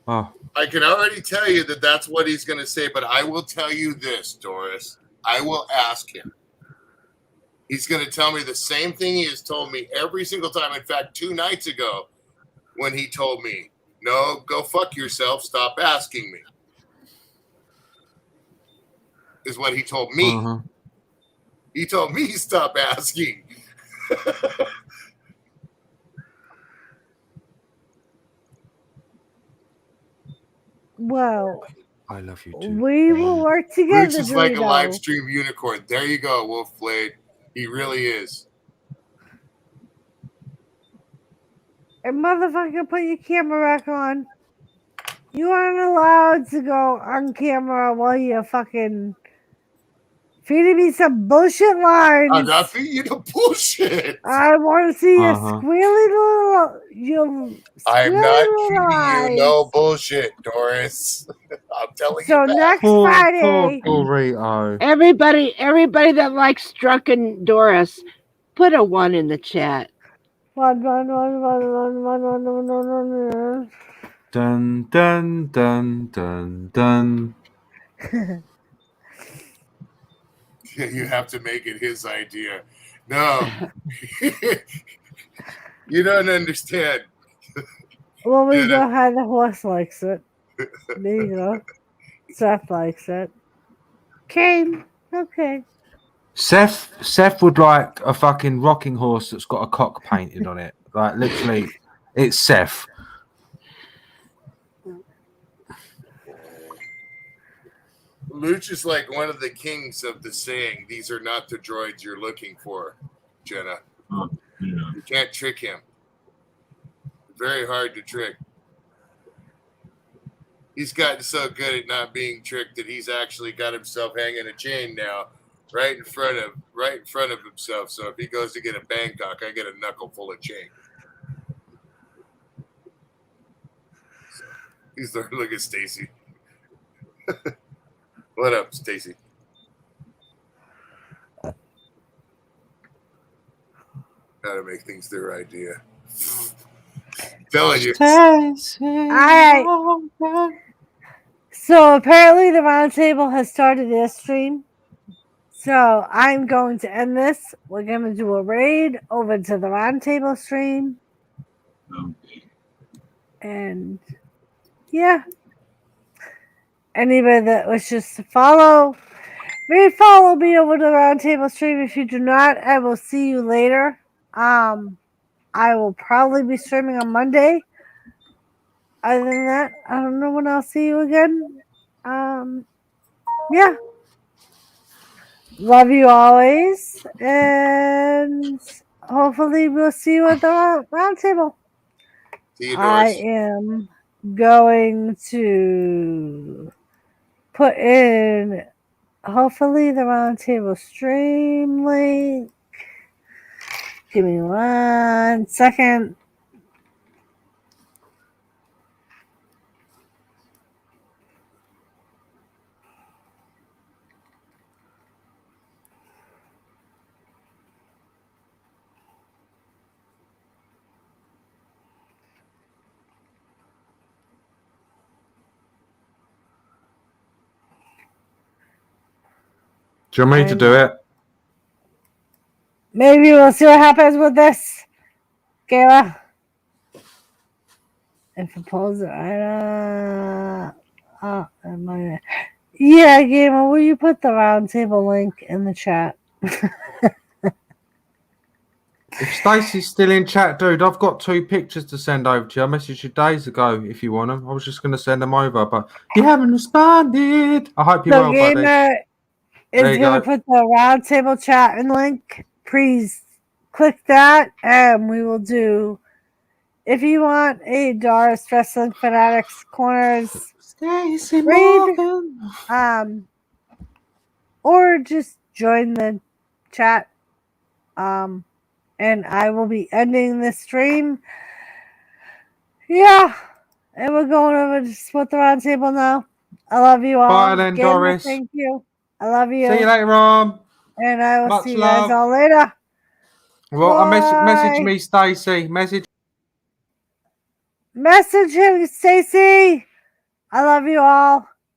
I can already tell you that that's what he's going to say, but I will tell you this, Doris. I will ask him. He's going to tell me the same thing he has told me every single time. In fact, 2 nights ago, when he told me, "No, go fuck yourself. Stop asking me," is what he told me. He told me stop asking. Well, I love you too. we will work together, Roots is like a live Dorito. stream unicorn. There you go, Wolfblade. He really is. And motherfucker, put your camera back on. You aren't allowed to go on camera while you're fucking feeding me some bullshit lines. I'm not feeding you the bullshit. I want to see your Uh-huh. I'm squealy not little feeding eyes. you no bullshit, Doris. I'm telling So you that. next Poor Friday, Dorito. Everybody that likes drunken Doris, put a 1 in the chat. one. Dun dun dun dun dun. You have to make it his idea. No. You don't understand. Well, we know how the horse likes it. There you go. Seth likes it. Kane, okay. Seth would like a fucking rocking horse that's got a cock painted on it. Like literally, it's Seth. Luch is like one of the kings of the saying, "These are not the droids you're looking for," Jenna. Yeah. You can't trick him. Very hard to trick. He's gotten so good at not being tricked that he's actually got himself hanging a chain now, right in front of himself. So if he goes to get a Bangkok, I get a knuckle full of chain. So he's there. Look at Stacy. What up, Stacy? How to make things their idea. Telling you. Alright. So apparently the roundtable has started their stream. So I'm going to end this. We're going to do a raid over to the roundtable stream. Okay. And yeah. Anybody that wishes to follow, maybe follow me over to the roundtable stream. If you do not, I will see you later. I will probably be streaming on Monday. Other than that, I don't know when I'll see you again. Yeah. Love you always. And hopefully we'll see you at the roundtable. See you, I Doris. am going to put in hopefully the roundtable stream link. Give me 1 second. Do you want me to do it? Maybe we'll see what happens with this. Kayla. And propose it. Yeah, Gamer, will you put the roundtable link in the chat? If Stacey's still in chat, dude, I've got 2 pictures to send over to you. I messaged you days ago if you want them. I was just going to send them over, but you haven't responded. I hope you're So well, buddy. Gamer is There you going to go. put the roundtable chat in link. Please click that, and we will do. If you want a Doris Wrestling Fanatics Corners Stacey read, Morgan. or just join the chat. And I will be ending this stream. Yeah. And we're going over to split the roundtable now. I love you all. Bye then, Gamer, Doris. thank you. I love you. See you later on. And I will Much see you love. guys all later. Well, Bye. message me, Stacey. Message Message him, Stacy. I love you all.